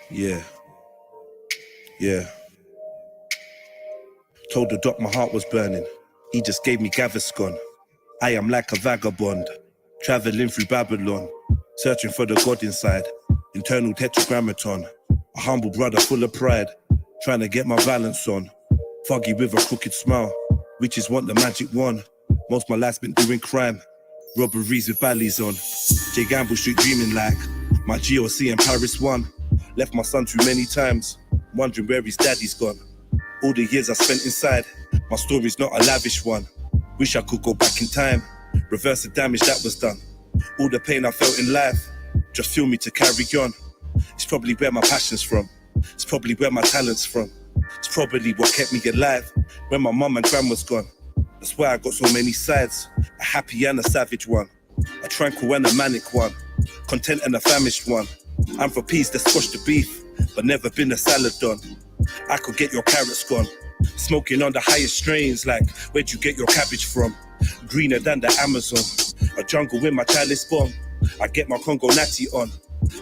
Yeah, yeah. Told the doc my heart was burning. He just gave me Gaviscon. I am like a vagabond, traveling through Babylon, searching for the God inside. Internal tetragrammaton. A humble brother full of pride, trying to get my balance on. Foggy with a crooked smile, witches want the magic wand. Most my life's been doing crime, robberies with valleys on. J Gamble Street dreaming like my GOC in Paris 1. Left my son too many times, wondering where his daddy's gone. All the years I spent inside, my story's not a lavish one. Wish I could go back in time, reverse the damage that was done. All the pain I felt in life, just fuel me to carry on. It's probably where my passion's from. It's probably where my talent's from. It's probably what kept me alive when my mum and grandma's gone. That's why I got so many sides, a happy and a savage one, a tranquil and a manic one, content and a famished one. I'm for peace that squash the beef, but never been a salad done. I could get your carrots gone, smoking on the highest strains, like where'd you get your cabbage from? Greener than the Amazon, a jungle with my chalice bomb. I get my Congo natty on,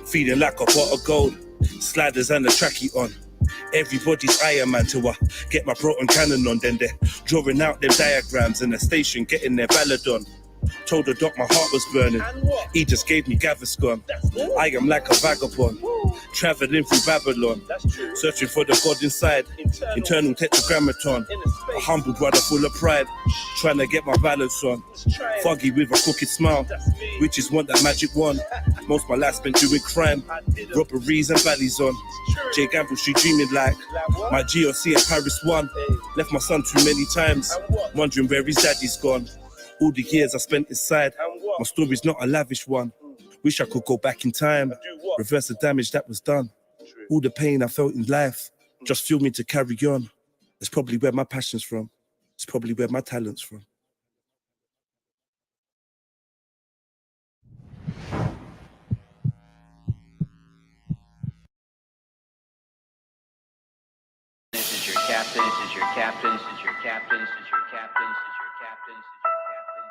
feeling like a pot of gold, sliders and a trackie on. Everybody's Iron Man till I get my proton cannon on. Then they're drawing out their diagrams in the station, getting their ballad on. Told the doc my heart was burning, he just gave me Gaviscon. I am like a vagabond, traveling through Babylon, searching for the God inside. Internal tetragrammaton, a humble brother full of pride, trying to get my balance on. Foggy with a crooked smile, witches want that magic wand. Most my life's been doing crime, robberies and valleys on. J Gamble Street dreaming like my GOC at Paris 1. Left my son too many times, wondering where his daddy's gone. All the years I spent inside, my story's not a lavish one. Wish I could go back in time, reverse the damage that was done. All the pain I felt in life just fueled me to carry on. It's probably where my passion's from. It's probably where my talent's from. This is your captain, this is your captain, this is your captain, this is your captain, this is your captain, this is your captain, this is your captain, this is your captain.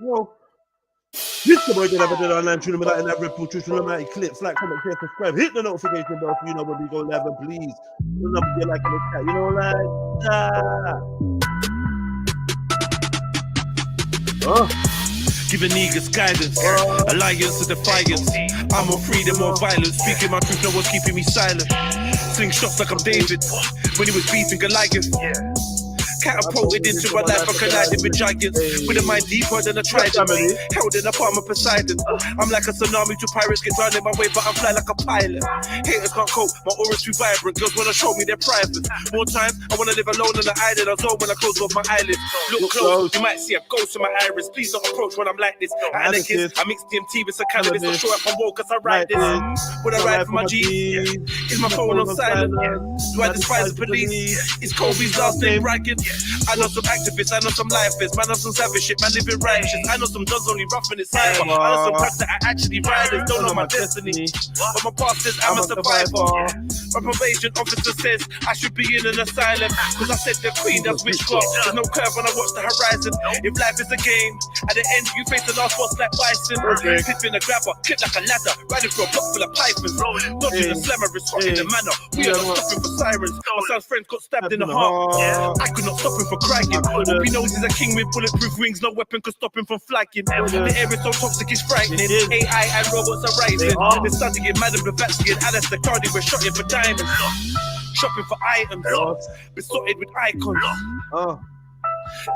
Yo, this the boy that never did online Trilluminati and that Red Pill Trilluminati clips. Like, comment, share, subscribe, hit the notification bell so you know when we go live, and please remember you like in the chat. You know, like Giving niggas guidance, alliance to defiance. I'm on freedom or violence, speaking my truth, no one's keeping me silent. Sling shots like I'm David, when he was beating Goliath. Catapulted into a life, I collided with giants. With a mind deeper than a trident, held in the palm of Poseidon. I'm like a tsunami to pirates, get drowned in my way, but I'm fly like a pilot. Haters can't cope, my aura's too vibrant. Girls wanna show me their private. More time, I wanna live alone on the island. I zone when I close off my eyelids. Look close, you might see a ghost in my iris. Please don't approach when I'm like this. Anarchist, I mix DMT with some cannabis. Not sure if I'm woke cause I ride this. Would I ride for my G? Is my phone on silent? Do I despise the police? Is Kobe's last name bragging? I know some activists, I know some lifers, man, I know some savage shit, man, living righteous. I know some dogs only roughing it cyber. I know some tracks that I actually riders, don't know my destiny. But my past says I'm a survivor. My probation officer says I should be in an asylum, cause I said the queen does witchcraft. There's no curve when I watch the horizon. If life is a game, at the end you face the last boss like bison. Clipping a grabber, kick like a ladder, riding through a block full of pythons. Dodging the slammer, it's hot in the manner. We are not stopping for sirens. My son's friend got stabbed in the heart. I could not stop him for crying. Hope he knows he's a king with bulletproof wings. No weapon could stop him from flagging. The air is so toxic, it's frightening. AI and robots are rising. They're studying Madame Blavatsky and Alice the Cardi. We're shotting for diamonds, shopping for items, besotted with icons.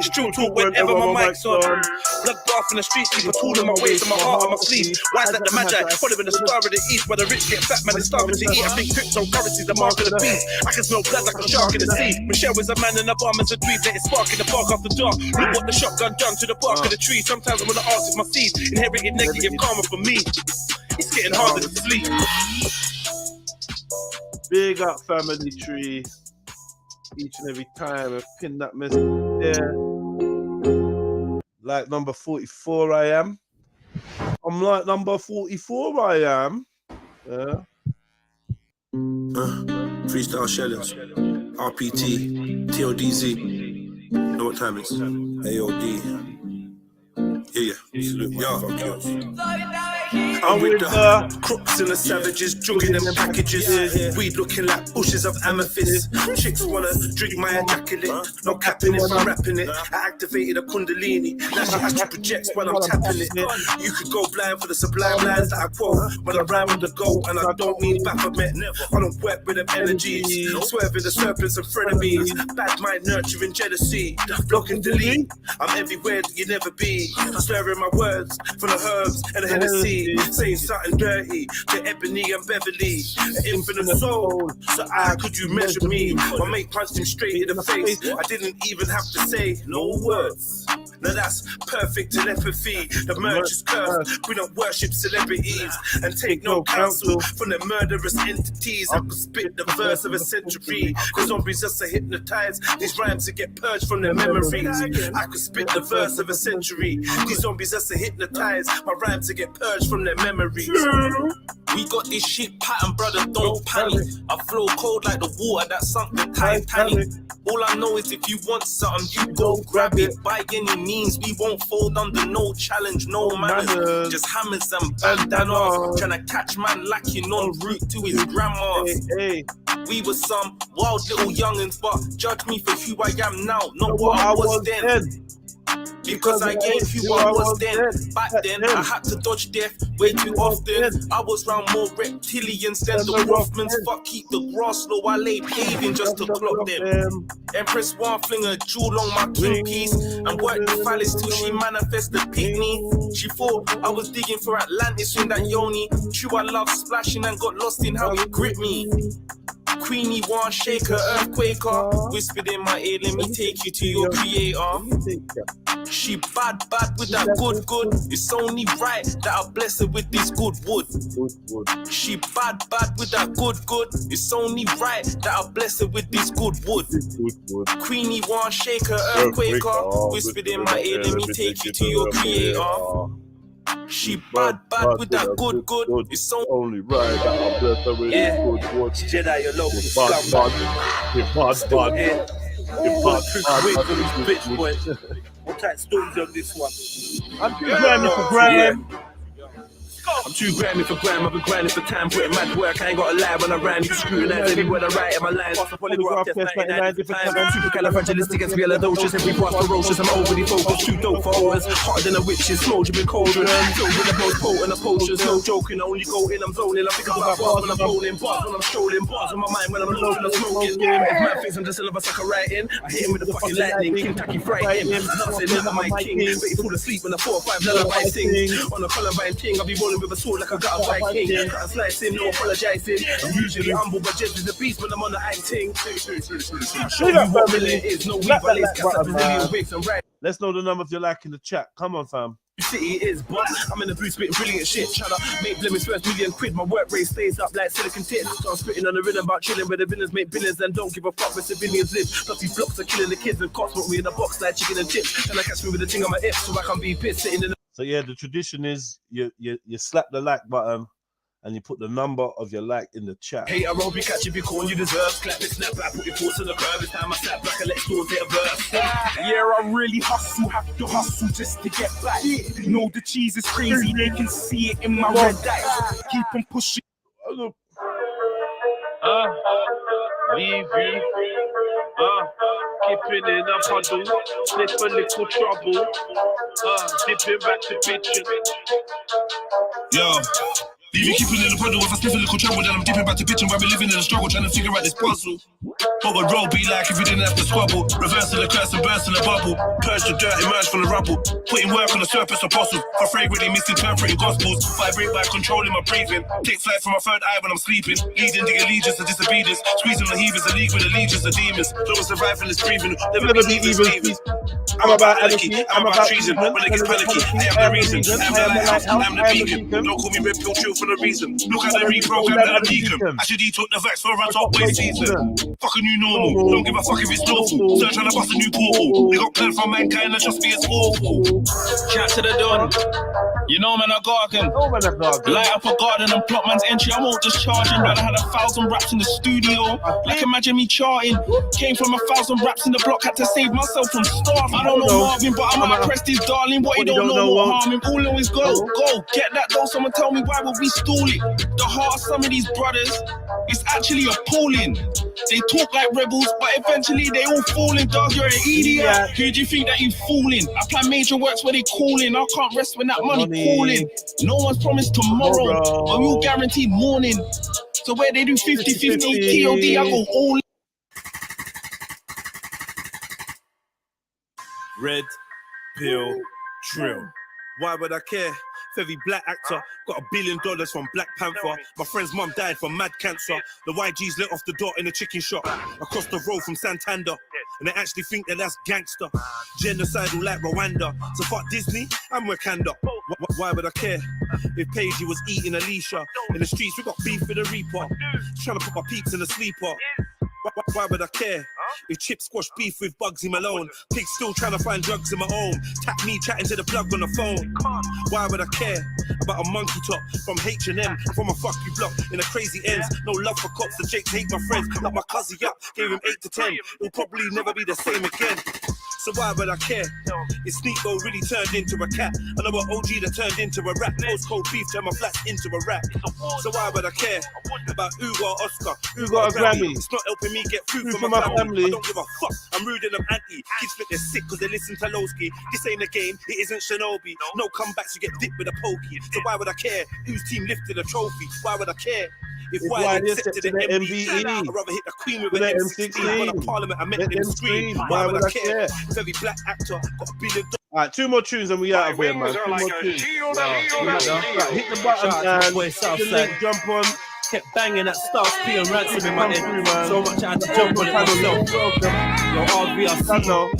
It's true talk whenever my mic's on. Blood bath in the streets, keep a tool in my waist and my heart on my sleeve. Wise like the magi, following the star of the east. Where the rich get fat, man, they're starving to eat. I think cryptocurrency's the mark of the beast. I can smell blood like a shark in the sea. Michelle is a man and a bomb is a dream. Let it spark in the park after dark. Look what the shotgun done to the bark of the tree. Sometimes I wanna ask if my seeds inherited negative karma for me. It's getting harder to sleep. big up family tree. Each and every time I pin that message there. Like number 44 I am. I'm like number 44 I am. Yeah. Freestyle Shellings, RPT, TODZ. Know what time it's? AOD. I'm with the crooks and the savages, jugging them packages. Weed looking like bushes of amethyst. Chicks wanna drink my ejaculate. No capping it, I'm rapping it. I activated a kundalini. Now she actually projects while I'm tapping it. You could go blind for the sublime lines that I quote when I rhyme on the go, and I don't mean Baphomet. I don't work with them energies. Swerving the serpents and frenemies. Bad mind nurturing jealousy. Block and delete. I'm everywhere that you never be. Slurring my words from the herbs and the Hennessy. Saying something dirty to Ebony and Beverly. An infinite soul, so how could you measure me? My mate punched him straight in the face. I didn't even have to say no words. Now that's perfect telepathy. The merch is cursed. We don't worship celebrities and take no counsel from the murderous entities. I could spit the verse of a century. The zombies just are hypnotized. These rhymes to get purged from their memories. I could spit the verse of a century. These zombies just are hypnotized. My rhymes to get purged from their memories. We got this shit pattern, brother, don't panic. I flow cold like the water that sunk the Titanic. All I know is if you want something, you go grab it. By any means, we won't fold under no challenge, no manners. Just hammers and bandanas. Tryna catch man lacking en route to his grandma's. We were some wild little youngins, but judge me for who I am now, not what I was then. Because I ain't who I was then. Back then, I had to dodge death way too often. I was round more reptilians than the Rothmans. Fuck, keep the grass low, I lay paving just to clock them. Empress one fling a jewel on my king piece and work the phallus till she manifest the pygmy. She thought I was digging for Atlantis in that yoni. True, I love splashing and got lost in how it gripped me. Queenie one shaker, earthquaker, whispered in my ear, let me take you to your creator. She bad with that good. It's only right that I bless her with this good wood. She bad with that good. It's only right that I bless her with this good wood. Queenie one shaker, earthquaker, whispered in my ear, let me take you to your creator. She bad with that good. It's only right that I bless her with this good wood. Jedi, your local scumbag. What type of stories on this one? I'm too grimy for grime. I'm too grimy for grime, I've been grinding for time, putting mad work, I ain't got a lie when I rhyme, you scrutinize every word I write in my lines, pass the polygraph test 99 different times, supercalifragilisticexpialidocious, every part's ferocious, I'm overly focused, too dope for owners, harder than a witch's, smoldering cauldron, filled with the most potent of potions, no joking, I only go in, I'm zoning, I think about bars when I'm rolling, bars when I'm strolling, bars in my mind when I'm loading, I'm smoking, if man thinks I'm just a lover sucker writing, I hit him with the fucking lightning, Kentucky fried him, nothing, never my king, but he fall asleep when I 4 or 5 lullaby sing, on a Columbine king, I'll be rolling with a sword like I got a Viking. Can't slice in, no apologizing. I'm usually humble, but just as a beast when I'm on the acting. Show you what it is. No weed, but lace cats up a million wigs and right. Let's know the number if you like in the chat. Come on, fam. City is boss. I'm in the booth spitting brilliant shit. Tryna make Blim's first £1,000,000. My work rate stays up like silicon tits. So I'm spitting on the rhythm about chilling where the villains make billions and don't give a fuck where civilians live. Plus these blocks are killing the kids and cops put me in a box like chicken and chips. And I catch me with a thing on my hips so I can be pissed sitting in the. So yeah, the tradition is you slap the like button and you put the number of your like in the chat. Hey, I roll you, catch if you corn, you deserve. Clap it, snap back, put your force on the curve. It's time I snap back and let stores hit a verse. Yeah, I really hustle, have to hustle just to get back. Know the cheese is crazy, they can see it in my red eyes. Keep on pushing. Leave you. Keeping in a puddle, slip a little trouble. Dipping back to bitchin'. Yo. Leave me keeping in the puddle. If I sniff a little trouble, then I'm dipping back to bitching. While we living in the struggle, trying to figure out this puzzle. What would roll be like if we didn't have to squabble? Reversing the curse and bursting the bubble. Purge the dirt, emerge from the rubble. Putting work on the surface apostles. For fragrantly misinterpreting gospels. Vibrate by controlling my breathing. Take flight from my third eye when I'm sleeping. Leading the allegiance to disobedience. Squeezing the heavers, a league with the legions of demons. Don't survive in this breathing. Never be even Stevens. I'm about anarchy, I'm about treason. When it gets panicky, I am the reason. I'm the lighthouse, I'm the beacon. Don't call me red pill chill for no reason. Look at the reprogram that I'm deacon. I should took the vax for a top way season. Fuck a new normal. Don't give a fuck if it's lawful. Still trying to bust a new portal. They got planned for mankind and just be as awful. Shout to the dawn. You know, man, I garden. Light up a garden and plot man's entry. I won't just charging, but I had 1,000 raps in the studio. Like imagine me charting. Came from 1,000 raps in the block, had to save myself from starving. don't know know. Marvin, but I might press this darling. What he don't know what harming. All always go, get that though. Someone tell me why would we stall it? The heart of some of these brothers is actually appalling. They talk like rebels, but eventually they all fall in. Dog, you're an idiot. Who do you think that you fooling? I plan major works where they calling. I can't rest when that money calling. No one's promised tomorrow, but we'll guarantee morning. So where they do 50-50 TOD, I go all. Red pill trill. Why would I care? Every black actor got $1 billion from Black Panther. My friend's mum died from mad cancer. The YGs let off the door in a chicken shop across the road from Santander. And they actually think that that's gangster. Genocidal like Rwanda. So fuck Disney, I'm Wakanda. Why would I care? If Paige was eating Alicia. In the streets we got beef with the Reaper. Trying to put my peeps in the sleeper. Why would I care? If Chip squash beef with Bugsy Malone. Pigs still trying to find drugs in my own. Tap me chatting to the plug on the phone. Why would I care about a monkey top from H&M? From a fuck you block in a crazy ends. No love for cops, the Jakes hate my friends. Like my cousin up, gave him 8 to 10. He'll probably never be the same again. So why would I care? If Sneako really turned into a cat. Another OG that turned into a rat. Postcode beef turned my flats into a rap. So why would I care about Ugo or Oscar? Who got a Grammy? It's not helping me get food Food for my family. I don't give a fuck. I'm rude and I'm anti. Kids think they're sick because they listen to Lowski. This ain't a game, it isn't Shinobi. No comebacks, you get dipped with a pokey. So why would I care whose team lifted a trophy? Why would I care? If why accepted an MBE, I'd rather hit the Queen with an M16. On a Parliament, I met them scream. Why would I care? If every black actor got $1 billion. Alright, 2 more tunes and we out of here, man. 2 more tunes. Right, hit the button and jump on. Kept banging that Stars P and Ransom in my head. So much I had to jump on it myself. Yo, RVRC.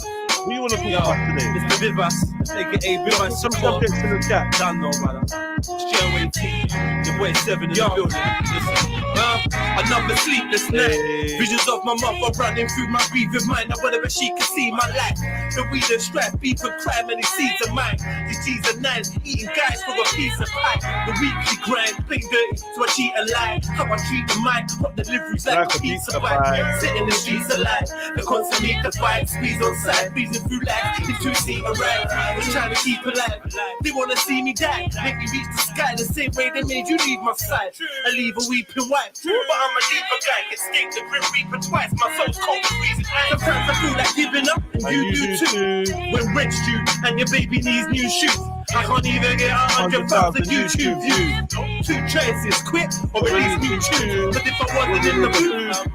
Who you want to talk about today? Mr. Vivas, aka Vivas. Some subjects in the chat. Done no, brother. Stairway T, the way 7 in the building. Listen, another sleepless night. Visions of my mother running through my breathing mind. I wonder if she can see my life. The weed and strife, beef and crime, and these seeds of mine. These G's and nines, eating guys for a piece of pie. The weekly grind, plain dirty, so I cheat and lie. How I treat the mind, hot deliveries like a piece of pie. Sitting in the streets alive, the constantly the fight, squeeze on side, breezing through life. The 2-seater ride, just trying to keep alive. They wanna see me die, make me reach the sky the same way they made you leave my side. I leave a weeping wife, but I'ma leave a guy. Escape the grim reaper twice, my soul's cold and freezing. Sometimes I feel like giving up, and you do too. When rent's due, and your baby needs new shoes. I can't even get 100,000 YouTube views. 2 choices, quit or release new tunes. But if I wasn't in the booth,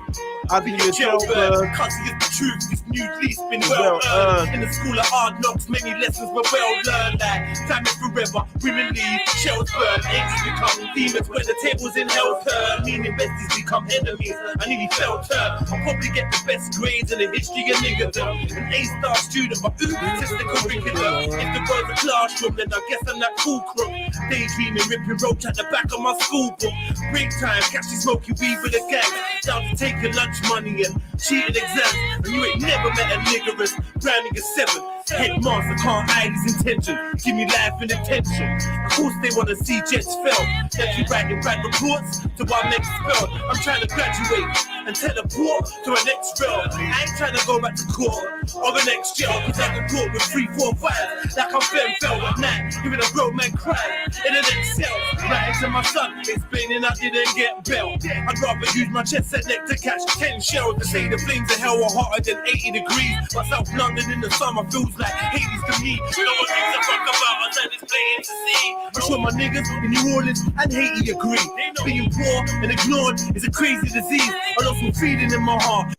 I'd be a jailbird. Cause it's the truth, this new lease been well earned. In the school of hard knocks, many lessons were well learned. Like time is forever, women leave, shells burn, angels become demons when the table's in hell turn. Meaning besties become enemies. I nearly fell turn. I'll probably get the best grades in the history of niggerdom. An A-star student, but ooh, test the curriculum. If the world's a classroom, then I guess I'm that cool crook. Daydreaming, ripping roach at the back of my school book. Break time, catch you smoking weed with a gang. Down to taking lunch money and cheating exams. And you ain't never met a niggerist, grounding a 7. Headmaster can't hide his intention. Give me life and attention. Of course they wanna see jets fell. That you writing bad reports to our next spell. I'm trying to graduate and teleport to a next realm. I ain't trying to go back to court or the next jail. Cause I can talk with 3, 4, 5. Like I'm fell at night, hearing a grown man cry in the next cell. Writing to my son, explaining I didn't get bail. I'd rather use my chest set neck to catch 10 shells. To say the flames of hell are hotter than 80 degrees. But South London in the summer feels like Hades to me. No one gives a fuck about us and it's plain to see. I'm sure my niggas in New Orleans and Haiti agree. Being poor and ignored is a crazy disease. I lost my feeling in my heart.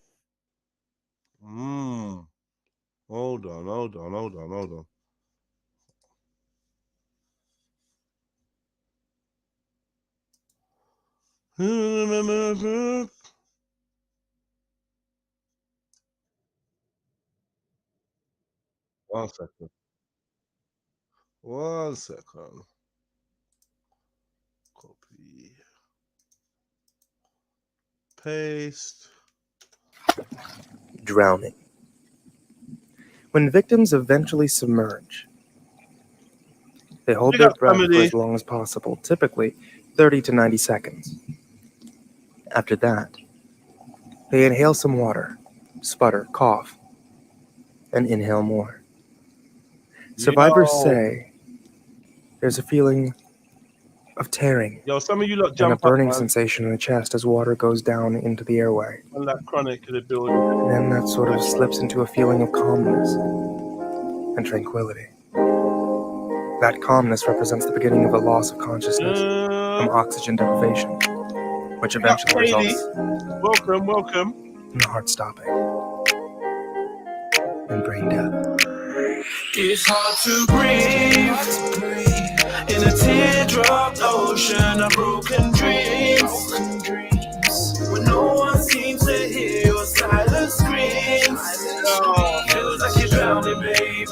Hold on. One second. Copy. Paste. Drowning. When victims eventually submerge, they hold their breath for as long as possible, typically 30 to 90 seconds. After that, they inhale some water, sputter, cough, and inhale more. Survivors say there's a feeling of tearing Yo, some of you lot and a jump up, burning man. sensation in the chest as water goes down into the airway. On that chronic of the building. Then that sort of slips into a feeling of calmness and tranquility. That calmness represents the beginning of a loss of consciousness from oxygen deprivation, which eventually results Welcome. in the heart stopping and brain death. It's hard to breathe in a teardrop ocean of broken dreams. When no one seems to hear your silent screams. Feels like you're drowning, baby.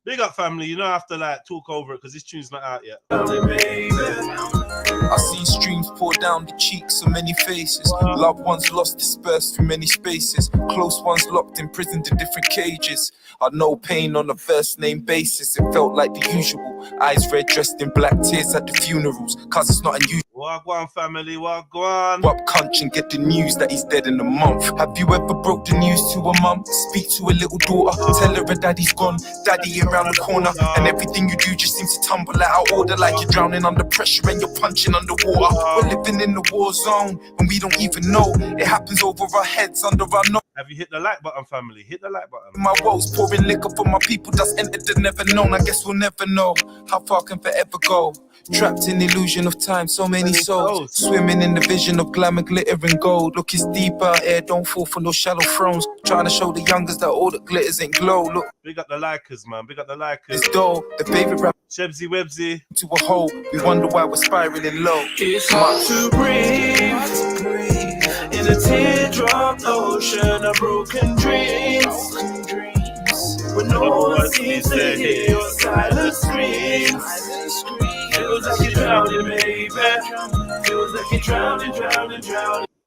Big up, family. You don't have to like talk over it because this tune's not out yet. Drowning, baby. I see streams pour down the cheeks of many faces. Loved ones lost, dispersed through many spaces. Close ones locked, imprisoned in different cages. I know pain on a first name basis. It felt like the usual. Eyes red, dressed in black, tears at the funerals. Cause it's not unusual. Wagwan, family, wagwan. Up cunch and get the news that he's dead in a month. Have you ever broke the news to a mum? Speak to a little daughter, tell her her daddy's gone. Daddy around the corner, and everything you do just seems to tumble out of order. Like you're drowning under pressure and you're punching underwater. We're living in the war zone, and we don't even know. It happens over our heads, under our nose. Have you hit the like button, family? Hit the like button. My woes pouring liquor for my people that's entered the never known. I guess we'll never know how far can forever go. Trapped in the illusion of time, so many souls swimming in the vision of glamour, glitter and gold. Look, it's deep out here, don't fall for no shallow thrones. Trying to show the youngers that all that glitters ain't glow. Look, big up the likers, man. Big up the likers. It's dull, the favorite rap Shebsy Websy to a hole. We wonder why we're spiraling low. It's hard to breathe in a teardrop ocean of broken dreams. When no one seems to hear your silent screams. Feels like you're drowning, baby. Feels like you're drowning.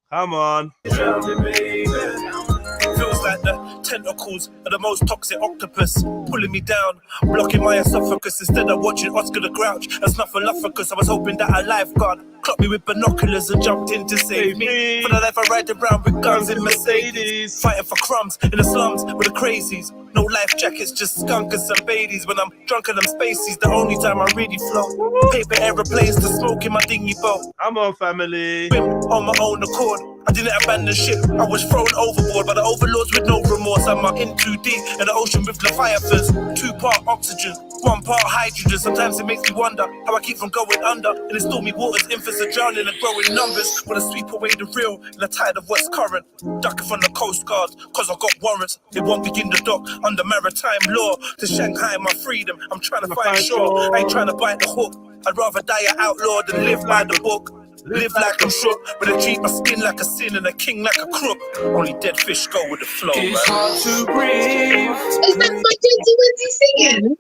Come on. Drowning, baby. Feels like the tentacles of the most toxic octopus pulling me down, blocking my esophagus. Instead of watching Oscar the Grouch and Snuffleupagus, I was hoping that a lifeguard clocked me with binoculars and jumped in to save me. For the life I ride around with guns in Mercedes, fighting for crumbs in the slums with the crazies. No life jackets, just skunk and some babies. When I'm drunk in them spaces, the only time I really float. Paper aeroplanes to smoke in my dinghy boat. Come on, family. On my own accord, I didn't abandon ship. I was thrown overboard by the overlords with no remorse. I'm in too deep in the ocean with Leviathans. 2-part oxygen, 1-part hydrogen. Sometimes it makes me wonder how I keep from going under. In the stormy waters, infants are drowning and growing numbers. Wanna sweep away the real in the tide of what's current. Ducking from the coast guards, cause I got warrants. They won't begin the dock under maritime law. To Shanghai my freedom, I'm trying to find shore. I ain't trying to bite the hook. I'd rather die an outlaw than live by the book. Live like I'm shook, but I treat my skin like a sin and a king like a crook. Only dead fish go with the flow, It's man. hard to breathe. Is that my Twenty singing?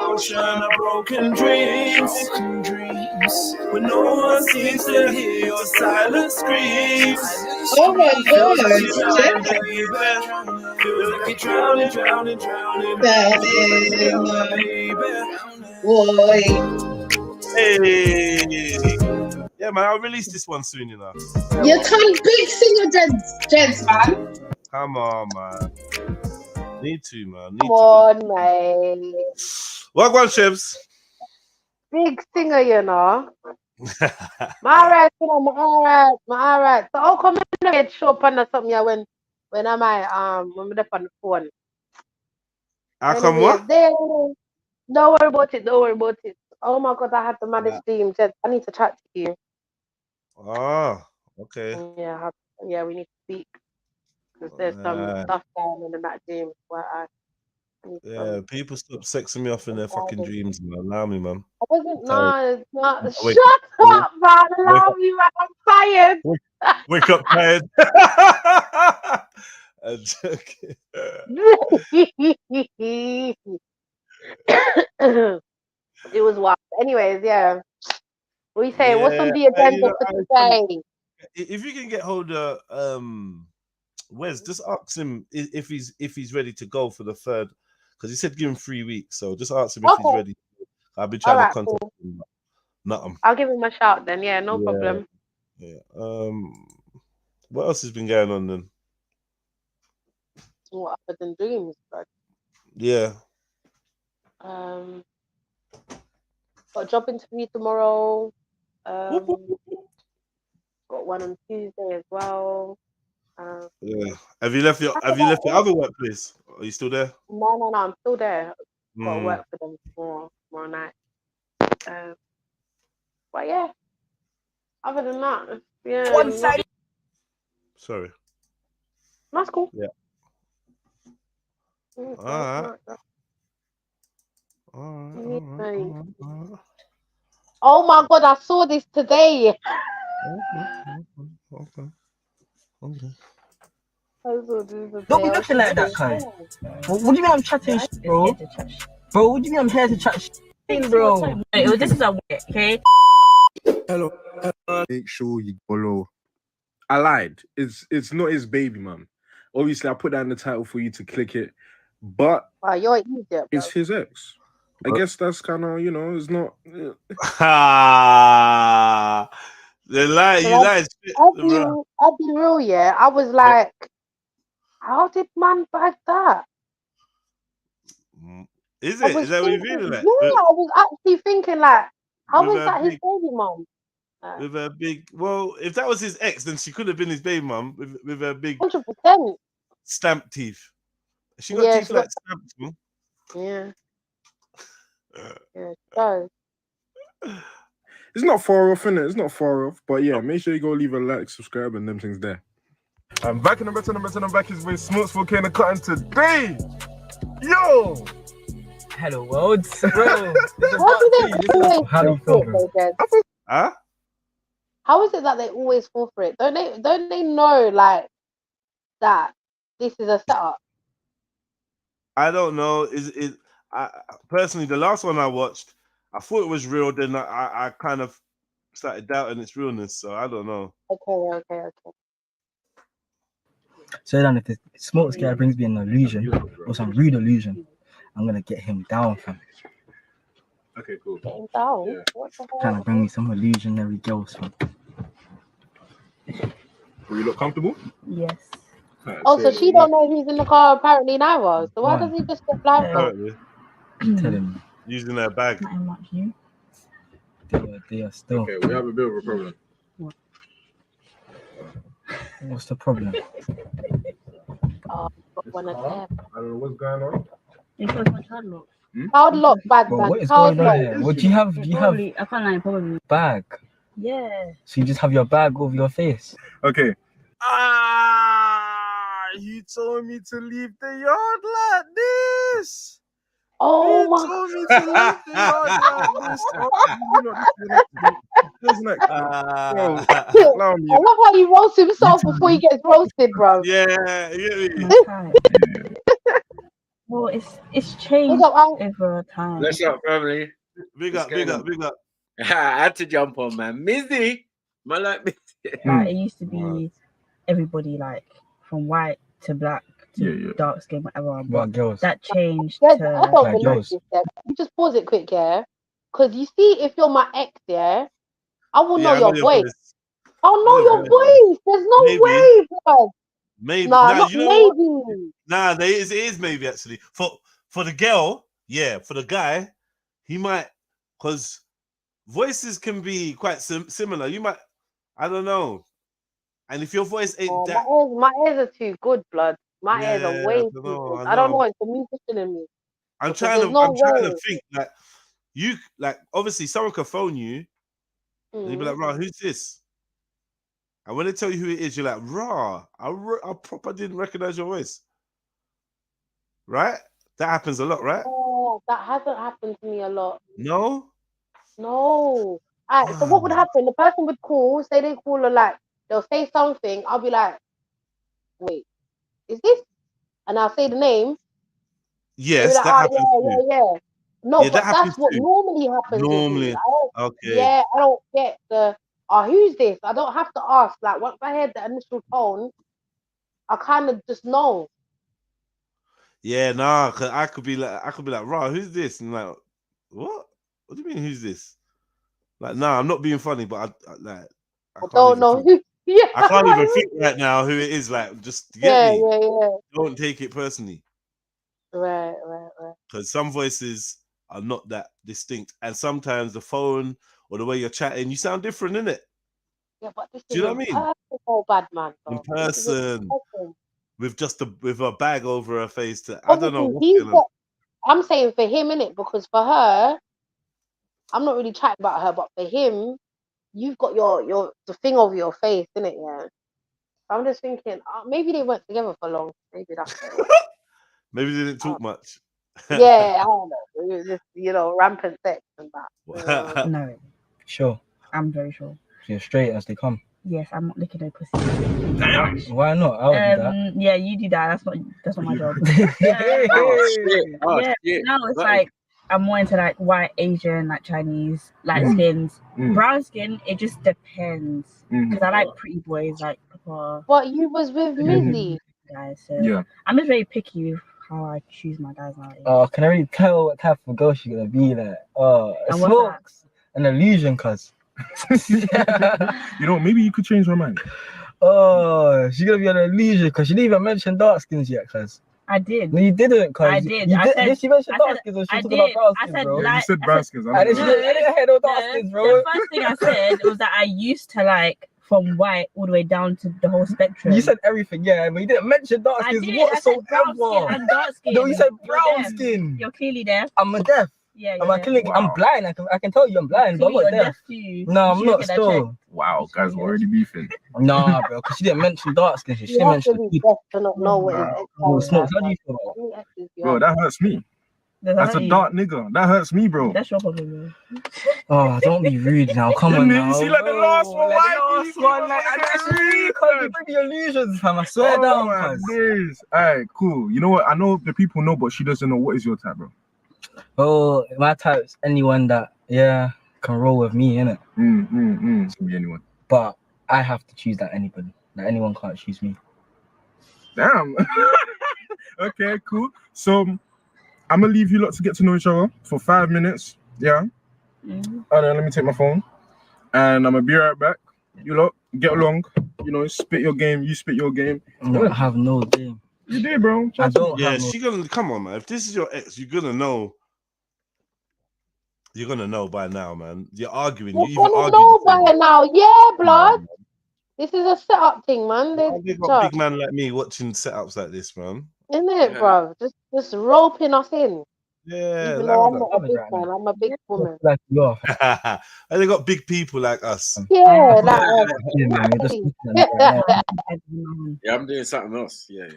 Ocean of broken dreams. When no one seems to hear your silent screams. Oh my God! Feels like you're drowning. Boy, Hey. Yeah, man, I'll release this one soon, you know. you turn big singer, gents, man. Come on, man. Need to, man. Come on, mate. Wagwan, Shebs. Big singer, you know. Alright, you know, alright. So how come I never show up on something here when am I when I'm on the phone? How come what? Don't worry about it. Oh my God, I had to manage stream. Just I need to chat to you. Oh, okay. Yeah, we need to speak because there's some stuff going on in that dream where I need Yeah, people stop sexing me off in their fucking dreams, man. Allow me, man. I wasn't. No, it's not. Wake Shut up, man. Allow me, man. I'm tired. Wake up tired. I'm joking. It was wild. Anyways, yeah. We say what's on the agenda for today? If you can get hold of Wes, just ask him if he's ready to go for the third, because he said give him 3 weeks. So just ask him if he's ready. I've been trying to contact him. Nothing. I'll give him a shout then. Yeah, no problem. Yeah. What else has been going on then? What other than dreams, bro? Yeah. Got a job interview tomorrow. Got one on Tuesday as well. Yeah. Have you left your other workplace? Are you still there? No, I'm still there. Got to work for them tomorrow night. But yeah, other than that, yeah. Sorry. That's cool. Yeah. All right. Oh my god, I saw this today. Okay. Don't be looking like that, Kai. What do you mean I'm chatting shit, bro? Bro, what do you mean I'm here to chat shit, bro? This is a way, okay? Hello. Make sure you follow. I lied. It's not his baby, man. Obviously, I put that in the title for you to click it, but you're an idiot, bro. It's his ex. I guess that's kind of, it's not. The lie, you lied. I'll be real, yeah. I was like, how did man bag that? Is it? Is that what you're feeling like? Yeah, I was actually thinking like, how is that his baby mum? With a big, well, if that was his ex, then she could have been his baby mum with her big 100% stamp teeth. She got teeth like stamps, man. Yeah. Yeah, it does. It's not far off, innit? It's not far off. But yeah, make sure you go leave a like, subscribe, and them things there. I'm back and I'm back is with Smokes 4K in the cutting today. Yo! Hello, world. Bro. Huh? How is it that they always fall for it? Don't they know like that this is a setup? I don't know. Personally, the last one I watched, I thought it was real. Then I kind of started doubting its realness. So I don't know. Okay. So then, if the Smokes guy brings me an illusion or some rude illusion, I'm gonna get him down, fam. Okay, cool. Get him down? Yeah. What the hell? Trying to bring me some illusionary girls, fam. Were you look comfortable? Yes. So she don't know who's in the car apparently neither. So why does he just get blindfolded? Telling me. Using her bag. Nothing much new. They are still. Okay, we have a bit of a problem. What's the problem? Oh, one of them. I don't know what's going on. It's got my child lock. Child lock bag, Bro, man. what is Child going on lock. here? What do you have? Do you have I can't lie, probably. bag? Yeah. So you just have your bag over your face? Okay. He told me to leave the yard like this. Oh He my told me to leave the yard like this. I love how he roasts himself before he gets roasted, bro. Yeah, you get me? Well, it's changed over time. Bless up, family. Big up. I had to jump on, man. Mizzy. Man, like Mizzy. Like, it used to be everybody, like, from white to black to dark skin, whatever. But girls. That changed I to don't like believe this, yeah. You just pause it quick, yeah? Because you see, if you're my ex, yeah, I will know your voice. I'll know your voice. There's no way, bro. Maybe. Nah, Nah, not you know maybe. Nah, it is maybe actually. For the girl, yeah. For the guy, he might, because voices can be quite similar. You might, I don't know. And if your voice ain't that, my ears are too good, blood. My ears are way too good. I don't know. It's the musician in me. I'm trying to think like you, like obviously someone could phone you, and you'd be like, "Rah, who's this?" And when they tell you who it is, you're like, "Rah, I proper didn't recognize your voice." Right? That happens a lot, right? Oh, that hasn't happened to me a lot. No. All right. So what would happen? The person would call, say they call her, like they'll say something. I'll be like, "Wait, is this?" And I'll say the name. Yes, like, that happens too. Yeah. No, Yeah, but that's what normally happens. Normally, okay. Yeah, I don't get the who's this? I don't have to ask. Like once I heard the initial tone, I kind of just know. Yeah, nah, cause I could be like, "Rah, who's this?" And like, what? What do you mean, who's this? Like, nah, I'm not being funny, but I don't know who. Yeah, I can't even think right now who it is. Like, just get me. Yeah. Don't take it personally. Right. Because some voices, are not that distinct. And sometimes the phone or the way you're chatting, you sound different, innit? Yeah, but this Do is you know what I mean? personal, bad man. In Bro. This is in person, person. with a bag over her face. I don't know Obviously, what's going on. I'm saying for him, innit? Because for her, I'm not really chatting about her, but for him, you've got the thing over your face, innit? Yeah. I'm just thinking, maybe they weren't together for long. Maybe that's it. Maybe they didn't talk much. Yeah, I don't know. It was just, rampant sex and that. No, sure. I'm very sure. So you're straight as they come. Yes, I'm not licking no pussy. Damn. Why not? I would do that. Yeah, you do that. That's not my job. Oh, shit. Oh, yeah, shit. no, it's That like I'm more into like white, Asian, like Chinese, light skins, brown skin. It just depends because I like pretty boys, like proper. But you was with Mizzy. Guys, so I'm just very picky with how I choose my guys now. Oh, can I really tell what type of girl she's gonna be? Like, And smokes an illusion, cuz. You know, maybe you could change her mind. Oh, she's gonna be an illusion because she didn't even mention dark skins yet, cuz. I did. No, you didn't, cuz. I did. Did she mention dark skins or she talking about brown skins, bro? You said brown skins. I didn't hear no dark skins, bro. The first thing I said was that I used to like from white all the way down to the whole spectrum. You said everything, yeah, but you didn't mention dark skins whatsoever. And dark skin. No, you said brown skin. You're clearly deaf. I'm a deaf. Yeah, I'm blind. I can tell you I'm blind, but I'm not deaf. No, I'm not still. Wow, guys, we're already beefing. Nah, bro, because she didn't mention dark skin. She didn't mention be deaf to not know what it is. Smokes, how do you feel about it? Bro, that hurts me. That's a dark nigga. That hurts me, bro. That's your problem, bro. Oh, don't be rude now. Come on now. You see, like the last one, that's really because you bring the illusions, fam. I swear down, cuz. Alright, cool. You know what? I know the people know, but she doesn't know what is your type, bro. Oh, my type's anyone that, can roll with me, innit? It's gonna be anyone. But I have to choose that anybody. Like, anyone can't choose me. Damn. Okay, cool. So, I'm gonna leave you lot to get to know each other for 5 minutes. Yeah. And then let me take my phone. And I'm gonna be right back. You lot, get along. You know, spit your game. You spit your game. No, I have no game. You did, bro. I don't. Yeah, she gonna come on, man. If this is your ex, you're gonna know. You're gonna know by now, man. You're arguing. You're gonna know by now, yeah, blood. This is a setup thing, man. They got big man like me watching setups like this, man. Isn't it, bro? Just roping us in. Yeah, Even though I'm not a big man, I'm a big woman. Like you are. And they got big people like us. Yeah, Yeah, I'm doing something else. Yeah.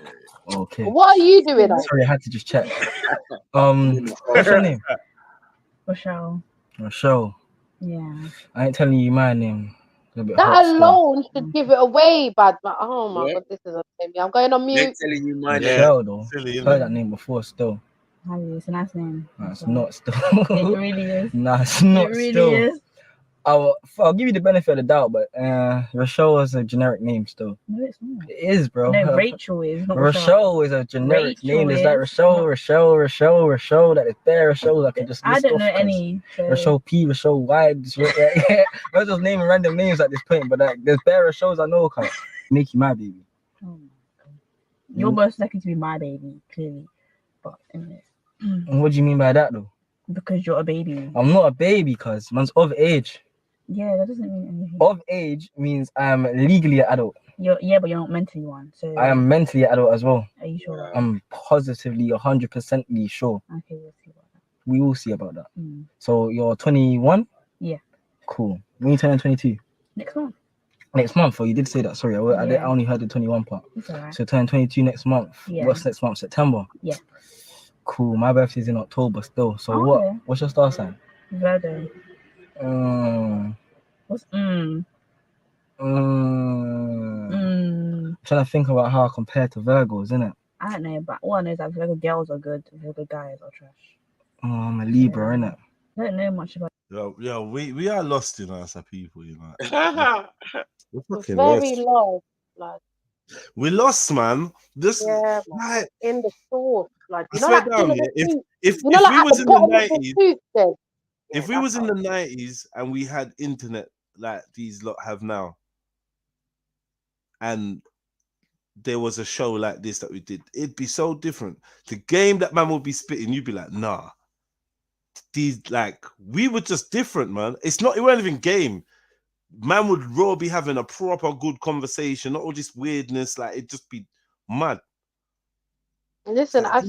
Okay. What are you doing? Sorry, I had to just check. What's your name? Rochelle. Yeah. I ain't telling you my name. That alone should give it away, bad man. Oh my god, this is a thing. I'm going on mute. Telling you my name. Rochelle, though. I've heard that name before still. It's a nice name. No, it's not still. It really is. Nah, it's not it really still. Is. I'll give you the benefit of the doubt, but Rochelle is a generic name still. No, it's not. It is, bro. No, Rachel is. Not Rochelle is a generic name. It's like Rochelle. Like the bare Rochelle. I can just. I don't know any. So... Rochelle P, Rochelle Y. Yeah, I'm just naming random names at this point, but like there's bare Rochelles I know. Can't make you my baby. Oh, you're most likely to be my baby, clearly. But anyway. And what do you mean by that, though? Because you're a baby. I'm not a baby, cuz man's of age. Yeah, that doesn't mean anything. Of age means I'm legally an adult. But you're not mentally one. So I am mentally an adult as well. Are you sure? I'm positively 100% sure. Okay, we'll see about that. We will see about that. So you're 21? Yeah. Cool. When you turn 22? Next month. Next month? Oh, you did say that. Sorry, I only heard the 21 part. It's alright. So turn 22 next month. Yeah. What's next month? September? Yeah. Cool. My birthday's in October still. So what's your star sign? Virgo. What's trying to think about how I compare to Virgos, innit? I don't know, but all I know is that Virgo girls are good, Virgo guys are trash. Oh, I'm a Libra, innit? I don't know much about. Yo, we are lost in us as people, you know. We're fucking very lost. Like we lost, man. This like in the source, like you I know, swear like down, yeah, if we like was in the 90s, if we was in the 90s and we had internet like these lot have now, and there was a show like this that we did, it'd be so different. The game that man would be spitting, you'd be like, nah. these like we were just different, man. It weren't even game. Man would raw be having a proper good conversation, not all this weirdness. Like it'd just be mad. Listen, I've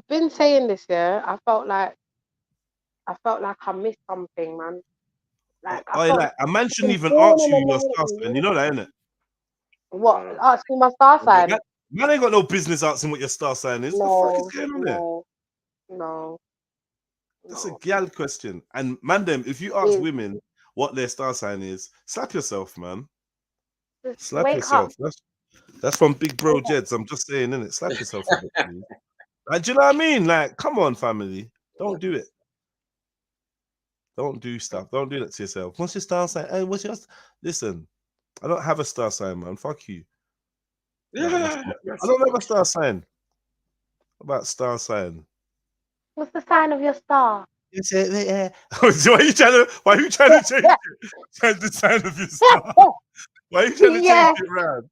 been saying this. Yeah, I felt like I missed something, man. Like I felt like a man shouldn't even born ask in you your star America. sign. You know that, innit? What? Ask me my star sign? Man ain't got no business asking what your star sign is. No, The fuck is going on there? No. That's a gal question. And man, them, if you ask women what their star sign is, slap yourself, man. Slap wake yourself. up. That's from Big Bro Jeds. I'm just saying, innit? Slap yourself a bit, please. Like, do you know what I mean? Like, come on, family. Don't do it. Don't do stuff. Don't do that to yourself. What's your star sign? Hey, what's your... Listen, I don't have a star sign, man. Fuck you. Like, I don't have a star sign. What about star sign? What's the sign of your star? Why are you trying to change it? Change the sign of your star. Why are you trying to change it round?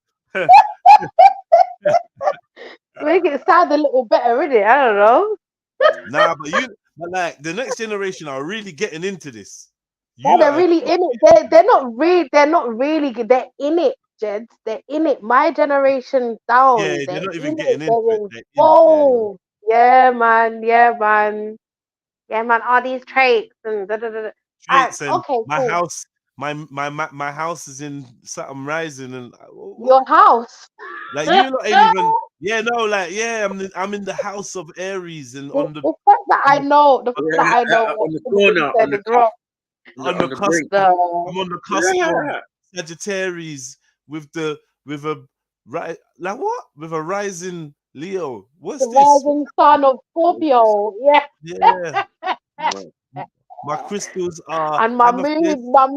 Make it sound a little better, innit? I don't know. Nah, but like the next generation are really getting into this. They're really in it. They're not really. They're in it, Jeds. They're in it. My generation down. Yeah, they're not even getting into it. Oh, yeah, man. Yeah, man. Yeah, man. All these traits and traits and okay, my cool. house. My house is in something rising and your house. Like you're not even. Yeah, no, like I'm in the house of Aries and on the fact that I know the fact that I know on the corner on the cusp. On the cusp. I'm on the cusp of Sagittarius with a right like what? With a rising Leo. What's the this? rising sun of Scorpio. Yeah. Yeah. My crystals are and my moon is like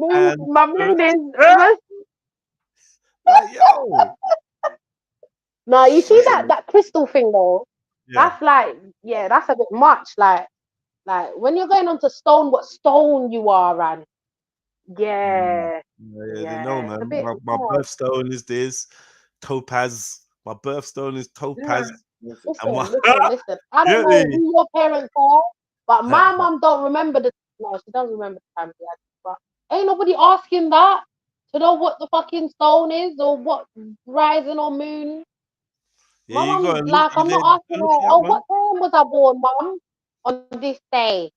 yo. No, you see that crystal thing though? Yeah. That's like, yeah, that's a bit much. Like when you're going on to stone, what stone you are, Ran? Yeah. They know, man. My birthstone is this topaz. My birthstone is topaz. Yeah. Listen. I don't know who your parents are, but my mum don't remember she doesn't remember the time we had it, but ain't nobody asking that to know what the fucking stone is or what rising or moon. Yeah, my mum's like, I'm not asking her, what time was I born, mum? On this day.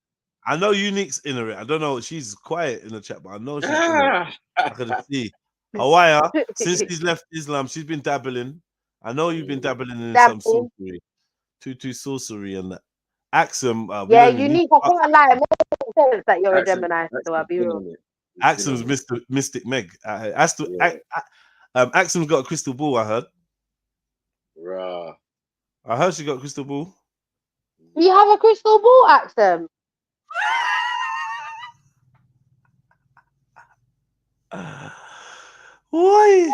I know Unique's in it. I don't know. She's quiet in the chat, but I know she's in it. I can see. Hawaii, since she's left Islam, she's been dabbling. I know you've been dabbling in some sorcery. Tutu sorcery and that. Axum. Yeah, Unique. I can't lie. It makes sense that you're a Gemini, so I'll be real. Axum's Mystic Meg. Axum's got a crystal ball, I heard. I heard she got a crystal ball. You have a crystal ball, Axum? Why?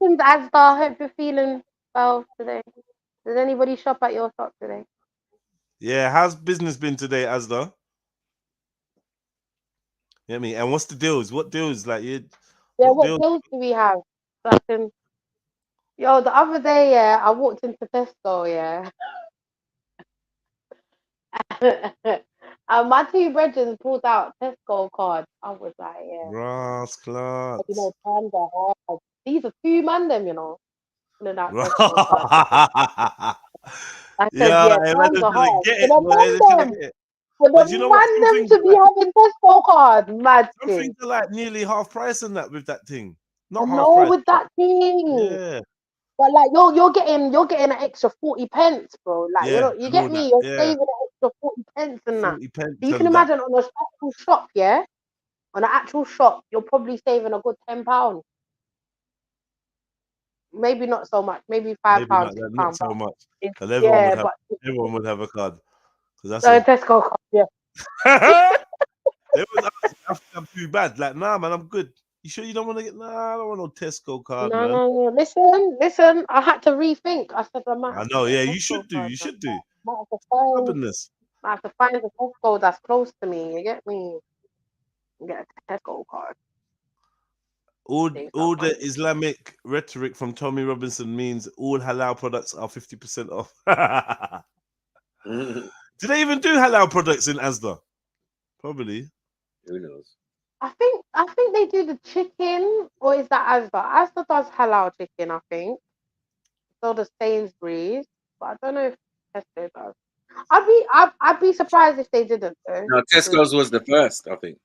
Asda, I hope you're feeling well today. Does anybody shop at your shop today? Yeah, how's business been today, Asda? You know what I mean? And what's the deals? What deals? Like what deals do we have? Yo, the other day, yeah, I walked into Tesco, yeah. And my two brethren pulled out Tesco cards. I was like, yeah. Rascal. You know, times are hard. These are two man them, you know. I said, times are hard. For the man them to be having Tesco cards, mad some things are like nearly half price on that with that thing. Not half price. With that thing. Yeah. But like you're getting an extra 40 pence, bro. Like you get me, you're saving an extra 40 pence and that. So you can imagine on an actual shop, yeah? On an actual shop, you're probably saving a good £10. Maybe not so much, maybe £5. Not so much. Because everyone would have a card. That's a Tesco card, yeah. It was too bad. Like, nah, man, I'm good. You sure you don't want to get? Nah, I don't want no Tesco card, man. No. Listen. I had to rethink. I said, I know. Yeah, you should do. You should do. I have to find a Tesco that's close to me. You get me? Get a Tesco card. All the Islamic rhetoric from Tommy Robinson means all halal products are 50% off. Do they even do halal products in Asda? Probably. Who knows? I think they do the chicken, or is that Asda? Asda does halal chicken, I think. So does Sainsbury's, but I don't know if Tesco does. I'd be surprised if they didn't though. No, Tesco's was the first, I think.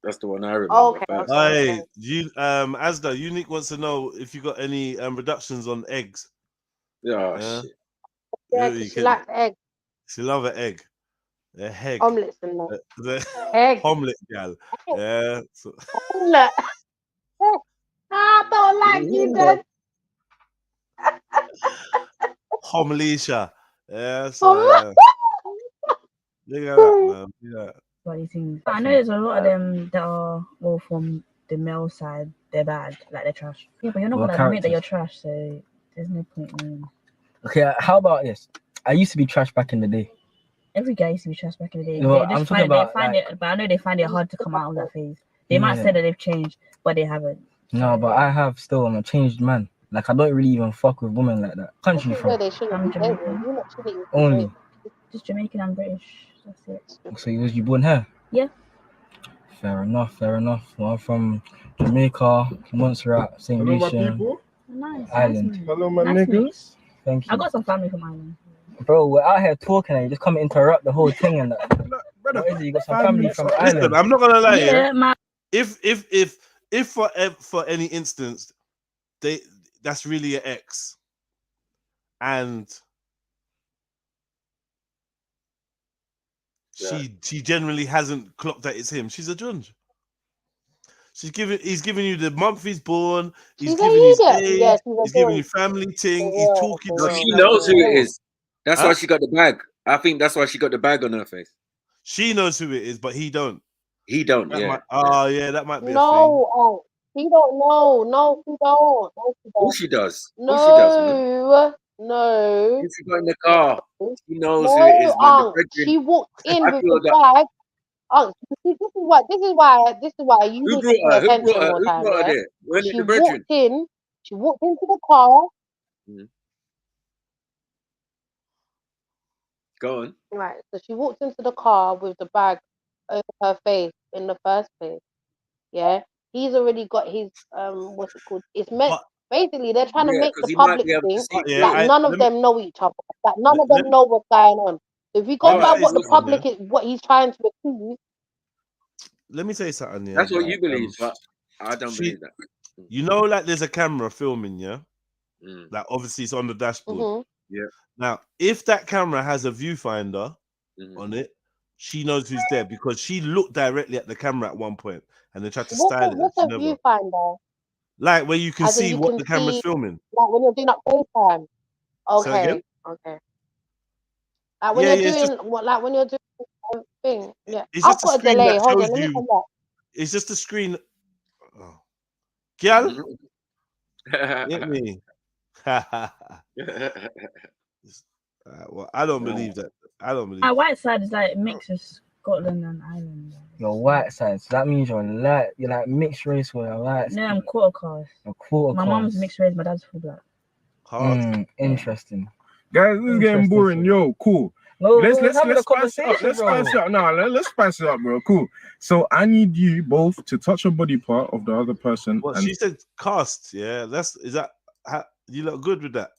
That's the one I remember. Okay, first. Hey, you Asda, Unique wants to know if you got any reductions on eggs. Oh shit. Yeah, she likes eggs. She love an egg. A egg. Omelets and that. The Egg. omelet gal. Yeah. So. Omelet. I don't like you, then. Homelisha. Yeah. So, look at that, man. Yeah. Bloody things. I know there's a lot of them that are all from the male side. They're bad, like they're trash. Yeah, but you're not gonna admit that you're trash, so there's no point in. Okay, how about this? I used to be trash back in the day. Every guy used to be trash back in the day. No, they just I'm talking about, it, but I know they find it hard to come out of that phase. They might say that they've changed, but they haven't. No, but I have still. I'm a changed man. Like I don't really even fuck with women like that. Country from. They shouldn't be Jamaican. Only. Just Jamaican and British. That's it. So you born here? Yeah. Fair enough. Well, I'm from Jamaica, Montserrat, St. Lucia, Nice. Island. Hello, my Nice niggas. mix. Thank you. I got some family from Ireland. Bro, we're out here talking and you just come and interrupt the whole thing and that. What is it? You got some family from Ireland. Listen, I'm not gonna lie. Yeah, man. If for any instance, that's really an ex, and she generally hasn't clocked that it's him. She's a junge. He's giving you the month he's born. He's giving you his age. Yeah, he's giving you family thing. He's talking. No, she knows who it is. That's why she got the bag. I think that's why she got the bag on her face. She knows who it is, but he don't. He don't. That Yeah. That might be a thing. No, he don't know. No, he don't. Who she does? No, Who she does, no. Who she got in the car? She knows No, who it is, man. she walked in I with feel the that- bag. This is why you Who need brought to pay her? Who attention brought her? more Who time. brought her Yeah? there? Weren't it She the brethren? walked in. She walked into the car. Go on. Right. So she walked into the car with the bag over her face in the first place. Yeah. He's already got his what's it called? It's meant basically they're trying to make the public think that none of them know each other. That none of them know what's going on. So if we go by what the public is, what he's trying to achieve. Let me say something. Yeah, That's what you believe, but I don't believe that. You know, like there's a camera filming, yeah. Like obviously it's on the dashboard. Yeah. Now, if that camera has a viewfinder on it, she knows who's there because she looked directly at the camera at one point and they tried to style it. What's a viewfinder? Like where you can see what the camera's filming. Like when you're doing that FaceTime. Okay. Okay. Like when you're doing like when you're doing thing. Yeah. I've got a delay. Hold on, let me come back. It's just a screen. Oh. Girl, hit me. Well, I don't believe that. I don't believe. My white side is like mixed with Scotland and Ireland. Your white side, so that means you're like mixed race with your white. No, I'm quarter caste. A quarter My mom's mixed race, my dad's full black. Interesting. Guys, this is getting boring. Yo, cool. No, let's spice it up. Let's spice it up. No, let's spice it up, bro. Cool. So I need you both to touch a body part of the other person. Well, she said cast. Yeah, you look good with that.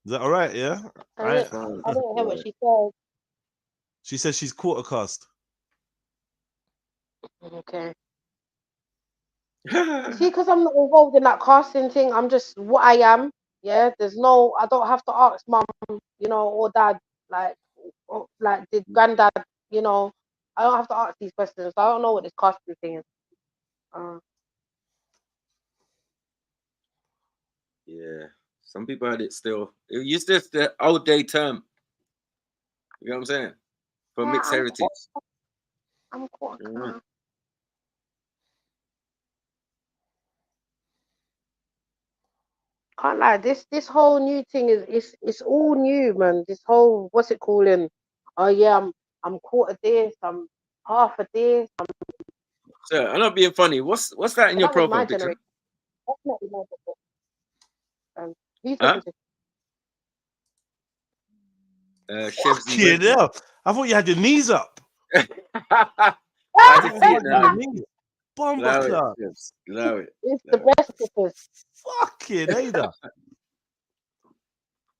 Is that all right? Yeah. I didn't hear what she said. She says she's quarter cast. Okay. See, because I'm not involved in that casting thing, I'm just what I am. Yeah, I don't have to ask mum, or dad, like did granddad, I don't have to ask these questions. I don't know what this casting thing is. Yeah, some people had it still. It's just the old day term. You know what I'm saying? For mixed heritage. I'm quarter. Can't lie, this whole new thing it's all new, man. This whole what's it calling? Oh yeah, I'm quarter this, I'm half of this. Sir, I'm not being funny. What's that in your profile picture? Definitely my generation. Who's talking to? Yeah, I thought you had your knees up. I can see it now. Bomber Allow it, club. yes. Allow it. It's the breast strippers. Fucking Ada.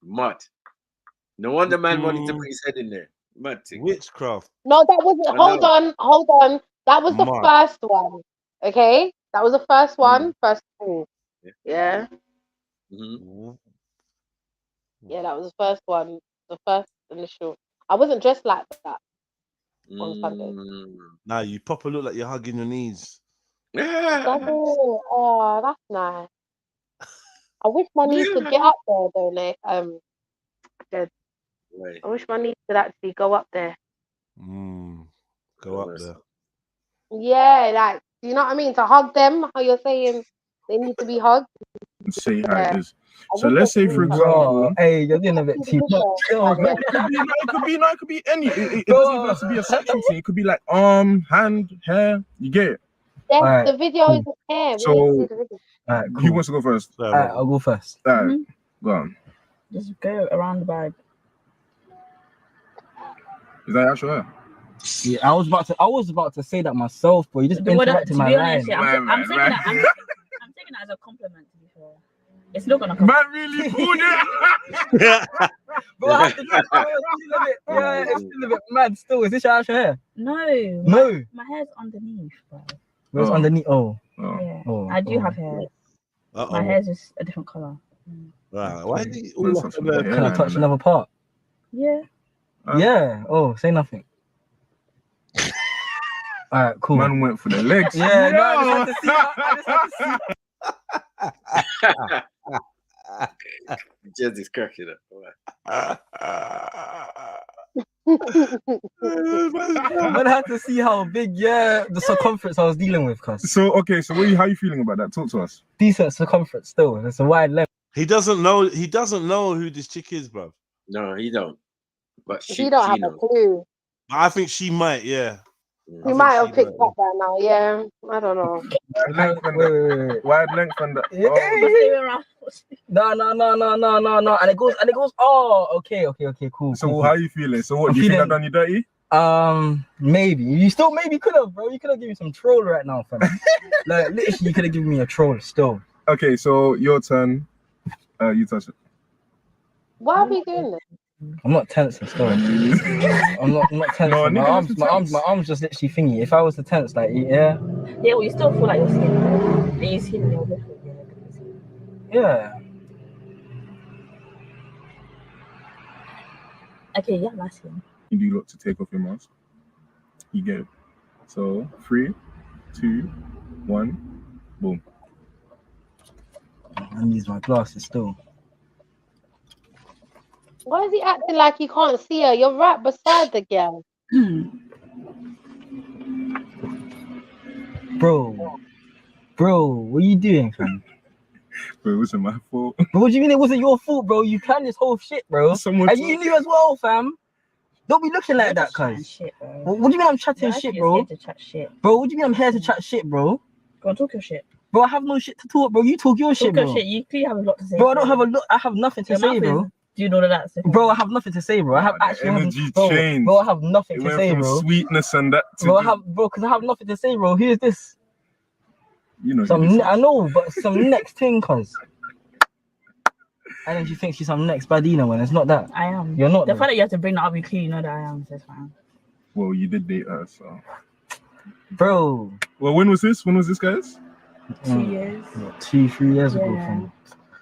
Mud. No wonder man wanted to put his head in there. Mad thing. Witchcraft. No, that wasn't. Hold on. That was the Mud. first one. Okay, that was the first one. First two. Yeah. Yeah, that was the first one. The first initial. I wasn't dressed like that on Sunday. Nah, you proper look like you're hugging your knees. Does it? Oh, that's nice. I wish my knees could get up there, though, Nate. Jed. I wish my knees could actually go up there. Go up there. Yeah, like, you know what I mean? To hug them, how you're saying they need to be hugged. Say how it is. So let's say, for example, hey, you're doing a bit too much. It could be any. It doesn't even have to be a sexual thing. It could be like arm, hand, hair. You get it? Yes, Alright, the video is hair. So, who wants to go first? I'll go first. Alright, go on. Just go around the bag. Is that actual hair? Yeah, I was about to say that myself, but you just interrupted my line. I'm taking that as a compliment, to be fair. It's not gonna come. Man, really pulled it. But I have to it's still a bit mad still. Is this your actual hair? No. No. My hair's underneath, bro. It's underneath. Yeah. I do have hair. My hair's just a different color. Right. Why did you all up in there? Can I touch another part? Yeah. Yeah. Oh, say nothing. Alright, cool. Man went for the legs. Yeah, no, I just had to see. Jez is cracking up. Man had to see how big, the circumference I was dealing with, cuz. So okay, so how are you feeling about that? Talk to us. Decent circumference still. It's a wide length. He doesn't know who this chick is, bro. No, he don't. But She don't have a clue. I think she might, yeah. He might have picked up by now, yeah. I don't know. Wide length and No. And it goes, oh, okay, cool. So cool. how are you feeling? So what, do you think I've done you dirty? Maybe. You still maybe could have, bro. You could have given me some troll right now, fam. Like, literally, you could have given me a troll still. Okay, so your turn. You touch it. Why are we doing this? I'm not tense and stuff. I'm not tense. No, my arms just literally thingy. If I was to tense, like Yeah, well, you still feel like you're seeing it. Are you seeing it? Yeah. Okay, yeah, that's him. You do look to take off your mask. You get it. So 3, 2, 1, boom. I use my glasses still. Why is he acting like you can't see her? You're right beside the girl. Bro, what are you doing, fam? Bro, it wasn't my fault. But what do you mean it wasn't your fault, bro? You planned this whole shit, bro. And you knew as well, fam. Don't be looking like that, cuz. What do you mean I'm chatting shit, bro? To chat shit. Bro, what do you mean I'm here to chat shit, bro? Go on, talk your shit. Bro, I have no shit to talk, bro. You talk your shit, bro. You clearly have a lot to say. Bro, I don't have a lot. I have nothing to say, bro. Do you know that? Bro, I have nothing to say, bro. I have bro, I have nothing to say, bro. Sweetness and that. Because I have nothing to say, bro. Who is this? You know. I know, but some next thing, cuz. And then she thinks she's some next badina when it's not that. I am. You're not. The fact that you have to bring that up, you clearly know that I am. So it's fine. Well, you did date her, so. Bro. Well, when was this? Guys? 2 years. 2-3 years ago, fam.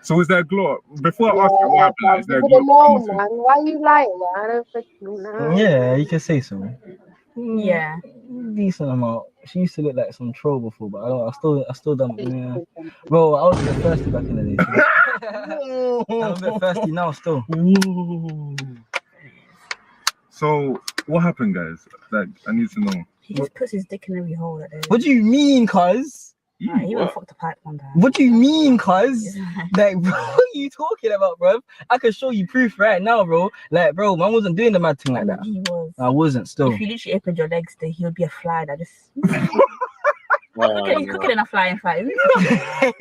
So is there a glow up? Before I ask you what happened, is there a glow up? Man. Why you lying, man? I don't think you know. Yeah, you can say so. Yeah. Decent amount. She used to look like some troll before, but I still don't. Yeah. Bro, I was a bit thirsty back in the day. I'm a bit thirsty now still. So what happened, guys? Like, I need to know. He just puts his dick in every hole. What do you mean, cuz? He even fucked a pipe one time. What do you mean, cuz? Like, bro, what are you talking about, bro? I can show you proof right now, bro. Like, bro, man wasn't doing the mad thing like that. He was. I wasn't still. If you literally opened your legs, then he would be a fly that just. He's cooking in a flying fly. I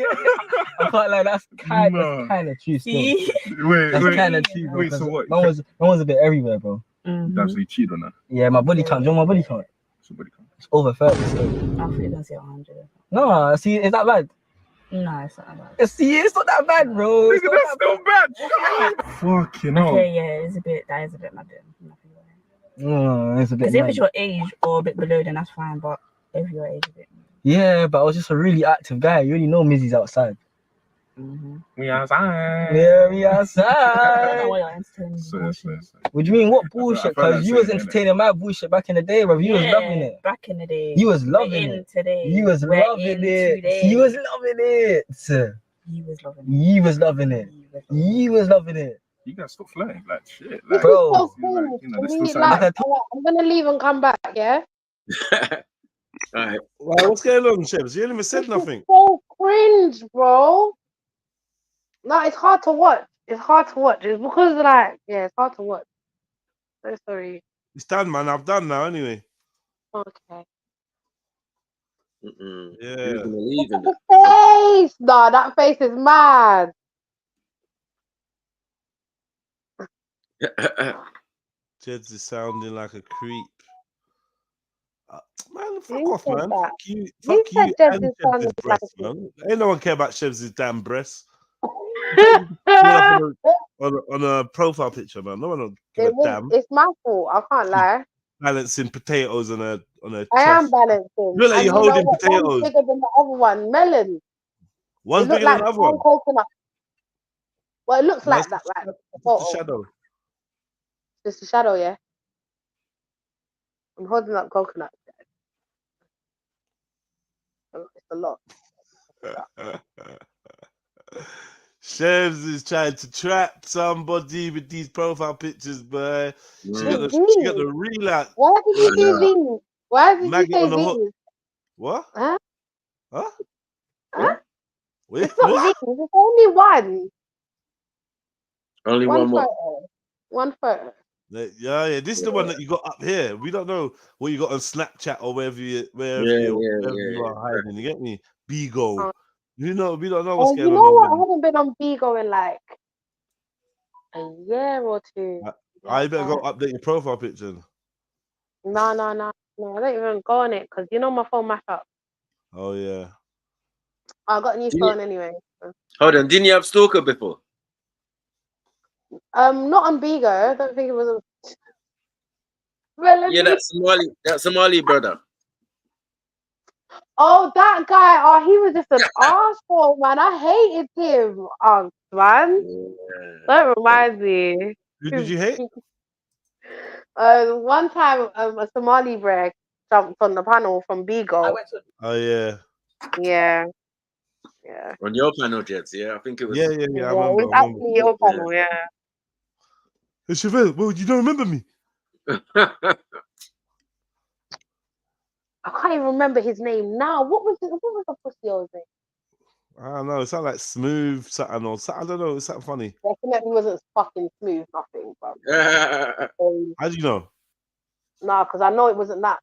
can't like that's kind of true. See? Still. That's kind of true, bro. Wait, so what? Man was a bit everywhere, bro. Damn, so you cheated on her. Yeah, my body count. Do you know my body count? What's your body count? It's over 30. So. I thought you were gonna say 100. No, see, is that bad? No, it's not that bad. See, it's not that bad, bro. Nigga, that's still bad. Fucking hell. Okay, yeah, that is a bit mad. No, it's a bit. Because if it's your age or a bit below, then that's fine. But if your age a bit. Yeah, but I was just a really active guy. You already know Mizzy's outside. We outside. Yeah, we I don't outside. know why you're entertaining bullshit. What do you mean? What bullshit? I felt Because like you was saying it, entertaining my bullshit back in the day, bro. You was loving it. Back in the day. You was We're loving in it. today. You was We're loving in it. today. You was loving it. You was loving it. You was loving it. You was loving it. You gotta stop flirting, like shit. This Like, is so like, cool. you know, there's still Like, something. I'm gonna leave and come back, yeah? Alright. Well, what's going on, Chebs? You ain't even said nothing. So cringe, bro. No, it's hard to watch. It's hard to watch. It's because, like, yeah, it's hard to watch. So sorry. It's done, man. I've done now, anyway. Okay. Yeah. Who's gonna leave in The face! Nah, that face is mad. that? Jeds is sounding like a creep. Man, fuck Who off, said man. that? Fuck you, Who fuck said you Jeds and is Chebs' sounding like breasts, man. Ain't no one care about Chebs' damn breasts. on a profile picture, man. No one will give a damn. It's my fault. I can't lie. Balancing potatoes on a I am chest. balancing. Look like And you're you know holding what? potatoes. One's bigger than the other one. Melon. One's It look bigger like than the other one one. coconut. Well, it looks No, like it's that, just- right? it's just a shadow. Just a shadow, yeah. I'm holding up coconut. It's a lot. Chebs is trying to trap somebody with these profile pictures, boy. She got the real out. Why did you do these? Why did Maggot you say on the hook. these? What? Huh? Huh? Huh? Wait, It's not what? these. It's only one. Only one more. photo. One photo. Yeah. This is the one that you got up here. We don't know what you got on Snapchat or wherever you are hiding. You get me? Bigo. We don't know what's going you on. know over what? I there. haven't been on Bigo in like a year or two. I better go update your profile picture. No. I don't even go on it because you know my phone mashed up. Oh yeah. I got a new phone anyway. Hold on, didn't you have Stalker before? Not on Bigo. I don't think it was. Yeah, that Somali brother. Oh, that guy. Oh, he was just an asshole, man. I hated him. Oh, man. That reminds me. Who did you hate? One time, a Somali bro jumped on the panel from Bigo. Oh yeah. Yeah. On your panel, Jets, yeah? I think it was. Yeah. I It remember. was actually your panel, yeah. Hey, Chevelle, well, you don't remember me? I can't even remember his name now. What was the pussy old name? I don't know. It sounded like smooth something or something. I don't know. It's something funny. Definitely wasn't fucking smooth, nothing. But how do you know? No, because I know it wasn't that.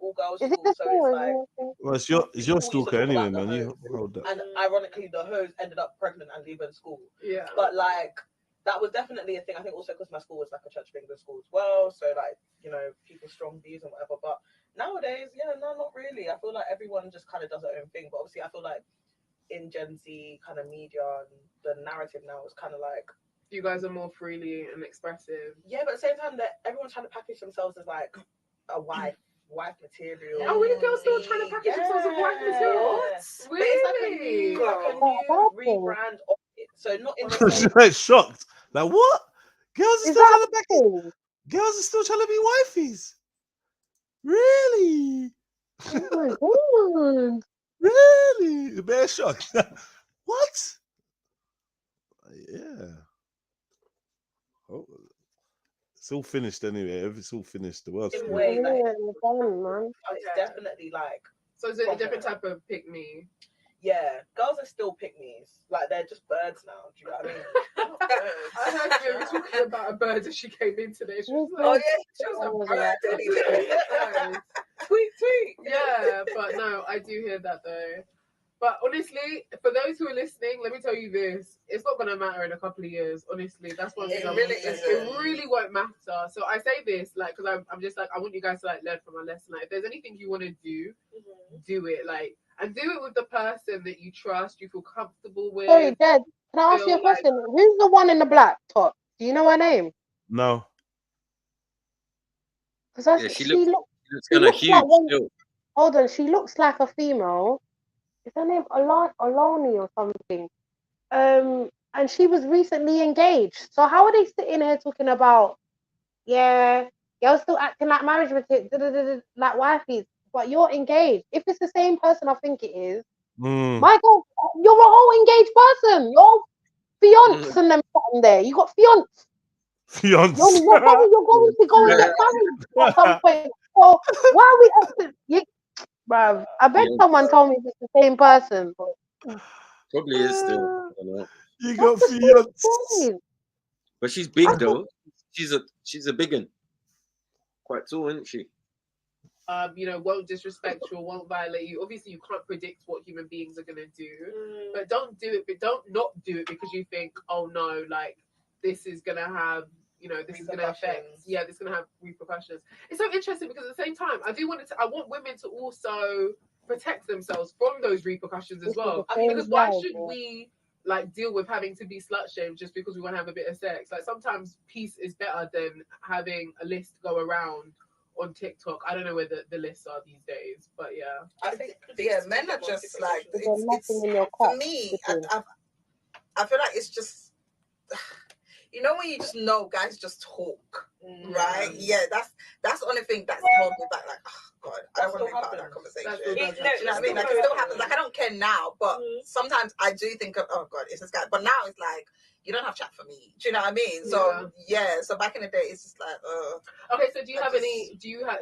All girls Is it the same? Well, it's your stalker anyway, man. You hold that. And ironically, the hoes ended up pregnant and leaving school. Yeah. But like, that was definitely a thing. I think also because my school was like a church finger school as well. So like, you know, people's strong views and whatever. But nowadays, no, not really. I feel like everyone just kind of does their own thing. But obviously, I feel like in Gen Z kind of media and the narrative now is kind of like, you guys are more freely and expressive. Yeah, but at the same time that everyone's trying to package themselves as like a wife material. Oh, really? Girls still trying to package themselves as wife material? What? But it's like a new rebrand of it. So not in the She's like shocked. Like what? Girls are still trying to back it. Girls are still trying to be wifeys. Really? Oh my god. Really? The bear shocked. What? Yeah. Oh, it's all finished anyway. It's all finished. The world's in finished. way, like, man. it's definitely like. So is it a different type of pick me? Yeah, girls are still pick-me's. Like they're just birds now. Do you know what I mean? I heard you were talking about a bird as she came in today. She was like, oh yeah, she was a bird. Tweet. Yeah, but no, I do hear that though. But honestly, for those who are listening, let me tell you this: it's not gonna matter in a couple of years. Honestly, that's one thing. It really won't matter. So I say this, like, because I'm just like, I want you guys to like learn from my lesson. Like, if there's anything you want to do, do it. Like, and do it with the person that you trust, you feel comfortable with. Sorry, Dad. Can I ask you a question? Who's the one in the black top? Do you know her name? No. Because Yeah, she looks she kind of looks huge like one. still. Hold on, she looks like a female. Is her name Alani or something? And she was recently engaged. So how are they sitting here talking about, yeah, you're still acting like marriage material, like wifeys, but you're engaged? If it's the same person, I think it is. My God, you're a whole engaged person. You're fiance and them sitting there. You got fiance. Fiance. You're going to go and get married at some point. So why are we acting? Bruv, I bet someone told me it's the same person. But Probably is still. I don't know. You got fiance. But she's big though. She's a big one. Quite tall, isn't she? Won't disrespect you or won't violate you. Obviously, you can't predict what human beings are gonna do, but don't do it. But don't not do it because you think, oh no, like this is gonna have, this is gonna affect. Yeah, this is gonna have repercussions. It's so interesting because at the same time, I want women to also protect themselves from those repercussions as well. Because why should we like deal with having to be slut shamed just because we want to have a bit of sex? Like sometimes peace is better than having a list go around on TikTok. I don't know where the lists are these days, but yeah. I think men are just like it's for me. I feel like it's just when you just know guys just talk, right? Yeah, that's the only thing that's held me back. Like, oh God, I don't want to be part of that conversation. Do you know what I mean? Like, it still happens. Like, I don't care now, but sometimes I do think of, oh God, it's this guy. But now it's like, you don't have chat for me. Do you know what I mean? So yeah. So back in the day, it's just like, okay. So is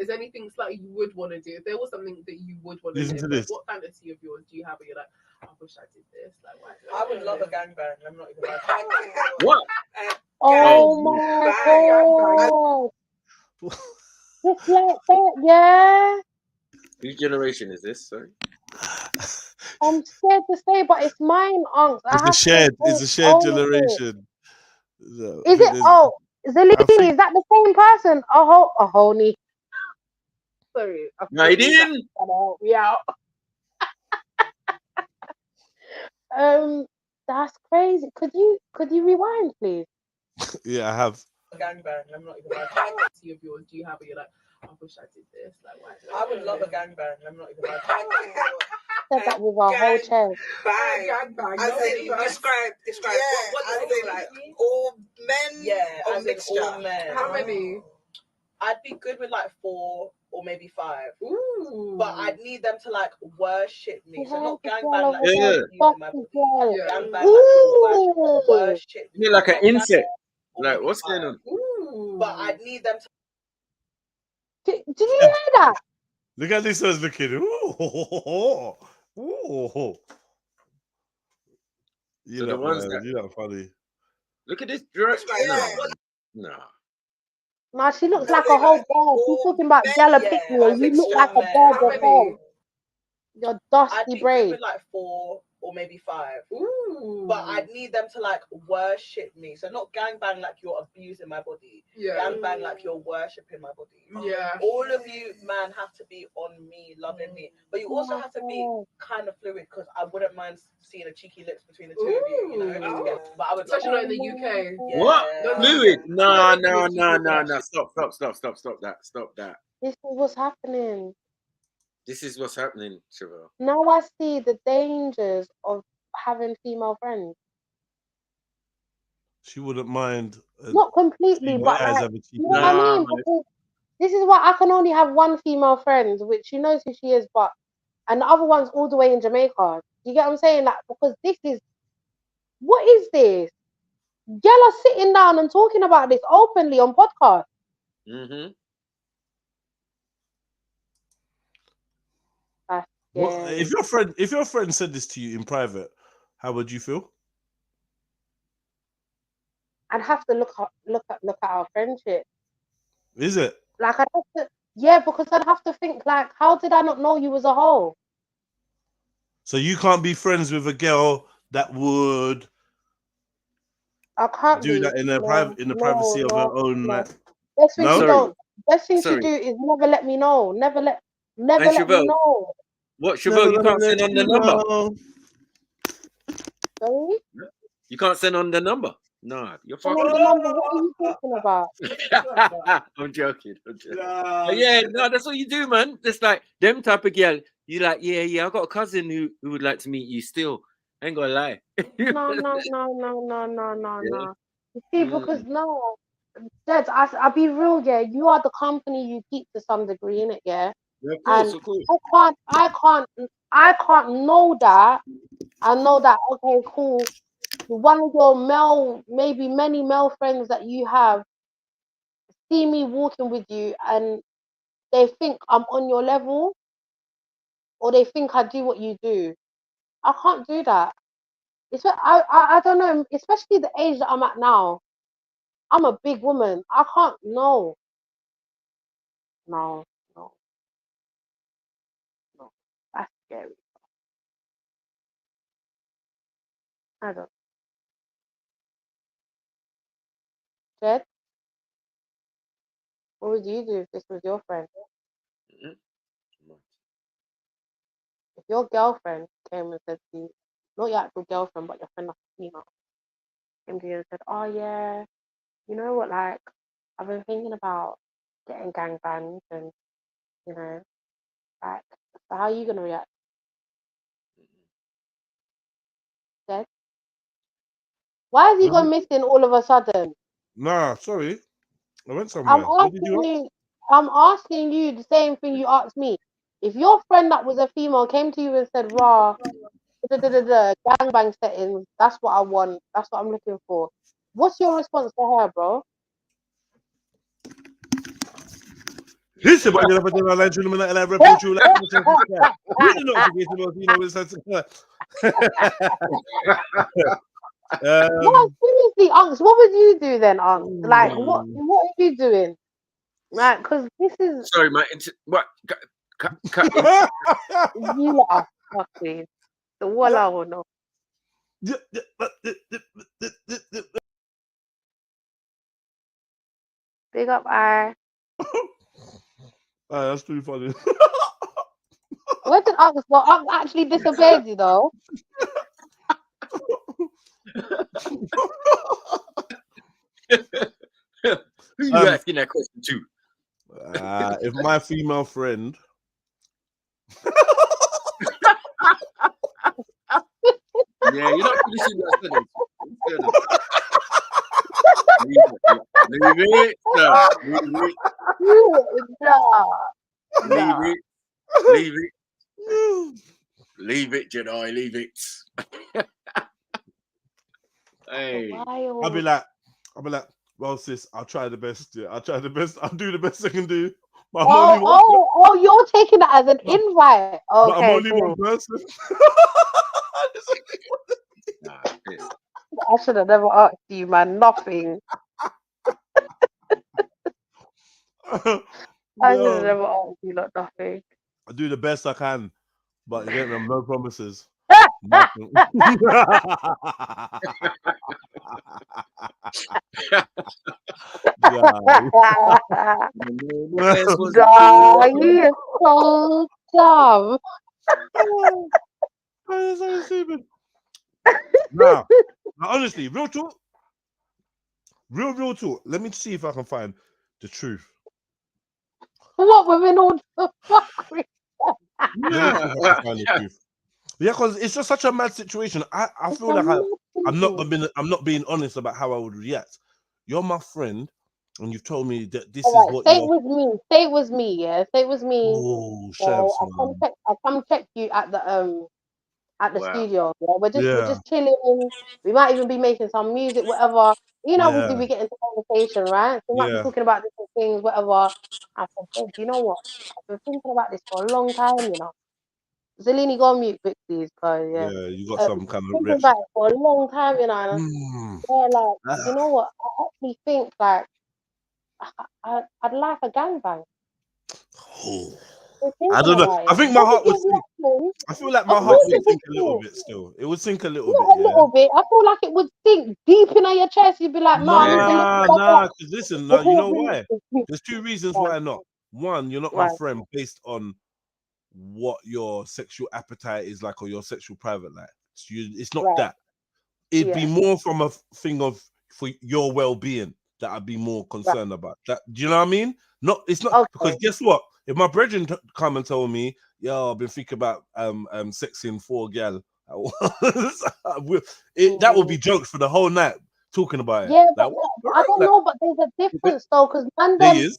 there anything like you would want to do? If there was something that you would want to do, what fantasy of yours do you have where you're like, I wish I did this? Like, why? I would love a gangbang. I'm not even. What? Oh my God! Just like that, yeah. Whose generation is this? Sorry. I'm scared to say, but it's mine, Unc. It's a shared generation. Is it? Oh, Zalini, is that the same person? A honey. Sorry. No, he didn't. Yeah. That's crazy. Could you rewind, please? Yeah, I have. Gangbang. I'm not even. Like, fantasy of yours do you have where you're like, I wish I did this? Like, why? I would love a gangbang. I'm not even. Like, said that with our whole chest. Gangbang. Describe. Yeah, what does it look like? All men. Yeah, or mixture. All men. How many? I'd be good with like 4 or maybe 5. Ooh. But I'd need them to like worship me. So not gangbang like gangbang like worship me. You mean like an insect? Like what's going on? Ooh. But I'd need them to. Did you hear that? Look at this one's looking. Ooh. You're not funny. Look at this dress. No. Nah, she looks like a whole bird. She's talking about yellow picking and you look like a bird yourself. Your dusty braid. With like 4 or maybe 5. Ooh. But I'd need them to like worship me. So not gangbang like you're abusing my body. Yeah. Gangbang like you're worshipping my body. Yeah. All of you, man, have to be on me, loving me. But you also have to be kind of fluid because I wouldn't mind seeing a cheeky lips between the two of you. You know. But I would. Especially not in the UK. Yeah. What? Fluid? No. Stop that. This is what's happening. This is what's happening, Chevelle. Now I see the dangers of having female friends. She wouldn't mind. Not completely, but like, you know what I mean? Because this is why I can only have one female friend, which she knows who she is, and the other one's all the way in Jamaica. You get what I'm saying? Like, because what is this? Y'all are sitting down and talking about this openly on podcast. Mm-hmm. Well, if your friend said this to you in private, how would you feel? I'd have to look at our friendship. Is it? Like I'd have to, yeah, because I'd have to think like, how did I not know you as a whole? So you can't be friends with a girl that would I can't do be. that in the No, privacy of her own. no. Like, Best thing no. to don't. Best thing to Sorry. do is never let me know. Never let And me Chevelle, know. what, Chevelle, you can't send on the number. Sorry? You can't send on the number. Nah, you're Send fucking. on the number. What are you talking about? I'm joking. But yeah, no, that's what you do, man. It's like them type of girl. You like, yeah. I got a cousin who would like to meet you. Still, I ain't gonna lie. No. Yeah. You see, because no, Dad, I'll be real, yeah. You are the company you keep to some degree, innit, yeah. Yeah, of And course. I can't know that. I know that. Okay, cool. One of your maybe many male friends that you have, see me walking with you, and they think I'm on your level, or they think I do what you do. I can't do that. I don't know, especially the age that I'm at now. I'm a big woman. I can't. No. That's scary. I don't. Jed, what would you do if this was your friend? If your girlfriend came and said to you, not your actual girlfriend, but your friend that's female, came to you and said, "Oh yeah, you know what? Like, I've been thinking about getting gangbanged, and you know, like, so how are you gonna react?" Jed, why has he gone missing all of a sudden? Nah, sorry. I went somewhere. What did you ask? I'm asking you the same thing you asked me. If your friend that was a female came to you and said, "Raw, gangbang settings, that's what I want. That's what I'm looking for." What's your response to her, bro? Listen, but you're never like Trilluminati, like REDPILLTRILL, like hit the notification bell, you know it's No, seriously, Unks, what would you do then, Unks? Like, what are you doing? Like, because this is Sorry, mate. What? Cut you lot are fucking the walla or no. Big up, I. That's too funny. Where did Unks go? Unks actually disobeyed you though. Who you asking that question to? If my female friend yeah, you're not finishing that sentence. Leave it. Leave it, Jedi. Leave it. Hey. I'll be like, well, sis, I'll try the best. Yeah, I'll try the best. I'll do the best I can do. But I'm only one you're taking that as an invite. Okay, but I'm only cool. one person. I should have never asked you, man. Nothing. I should have never asked you, like, nothing. I do the best I can, but again, no promises. You're so dumb. That's so stupid. Now, honestly, real talk. Real talk. Let me see if I can find the truth. What within all the fuckery? Yeah, because it's just such a mad situation. I feel like I'm not being honest about how I would react. You're my friend, and you've told me that this is what. Stay with me. Stay with me. Yeah, stay with me. Oh, so I'll come check you at the studio. Yeah? We're just chilling. We might even be making some music, whatever. You know, we get into conversation, right? So we might be talking about different things, whatever. I said, "Hey, you know what? I've been thinking about this for a long time, you know." Zelini, go on mute quick, please, because Yeah, you got some kind of thinking reaction. about it for a long time, you know. And like, you know what? I actually think like I'd like a gangbang. I don't know. I think my heart would. I feel like Of my heart course would it would sink a little sink. bit still. It would sink a little Not bit, a yeah. little bit. I feel like it would sink deep in your chest. You'd be like, no, I need to look Nah, for nah. Because listen, that. you know why? There's two reasons why not. One, you're not my Right. friend based on what your sexual appetite is like or your sexual private life. It's not Right. that. It'd be Yeah. more from a thing of for your well-being that I'd be more concerned about. That do you know what I mean? It's not because guess what? If my brethren come and tell me, yo, I've been thinking about sexing 4 gal, that would be jokes for the whole night talking about it. Yeah, Like, but I don't know, but there's a difference though, because man, there them is.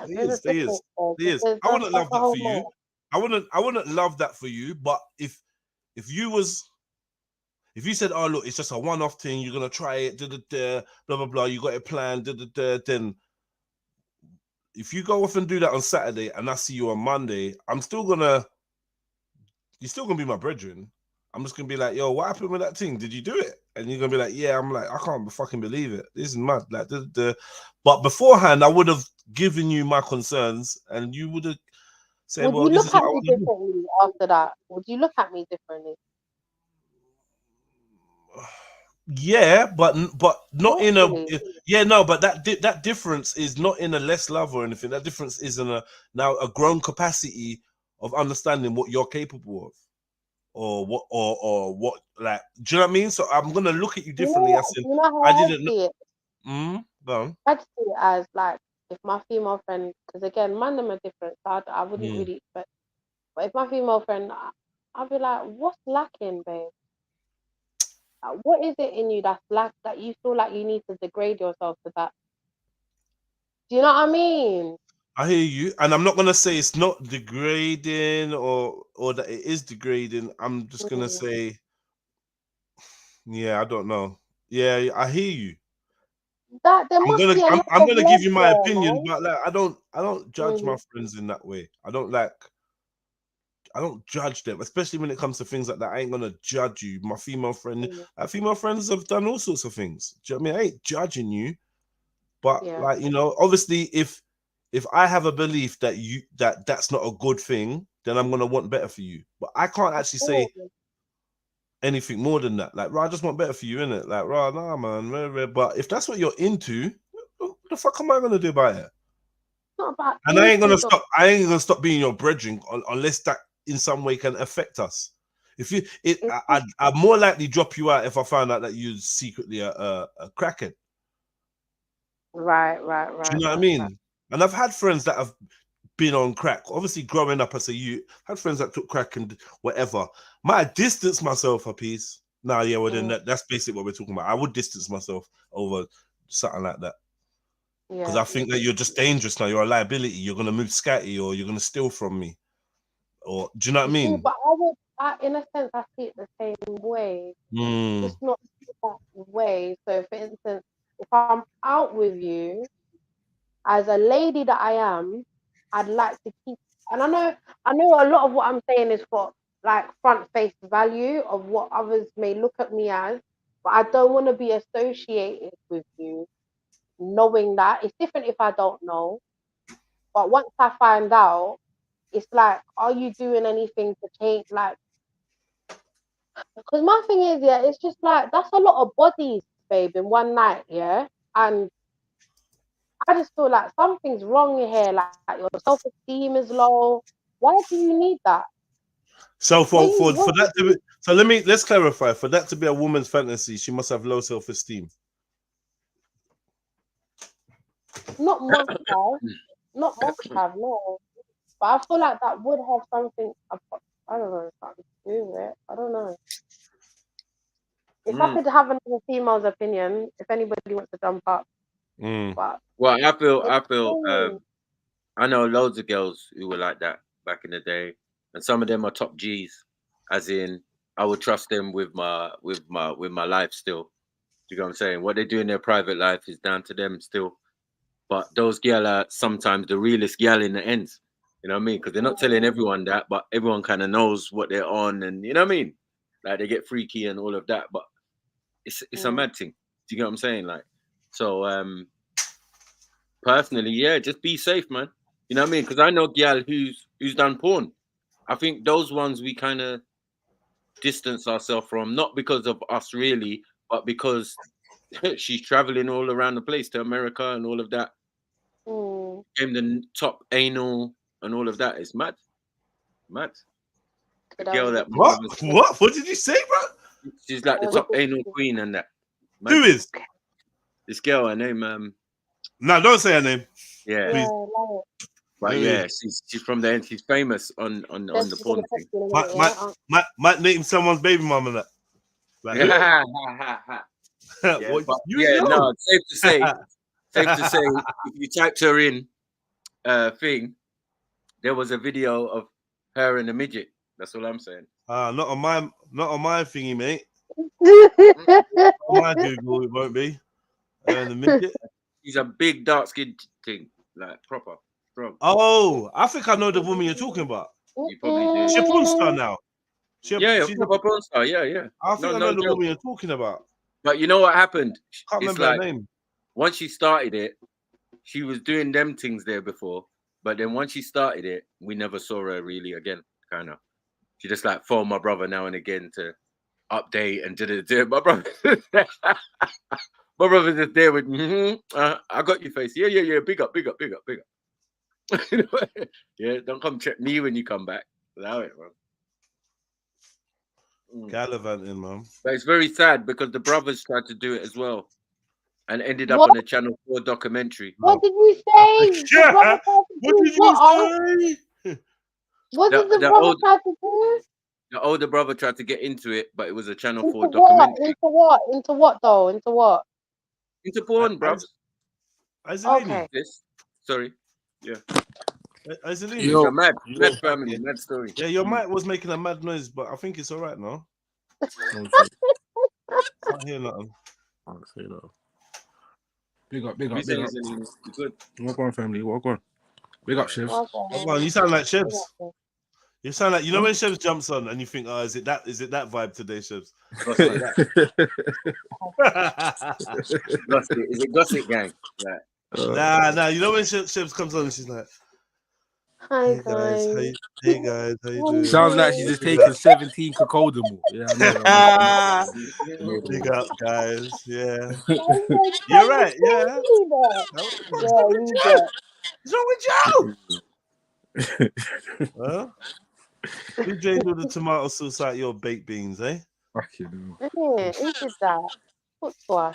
there's a difference though. There is. Because I wouldn't that's love the that whole for you. I wouldn't love that for you. But if you said, oh look, it's just a one-off thing, you're gonna try it, blah blah blah, you got it planned, then if you go off and do that on Saturday and I see you on Monday, you're still gonna be my brethren. I'm just gonna be like, yo, what happened with that thing? Did you do it? And you're gonna be like, yeah. I'm like, I can't fucking believe it. This is mad. Like, but beforehand, I would have given you my concerns, and you would have said, Would well, you this look is at what I me want to do. differently after that? Would you look at me differently? Yeah, but not in a Hopefully. but that difference is not in a less love or anything. That difference is in a grown capacity of understanding what you're capable of, or what like. Do you know what I mean? So I'm gonna look at you differently. I said, You know how I I didn't know. see it? Go on. I'd see it as like if my female friend, because again, man, them are different, so I wouldn't really expect. But if my female friend, I'd be like, what's lacking, babe? What is it in you that's that you feel like you need to degrade yourself to that? Do you know what I mean? I hear you, and I'm not gonna say it's not degrading or that it is degrading. I'm just gonna say, yeah, I don't know. Yeah, I hear you. That there must be a lot I'm of gonna love give you my there, opinion, man. but like I don't judge my friends in that way. I don't judge them, especially when it comes to things like that. I ain't gonna judge you. My female friends have done all sorts of things. Do you know what I mean? I ain't judging you, but like, you know, obviously if I have a belief that that's not a good thing, then I'm gonna want better for you. But I can't actually say anything more than that. Like, I just want better for you, innit? Like, nah, man. But if that's what you're into, what the fuck am I gonna do about it? Not about And I ain't gonna stop being your brethren unless that in some way can affect us. If you, I'd more likely drop you out if I found out that you're secretly a crackhead. Right. Do you know what I mean? And I've had friends that have been on crack. Obviously, growing up as a youth, had friends that took crack and whatever. Might I distance myself a piece? Nah, yeah, well then that's basically what we're talking about. I would distance myself over something like that. Because I think that you're just dangerous now. You're a liability. You're gonna move scatty, or you're gonna steal from me. Or do you know what I mean? But in a sense, I see it the same way. Just not that way. So, for instance, if I'm out with you, as a lady that I am, I'd like to keep. And I know a lot of what I'm saying is for like front face value of what others may look at me as, but I don't want to be associated with you, knowing that it's different if I don't know. But once I find out, it's like, are you doing anything to change? Like, because my thing is, it's just like that's a lot of bodies, babe, in one night, and I just feel like something's wrong here. Like your self-esteem is low. Why do you need that? So for that to be, so let's clarify. For that to be a woman's fantasy, she must have low self-esteem. Not must have, no. But I feel like that would have something. I don't know, something to do with it. I don't know. It's happy to have another female's opinion. If anybody wants to jump up, but well, I feel. I know loads of girls who were like that back in the day, and some of them are top G's. As in, I would trust them with my life still. Do you know what I'm saying? What they do in their private life is down to them still. But those girls are sometimes the realest girl in the ends. You know what I mean? Because they're not telling everyone that, but everyone kind of knows what they're on, and you know what I mean? Like they get freaky and all of that, but it's a mad thing. Do you get what I'm saying? Like, so personally, yeah, just be safe, man. You know what I mean? Because I know gal who's done porn, I think those ones we kind of distance ourselves from, not because of us really, but because she's traveling all around the place to America and all of that. Became the top anal and all of that. It's mad. Mad. The girl that what did you say, bro? She's like the top anal queen and that. Mad. Who is this girl? Her name no, don't say her name. Yeah. But yeah, she's from there and she's famous on the porn thing. Might name someone's baby mama that. Like, yeah, but, no, safe to say, if you typed her in thing, there was a video of her and a midget. That's all I'm saying. Not on my thingy, mate. On my Google, it won't be. The midget. She's a big dark skinned thing, like proper strong. Oh, I think I know the woman you're talking about. You probably do. She's a porn star now. She's a porn star. Yeah. I think I know the woman you're talking about. But you know what happened? Can't remember her name. Once she started it, she was doing them things there before. But then once she started it, we never saw her really again. Kind of. She just like phoned my brother now and again to update and did it. My brother, my brother's just there with, I got your face. Yeah. Big up. Yeah, don't come check me when you come back. Allow it, man. Gallivanting, man. But it's very sad because the brothers tried to do it as well and ended up on a Channel 4 documentary. What did you say? Yeah. What did you say? What did the brother try to do? The older brother tried to get into it, but it was a Channel 4 documentary. Into what? Into what though? Into what? Into porn, bro. Okay. Sorry. Yeah. You're mad family, mad story. Yeah, your mic was making a mad noise, but I think it's all right now. Can't hear nothing. Can't say that. Big up. Good. Walk on, family. Walk on. Big up, Chefs. Walk on. You sound like Chefs. You sound like, you know when Chefs jumps on and you think, oh, is it that vibe today, Chefs? Is it Gossip Gang? Yeah. Nah. You know when Chefs comes on and she's like, Hi guys, how you doing? Sounds like she's just taking 17 cocodamol. Yeah, I know. Big up, guys. Yeah. You're right. Yeah. What's wrong with you? Huh? Who drained all the tomato sauce out your baked beans, eh? Fucking who did that? What for?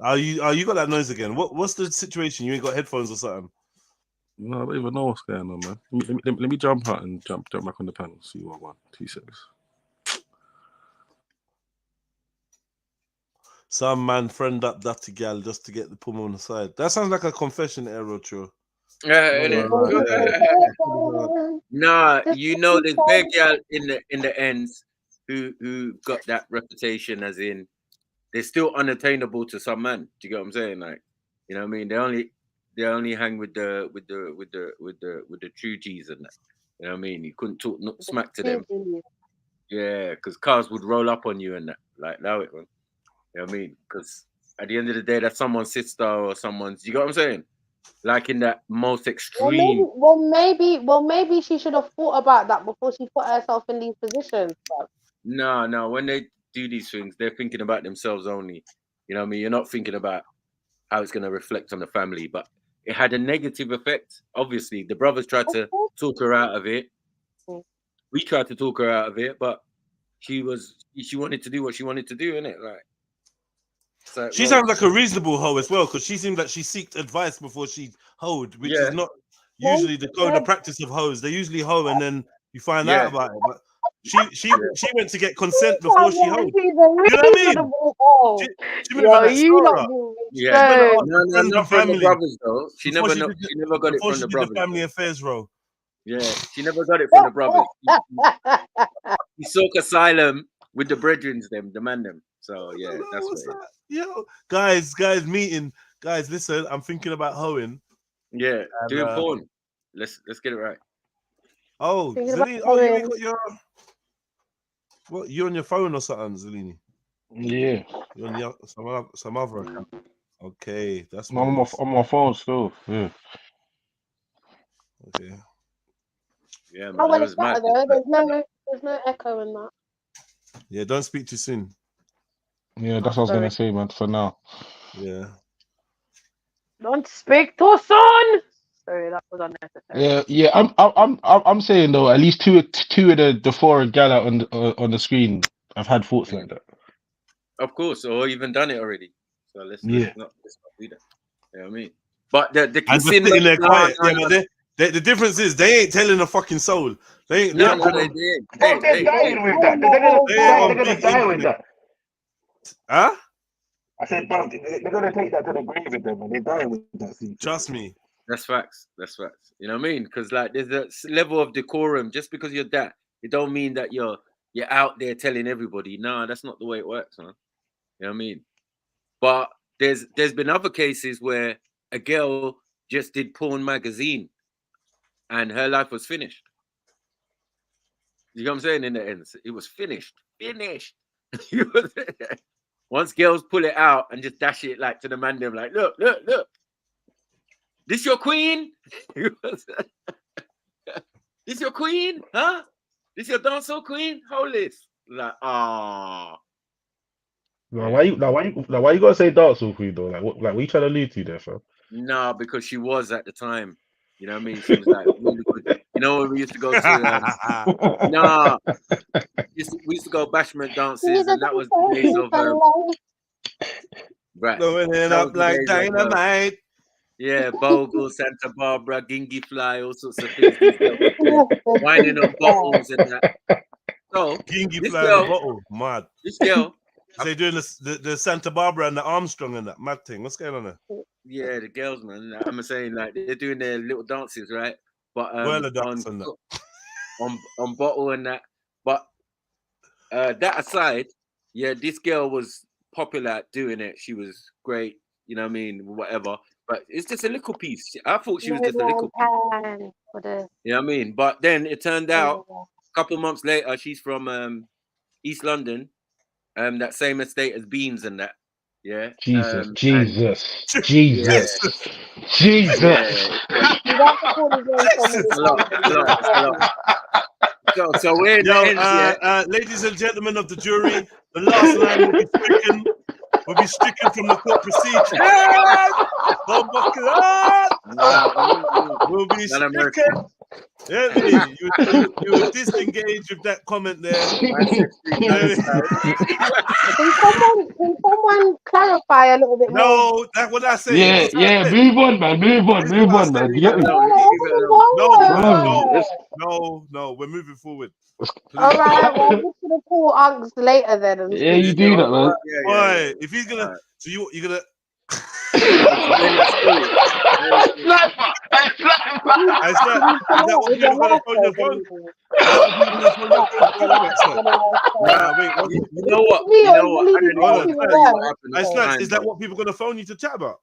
Oh, you got that noise again. What's the situation? You ain't got headphones or something? No, I don't even know what's going on, man. Let me jump out and jump back on the panel. See what I want. 2 seconds. Some man friend up that gal just to get the pum on the side. That sounds like a confession error, true. Nah, you know there's big gal in the ends who got that reputation, as in they're still unattainable to some man. Do you get what I'm saying? Like, you know what I mean? They only hang with the true G's and that. You know what I mean? You couldn't talk smack to them. Yeah, because cars would roll up on you and that. Like, allow it, man. You know what I mean? Because at the end of the day, that's someone's sister or someone's. You get what I'm saying? Like in that most extreme. Well, maybe she should have thought about that before she put herself in these positions. No. When they do these things, they're thinking about themselves only. You know what I mean? You're not thinking about how it's going to reflect on the family, but it had a negative effect. Obviously, the brothers tried to talk her out of it. We tried to talk her out of it, but she wanted to do what she wanted to do, innit? Like, so, she sounds like a reasonable hoe as well, because she seemed like she seeked advice before she hoed, which is not usually the code of practice of hoes. They usually hoe and then you find out about it. But she went to get consent before she hoed. You know what I mean? She not from the brothers though. She never got it from the brothers. The family affairs role. Yeah, she never got it from the brothers. She sought asylum with the brethrens, the man them. So yeah, that's what. Yo, guys, meeting. Guys, listen, I'm thinking about hoeing. Yeah, doing porn. Let's get it right. Oh, Zelini, you ain't got your. What, you on your phone or something, Zelini? Yeah. You're on your, some other account. Okay, that's I'm on my phone still. Yeah. Okay. Yeah, man, Oh, well, that it's was mad. better though. There's no echo in that. Yeah, don't speak too soon. Yeah, that's what I was gonna say, man. For now. Yeah. Don't speak too soon. Sorry, that was unnecessary. Yeah. I'm saying though, at least two of the four gal out on the screen, I've had thoughts like that. Of course, or even done it already. So let's Yeah. not do that. You know what I mean? But the And just kissing, sitting there no, quiet. no, Yeah, no. but the difference is they ain't telling a fucking soul. They ain't. No, They're they on, did. Bro, they're dying with that. they're on They're gonna big die with intellect. that. Huh? I said, bro, they're gonna take that to the grave with them, man. They're dying with that scene. Trust me. That's facts. That's facts. You know what I mean? Because like there's a level of decorum. Just because you're that, it don't mean that you're out there telling everybody. No, that's not the way it works, man. You know what I mean? But there's been other cases where a girl just did porn magazine and her life was finished. You know what I'm saying? In the end, it was finished. Finished. Once girls pull it out and just dash it like to the man, they're like, look. This your queen? This your queen? Huh? This your dancehall queen? Hold this. Like, ah. No, why you gotta say dancehall queen though? What you trying to allude to there, fam? Nah, because she was at the time. You know what I mean? She was like really good. You know when we used to go to nah. We used to go bashment dances, and that was the days of right. Blowing it That up was the like days of dynamite. yeah, Bogle, Santa Barbara, Gingy Fly, all sorts of things. These girls were doing, whining on bottles and that. So Gingy this fly in girl, a bottle. Mad. this girl, They doing the Santa Barbara and the Armstrong and that mad thing. What's going on there? yeah, the girls, man. I'm saying like they're doing their little dances, right? But Well, a dance on that. on bottle and that. But that aside, yeah, this girl was popular at doing it. She was great, you know what I mean, whatever. But it's just a little piece. I thought she was just a little piece. You know what I mean? But then it turned out a couple months later, she's from East London, that same estate as Beans and that. Yeah. Jesus. Yeah. It's a lot. So we're in the ends, yeah. Ladies and gentlemen of the jury, the last line will be stricken. Will be stricken from the court procedure. Will be stricken. Yeah, you were disengaged with that comment there. Can someone clarify a little bit more? No, that's what I say. Yeah. Move on, man. Move on, man. You get me? No. We're moving forward. All right, well, I'm just gonna call Unks later then. And Yeah, you do that, man. Why? If he's gonna, so you're gonna. Is that what people gonna phone your phone? You know what? Is that what people gonna phone you to chat about?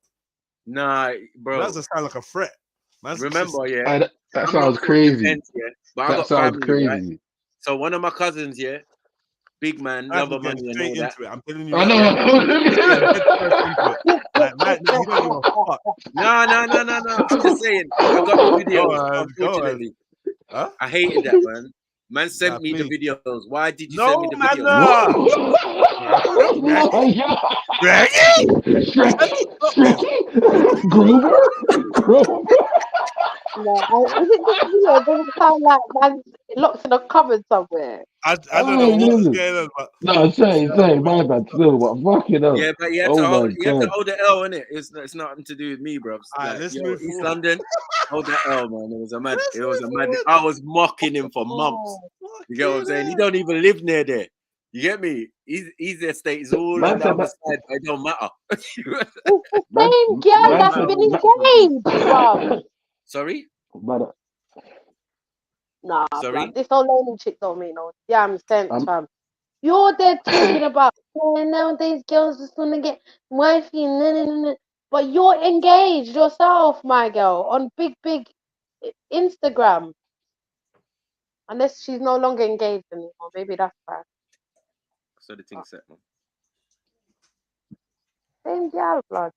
Nah, bro. That doesn't sound like a threat. Remember, that sounds crazy. But I got family, right? So one of my cousins, big man, love of money and all that. I'm telling you. I know. No. I'm just saying. I got the videos. Unfortunately, I hated that, man. Man sent me the videos. Why did you send me the videos? Grover. No, is it this video? It doesn't sound like man locked in a cupboard somewhere. I don't know what's going on, but no, say my bad still, but fucking hell. Yeah, but you have to hold the L in it. It's nothing to do with me, bro. East London, hold that L, man. It was a mad. I was mocking him for months. You get what I'm saying? He don't even live near there. You get me? His estate is all on the other side, but it don't matter. It's the same girl that's been engaged, bro. Sorry? Nah, sorry? Blood. This old lonely chick don't mean no damn sense, fam. You're there talking about nowadays girls just want to get wifey, but you're engaged yourself, my girl, on big Instagram. Unless she's no longer engaged anymore, maybe that's bad. So the thing set, man. Same girl, blood.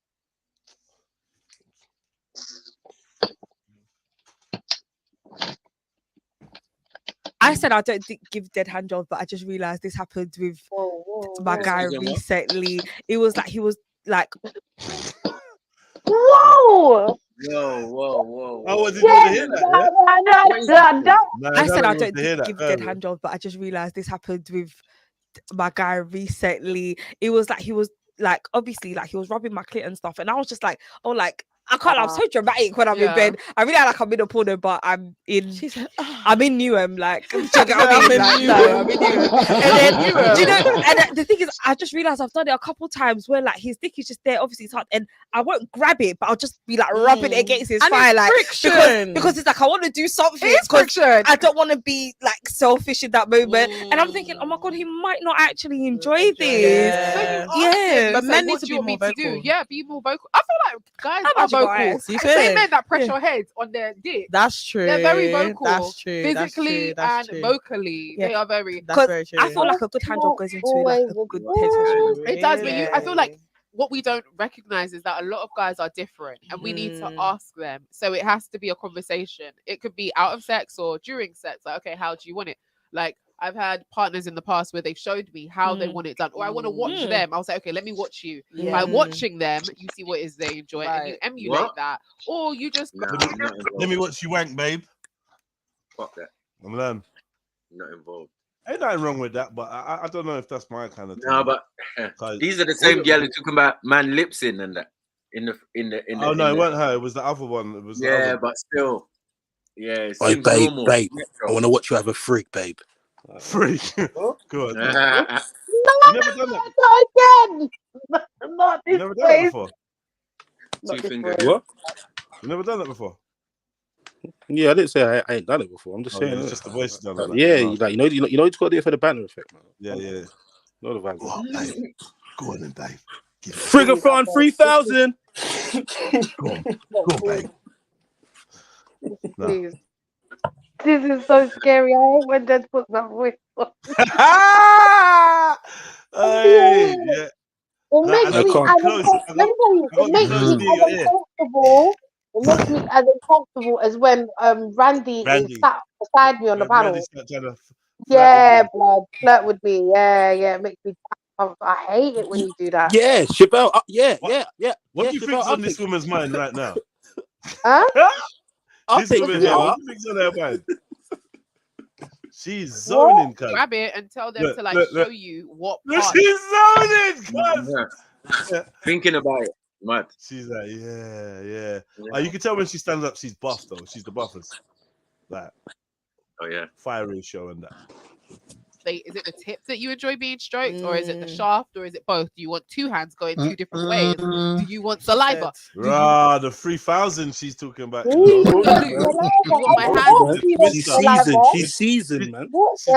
I said I don't give dead hand jobs, but I just realized this happened with my guy recently. It was like he was like, whoa. Whoa. Oh, was he going to hear that? I said I don't give dead hand jobs, but I just realized this happened with my guy recently. It was like he was like, obviously, like he was rubbing my clit and stuff, and I was just like, oh, like I can't. I'm so dramatic when I'm in bed. I really like I'm in a porno, but I'm in Newham. Like, check it out. I'm in Newham. And then, do you know? And the thing is, I just realized I've done it a couple times where like his dick is just there. Obviously, it's hard, and I won't grab it, but I'll just be like rubbing it against his thigh, like because it's like I want to do something. I don't want to be like selfish in that moment. And I'm thinking, oh my god, he might not actually enjoy this. Yeah, but men need to be more vocal. Yeah, be more vocal. I feel like guys are vocal. Same men that press your head on their dick. That's true. They're very vocal. That's true. Physically and vocally, they are very. That's very true. I feel like a good hand job goes into like a good head session. It does, but I feel like what we don't recognize is that a lot of guys are different, and we need to ask them. So it has to be a conversation. It could be out of sex or during sex. Like, okay, how do you want it? Like, I've had partners in the past where they've showed me how they want it done, or I want to watch them. I'll say, okay, let me watch you. By watching them, you see what is they enjoy, and you emulate that, or you just let me watch you wank, babe. Fuck that. I'm learning. Not involved. Ain't nothing wrong with that, but I don't know if that's my kind of thing. No, but these are the same girl who talking about man lips in and that in the. Oh no, it wasn't her. It was the other one. It was the other. But still, it Hey, seems babe, normal. babe, I want to watch you have a freak, babe. Freak. Good. No, never done that. Not again. Not this Never done way. that before. What? You never done that before? Yeah, I didn't say I ain't done it before. I'm just saying. It's just the voice done it. Yeah, like you know, you got to do it for the banner effect, man. Yeah. Not the banner. Go on then, Dave. Frigathon 3000. Go on, babe. Please. This is so scary. I hate when Dad puts that voice on. Hey, yeah. It makes me uncomfortable. It makes me as uncomfortable as when Randy is sat beside me on the panel. Yeah, blood, flirt with me. Yeah, it makes me. I hate it when you do that. Yeah, Chappelle. Yeah. What do you think's on this woman's mind right now? Huh? This woman here, what do you think's on her mind? She's zoning, cuz. Grab it and tell them to like show you what part. She's zoning, cuz. Thinking about it, mad. She's like, yeah. You can tell when she stands up, she's buff though. She's the buffest. Like, oh yeah, fiery show and that. Is it the tip that you enjoy being stroked, or is it the shaft, or is it both? Do you want two hands going two different ways? Do you want saliva? The 3000 she's talking about. She's seasoned, man. She's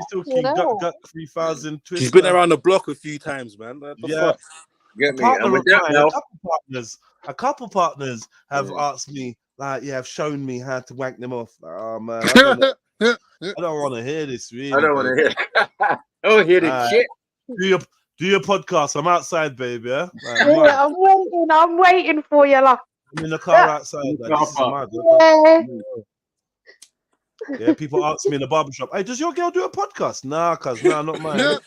talking gut 3000 twist. She's been around the block a few times, man. Get me. A couple partners have asked me, like, have shown me how to wank them off. Oh man, I don't want to hear this. Really, I don't want to hear. I don't hear this shit. Do your podcast. I'm outside, baby. Yeah? I'm waiting for you. Like. I'm in the car outside. Like, this is mad, yeah, people ask me in the barbershop, hey, does your girl do a podcast? Nah, cuz, not mine. Not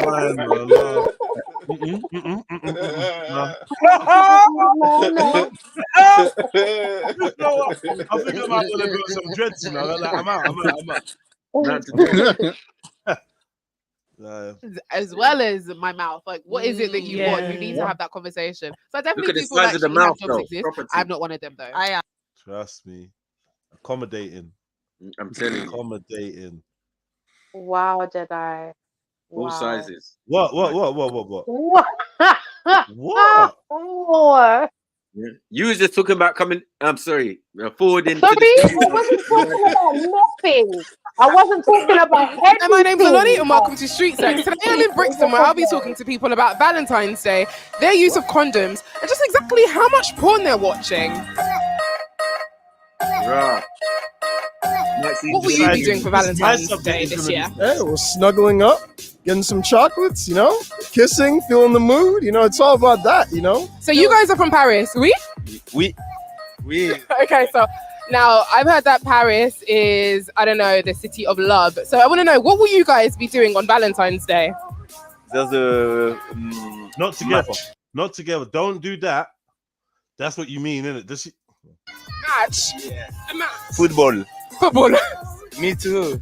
mine, bro. No. I think I might want to do some dreads, you know. Like, I'm out. As well as my mouth, like, what is it that you want? You need to have that conversation. So I definitely do feel like the mouth, though. I'm not one of them, though. I am. Trust me, accommodating. I'm telling you, accommodating. Wow, Jedi. All sizes. What? What? You was just talking about coming. I'm sorry, forwarding. Sorry, I wasn't talking about nothing. I wasn't talking about anything. And my name's Aloni, and welcome to Street Sex. Today I'm in Brixton, where I'll be talking to people about Valentine's Day, their use of condoms, and just exactly how much porn they're watching. Right. What will you be doing for Valentine's Day this year? Hey, we're snuggling up, getting some chocolates, kissing, feeling the mood. It's all about that, So you guys are from Paris, oui? Oui. Okay, so Now, I've heard that Paris is, I don't know, the city of love. So I want to know, what will you guys be doing on Valentine's Day? There's a not together. Not together. Don't do that. That's what you mean, isn't it? Does she... Match. Yeah. A match. Football. Football. Me too.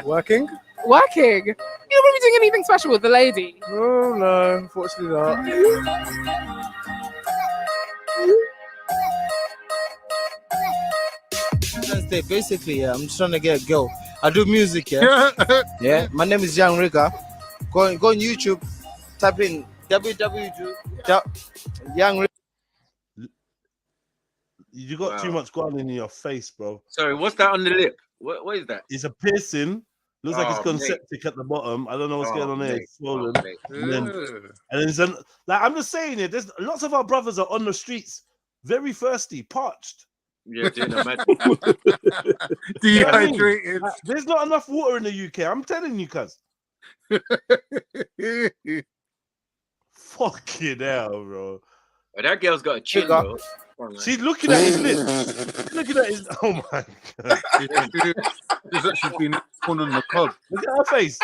Working? Working. You don't want to be doing anything special with the lady? Oh, no, unfortunately not. Basically, yeah, I'm just trying to get a girl. I do music, yeah. Yeah, my name is Young Rigger. Go on YouTube, type in www.young. You got too much going in your face, bro. Sorry, what's that on the lip? What is that? It's a piercing. Looks like it's gone mate. septic at the bottom. I don't know what's going on there. Mate. It's swollen. Mate. And then there's like I'm just saying it. There's lots of our brothers are on the streets, very thirsty, parched. Yeah, doing a magic. Dehydrated. There's not enough water in the UK. I'm telling you, cuz. Fucking hell, bro. Well, that girl's got a chin, though. She's looking at his lips. Looking at his. Oh my god. She's actually been put on the cob. Look at her face.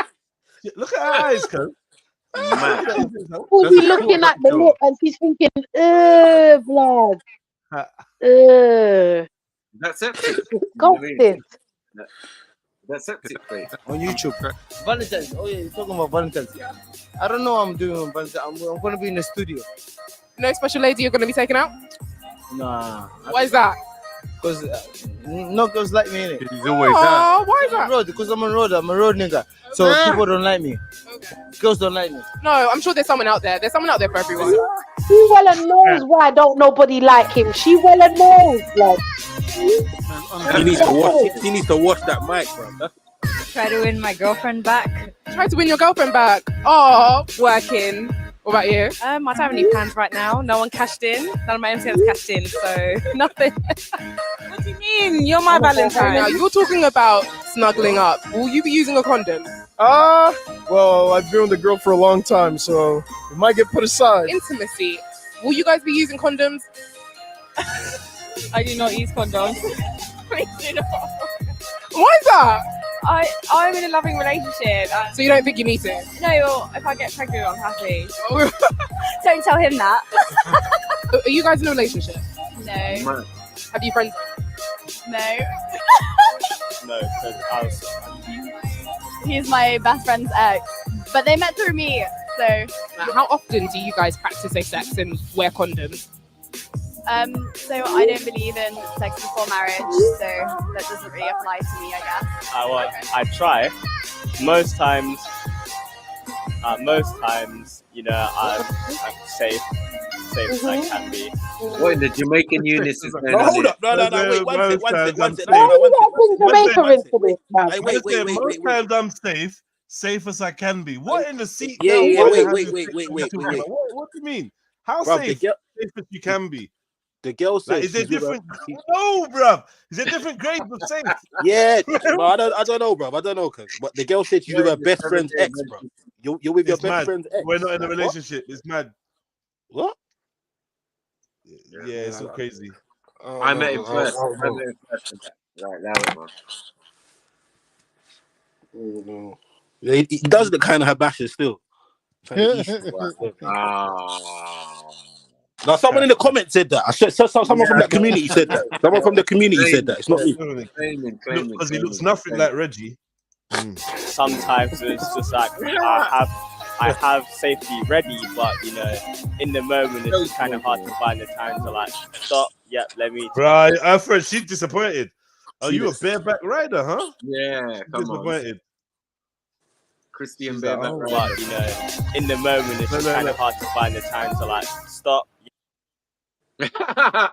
Look at her eyes, cuz. Who's he looking at the lip and she's thinking, blood. That's septic. Disgusted. That's septic face. On YouTube. Valentine's. Oh yeah, you're talking about Valentine's. I don't know what I'm doing on Valentine's. I'm going to be in the studio. No special lady you're going to be taking out? Nah. Why is that? Because no girls like me, innit? He's always that. Why is that? Because I'm on road. I'm a road nigga. So people don't like me. Girls don't like me. No, I'm sure there's someone out there. There's someone out there for everyone. She well knows why don't nobody like him. She well knows, like. He needs to watch. He needs to watch that mic, bro. Try to win my girlfriend back. Try to win your girlfriend back. Oh, working. What about you? I don't have any plans right now. No one cashed in. None of my MCMs cashed in, so nothing. What do you mean? You're my Valentine. Now you're talking about snuggling up. Will you be using a condom? Well, I've been with a girl for a long time, so it might get put aside. Intimacy. Will you guys be using condoms? I do not use condoms. Please do not. Why is that? I'm in a loving relationship. So you don't think you need to? No, well, if I get pregnant, I'm happy. Don't tell him that. Are you guys in a relationship? No. Have you friends? No. No, because I was. He's my best friend's ex, but they met through me. So. Now, how often do you guys practice safe sex and wear condoms? So I don't believe in sex before marriage, so that doesn't really apply to me, I guess. I try. Most times, you know, I'm safe as I can be. What in the Jamaican Eunice is going on? Hold up, no, wait, one second. Most times I'm safe as I can be. What in the seat? Yeah, wait. What do you mean? How Bruv, safe as you can be? The girl said, like, is there different? No, bruv. Is there different grades of safe? Yeah, but I don't know, bruv. I don't know, but the girl said she's with her best friend's ex, bro. You're with your best friend's ex. We're not in a relationship. It's mad. What? Yeah, it's so crazy. I met him first. Right, that was no. Yeah, he does look kind of habashes still. Now, someone in the comments said that. I said someone from that community said that. Someone from the community said that. It's not me. Because he looks nothing like Reggie. Sometimes it's just like I have safety ready, but you know, in the moment it's kind of hard to find the time to like stop. Yep, let me. Right, Alfred, she's disappointed. Are you a bareback rider, huh? Yeah, come disappointed. On. Christian bareback rider. But you know, in the moment it's just kind of hard to find the time to like stop.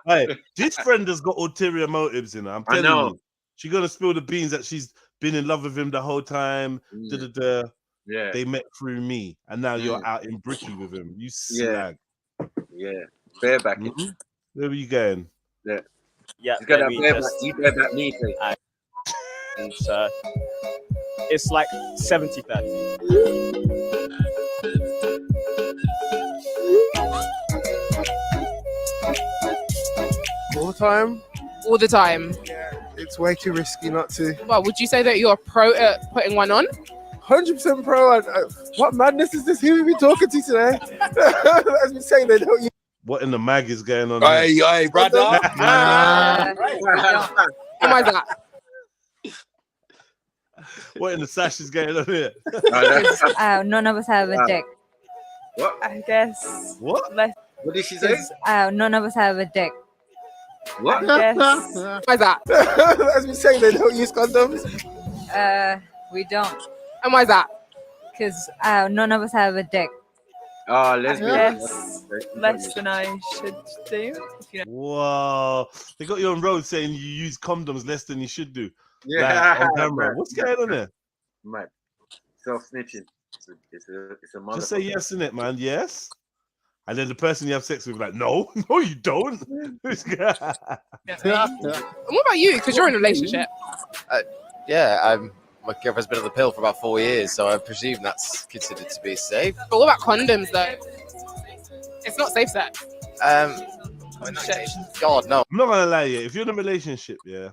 Hey, this friend has got ulterior motives in her. I'm telling you. She's gonna spill the beans that she's been in love with him the whole time. Yeah. They met through me, and now you're out in Bricky with him. You slag. Yeah. Bareback. Where were you going? Yeah. Yeah. You got you bareback me. And it's like 70-30. All the time? all the time? It's way too risky not to. Well, would you say that you're pro at putting one on? 100% pro. What madness is this? Who have we been talking to today? As we saying, they don't use. What in the mag is going on? Hey, brother. Oh my God. What in the sash is going on here? None of us have a dick. What? I guess. What? What did she say? None of us have a dick. What? I guess. Why's that? As we saying, they don't use condoms. We don't. And why's that? Because none of us have a dick. Oh, lesbian. Yes. Less than I should do. Whoa. They got you on road saying you use condoms less than you should do. Yeah. Like, on camera. What's going on there? Mad. Self-snitching. It's a mother. Just say yes in it, man. Yes. And then the person you have sex with, like, no, no, you don't. And what about you? Because you're in a relationship. My girlfriend's been on the pill for about 4 years, so I presume that's considered to be safe. But what about condoms, though? It's not safe sex. God, no. I'm not gonna lie, yeah. If you're in a relationship, yeah,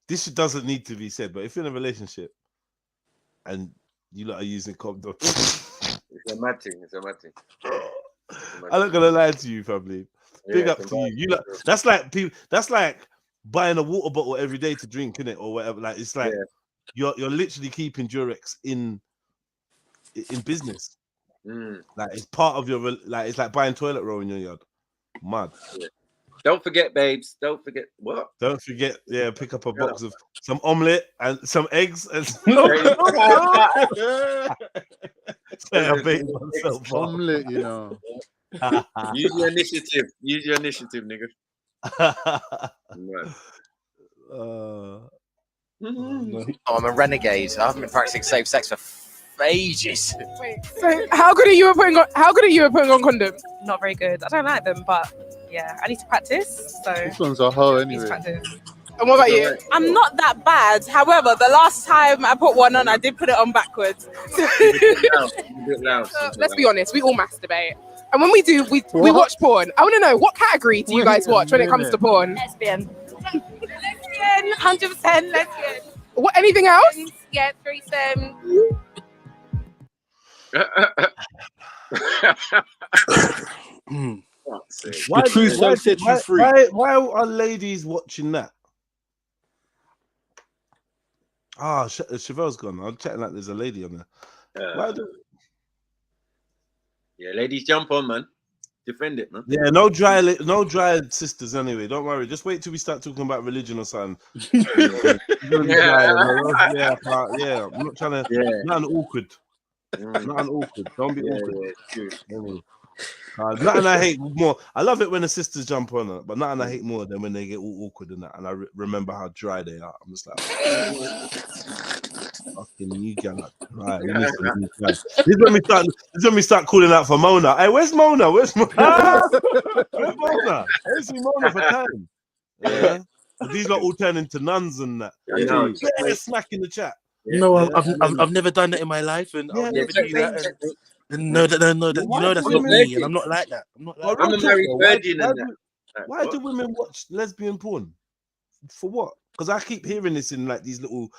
this doesn't need to be said, but if you're in a relationship and you lot are using condoms, it's a mad thing. It's a mad thing. I'm not gonna lie to you, family. Big Yeah, up to you. You lot, that's like people. That's like buying a water bottle every day to drink, innit, or whatever. Like it's like you're literally keeping Durex in business. Like it's part of your like it's like buying toilet roll in your yard. Mad. Yeah. Don't forget, babes. Don't forget what? Don't forget, pick up a box of some omelette and some eggs and omelette, you know. Use your initiative. Use your initiative, nigga. I'm a renegade. I haven't been practicing safe sex for ages. Wait, so how good are you at putting on condoms? Not very good. I don't like them, but yeah, I need to practice. So This one's a hoe anyway. And what about you? I'm not that bad. However, the last time I put one on, I did put it on backwards. Let's be honest, we all masturbate. And when we do, we watch porn. I want to know, what category do you guys watch when it comes to porn? Lesbian. Lesbian, 100% lesbian. What? Anything else? Yeah, threesome. Why are ladies watching that? Ah, Chevelle's gone. I'm chatting like there's a lady on there. Yeah, ladies, jump on, man. Defend it, man. Yeah, no dry sisters anyway. Don't worry. Just wait till we start talking about religion or something. I'm not trying to. Nothing awkward. Nothing awkward. Don't be awkward. Nothing I hate more. I love it when the sisters jump on it, but nothing I hate more than when they get all awkward and that. And I remember how dry they are. I'm just like, fucking you guys. Right. This is when we start calling out for Mona. Hey, where's Mona? Where's Mona? Where's Mona? I ain't seen Mona for time. Yeah. These lot all turn into nuns and that. Yeah, smack in the chat. No, I've never done that in my life, and I'll never do that. And no, you know that's not me, and I'm not like that. I'm a married virgin. Why do women watch lesbian porn? For what? Because I keep hearing this in like these little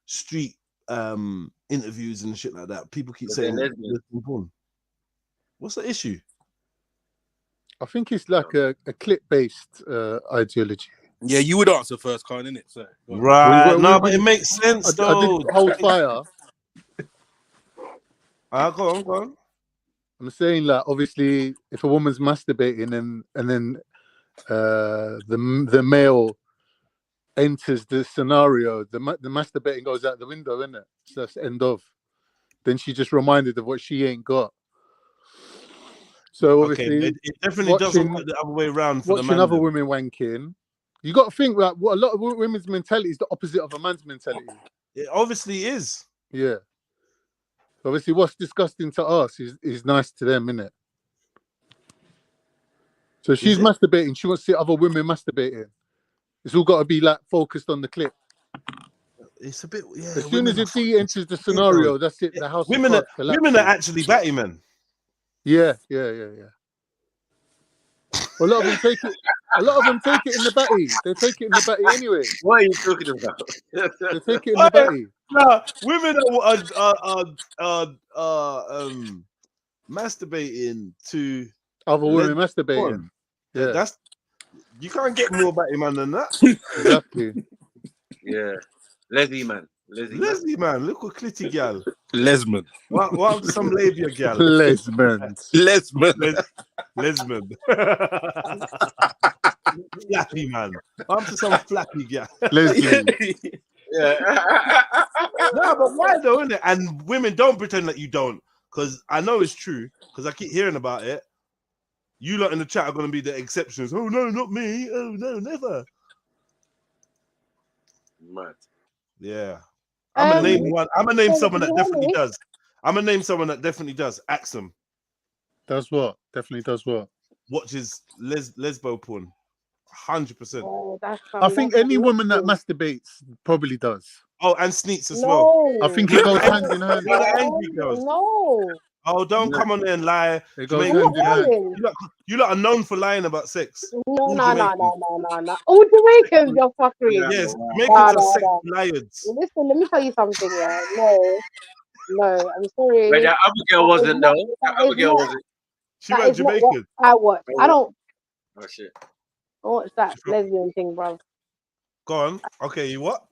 street interviews and shit like that. People keep saying lesbian porn. What's the issue? I think it's like a clip-based ideology. Yeah, you would answer first, Khan, innit? So, right. No, but it makes sense, though. I did hold fire. Go on. I'm saying, like, obviously, if a woman's masturbating and then the male enters the scenario, the masturbating goes out the window, innit? So that's the end of. Then she's just reminded of what she ain't got. So obviously, it definitely doesn't work the other way around for the man. Watching other women wanking. You got to think like what a lot of women's mentality is the opposite of a man's mentality. It obviously is. Yeah. Obviously, what's disgusting to us is nice to them, innit? So she's masturbating. She wants to see other women masturbating. It's all got to be like focused on the clip. It's a bit. Yeah. As soon as he enters the scenario, that's it. The house. Women are actually batty men. Yeah. A lot of them take it. A lot of them take it in the batty. They take it in the batty anyway. What are you talking about? They take it in the batty. Nah, women are masturbating to Other women lesbian masturbating. porn. Yeah. That's you can't get more batty man than that. Exactly. Yeah. Leslie man. Leslie man, look what clitty gal. Lesman. What some labia gal? Lesman. Lesman. Flappy man. I'm to some flappy gal. Leslie. Yeah. No, but why though, innit? And women don't pretend that you don't, because I know it's true, because I keep hearing about it. You lot in the chat are going to be the exceptions. Oh no, not me. Oh no, never. Mad. Yeah. I'm gonna name one. I'm gonna name someone that you hear definitely me? does. I'm gonna name someone that definitely does. Axum Does what? Definitely does what? watches lesbo porn. 100%. Oh, that's I think any woman that nasty. masturbates probably does. Oh, and sneaks as well. No. I think it goes hand in hand. You're the angry girls. No. Oh, don't come on there and lie. It goes Jamaicans, hand in hand. you lot are known for lying about sex. No, All no, no, Jamaicans. no. All Jamaicans, you're fucking. Yes, Nah, Jamaicans are nah, sex nah. liars. Listen, let me tell you something, yeah. No, I'm sorry. But that other girl That is wasn't not- though. That that other is girl not- wasn't. She that went is not what Jamaican. I watch. I don't Oh shit. watch that lesbian thing, bro. Go on. Okay, you what?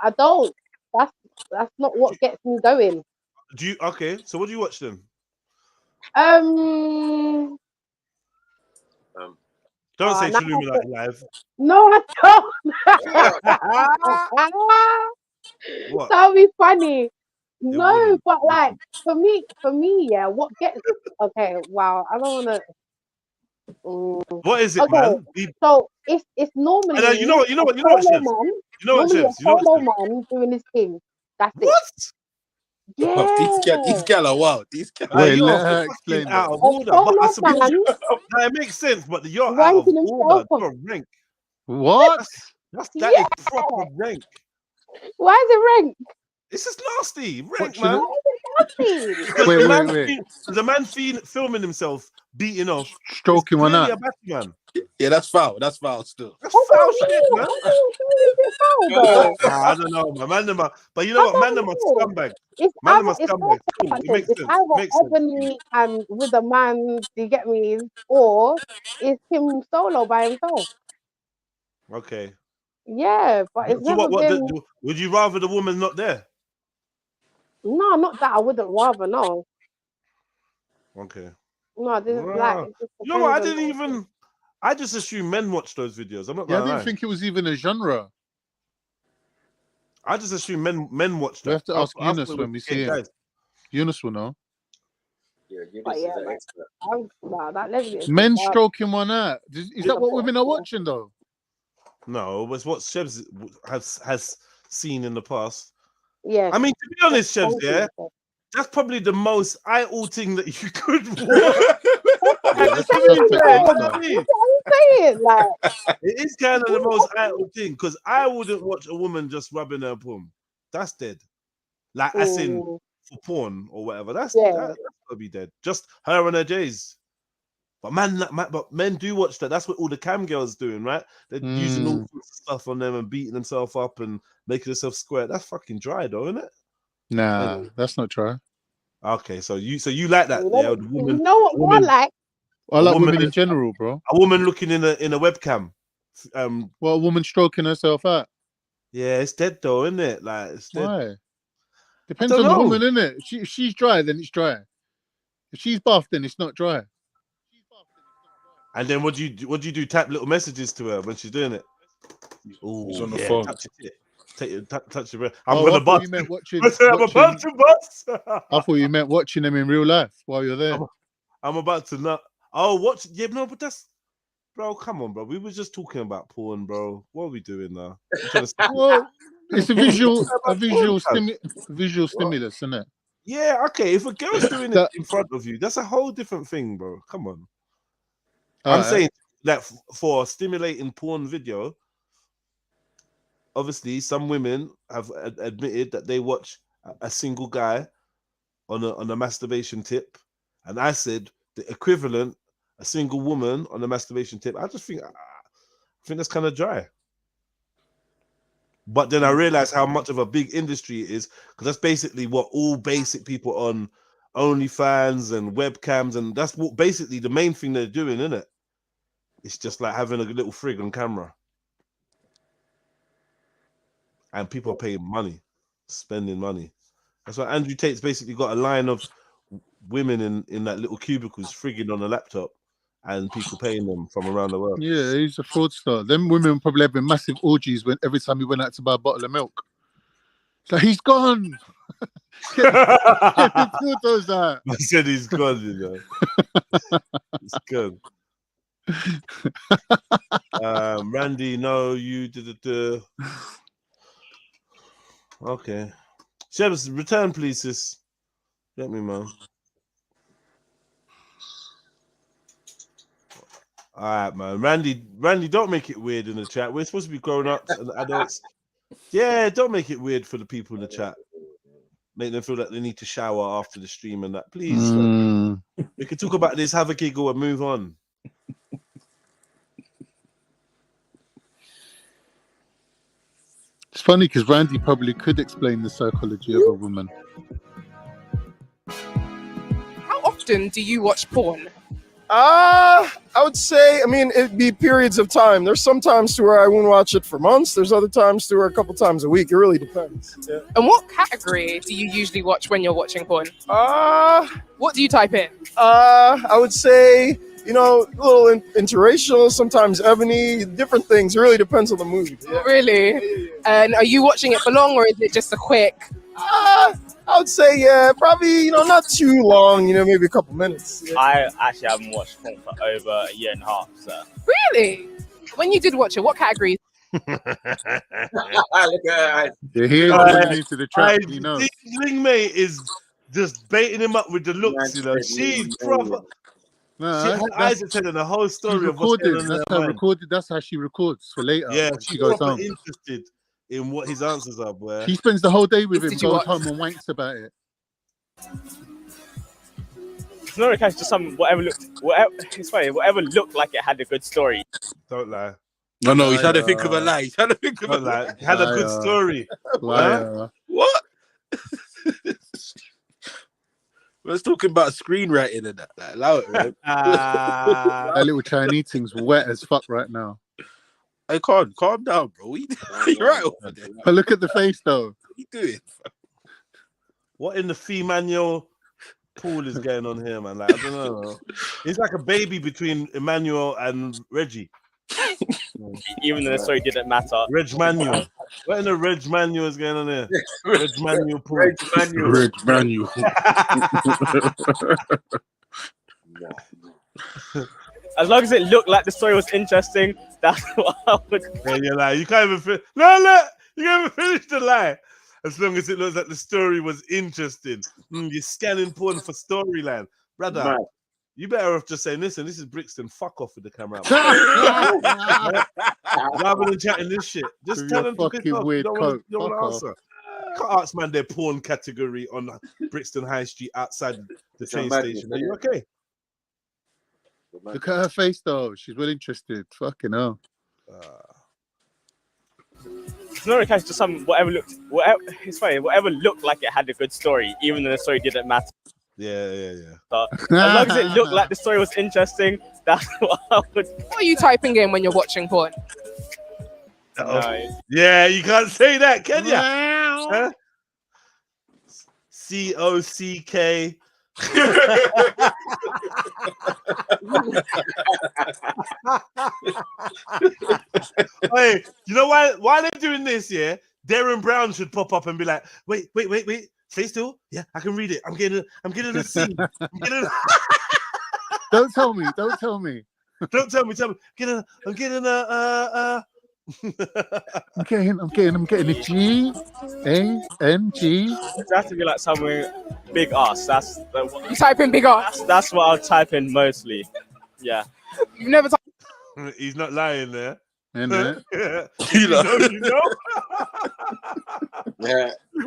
I don't. That's not what gets me going. Do you okay? So what do you watch then? Um. Don't say now Trilluminati live. No, I don't. What? That'll be funny. No, wouldn't. but like for me, yeah. What gets okay? Wow, I don't want to. What is it, Okay, man? so it's normally And you know what, a Chefs? solo man. You know what, Normally Chefs? a You know what, solo Chefs? man doing his thing. That's it. What? Yeah. These gal are wild. These gal. Wait, You're let her fucking explain out that. of order. solo But I suppose man no, it makes sense, but you're out of ranking himself order. up. You're rank. What? That is proper rank. Why is it ranked? This is nasty. Rank, Watching man. it? Why is it nasty? Because Wait. the man filming himself beating off. Stroking one Clearly out. a batty man. Yeah, that's foul. That's foul still. That's foul shit, man. I I don't know, man. But you know what? Man, them are scumbags. It's Man, either them are it's scumbags. Cool. It makes it's sense. either Makes sense. Ebony and with a man, do you get me? Or it's him solo by himself. Okay. Yeah, but it's So never been. would you rather the woman not there? No, not that. I wouldn't rather. No, Okay. no. This is like. It just You know what? I depends on didn't even. I just assumed men watch those videos. I'm not Yeah, I gonna didn't lie. think it was even a genre. I just assume men watch that. We have to ask I thought Eunice it when was we gay see it. guys. Eunice will know. Yeah, But yeah, like, that lesbian. Men stuff, stroking one out. Is that what women are watching though? No, it's what Shebs has seen in the past. Yeah. I mean, to be honest, Shebs, yeah, that's probably the most eye-all thing that you could watch. saying? Like, it is kind of the most eye-all thing because I wouldn't watch a woman just rubbing her bum. That's dead. Like, as in for porn or whatever. That's gotta be dead. Just her and her J's. But men do watch that. That's what all the cam girls doing, right? They're using all sorts of stuff on them and beating themselves up and making themselves square. That's fucking dry, though, isn't it? Nah, that's not dry. Okay, so you like that? Yeah, the woman. You know what I like? I like women in general, bro. A woman looking in a webcam. Well, a woman stroking herself out. Yeah, it's dead though, isn't it? Like, it's dead. Why? Depends on the woman, isn't it? If she's dry, then it's dry. If she's buff, then it's not dry. And then what do you do? Type little messages to her when she's doing it. Ooh, She's on the phone. Touch it. Touch your breath. I gonna thought bust. you meant watching. I'm about to bust. I thought you meant watching them in real life while you're there. I'm about to not. Oh, watch. Yeah, no, but that's. Bro, come on, bro. We were just talking about porn, bro. What are we doing now? Well, it's a visual stimulus, isn't it? Yeah, okay. If a girl's doing it in front of you, that's a whole different thing, bro. Come on. I'm saying that for stimulating porn video, obviously some women have admitted that they watch a single guy on a masturbation tip, and I said the equivalent a single woman on the masturbation tip, I think that's kind of dry. But then I realized how much of a big industry it is, because that's basically what all basic people on OnlyFans and webcams, and that's what basically the main thing they're doing, isn't it? It's just like having a little frig on camera. And people are paying money, spending money. That's why Andrew Tate's basically got a line of women in that little cubicles frigging on a laptop and people paying them from around the world. Yeah, he's a fraudster. Them women probably having massive orgies every time he went out to buy a bottle of milk. So he's gone. Get the photos out. I said he's gone, you know. It's good. Randy, no, you did. Okay. Shebs, return, please, sis. Get me, man. All right, man. Randy, don't make it weird in the chat. We're supposed to be grown ups and adults. Yeah, don't make it weird for the people in the chat. Make them feel like they need to shower after the stream and that. Please. We can talk about this, have a giggle, and move on. It's funny because Randy probably could explain the psychology of a woman. How often do you watch porn? I would say, I mean, it'd be periods of time. There's some times to where I wouldn't watch it for months. There's other times to where a couple times a week. It really depends. Yeah. And what category do you usually watch when you're watching porn? What do you type in? I would say, you know, a little interracial, sometimes ebony, different things. It really depends on the mood. Yeah. Really? And are you watching it for long, or is it just a quick? I would say, yeah, probably, you know, not too long, you know, maybe a couple minutes. Yeah. I actually haven't watched porn for over a year and a half, so. Really? When you did watch it, what categories? Yeah, he ain't going into the trap, you know. Ling May is just baiting him up with the looks, you know. She's proper. No, her eyes are telling the whole story of what's going on. That's how she records for later. Yeah, she she's goes proper home. interested in what his answers are, boy. She spends the whole day with him, Did you goes watch? home and wanks about it. It's not really just some whatever. It's funny. Whatever looked like it had a good story. Don't lie. No, he's trying to think of a lie. He's trying to think of a lie. It had a good story. Liar. What? We're talking about screenwriting and that. Like, allow it, man. That little Chinese thing's wet as fuck right now. Hey, calm down, bro. You're right over there. But look at the face, though. What are you doing? What in the Emmanuel pool is going on here, man? Like, I don't know. It's like a baby between Emmanuel and Reggie. Even though the story didn't matter. Reg Manuel. What in the Reg Manuel is going on here? Reg Manuel pool. Reg Manuel. As long as it looked like the story was interesting, that's what I would. Yeah, you're like, you can't even finish. No, you can't even finish the lie. As long as it looks like the story was interesting. You're scanning porn for storyline. Brother, Man. you better off just saying, listen, this is Brixton, fuck off with the camera out. Rather than chatting this shit. Just tell them to piss off. Weird You coat. don't want to answer. Can't ask man their porn category on Brixton High Street outside the train station. Are you okay? Look at her face, though. She's well interested. Fucking hell. It's not really just some whatever. It's funny. Whatever looked like it had a good story, even though the story didn't matter. Yeah. But as long as it looked like the story was interesting, that's what I would. What are you typing in when you're watching porn? Nice. Yeah, you can't say that, can you? Huh? COCK. Hey, you know why they're doing this? Yeah, Darren Brown should pop up and be like, wait, stay still. Yeah, I can read it. I'm getting a scene. Don't tell me. Don't tell me. I'm getting a I'm getting a G, A, N, G. It has to be like somewhere big ass. You type in big ass. That's what I'll type in mostly. Yeah. You've never typed. He's not lying there. Innit? You know. Yeah. The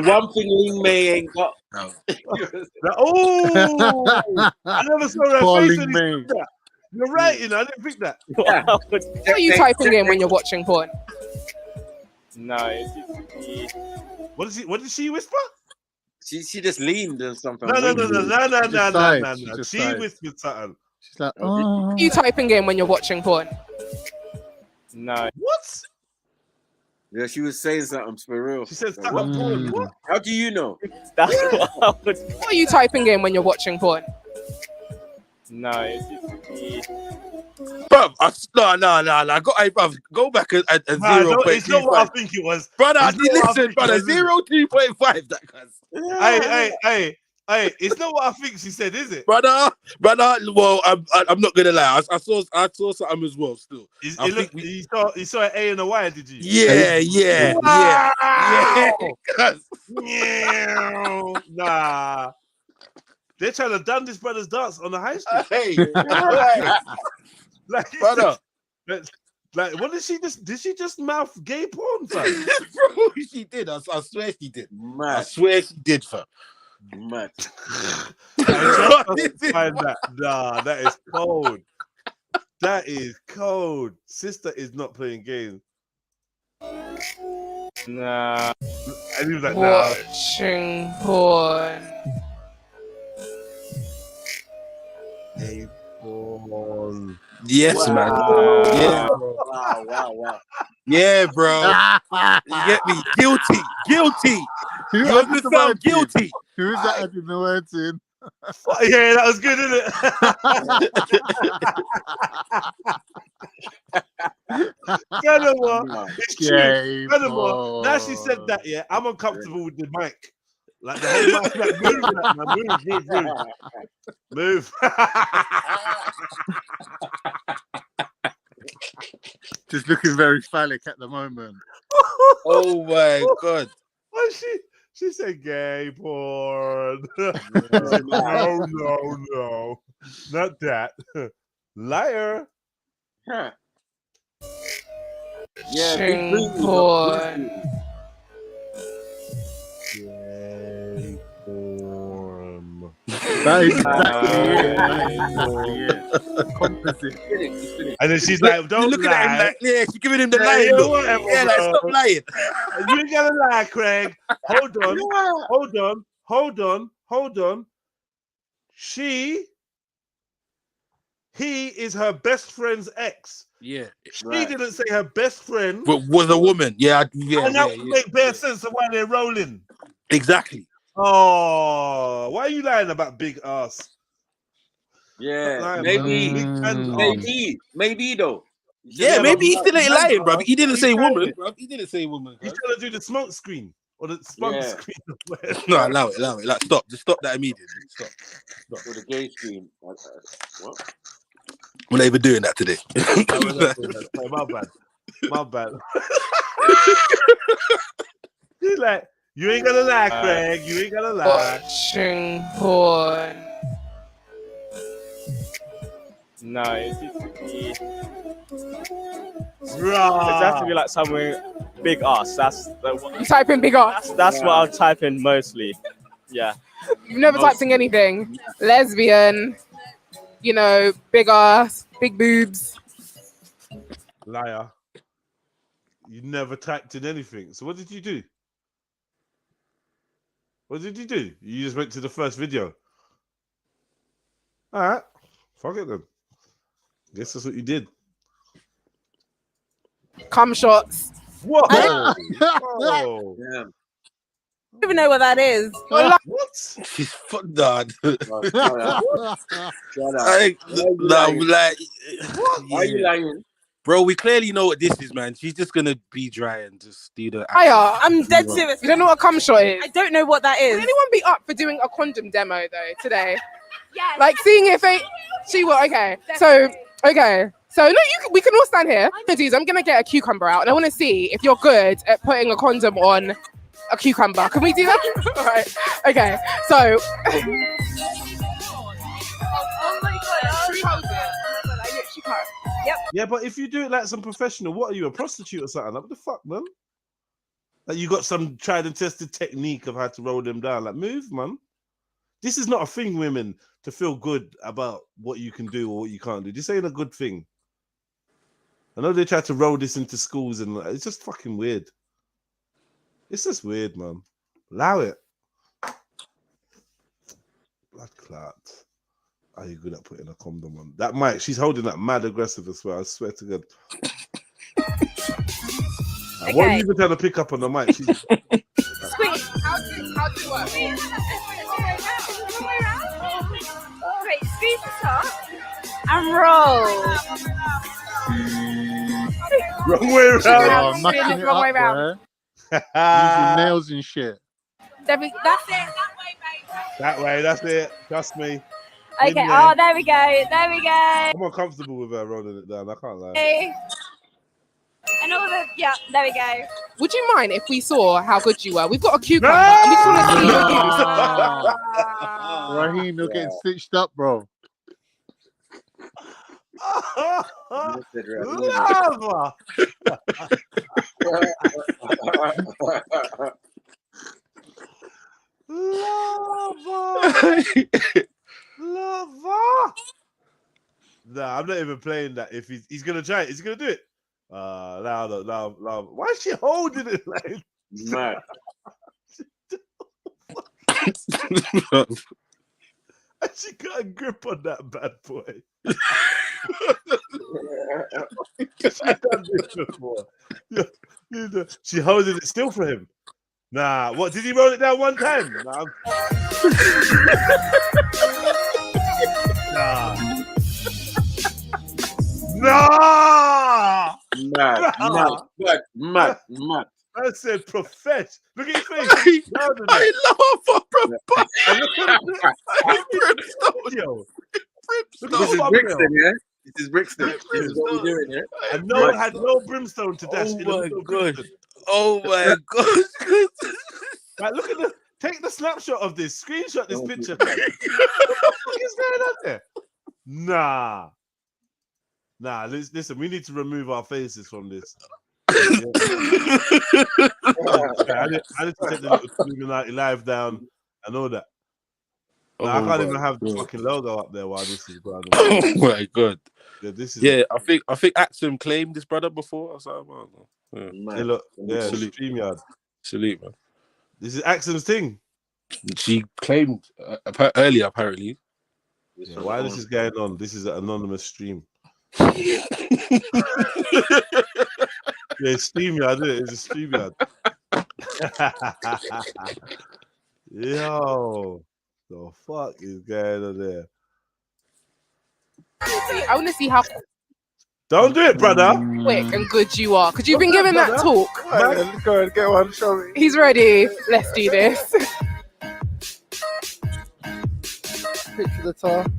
one thing Ling May ain't got Oh, I never saw her face when he Falling said that. You're right, you know, I didn't think that. What are you typing in when you're watching porn? No. What did she whisper? She just leaned or something. No. just She sighed. whispered something. She's like, What are you typing in when you're watching porn? No. What? Yeah, she was saying something for real. She said something porn. What? How do you know? That's what I would. What are you typing in when you're watching porn? No. Bruv, no. Go back and Nah, 0.25. it's not what I think it was. Brother, It's not what I listen, think brother, it was, is it? 0.25. That cuz. Hey, it's not what I think she said, is it? Brother. Well, I'm not gonna lie. I saw something as well. Still, You saw an A and a Y, did you? Yeah. Nah. They're trying to done this brother's dance on the high street. Brother. Like, what did she just? Did she just mouth gay porn, fam? Bro, she did. I swear she did. I swear she did, fam. Mad. Nah, that is cold. That is cold. Sister is not playing games. Nah. And he was like, Watching porn. Hey, porn. Yes, man. Yeah. Wow. Yeah, bro. You get me? Guilty. You understand? Guilty. Who is that adding the words in? Yeah, that was good, isn't it? Furthermore, it's true. Furthermore, now she said that, yeah, I'm uncomfortable with the mic. Like the whole mic, like, move. Just looking very phallic at the moment. Oh my god. Why she said gay porn. No, not that. Liar. Huh. Watching porn. Gay porn. That is exactly it. Composite. And then she's like, don't looking lie. at him like, yeah, she's giving him the lying look. Whatever, Yeah, like, stop lying. You ain't gotta lie, Craig. Hold on. He is her best friend's ex. Yeah. She didn't say her best friend Was a woman. Yeah. And that would make bare sense of why they're rolling. Exactly. Oh, why are you lying about big ass? Yeah, maybe though. Yeah, maybe he still ain't lying, bro. He didn't say woman, bro. He didn't say woman. He's trying to do the smoke screen or the spunk screen. No, allow it. Like, stop. Just stop that immediately. Stop. For the gay screen. What? We're not even doing that today. My bad. He's like, you ain't gonna lie, Craig. You ain't gonna lie. Watching porn. No, it has to be like somewhere big ass. You type in big ass. That's what I'll type in mostly. Yeah. You've never typed in anything. Lesbian, big ass, big boobs. Liar. You never typed in anything. So what did you do? What did you do? You just went to the first video. All right. Fuck it then. Guess that's what you did. Cum shots. Whoa. I don't even know what that is. What? She's fucked, dad. Why are you lying? Bro, we clearly know what this is, man. She's just gonna be dry and just do the. I'm dead serious. You don't know what a cum shot is? I don't know what that is. Would anyone be up for doing a condom demo though today? Yeah. Like seeing if she will. Okay. So no, we can all stand here. I'm gonna get a cucumber out, and I want to see if you're good at putting a condom on a cucumber. Can we do that? All right. Okay. So. Yep. Yeah, but if you do it like some professional, what are you, a prostitute or something? Like, what the fuck, man? Like, you got some tried and tested technique of how to roll them down. Like, move, man. this is not a thing, women, to feel good about what you can do or what you can't do. This ain't a good thing. I know they try to roll this into schools and it's just fucking weird. It's just weird, man. Allow it. Blood clot. Are you good at putting a condom on? That mic, she's holding that mad aggressive as well. I swear to God. Okay. What are you even trying to pick up on the mic? She's... Squeak. How do you work? Wait, squeeze the top and roll. Wrong way around. Oh, knocking it Wrong way up, round. bro. Using nails and shit. That's it. That way, that's it. Trust me. Okay, In oh, there we go. There we go. I'm uncomfortable with her rolling it down. I can't lie. Okay. And all the, yeah, there we go. Would you mind if we saw how good you were? We've got a cucumber and we just want to see your use. Raheem, you're getting stitched up, bro. Lava. Lava. Nah, I'm not even playing that. If he's gonna try it, he's gonna do it. Now. Why is she holding it like mad? And she got a grip on that bad boy. She's done this before. She holding it still for him. Nah, what did he roll it down one time? Nah. Nah. Mad. I said profess. Look at your face. I love This is Brixton, yeah? This is Brixton. This is what we're doing, yeah? And no one had no brimstone to dash. Oh my god. Oh my god. Like, look at take the snapshot of this. Screenshot this picture. What the fuck is going on there? Nah, listen, we need to remove our faces from this. Yeah. I need to take the little Trilluminati live down and all that. Like, I can't even have the fucking logo up there while this is going on. Oh my god. Yeah, this is. Yeah, I think Axum claimed this brother before. I was like, oh, Hey, look, yeah, Salute. StreamYard. Salute, man. This is Axum's thing. She claimed earlier, apparently. Yeah, why this is going on? This is an anonymous stream. Yeah, it's StreamYard, isn't it? It's a StreamYard. Yo, the fuck is going on there? I want to see how Don't do it, brother. quick and good you are. Because you've been given that talk. Go ahead, get one, show me. He's ready. Let's do this. Picture the top.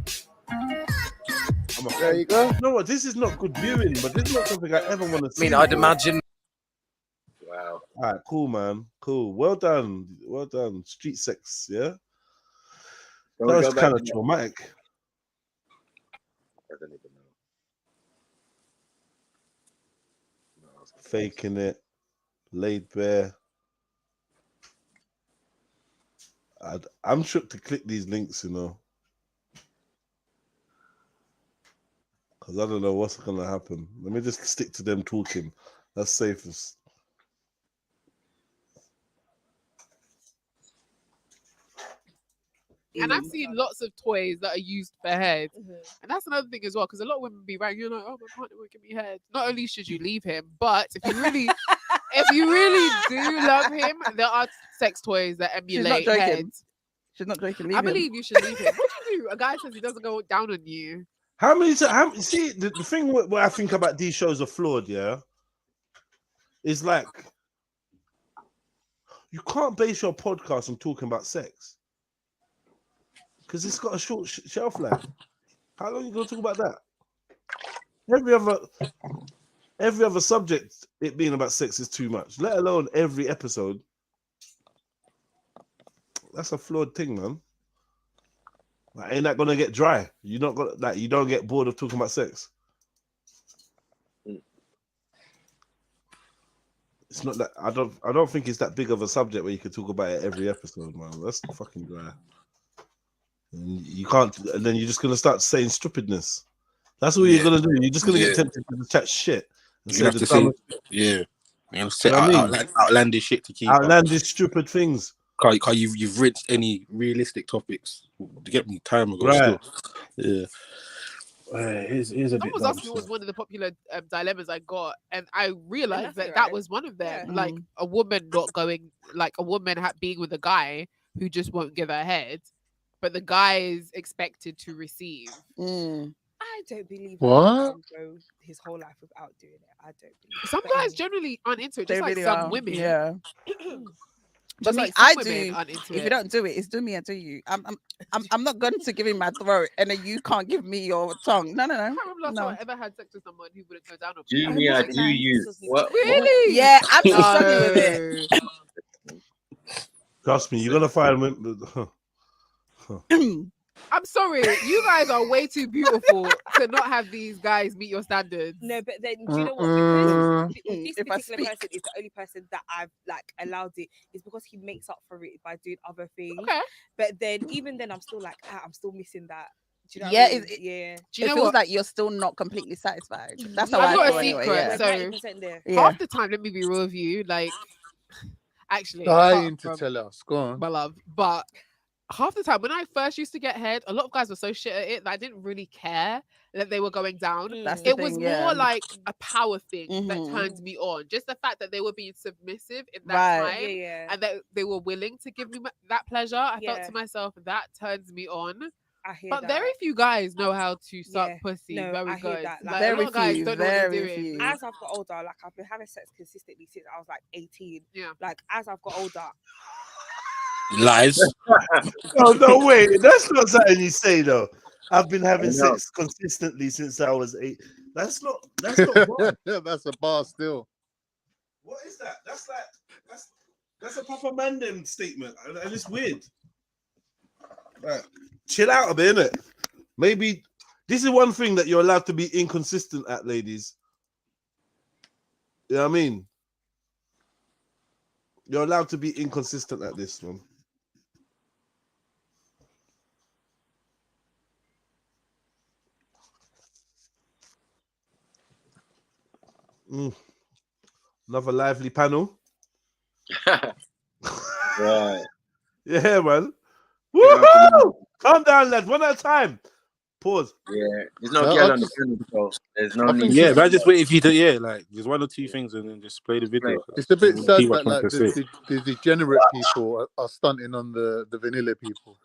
There you go. You know what? This is not good viewing, but this is not something I ever want to see. I mean, I'd imagine. Wow. All right, cool, man. Cool. Well done. Well done. Street sex, yeah? Don't That go was back kind of to that. traumatic. I don't even know. Faking it. Laid bare. I'm shook to click these links, you know. Because I don't know what's going to happen. Let me just stick to them talking. That's safest. And I've seen lots of toys that are used for head. And that's another thing as well, because a lot of women be right, you're like, oh, my partner won't give me head. Not only should you leave him, but if you really do love him, there are sex toys that emulate joking. heads. She's not joking. I believe you should leave him. What do you do? A guy says he doesn't go down on you. How many times? See, the thing what I think about these shows are flawed, yeah, is like you can't base your podcast on talking about sex because it's got a short shelf life. How long are you going to talk about that? Every other subject, it being about sex is too much, let alone every episode. That's a flawed thing, man. Like, ain't that gonna get dry? You not gonna like you don't get bored of talking about sex. It's not that I don't think it's that big of a subject where you can talk about it every episode, man. That's fucking dry. And you can't, and then you're just gonna start saying stupidness. That's what you're gonna do. You're just gonna get tempted to chat shit and You say have the to say, dumbest, yeah. You have to say you know what I mean? outlandish shit to keep up. Outlandish, stupid things. Can't you've rinsed any realistic topics to get me time ago. Right. Still, yeah. Here's a Someone bit. was dumb asking what was stuff. one of the popular dilemmas I got, and I realized that's that it, that right? was one of them. Yeah. Like a woman not going, like a woman being with a guy who just won't give her head, but the guy is expected to receive. I don't believe What? a man can go his whole life without doing it. I don't believe Some guys generally aren't into it, They just like really some are. women. Yeah. But Just me, like some I women do. aren't into If it. you don't do it, it's do me and do you. I'm not going to give him my throat, and then you can't give me your tongue. No. I can't remember last No. time I ever had sex with someone who wouldn't go down on Do me. me, I must be do nice. you. What? Really? Yeah, I'm struggling with it. Trust me, you're gonna find women. I'm sorry, you guys are way too beautiful to not have these guys meet your standards. No, but then do you know what? Because this If I particular speak. person is the only person that I've like allowed it is because he makes up for it by doing other things. Okay. But then even then I'm still like, I'm still missing that. Do you know Yeah, what I mean? Yeah. Do you it know feels what? like you're still not completely satisfied. That's how I've I got feel a anyway. secret. Yeah. We're So 90% there. Yeah. half the time, let me be real with you. Like, actually, apart Dying to from tell us. Go on. my love, but half the time when I first used to get head, a lot of guys were so shit at it that I didn't really care that they were going down. That's the It was thing, more yeah. like a power thing that Mhm. turned me on. Just the fact that they were being submissive in that Right. time, Yeah. and that they were willing to give me that pleasure. I thought Yeah. to myself, that turns me on. I hear But that. very few guys know how to suck Yeah. pussy. No, Very I hear good. that. Like, Like, a Very lot of guys few, don't know what they're very doing. few. As I've got older, like I've been having sex consistently since I was like 18. Yeah. Like as I've got older. Lies. No, wait. That's not something you say though. I've been having I know. sex consistently since I was 8. That's not bar. That's a bar still. What is that? That's a proper mandem statement, and it's weird. Like, chill out a bit, innit? Maybe this is one thing that you're allowed to be inconsistent at, ladies. You know what I mean? You're allowed to be inconsistent at this one. Another lively panel. Right. Yeah, man. Woohoo! Calm down, lads. One at a time. Pause. Yeah, there's no No, girl I on the just- panel, so there's no I need. think Yeah, it's- but I just wait if you do. Yeah, like there's one or two things, and then just play the video. It's a bit We'll sad see what that I'm like trying to say. the degenerate people are stunting on the vanilla people.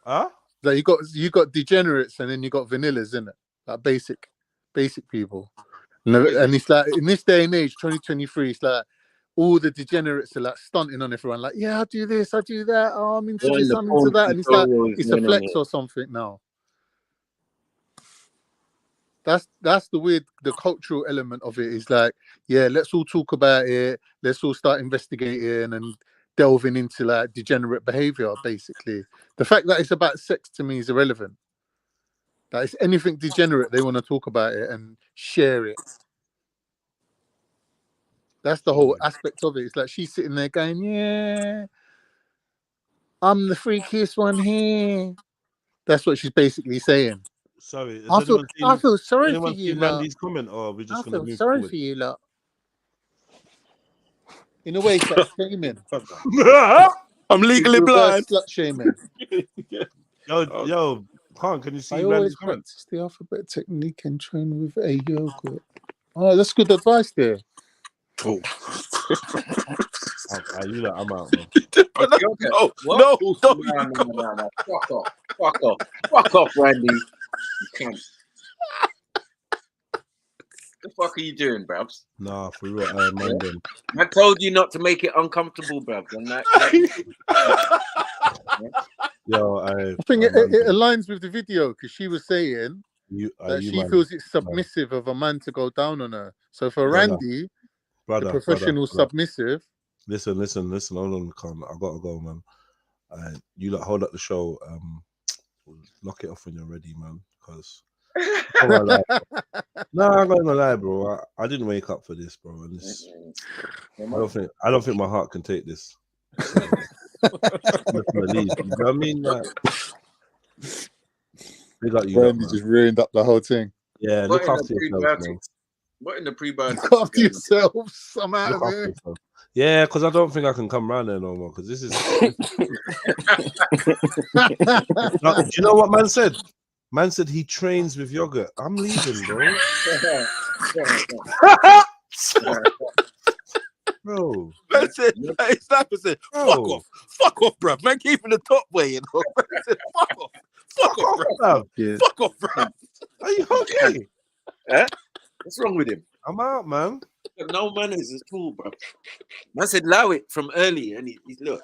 Huh? Like you got degenerates and then you got vanillas, in it, like basic people. And it's like in this day and age, 2023, it's like all the degenerates are like stunting on everyone. Like, yeah, I do this, I do that. Oh, I'm into All this, the I'm into porn that, and it's like tutorials, it's a no, flex no. or something now. That's the cultural element of it is like, yeah, let's all talk about it. Let's all start investigating and delving into like degenerate behavior. Basically, the fact that it's about sex to me is irrelevant. That it's anything degenerate, they want to talk about it and share it. That's the whole aspect of it. It's like she's sitting there going, yeah, I'm the freakiest one here. That's what she's basically saying. Sorry, I feel sorry for anyone you, seen lot. Randy's comment, or are we just I gonna feel move sorry forward? for you, lot. In a way, it's like shaming. I'm legally Reverse blind. slut shaming. Yo, Khan, can you see I Randy's always comment? practice the alphabet technique and train with a yogurt. Oh, that's good advice there. Oh. You know, I'm out, man. No. No. Fuck off, Randy. You can't. The fuck are you doing, bruvs? Nah, for real, I mind them. I told you not to make it uncomfortable, bruv. And Yo, I think it aligns with the video because she was saying that she feels it's submissive of a man to go down on her. So for Randy, the professional submissive. Listen. Hold on, Khan. I gotta go, man. You lot hold up the show. Lock it off when you're ready, man. Because no, I'm not gonna lie, bro. I didn't wake up for this, bro. And this, I don't think my heart can take this. So, I'm just gonna leave. You know what I mean? Like, They got you. Randy just ruined up the whole thing. Yeah, What look in after the yourself, man. prebiotics? What in the prebiotics? Look after yourselves. I'm out Look of after here. yourself. Yeah, because I don't think I can come round there no more. Because this is. No, do you know what man said? Man said he trains with yogurt. I'm leaving, bro. Bro. Man said, hey, Snapper said, fuck off, bro. Man keeping the top way, you know. Man said, fuck off, bro. Yeah. Fuck off, bro. Are you okay? What's wrong with him? I'm out, man. No manners at all, bro. Man said, allow it from early, and he's look.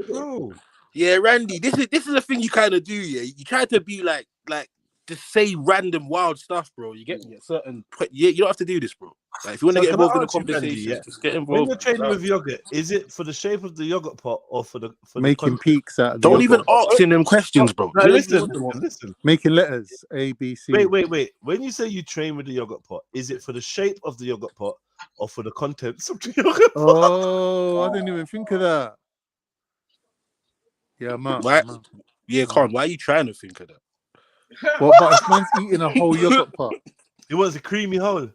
Bro. Yeah, Randy, this is a thing you kind of do. Yeah, you try to be like just say random wild stuff, bro. You get me? At certain point, you don't have to do this, bro. Like, if you want to get involved in the conversation, just get involved. When you're training with yogurt, is it for the shape of the yogurt pot or for the Making peaks out of the Don't even yogurt. ask him them questions, bro. No, listen. Making letters A, B, C. Wait. When you say you train with the yogurt pot, is it for the shape of the yogurt pot or for the contents of the yogurt pot? Oh, I didn't even think of that. Yeah, man. Why? Yeah, Con, why are you trying to think of that? What about if man's eating a whole yogurt pot? It was a creamy hole.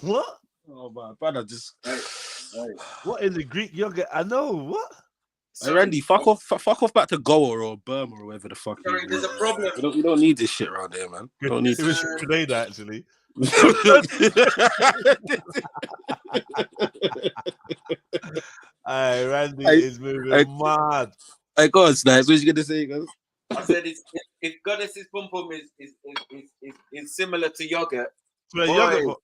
What? Oh my brother, just what in the Greek yogurt? I know what. Hey, Randy, fuck off back to Goa or Burma or wherever the fuck. Sorry, there's a problem. You don't need this shit around here, man. You don't need It was this. Grenada, actually. Randy is moving mad. Hey, go on, Snipes. What you gonna say, guys? I said if Goddess's pum pum is similar to yogurt. Yogurt.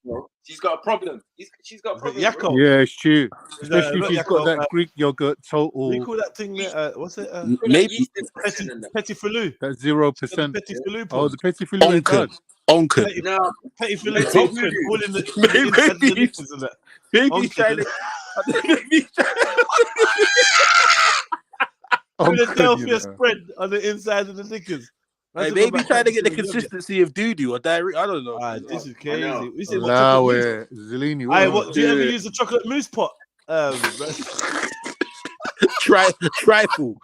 She's got a problem. She's got a problem. Yeah, it's true. Especially if she's got that Greek yogurt total. What do you call that thing there? What's it? Maybe Petit Filou. That's 0%. Petit Filou. Oh, the Petit Filou. Onken. No, Petit Filou. All in the Maybe he's trying to. Philadelphia spread on the inside of the knickers. Hey, maybe trying to get the consistency of doo-doo or diarrhea. I don't know. This is crazy. We said Allow it. Zellini. Do you ever use the chocolate mousse pot? Trifle.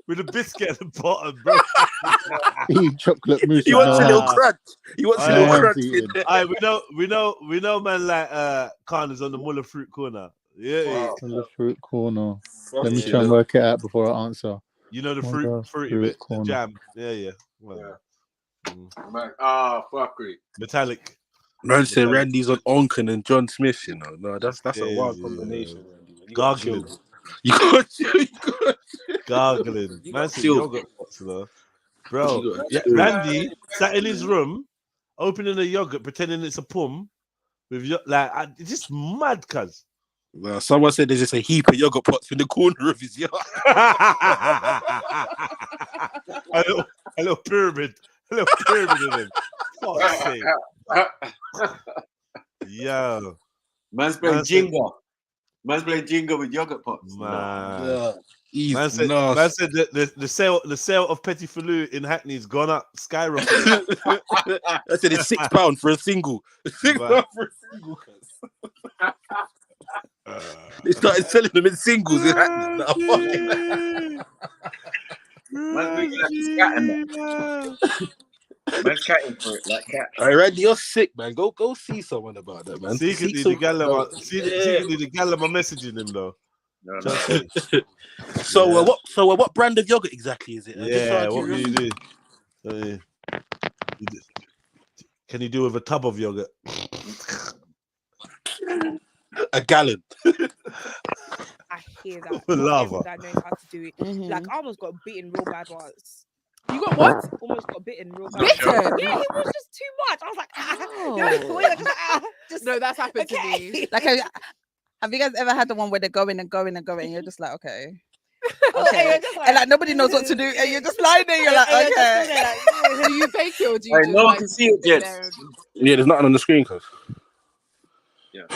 With a biscuit at the bottom, bro. Chocolate mousse. He wants a little crunch. He wants a little crunch in there. We know, man. Like Khan on the Muller fruit corner. Yeah. On the fruit corner. Let me try and work it out before I answer. You know the fruity bit, the jam. Yeah. Well, fuckery. Metallic. Man said Randy's on Onken and John Smith. You know, no, that's a wild combination. Gargling. You got gargling. Man said yogurt pots, though. Bro, Randy sat in his room, opening a yogurt, pretending it's a pum. With it's just mad, cuz. Well, someone said there's just a heap of yogurt pots in the corner of his yard. a little pyramid. A little pyramid of them. Fuck's sake. Yo. Man's playing Jenga. Man's playing Jenga with yogurt pots. Man. Man said that the sale of Petit Filou in Hackney's gone up, skyrocketed. I said it's £6 for a single. £6 for a single. They started selling them in singles in Hackney. Man's catting for it like cat. All right, Randy, you're sick, man. Go see someone about that, man. Secretly, the Gallama messaging him though. No. So what brand of yogurt exactly is it? Yeah, what do you do? Can you do with a tub of yogurt? A gallon. I hear that. Lava. That knows how to do it. Like, I almost got bitten real bad once. You got what? Almost got bitten real bad. Bitten? Yeah, it was just too much. I was like, No, that's happened to me. Like, have you guys ever had the one where they're going and you're just like, okay. Okay. And like nobody knows what to do, and you're just lying there. You're like, okay. Do you take it or do you? No one can see it yet. Yeah, there's nothing on the screen, cuz. Yeah.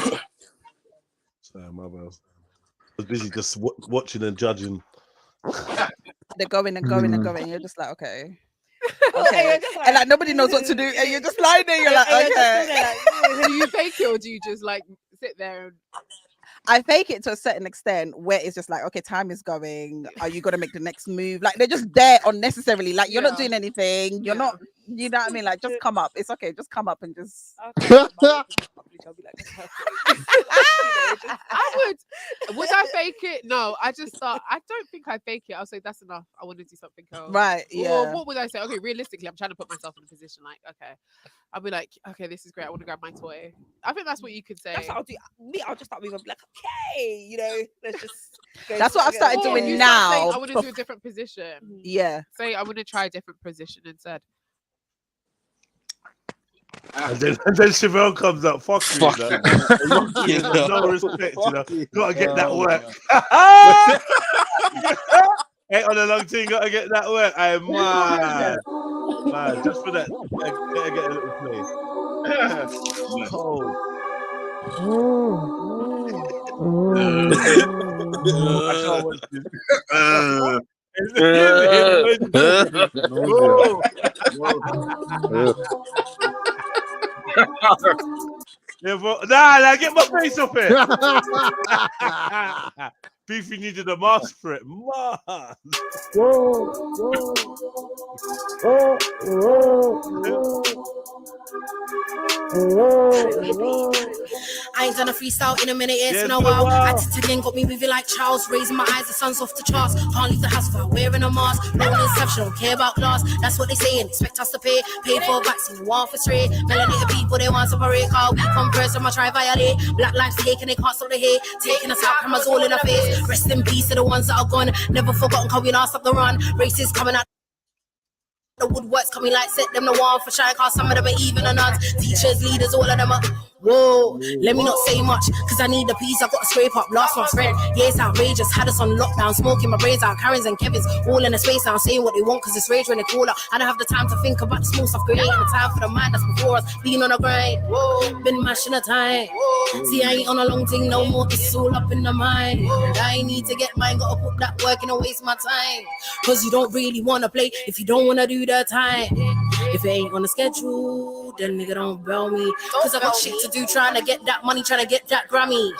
Sorry, my bad. I was busy just watching and judging. They're going and you're just like, okay. Okay. And like nobody knows what to do, and you're just lying there. You're like, okay. Do you fake it or do you just like sit there? And... I fake it to a certain extent where it's just like, okay, time is going. Are you gonna make the next move? Like they're just there unnecessarily. Like you're not doing anything. You're not. You know what I mean? Like just come up. It's okay. Just come up and just. I would I fake it? No, I just thought I don't think I fake it. I'll say that's enough. I want to do something else. Right. Or Yeah. what would I say? Okay, realistically, I'm trying to put myself in a position like, okay, I'll be like, okay, this is great. I want to grab my toy. I think that's what you could say. That's what I'll do. Me, I'll just start moving like, okay, you know, let's just. That's what I've started Or doing you start saying, now. I want to do a different position. Yeah. Say I want to try a different position instead. And then Chevelle comes up, fuck you, you know? No respect, you know. Gotta get that work. Ain't on a long thing, gotta get that work. I'm mad. Man, just for that, gotta get a little play. Cold. I can't watch this. Yeah, but, nah, get my face off it. Beefy needed a mask for it. Mask. I ain't done a freestyle in a minute, it's been a while. Attitude again got me moving like Charles. Raising my eyes, the sun's off the charts. Can't leave the house without wearing a mask. No exception, don't care about class. That's what they say and expect us to pay. Pay for a vaccine, one for straight. Melanated people, they want separate. Call we come first, I'ma try violate. Black lives taken, they can't stop the hate. Taking us out, cameras all in our face. Rest in peace to the ones that are gone. Never forgotten, cause we not stop the run. Races coming out. The woodworks coming like set them the one for shy, cause some of them are even the nuns. Teachers, leaders, all of them are. Whoa, let me not say much, cause I need the peace. I got to scrape up, lost my friend. Yeah, it's outrageous, had us on lockdown, smoking my brains out. Karens and Kevins, all in a space now, saying what they want, cause it's rage when they call up. I don't have the time to think about the small stuff, creating the time for the mind that's before us. Being on a grind, been mashing the time. See, I ain't on a long thing no more, it's all up in the mind. I need to get mine, gotta put that work in and waste my time. Cause you don't really wanna play if you don't wanna do the time. If it ain't on the schedule, then nigga don't bell me. Cause I got shit to do, trying to get that money, trying to get that Grammy.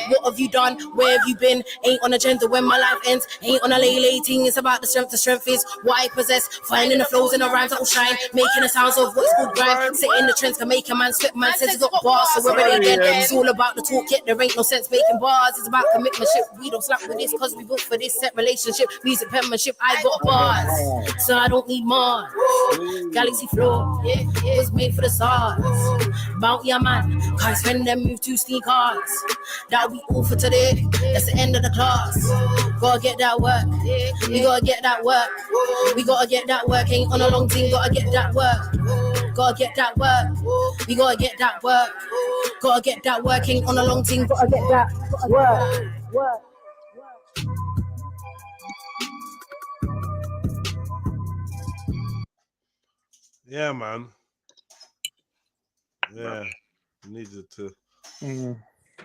What have you done? Where have you been? Ain't on agenda when my life ends. Ain't on a lay thing, it's about the strength. The strength is what I possess. Finding the flows and the rhymes that will shine. Making the sounds of what's good grind. Setting the trends can make a man spit. Man says he's got bars, so we're ready again. It's all about the talk, yet there ain't no sense making bars. It's about commitmentship. We don't slack with this cause we built for this set relationship. Music penmanship, I got bars, so I don't need more. Galaxy floor, was made for the stars. Bounty your man, can't spend them move 2 sneakers. That'll be all for today. That's the end of the class. Gotta get that work. We gotta get that work. We gotta get that work. Ain't on a long thing, gotta get that work. Gotta get that work. We gotta get that work. Gotta get that work. Ain't on a long thing, gotta get that work. Yeah, man. Yeah, needed to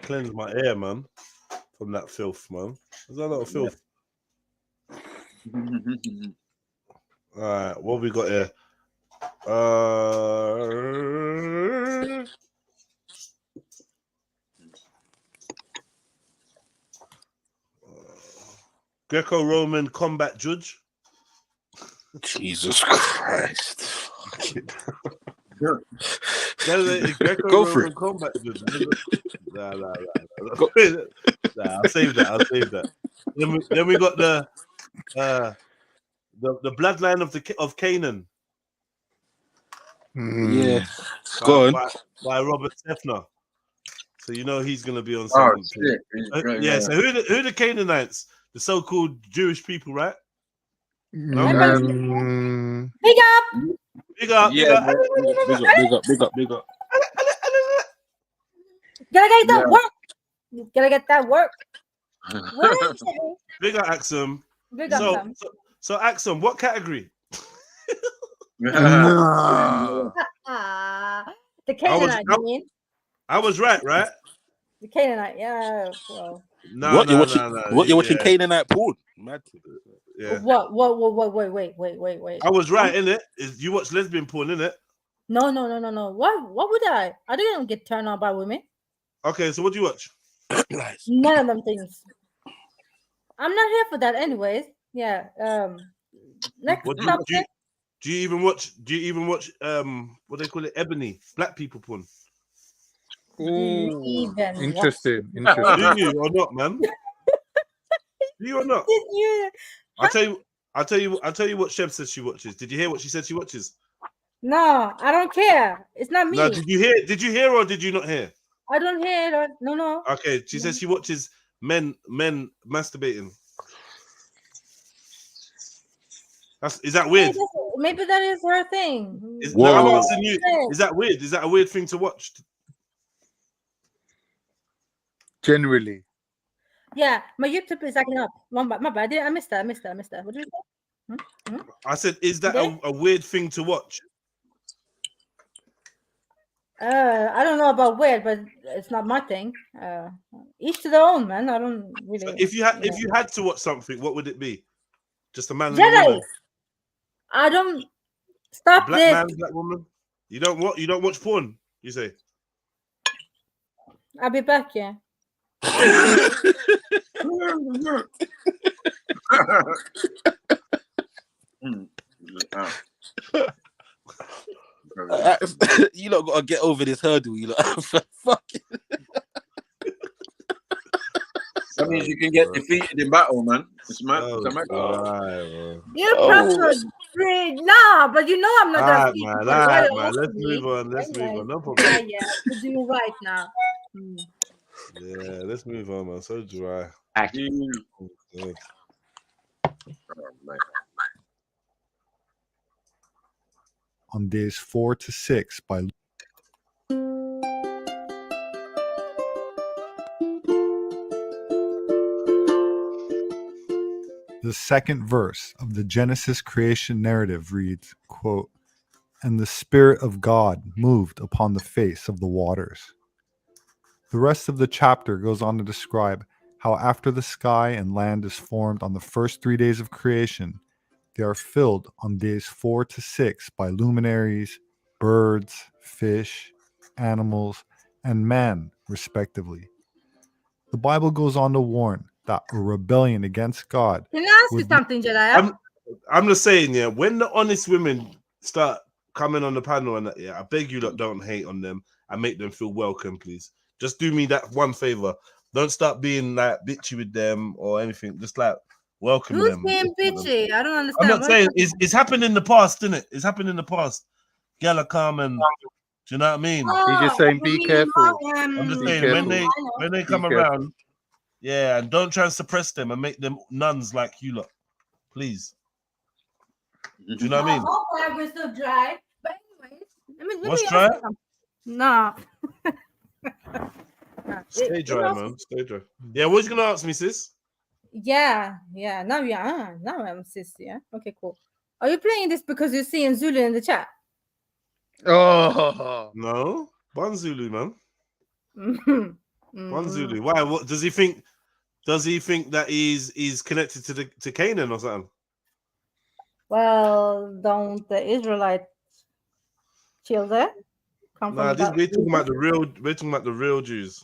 cleanse my air, man, from that filth, man. There's a lot of filth. All right, what we got here? Greco-Roman combat judge. Jesus Christ. Go for it. Combat judge. Nah, I'll save that. Then we got the bloodline of Canaan. Yeah. Go on. By Robert Steffner. So you know he's gonna be on Oh, something. shit. Yeah. So who are the Canaanites? The so-called Jewish people, right? Big up. Big up. Yeah, big up. Gotta get that work. Gotta get that work. Big up, Axum. Big up, so Axum, what category? The Canaanite, you mean? I was right? The Canaanite, yeah. Well. No. You're watching Canaanite porn? Mad. Yeah. What? Wait. I was right, innit? You watch lesbian porn, innit? No. What would I? I didn't get turned on by women. Okay, so what do you watch? None of them things. I'm not here for that, anyways. Yeah. Next What topic. do you even watch? Do you even watch what they call it, ebony, black people porn? Interesting. Do you or not, man? Do you or not? Did you? I'll tell you what Sheb says she watches. Did you hear what she said she watches? No, I don't care. It's not me. No, did you hear? Did you hear or did you not hear? I don't hear it. No. Okay, she says she watches men masturbating. Is that weird? Maybe that is her thing. No, I'm asking you. Is that weird? Is that a weird thing to watch? Generally. Yeah, my YouTube is acting up. My bad. I missed that. What did you say? I said, is that a weird thing to watch? I don't know about weird, but it's not my thing. Each to their own, man. I don't really. So if you had to watch something, what would it be? Just a man and Jedi. a woman. I don't stop Black this. man, black woman. You don't watch porn. You say. I'll be back. Yeah. You lot gotta get over this hurdle. You lot, fuck it. That means you can get defeated in battle, man. It's mad. You proper great. Nah, but you know I'm not that. Alright, man. Let's move on. No problem. Yeah, we're doing right now. Yeah, let's move on, man. So dry. Good. On days 4 to 6 by the second verse of the Genesis creation narrative reads, quote, "And the Spirit of God moved upon the face of the waters." The rest of the chapter goes on to describe how after the sky and land is formed on the first 3 days of creation, they are filled on days 4 to 6 by luminaries, birds, fish, animals, and man, respectively. The Bible goes on to warn that a rebellion against God. Can I ask you something, Jedi? I'm just saying, yeah, when the honest women start coming on the panel and that, yeah, I beg you lot don't hate on them and make them feel welcome, please. Just do me that one favor. Don't start being like bitchy with them or anything. Just like welcome Who's them. being bitchy? I don't understand. I'm not saying it's happened in the past, isn't it? It's happened in the past. Gala come and do you know what I mean? He's just saying be careful. I'm just saying when they come around, yeah, and don't try and suppress them and make them nuns like you lot, please. Do you know what I mean? Oh, we're still dry. But anyways, let What's me dry? No. Stay dry, man. Stay dry. Yeah, what you gonna ask me, sis? Yeah. Now I'm sis. Yeah. Okay, cool. Are you playing this because you're seeing Zulu in the chat? Oh no, One Zulu, man. One Zulu. Why? What does he think? Does he think that he's connected to Canaan or something? Well, don't the Israelites chill there? Nah, we're talking about the real. We're talking about the real Jews.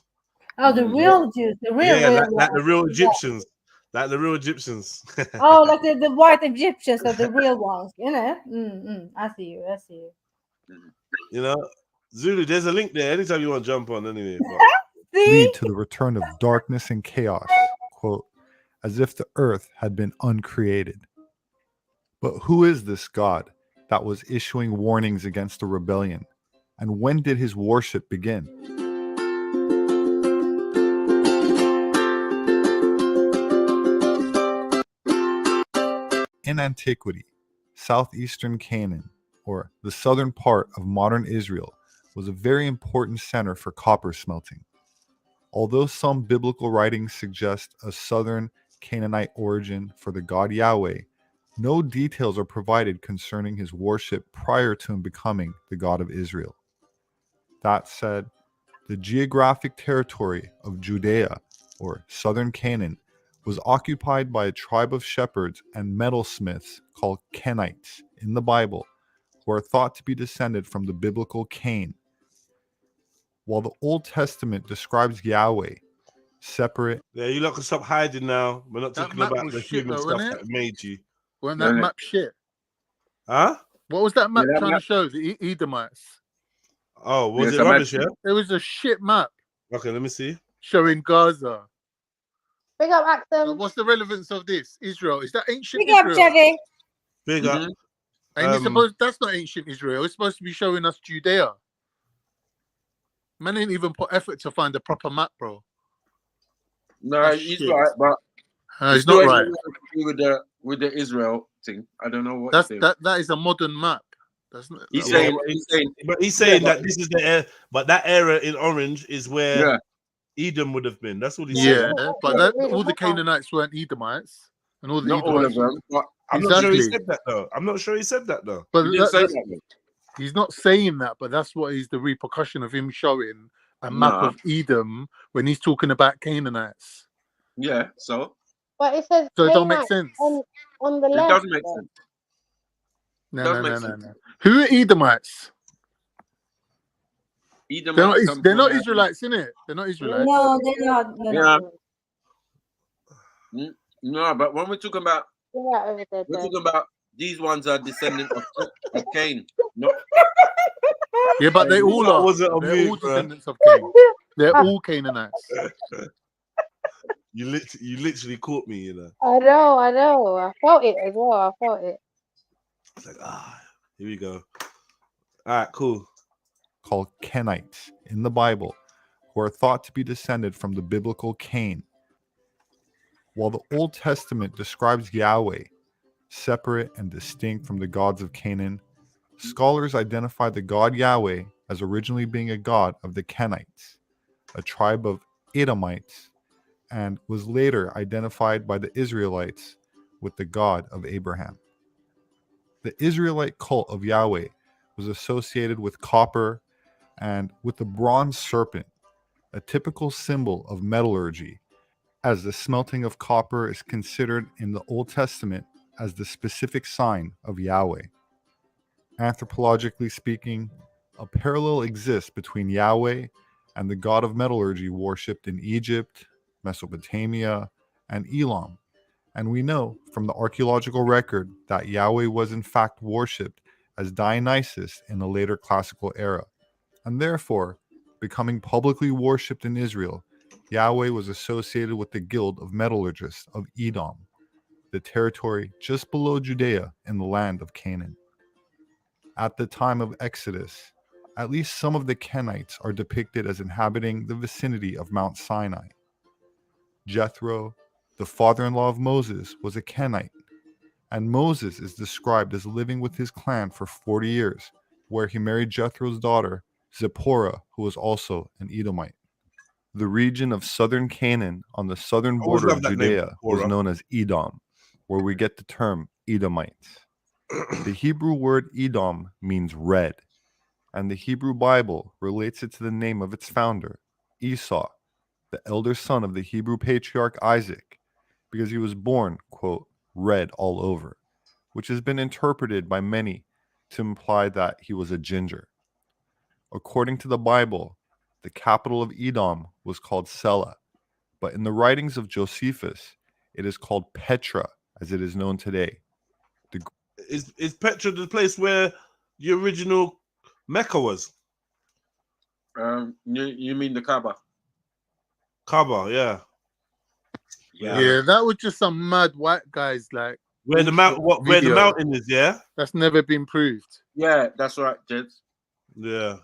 Oh, the real Jews, the real. Yeah, like the real Egyptians, like the real Egyptians. Oh, like the white Egyptians are the real ones, you know? I see you. You know, Zulu. There's a link there. Anytime you want to jump on, anyway. Lead to the return of darkness and chaos, quote, as if the earth had been uncreated. But who is this God that was issuing warnings against the rebellion? And when did his worship begin? In antiquity, southeastern Canaan, or the southern part of modern Israel, was a very important center for copper smelting. Although some biblical writings suggest a southern Canaanite origin for the god Yahweh, no details are provided concerning his worship prior to him becoming the God of Israel. That said, the geographic territory of Judea, or southern Canaan, was occupied by a tribe of shepherds and metalsmiths called Kenites in the Bible, who are thought to be descended from the biblical Cain. While the Old Testament describes Yahweh, separate. Yeah, you lot can stop hiding now. We're not That talking map about was the shit human though, stuff wasn't it? that made you. Wasn't that map shit? Huh? What was that map that trying map- to show? The Edomites. Oh, was it rubbish? Yeah. It was a shit map Okay, let me see. showing Gaza. Big up, Axel. What's the relevance of this? Israel. Is that ancient Big up, Israel? Chevy. Big up. And it's supposed that's not ancient Israel. It's supposed to be showing us Judea. Man didn't even put effort to find a proper map, bro. No, That's he's shit. right, but He's not right. With the Israel thing. I don't know what That's he's saying. that is a modern map. That's not. He's that- saying, But he's saying Yeah, that this is the air, but that area in orange is where Yeah. Edom would have been. That's what he's Yeah, saying. but all the Canaanites weren't Edomites, and all the Not all of Edomites. them, but I'm not sure he Exactly. said that though. I'm not sure he said that though. But he didn't say that's- that. Mate. he's not saying that, but that's what is the repercussion of him showing a map Nah. of Edom when he's talking about Canaanites. Yeah, so But it says So it don't make Canaanite sense. on the it left. doesn't make though. sense. No, Does no, make no, no, sense. no. Who are Edomites? Edomites They're not come from, Israelites, innit? They're not Israelites. No, they're not. No, Yeah. no. No, but when we're talking about Yeah, over there. we're talking about these ones are descendants of Cain. Not Yeah, but they all That are. wasn't on They're mute, all bro. descendants of Cain. They're all Canaanites. You literally caught me, you know. I know. I felt it as well. I felt it. It's like here we go. All right, cool. Called Kenites in the Bible, who are thought to be descended from the biblical Cain. While the Old Testament describes Yahweh separate and distinct from the gods of Canaan, scholars identify the god Yahweh as originally being a god of the Kenites, a tribe of Edomites, and was later identified by the Israelites with the God of Abraham. The Israelite cult of Yahweh was associated with copper and with the bronze serpent, a typical symbol of metallurgy, as the smelting of copper is considered in the Old Testament as the specific sign of Yahweh. Anthropologically speaking, a parallel exists between Yahweh and the god of metallurgy worshipped in Egypt, Mesopotamia, and Elam, and we know from the archaeological record that Yahweh was in fact worshipped as Dionysus in the later classical era, and therefore, becoming publicly worshipped in Israel, Yahweh was associated with the guild of metallurgists of Edom, the territory just below Judea in the land of Canaan. At the time of Exodus, at least some of the Kenites are depicted as inhabiting the vicinity of Mount Sinai. Jethro, the father-in-law of Moses, was a Kenite, and Moses is described as living with his clan for 40 years, where he married Jethro's daughter, Zipporah, who was also an Edomite. The region of southern Canaan on the southern I always border of loved that name, Judea was Zipporah. known as Edom, where we get the term Edomites. The Hebrew word Edom means red, and the Hebrew Bible relates it to the name of its founder, Esau, the elder son of the Hebrew patriarch Isaac, because he was born, quote, red all over, which has been interpreted by many to imply that he was a ginger. According to the Bible, the capital of Edom was called Selah, but in the writings of Josephus, it is called Petra, as it is known today. Is Petra the place where the original Mecca was? You mean the Kaaba? Kaaba, yeah. Yeah, that was just some mad white guys like Where the where the mountain is, yeah? That's never been proved. Yeah, that's right, Jeds. Yeah.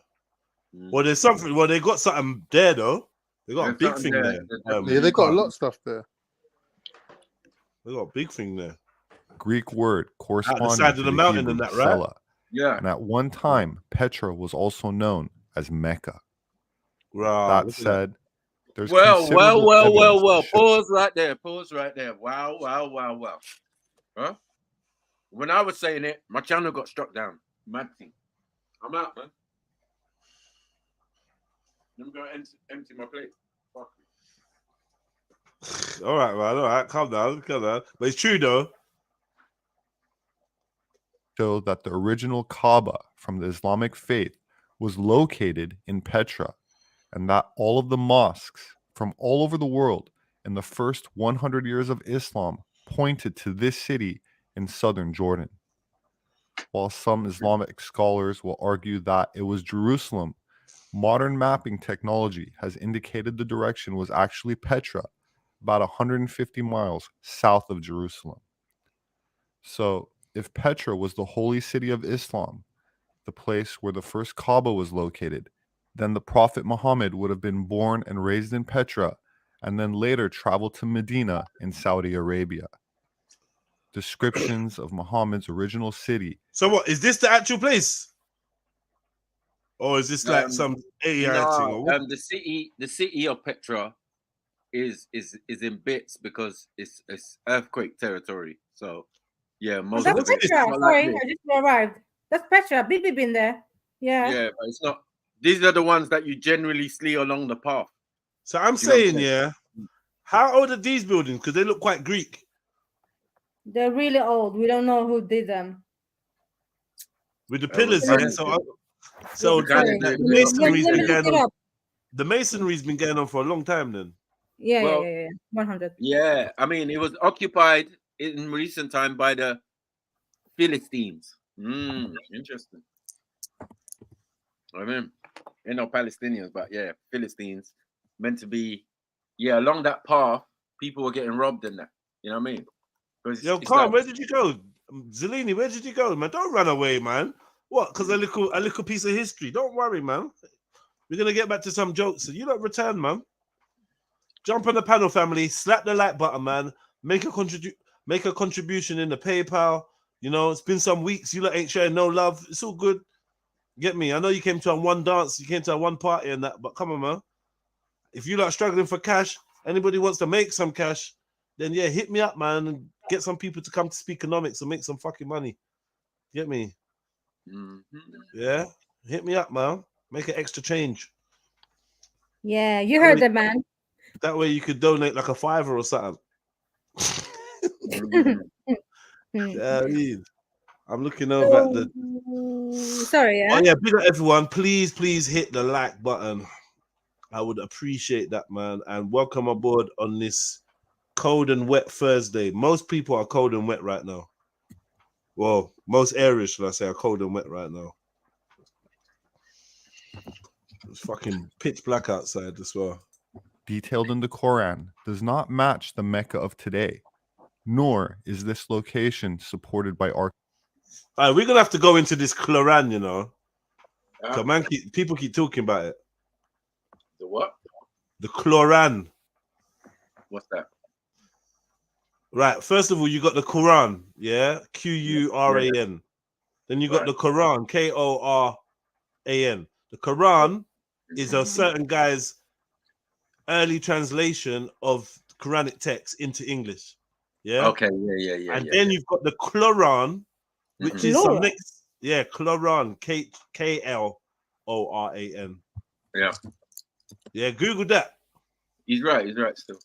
Well, there's something. Well, they got something there though. They got a big thing there. Yeah, they got a lot of stuff there. They got a big thing there. Greek word corresponding side to of the the mountain Hebrew and that, right? Selah. Yeah. And at one time, Petra was also known as Mecca. Right. That said, there's Well. considerable evidence to show- Pause right there. Pause right there. Wow. Huh? When I was saying it, my channel got struck down. Mad thing. I'm out, man. Let me go empty my plate. Fuck. All right, man. All right, calm down. But it's true though. show that the original Kaaba from the Islamic faith was located in Petra, and that all of the mosques from all over the world in the first 100 years of Islam pointed to this city in southern Jordan. While some Islamic scholars will argue that it was Jerusalem, modern mapping technology has indicated the direction was actually Petra, about 150 miles south of Jerusalem. So, if Petra was the holy city of Islam, the place where the first Kaaba was located, then the Prophet Muhammad would have been born and raised in Petra and then later traveled to Medina in Saudi Arabia. Descriptions of Muhammad's original city. So what, is this the actual place? Or is this like some AI thing? Or what? The city of Petra is in bits because it's earthquake territory. So yeah, most That's of it. Petra. Not Sorry, like I just arrived. That's Petra. Bibi been there. Yeah. yeah, but it's not. These are the ones that you generally see along the path. So I'm saying, yeah, how old are these buildings? Because they look quite Greek. They're really old. We don't know who did them. With the pillars, yeah. So the masonry's been going on for a long time then. Yeah, Well, yeah. 100. Yeah, I mean, it was occupied in recent time by the Philistines. Interesting. I mean, they're not Palestinians, but yeah, Philistines meant to be. Yeah, along that path, people were getting robbed in that. You know what I mean? Yo, Khan, where did you go? Zelini, where did you go, man? Don't run away, man. What? Because a little piece of history. Don't worry, man. We're gonna get back to some jokes. So you don't return, man. Jump on the panel, family. Slap the like button, man. Make a contribution in the PayPal. You know, it's been some weeks. You lot ain't sharing no love. It's all good. Get me? I know you came to one dance, you came to one party and that, but come on, man. If you lot struggling for cash, anybody wants to make some cash, then yeah, hit me up, man, and get some people to come to Speakonomics and make some fucking money. Get me? Yeah, hit me up, man. Make an extra change. Yeah, you heard it, man. That way you could donate like a $5 or something. Yeah, I mean, I'm looking over at the. Sorry, yeah. Oh yeah, big up everyone. Please hit the like button. I would appreciate that, man. And welcome aboard on this cold and wet Thursday. Most people are cold and wet right now. Well, most areas, should I say, are cold and wet right now. It's fucking pitch black outside as well. Detailed in the Quran does not match the Mecca of today, nor is this location supported by our. All right, we're gonna have to go into this Quran, you know. Man, people keep talking about it. The what? The Quran. What's that? Right. First of all, you got the Quran, yeah, Quran. Then you got the Quran, Koran. The Quran is a certain guy's early translation of Quranic text into English. Yeah. Okay. Yeah. And then you've got the Quran, which is some next. Yeah, Quran, Kloran. Yeah. Yeah. Google that. He's right still.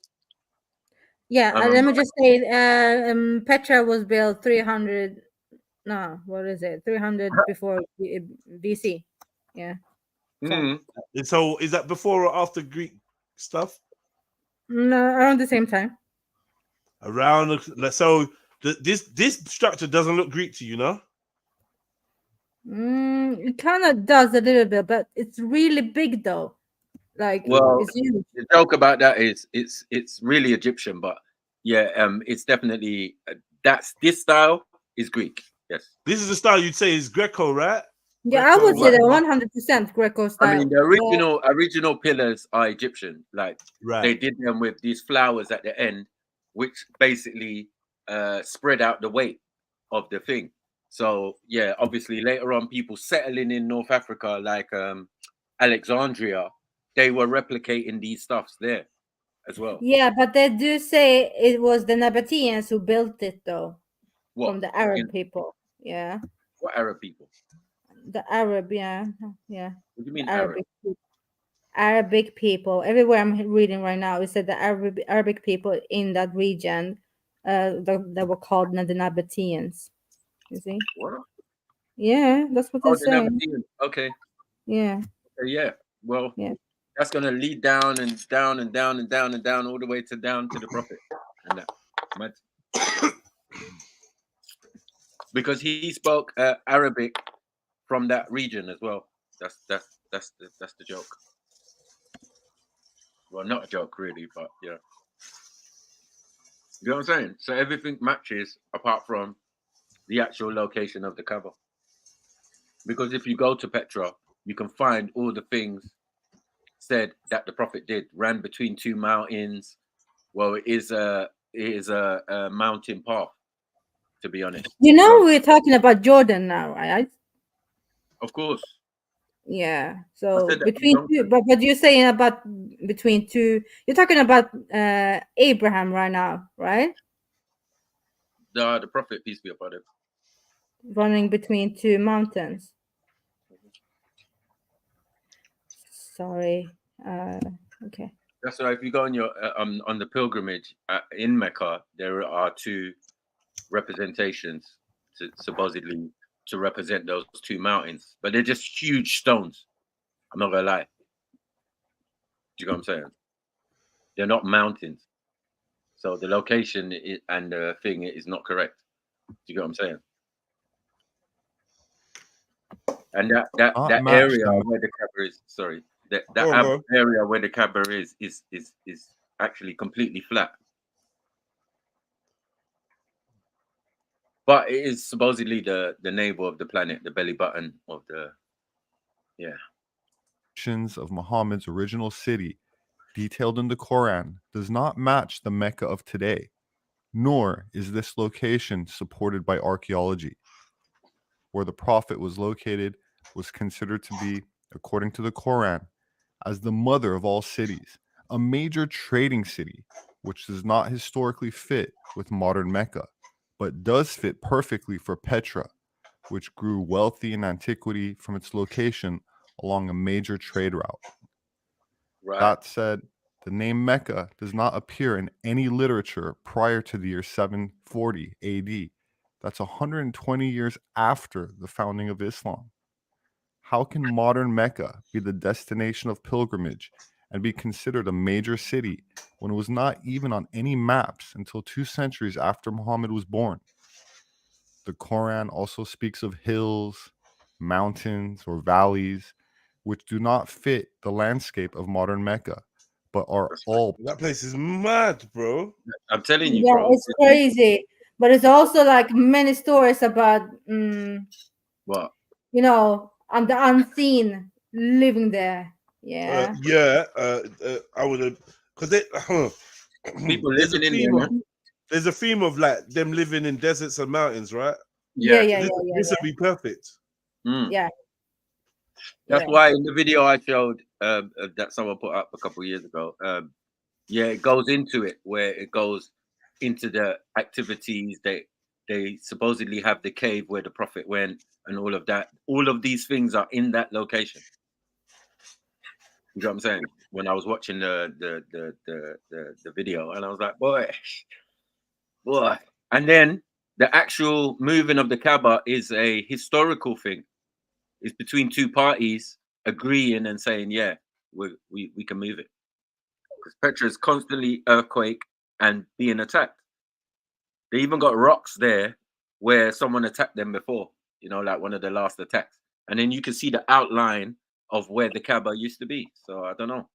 Yeah, let me just say, Petra was built 300. No, what is it? 300 before BC. Yeah. So is that before or after Greek stuff? No, around the same time. Around so this structure doesn't look Greek to you, no? It kind of does a little bit, but it's really big though. Like, well, it's huge. The joke about that is it's really Egyptian, but yeah, it's definitely this style is Greek. Yes, this is the style you'd say is Greco, right? Yeah, I would say that 100% Greco style. I mean, the original pillars are Egyptian. Like they did them with these flowers at the end, which basically spread out the weight of the thing. So yeah, obviously later on, people settling in North Africa, like Alexandria, they were replicating these stuffs there as well. Yeah, but they do say it was the Nabateans who built it, though. What? From the Arab people. Yeah. What Arab people? The Arab, yeah. What do you mean Arabic people. Everywhere I'm reading right now, it said the Arabic people in that region that were called the Nabateans. You see? What? Yeah, that's what they're saying. Okay. Yeah. Yeah. Well. Yeah. that's gonna lead down and down and down and down and down all the way to down to the Prophet. And that, because he spoke Arabic from that region as well. That's the joke. Well, not a joke really, but yeah. You know what I'm saying? So everything matches apart from the actual location of the cover. Because if you go to Petra, you can find all the things said that the Prophet did. Ran between two mountains. Well, it is a mountain path, to be honest. You know, we're talking about Jordan now, right? Of course. Yeah. So said that between two, but you're saying about between two. You're talking about Abraham right now, right? The Prophet, peace be upon him. Running between two mountains. Sorry. Okay. That's why if you go on your on the pilgrimage in Mecca, there are two representations to supposedly to represent those two mountains, but they're just huge stones. I'm not gonna lie. Do you know what I'm saying? They're not mountains, so the location and the thing is not correct. Do you get what I'm saying? And that area where the Kaaba is, sorry, that area where the Kaaba is actually completely flat. But it is supposedly the navel of the planet, the belly button of the, yeah. Of Muhammad's original city, detailed in the Quran, does not match the Mecca of today, nor is this location supported by archaeology. Where the Prophet was located was considered to be, according to the Quran, as the mother of all cities, a major trading city, which does not historically fit with modern Mecca, but does fit perfectly for Petra, which grew wealthy in antiquity from its location along a major trade route. Right. That said, the name Mecca does not appear in any literature prior to the year 740 AD. That's 120 years after the founding of Islam. How can modern Mecca be the destination of pilgrimage and be considered a major city when it was not even on any maps until 2 centuries after Muhammad was born? The Quran also speaks of hills, mountains, or valleys, which do not fit the landscape of modern Mecca, but are all... That place is mad, bro. I'm telling you, Yeah, bro. it's crazy. But it's also like many stories about, What? you know, the unseen living there. Yeah. I would have, because they people there's living a in theme there, of, there's a theme of like them living in deserts and mountains, right? Yeah. This would be perfect. Yeah. That's why in the video I showed that someone put up a couple of years ago, yeah, it goes into it where it goes into the activities they supposedly have the cave where the Prophet went and all of that. All of these things are in that location. You know what I'm saying? When I was watching the video, and I was like, boy. And then the actual moving of the Kaaba is a historical thing. It's between two parties agreeing and saying, yeah, we can move it. Because Petra is constantly earthquake and being attacked. They even got rocks there where someone attacked them before, you know, like one of the last attacks. And then you can see the outline of where the Kaaba used to be. So I don't know,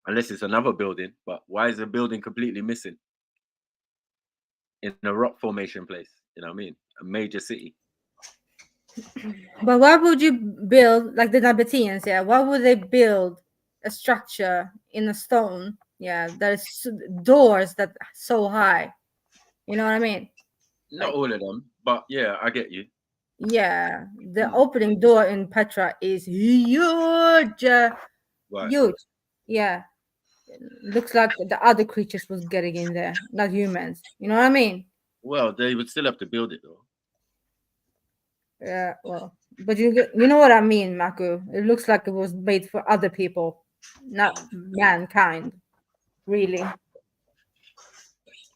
unless it's another building, but why is the building completely missing in a rock formation place? You know what I mean? A major city. But why would you build, like the Nabateans, yeah? Why would they build a structure in a stone, yeah, that is doors that are so high? You know what I mean? Not all of them, but yeah, I get you. Yeah, the opening door in Petra is huge. Huge. Yeah. Looks like the other creatures was getting in there, not humans. You know what I mean? Well, they would still have to build it though. Yeah, well, but you know what I mean, Maku. It looks like it was made for other people, not mankind. Really.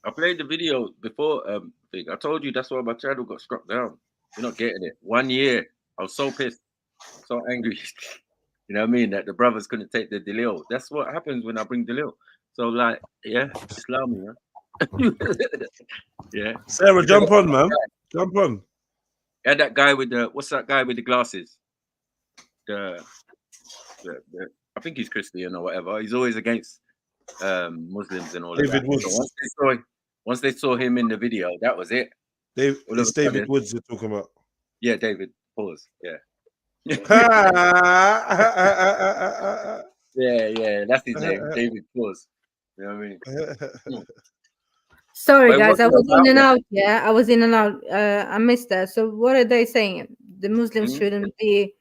I played the video before. Thing. I told you that's why my channel got struck down. You're not getting it. 1 year. I was so pissed, so angry. You know what I mean? That the brothers couldn't take the Dalil. That's what happens when I bring Dalil. So like, yeah, just allow me, man. Yeah. Sarah, jump on, man. Jump on. Yeah, that guy with the what's that guy with the glasses? The I think he's Christian or whatever. He's always against Muslims and all David of that. Woods. So once they saw him in the video, that was it. It's David Woods you're talking about. Yeah, David. Pause. Yeah. yeah, that's his name, David Pause. You know what I mean? Sorry, But it guys, I wasn't was in about and that. out. Yeah, I was in and out. I missed that. So, what are they saying? The Muslims shouldn't be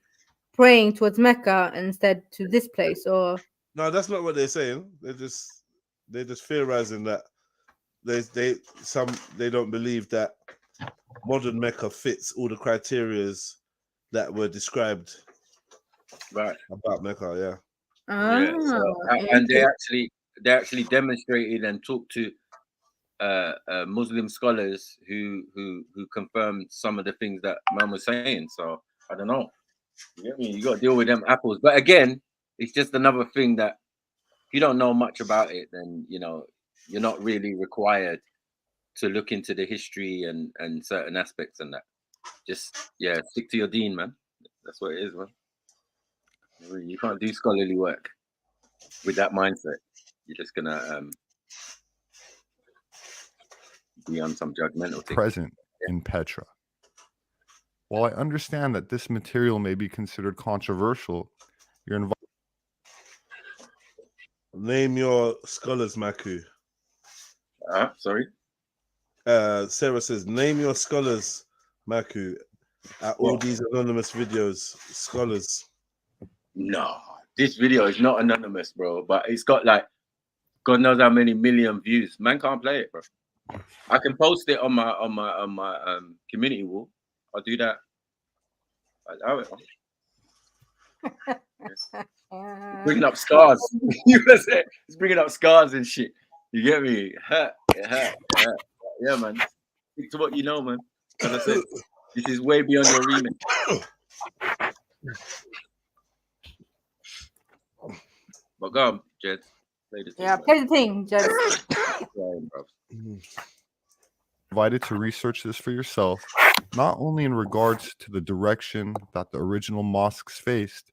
praying towards Mecca instead to this place, or No, that's not what they're saying. They're just theorizing that they don't believe that modern Mecca fits all the criterias that were described about Mecca. Yeah. Yeah. So, and they actually demonstrated and talked to Muslim scholars who confirmed some of the things that man was saying. So I don't know. You get me? You got to deal with them apples. But again, it's just another thing that if you don't know much about it, then you're not really required to look into the history and certain aspects and that. Just stick to your deen, man. That's what it is, man. You can't do scholarly work with that mindset. You're just gonna be on some judgmental thing. Present in Petra. While I understand that this material may be considered controversial, you're invited. Name your scholars, Maku. Sorry. Sarah says, name your scholars, Maku. At all these anonymous videos, scholars. No, this video is not anonymous, bro. But it's got like God knows how many million views. Man can't play it, bro. I can post it on my community wall. I'll do that. It's bringing up scars. It's bringing up scars and shit. You get me? Yeah, man. Stick to what you know, man. As I said, this is way beyond your remit. But go on, Jed. Play the thing, play the thing, Jed. Invited to research this for yourself, not only in regards to the direction that the original mosques faced,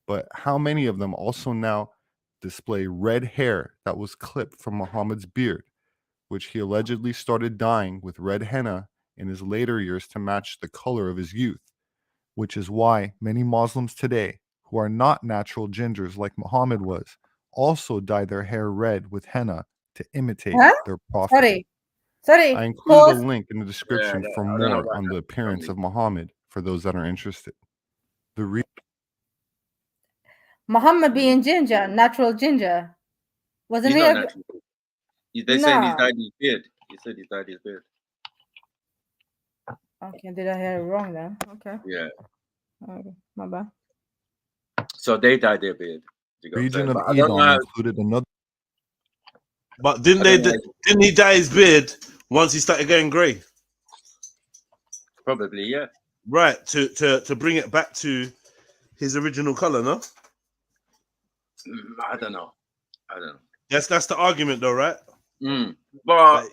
but how many of them also now display red hair that was clipped from Muhammad's beard, which he allegedly started dyeing with red henna in his later years to match the color of his youth, which is why many Muslims today, who are not natural gingers like Muhammad was, also dye their hair red with henna to imitate their prophet. Sorry. I included a link in the description for more on the appearance of Muhammad for those that are interested. Muhammad being ginger, natural ginger. Wasn't He's he? not natural. They saying he's dyed his beard. He said he's dyed his beard. Okay, did I hear it wrong then? Okay. Yeah. Okay, my bad. So they dyed their beard. Region of Edom included another. But didn't he dye his beard once he started getting grey? Probably, yeah. Right, to bring it back to his original color, no? I don't know. Yes, that's the argument, though, right? But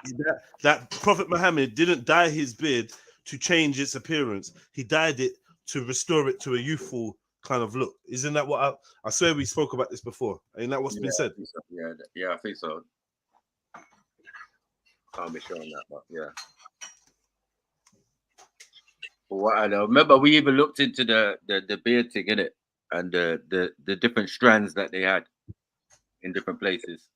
that Prophet Muhammad didn't dye his beard to change its appearance. He dyed it to restore it to a youthful kind of look. Isn't that what I swear we spoke about this before? Ain't that what's been said? So. Yeah, I think so. Can't be sure on that, but yeah. But what I know, remember we even looked into the beard thing, innit? And the different strands that they had in different places.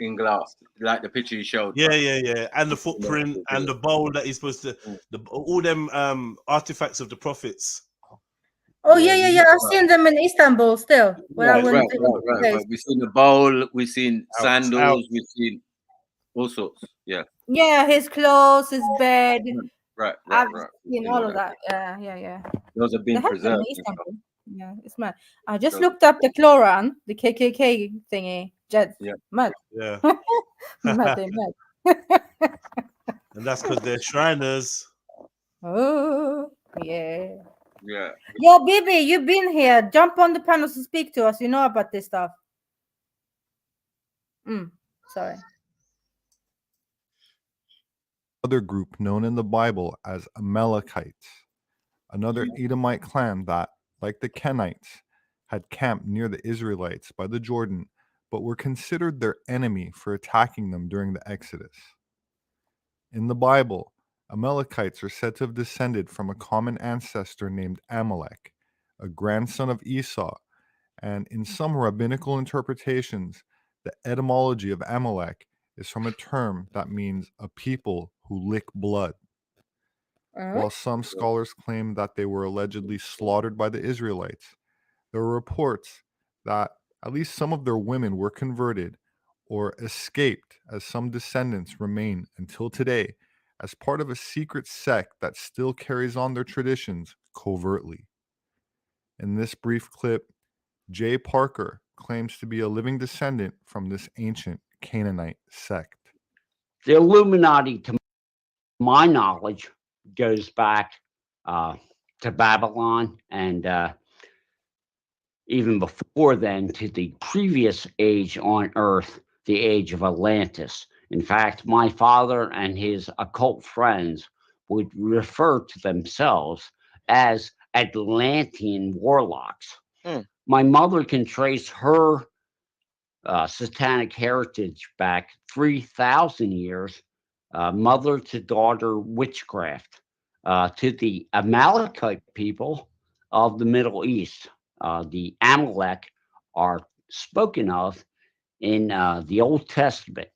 In glass, like the picture you showed. Yeah. And the footprint and the bowl that he's supposed to all them artifacts of the prophets. Oh yeah. I've seen them in Istanbul still. Right. We've seen the bowl, we've seen sandals, we've seen all sorts. Yeah. Yeah, his clothes, his bed. Right. I've seen all of that. Yeah. Those have been preserved. Yeah, it's mad. I just looked up the Quran, the KKK thingy. Mad. Yeah. Mad. And that's because they're Shriners. Oh, yeah. Yeah. Yo, Bibi, you've been here. Jump on the panel to speak to us. You know about this stuff. Sorry. Other group known in the Bible as Amalekites, another Edomite clan that, like the Kenites, had camped near the Israelites by the Jordan, but were considered their enemy for attacking them during the Exodus. In the Bible, Amalekites are said to have descended from a common ancestor named Amalek, a grandson of Esau, and in some rabbinical interpretations, the etymology of Amalek is from a term that means a people who lick blood. While some scholars claim that they were allegedly slaughtered by the Israelites, there are reports that at least some of their women were converted or escaped, as some descendants remain until today as part of a secret sect that still carries on their traditions covertly. In this brief clip, Jay Parker claims to be a living descendant from this ancient Canaanite sect. The Illuminati, to my knowledge, goes back to Babylon and even before then to the previous age on Earth, the age of Atlantis. In fact, my father and his occult friends would refer to themselves as Atlantean warlocks. My mother can trace her satanic heritage back 3,000 years, mother to daughter witchcraft, to the Amalekite people of the Middle East. The Amalek are spoken of in the Old Testament.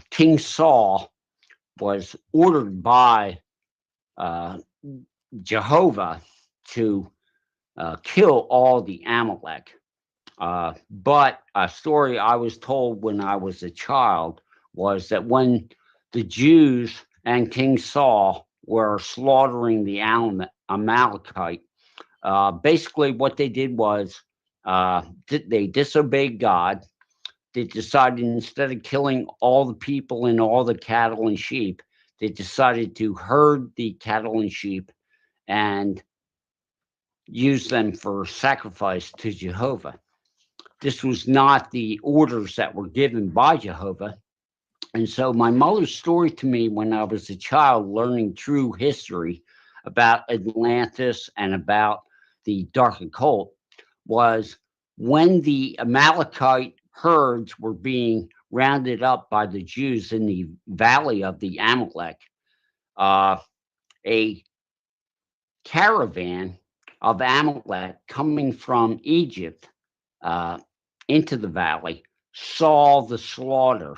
King Saul was ordered by Jehovah to kill all the Amalek. But a story I was told when I was a child was that when the Jews and King Saul were slaughtering the Amalekite, basically what they did was they disobeyed God. They decided instead of killing all the people and all the cattle and sheep, they decided to herd the cattle and sheep and use them for sacrifice to Jehovah. This was not the orders that were given by Jehovah. And so my mother's story to me when I was a child learning true history about Atlantis and about the dark occult was when the Amalekite herds were being rounded up by the Jews in the valley of the Amalek, a caravan of Amalek coming from Egypt into the valley saw the slaughter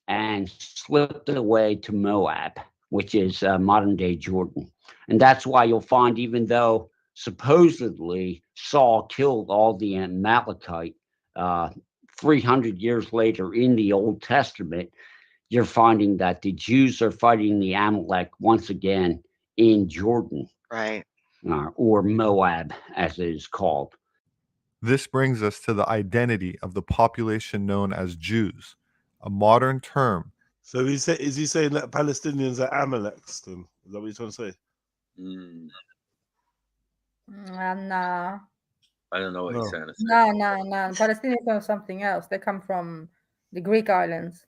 and slipped away to Moab, which is modern day Jordan. And that's why you'll find, even though supposedly Saul killed all the Amalekite 300 years later in the Old Testament, you're finding that the Jews are fighting the Amalek once again in Jordan. Right. Or Moab, as it is called. This brings us to the identity of the population known as Jews, a modern term. So is he saying that Palestinians are Amaleks then? Is that what he's trying to say? Nah. I don't know what he's saying. No. Palestinians are something else. They come from the Greek islands.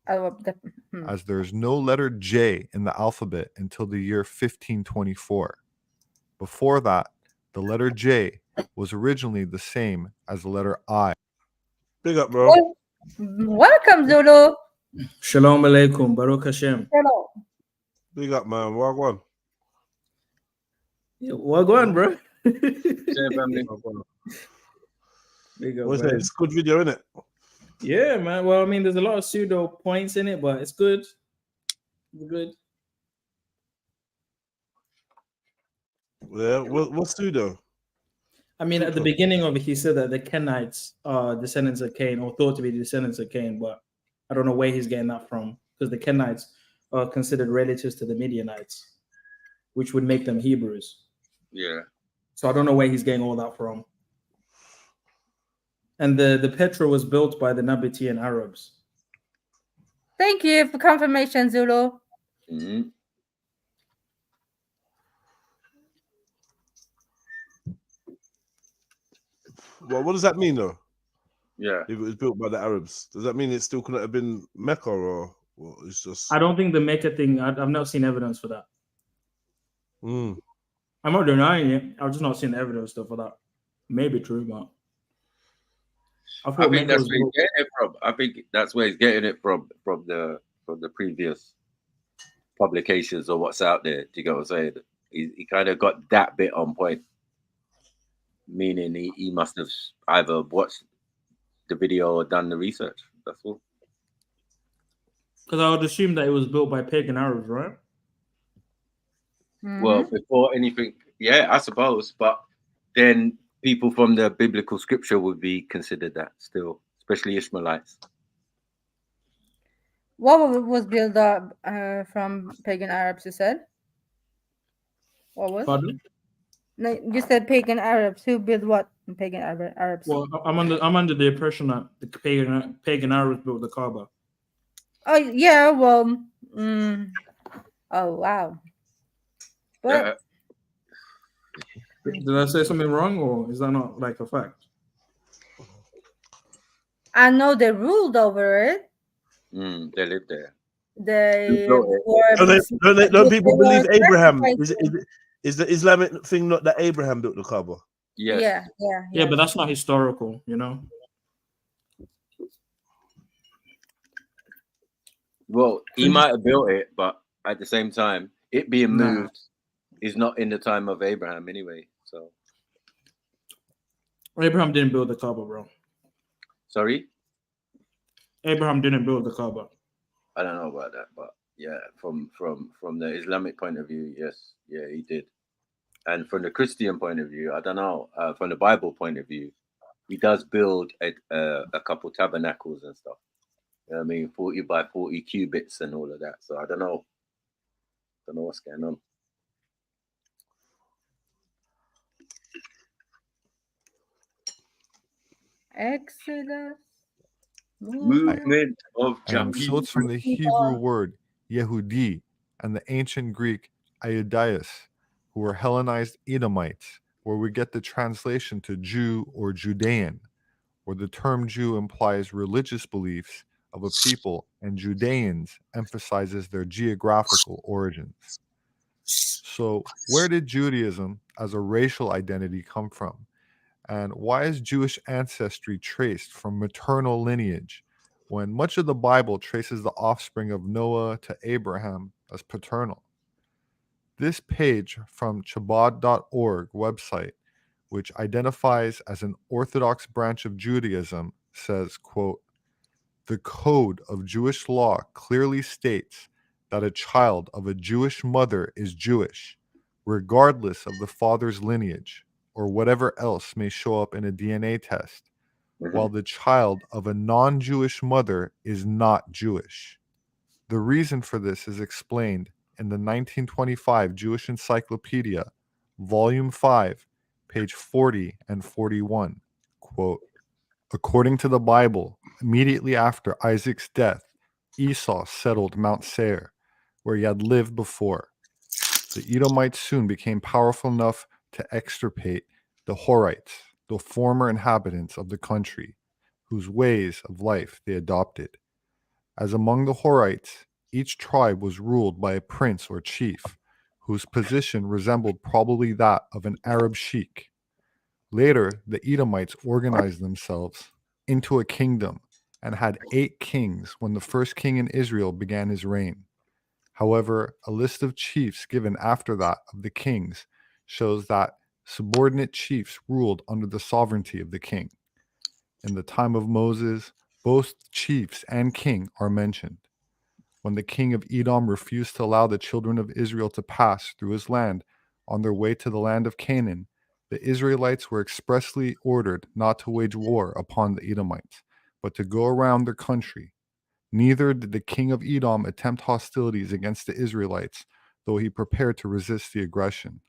As there's no letter J in the alphabet until the year 1524. Before that, the letter J was originally the same as the letter I. Big up, bro. Welcome, Zulu. Shalom alaikum, Baruch Hashem. Hello. Big up, man. Wagwan. Wagwan, bro. Big up, What's man. that? It's a good video, isn't it? Yeah, man. Well, I mean, there's a lot of pseudo points in it, but it's good. It's good. Yeah. What's pseudo? I mean, at the beginning of it, he said that the Kenites are descendants of Cain, or thought to be descendants of Cain, but I don't know where he's getting that from, because the Kenites are considered relatives to the Midianites, which would make them Hebrews. Yeah. So I don't know where he's getting all that from. And the Petra was built by the Nabatean Arabs. Thank you for confirmation, Zulu. Well, what does that mean though? Yeah. If it was built by the Arabs, does that mean it still couldn't have been Mecca or it's just? I don't think the Mecca thing. I've not seen evidence for that. Mm. I'm not denying it. I've just not seen evidence for that. Maybe true, but I think that's where he's getting it from. I think that's where he's getting it from the previous publications or what's out there. Do you get what I'm saying? He kind of got that bit on point, meaning he must have either watched the video or done the research. That's all. because I would assume that it was built by pagan Arabs, right? Well, before anything, yeah, I suppose. But then people from the biblical scripture would be considered that still, especially Ishmaelites. What was built up from pagan Arabs? You said. What was? Pardon? No, you said pagan Arabs. Who built what? Pagan Arabs. Well, I'm under the impression that the pagan Arabs built the Kaaba. Oh yeah. Well. Oh wow. But Did I say something wrong, or is that not like a fact? I know they ruled over it. They lived there. They Don't people believe Abraham? Is the Islamic thing not that Abraham built the Kaaba? Yes. Yeah, but that's not historical, you know. Well, he might have built it, but at the same time, it being moved is not in the time of Abraham anyway. So Abraham didn't build the Kaaba, bro. Sorry? Abraham didn't build the Kaaba. I don't know about that, but yeah, from the Islamic point of view, yes, yeah, he did. And from the Christian point of view, I don't know. From the Bible point of view, he does build a couple tabernacles and stuff. You know what I mean, 40 by 40 cubits and all of that. So I don't know. Don't know what's going on. Exodus. Movement of So it's from the Hebrew word Yehudi and the ancient Greek Iudaios, who were Hellenized Edomites, where we get the translation to Jew or Judean, where the term Jew implies religious beliefs of a people, and Judeans emphasizes their geographical origins. So, where did Judaism as a racial identity come from? And why is Jewish ancestry traced from maternal lineage when much of the Bible traces the offspring of Noah to Abraham as paternal? This page from Chabad.org website, which identifies as an Orthodox branch of Judaism, says, quote, "The code of Jewish law clearly states that a child of a Jewish mother is Jewish, regardless of the father's lineage or whatever else may show up in a DNA test, while the child of a non-Jewish mother is not Jewish. The reason for this is explained in the 1925 Jewish Encyclopedia, Volume 5, page 40 and 41, quote, "According to the Bible, immediately after Isaac's death, Esau settled Mount Seir, where he had lived before. The Edomites soon became powerful enough to extirpate the Horites, the former inhabitants of the country, whose ways of life they adopted. As among the Horites, each tribe was ruled by a prince or chief, whose position resembled probably that of an Arab sheik. Later, the Edomites organized themselves into a kingdom and had 8 kings when the first king in Israel began his reign. However, a list of chiefs given after that of the kings shows that subordinate chiefs ruled under the sovereignty of the king. In the time of Moses, both chiefs and king are mentioned. When the king of Edom refused to allow the children of Israel to pass through his land on their way to the land of Canaan, the Israelites were expressly ordered not to wage war upon the Edomites, but to go around their country. Neither did the king of Edom attempt hostilities against the Israelites, though he prepared to resist the aggression.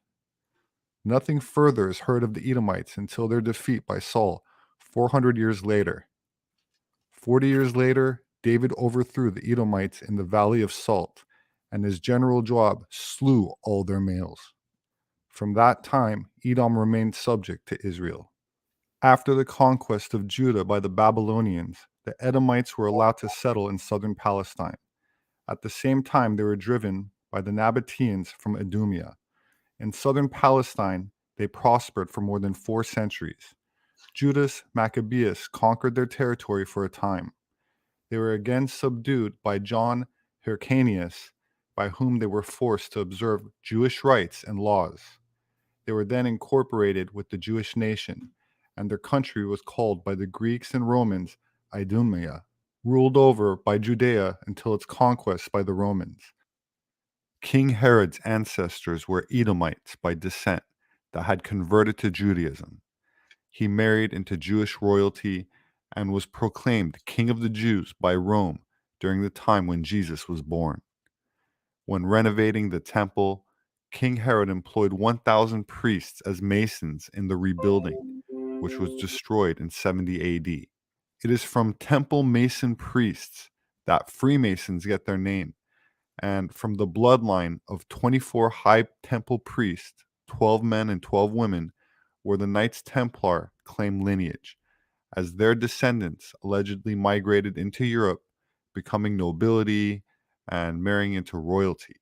Nothing further is heard of the Edomites until their defeat by Saul 400 years later. 40 years later, David overthrew the Edomites in the Valley of Salt, and his general Joab slew all their males. From that time, Edom remained subject to Israel." After the conquest of Judah by the Babylonians, the Edomites were allowed to settle in southern Palestine. At the same time, they were driven by the Nabateans from Idumea. In southern Palestine, they prospered for more than 4 centuries. Judas Maccabeus conquered their territory for a time. They were again subdued by John Hyrcanus, by whom they were forced to observe Jewish rites and laws. They were then incorporated with the Jewish nation, and their country was called by the Greeks and Romans Idumea, ruled over by Judea until its conquest by the Romans. King Herod's ancestors were Edomites by descent that had converted to Judaism. He married into Jewish royalty and was proclaimed King of the Jews by Rome during the time when Jesus was born. When renovating the temple, King Herod employed 1,000 priests as masons in the rebuilding, which was destroyed in 70 AD. It is from temple mason priests that Freemasons get their name, and from the bloodline of 24 high temple priests, 12 men and 12 women, where the Knights Templar claim lineage, as their descendants allegedly migrated into Europe, becoming nobility and marrying into royalty.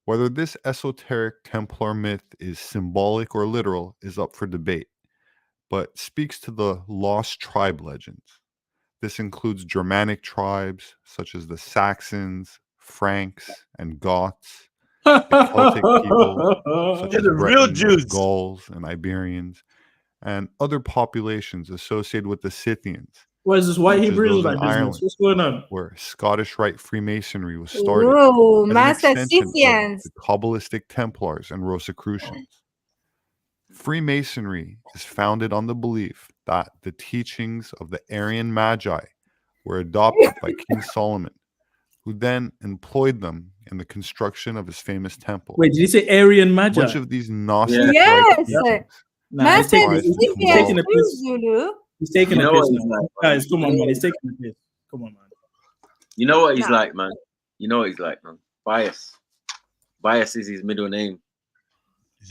Whether this esoteric Templar myth is symbolic or literal is up for debate, but speaks to the lost tribe legends. This includes Germanic tribes such as the Saxons, Franks, and Goths, the Celtic people such as The real Bretons, Jews. Gauls, and Iberians, and other populations associated with the Scythians. What is this white such as Hebrew those in Israelite business? Ireland, What's going on? where Scottish Rite Freemasonry was started Ooh, as an Master extension of Scythians. the Kabbalistic Templars and Rosicrucians. Freemasonry is founded on the belief that the teachings of the Aryan Magi were adopted by King Solomon, who then employed them in the construction of his famous temple. Wait, did you say Aryan Magi? Which of these Gnostic Yes. teachings Nah, he's Master taking, tries to he's taking a Kabbalah? piss. Zulu. He's taking You a know piss what he's now. like, Guys, come on, man. He's taking a piss. Come on, man. You know what he's Nah. like, man. You know what he's like, man. Bias. Bias is his middle name.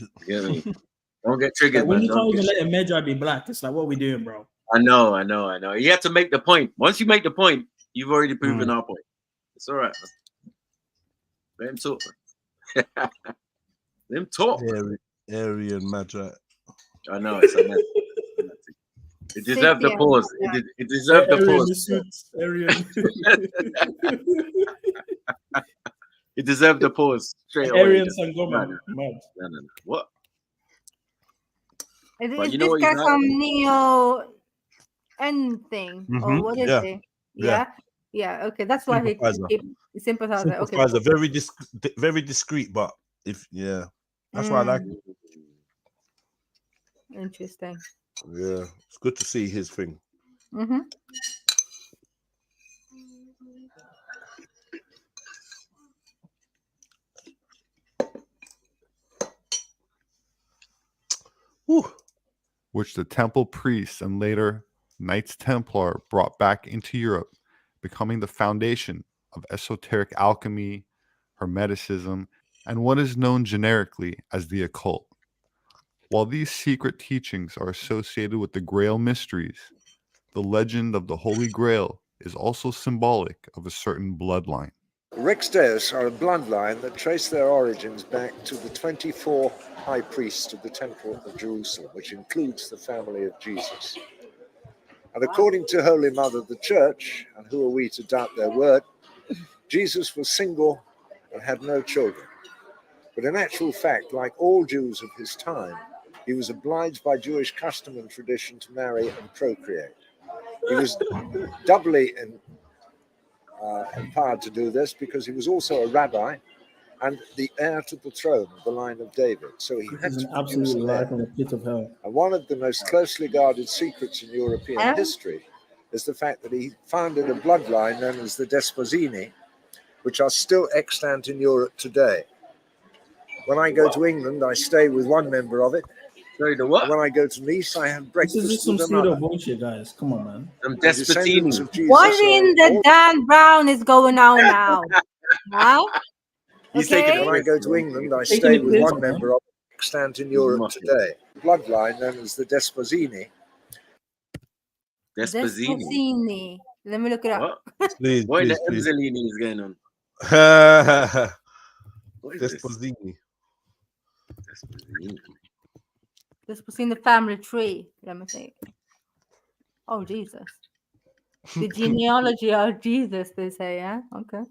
You get me? Don't get triggered, Like, when man. you can't Don't even get let a Magi be black, it's like, what are we doing, bro? I know. You have to make the point. Once you make the point, you've already proven our point. It's all right, man. Let him talk, man. Let him talk. Aryan Magi. I know, it's a mess. It deserved the Scythian, pause. yeah. It deserved the Aryan pause. suits, Aryan. It deserved the pause straight away. Aryan No, Sangoma. no, Mad. no. What? Is, But is you know this what guy he's like? some neo anything or what is Yeah. he? Yeah. Yeah. Okay, that's why Sympathizer. he sympathizer. Okay. Sympathizer. Very discreet, but if that's why I like it. Interesting. Yeah, it's good to see his thing. Mm-hmm. which the temple priests and later Knights Templar brought back into Europe, becoming the foundation of esoteric alchemy, Hermeticism, and what is known generically as the occult. While these secret teachings are associated with the Grail mysteries, the legend of the Holy Grail is also symbolic of a certain bloodline. Rexdeus are a bloodline that trace their origins back to the 24 high priests of the Temple of Jerusalem, which includes the family of Jesus. And according to Holy Mother the Church, and who are we to doubt their word, Jesus was single and had no children. But in actual fact, like all Jews of his time, he was obliged by Jewish custom and tradition to marry and procreate. He was doubly empowered to do this because he was also a rabbi and the heir to the throne of the line of David. So he had This is to an produce absolute an lie heir. from the pit of hell. And one of the most closely guarded secrets in European history is the fact that he founded a bloodline known as the Desposini, which are still extant in Europe today. When I go to England, I stay with one member of it. Sorry, the what? When I go to Nice, I have This breakfast is just some with pseudo another. bullshit, guys. Come on, man. I'm The descendants of Jesus What are in the all- Dan Brown is going on now? Huh? He's taking When a I go piss, to man. England, I Taking stay a with piss, one man. member of it extant in He's Europe mocking. today. Bloodline known as the Desposini, Desposini. Let me look it up. What? Please, What in please, the please. Emzalini is going on? What is this? Desposini. Desposini. Desposini family tree. Let me see. Oh, Jesus. The genealogy of Jesus, they say, yeah? Okay.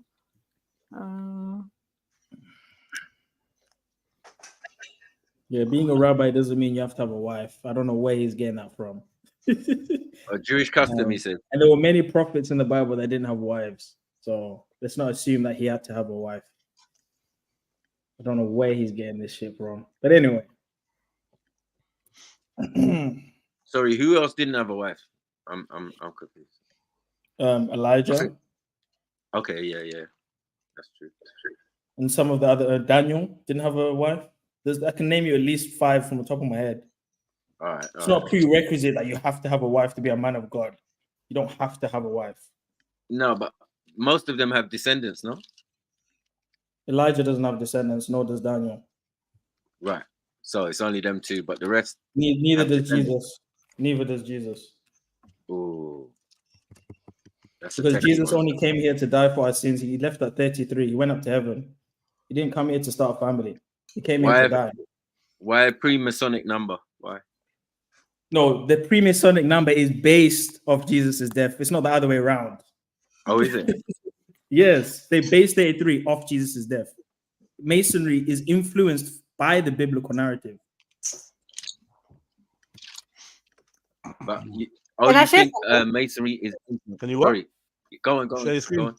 Yeah, being a rabbi doesn't mean you have to have a wife. I don't know where he's getting that from. A Jewish custom, he said. And there were many prophets in the Bible that didn't have wives. So let's not assume that he had to have a wife. I don't know where he's getting this shit from. But anyway. Sorry, who else didn't have a wife? I'm confused. Elijah. Okay, yeah. That's true. And some of the other Daniel didn't have a wife. I can name you at least 5 from the top of my head. All right. It's not prerequisite that you have to have a wife to be a man of God. You don't have to have a wife. No, but most of them have descendants, no? Elijah doesn't have descendants, nor does Daniel. Right. So it's only them two, but the rest. Neither does Jesus. Neither does Jesus. Ooh. Because Jesus only came here to die for our sins. He left at 33. He went up to heaven. He didn't come here to start a family. He came here to die. Why a pre-Masonic number? Why? No, the pre-Masonic number is based off Jesus' death. It's not the other way around. Oh, is it? Yes, they base 33 off Jesus' death. Masonry is influenced by the biblical narrative. But you think Masonry is? Can you what? Sorry, go on. Share your screen. Go on.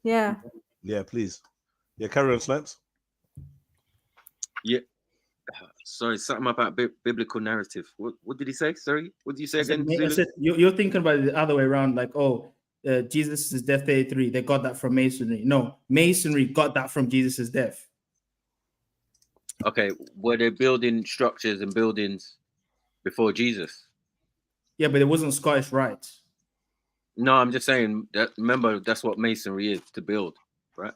Yeah. Yeah, please. Yeah, carry on, Snipes. Yeah. Sorry, something about biblical narrative. What did he say? Sorry, what did you say again? I said, you're thinking about it the other way around, like, Jesus' death 33. They got that from Masonry. No, Masonry got that from Jesus' death. Okay, were they building structures and buildings before Jesus? Yeah, but it wasn't Scottish rites. No, I'm just saying that. Remember, that's what Masonry is, to build, right?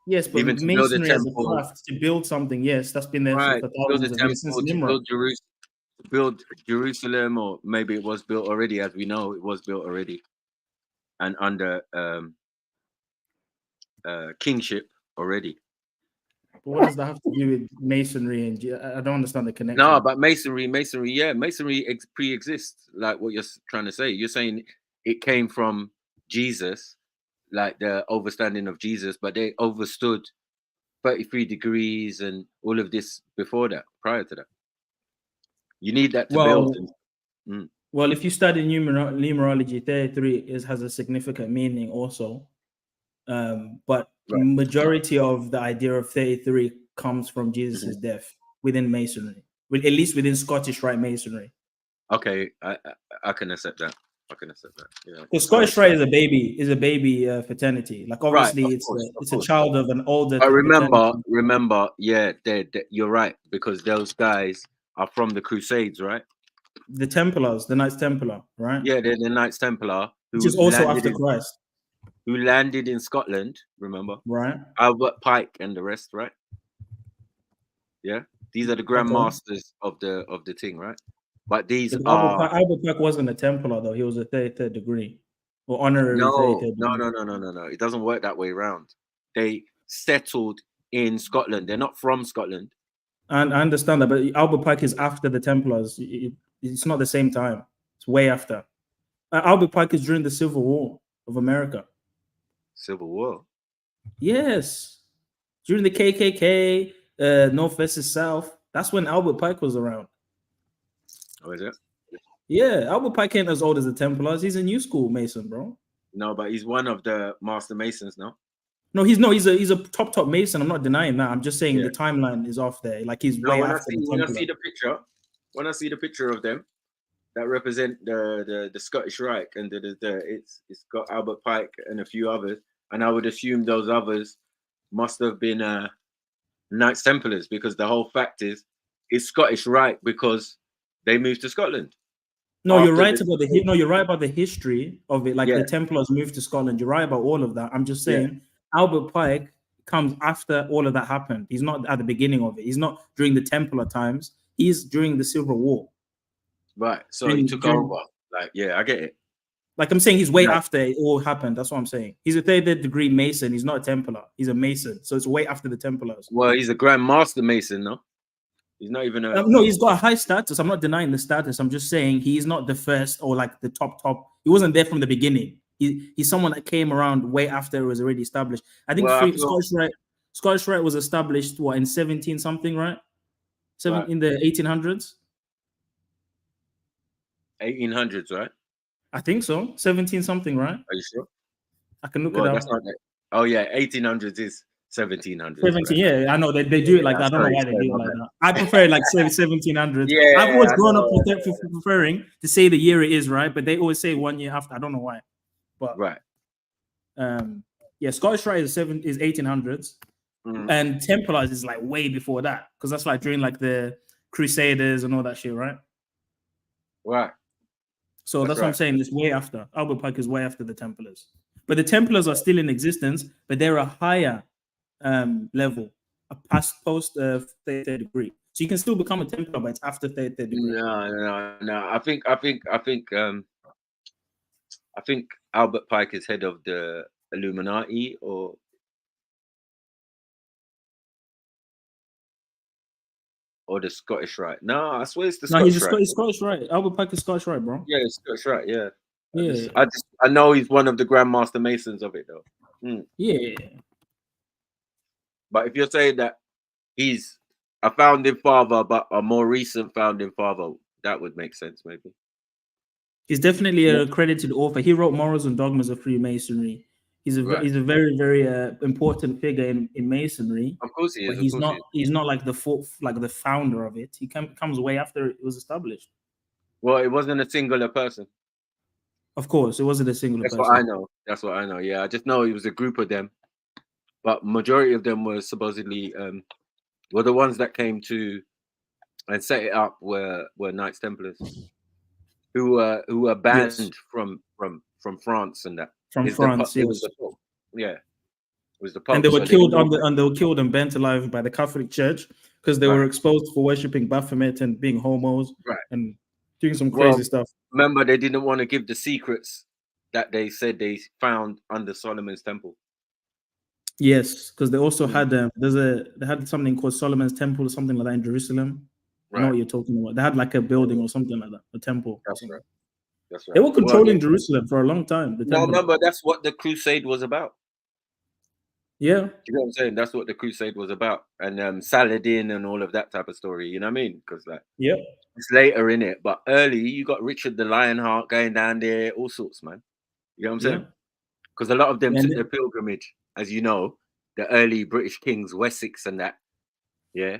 Yes, but even to build a Masonry as a temple, craft to build something, yes, that's been there right? for Build a thousands of years since temple, to Nimrod. build Jerusalem, or maybe it was built already. As we know, it was built already, and under kingship already. But what does that have to do with Masonry? And I don't understand the connection. No, but Masonry, yeah, Masonry pre-exists. Like what you're trying to say. You're saying it came from Jesus, like the overstanding of Jesus, but they overstood 33 degrees and all of this before that, prior to that. You need that to build. Well, if you study numerology, 33 has a significant meaning also. But majority of the idea of 33 comes from Jesus' death within Masonry, at least within Scottish Rite Masonry. Okay, I can accept that. Yeah. The Scottish Rite is a baby fraternity. Like obviously, it's a child of an older. I remember, yeah, you're right, because those guys are from the Crusades, right? The Templars, the Knights Templar, right? Yeah, they're the Knights Templar, which is also after Christ. Who landed in Scotland, remember? Right. Albert Pike and the rest, right? Yeah, these are the Grand Masters of the thing, right? But these are Albert Pike wasn't a Templar though; he was a 33rd degree or honorary 33rd degree. No. It doesn't work that way around. They settled in Scotland. They're not from Scotland. And I understand that, but Albert Pike is after the Templars. It's not the same time. It's way after. Albert Pike is during the Civil War of America. Civil War? Yes. During the KKK, North versus South. That's when Albert Pike was around. Oh, is it? Yeah, Albert Pike ain't as old as the Templars. He's a new school Mason, bro. No, but he's one of the Master Masons, no? No, he's a top Mason. I'm not denying that. I'm just saying the timeline is off there. Like he's way after the Templar. When I see the picture of them that represent the Scottish Rite, and it's got Albert Pike and a few others, and I would assume those others must have been Knights Templars, because the whole fact is it's Scottish Rite because they moved to Scotland. No, you're right about you're right about the history of it. Like the Templars moved to Scotland. You're right about all of that. I'm just saying Albert Pike comes after all of that happened. He's not at the beginning of it. He's not during the Templar times. He's during the Civil War. Right. So he took over. Like, yeah, I get it. Like I'm saying, he's way Yeah. after it all happened. That's what I'm saying. He's a third degree Mason. He's not a Templar. He's a Mason. So it's way after the Templars. Well, he's a Grand Master Mason, no? He's not even a. No, he's got a high status. I'm not denying the status. I'm just saying he's not the first or like the top. He wasn't there from the beginning. He's someone that came around way after it was already established. I think Scottish Rite was established what in 17 something, right? In the 1800s. 1800s, right? I think so. 17 something, right? Are you sure? I can look it up. That's not that. Oh yeah, 1800s is 1700s. 17, right? Yeah, I know they do it like that. I don't know why they do it like that. I prefer it like 1700s. Yeah, I've always grown up preferring to say the year it is, right? But they always say 1 year after. I don't know why. But right. Yeah, Scottish Rite is 1800s, and Templars is like way before that because that's like during like the Crusaders and all that shit, right? Right. So that's what I'm saying. It's way after. Albert Pike is way after the Templars. But the Templars are still in existence, but they're a higher level, a post 33rd degree. So you can still become a Templar, but it's after 33rd degree. No. I think Albert Pike is head of the Illuminati or the Scottish Rite. No, I swear it's the Scottish Rite. He's Scottish Rite. Albert Pike is Scottish Rite, bro. Yeah, it's Scottish Rite. Yeah. Yeah. I know he's one of the Grand Master Masons of it though. Yeah. But if you're saying that he's a founding father, but a more recent founding father, that would make sense, maybe. He's definitely a accredited author. He wrote Morals and Dogmas of Freemasonry. He's a very, very important figure in Masonry. Of course he is. But he's not like the founder of it. He comes way after it was established. Well, it wasn't a singular person. Of course, it wasn't a singular person. That's what I know. Yeah, I just know it was a group of them. But majority of them were supposedly were the ones that came to and set it up were Knights Templars, who were banned from France and that. From France, it was the Pope. Yeah, it was the Pope. And they were killed they were killed and burnt alive by the Catholic Church because they were exposed for worshiping Baphomet and being homos, and doing some crazy stuff. Remember, they didn't want to give the secrets that they said they found under Solomon's temple. Yes, because they also had they had something called Solomon's Temple or something like that in Jerusalem. I know what you're talking about. They had like a building or something like that, a temple. That's right. That's right. They were controlling Jerusalem for a long time. No, remember, that's what the crusade was about. Yeah. You know what I'm saying? That's what the crusade was about. And Saladin and all of that type of story. You know what I mean? Because it's later in it. But early, you got Richard the Lionheart going down there, all sorts, man. You know what I'm saying? Because a lot of them took the pilgrimage, as you know, the early British kings, Wessex and that. Yeah.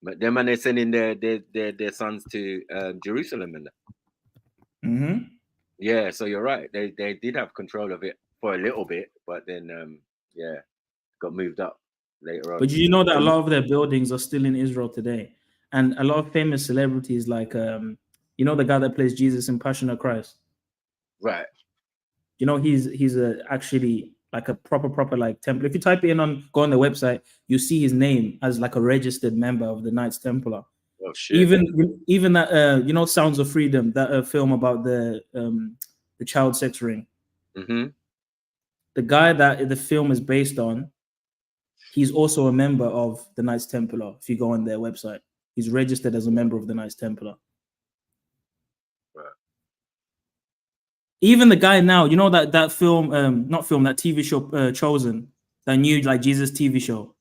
But them and they're sending their sons to Jerusalem and that. Mm-hmm. Yeah, so you're right. They did have control of it for a little bit, but then got moved up later on. But you know that a lot of their buildings are still in Israel today, and a lot of famous celebrities like the guy that plays Jesus in Passion of Christ. Right. You know he's actually like a proper like Templar. If you type in go on the website, you see his name as like a registered member of the Knights Templar. Oh shit! Even that Sounds of Freedom, that film about the child sex ring. Mm-hmm. The guy that the film is based on, he's also a member of the Knights Templar. If you go on their website, he's registered as a member of the Knights Templar. Right. Even the guy now, you know that film, not film, that TV show, Chosen, that new like Jesus TV show.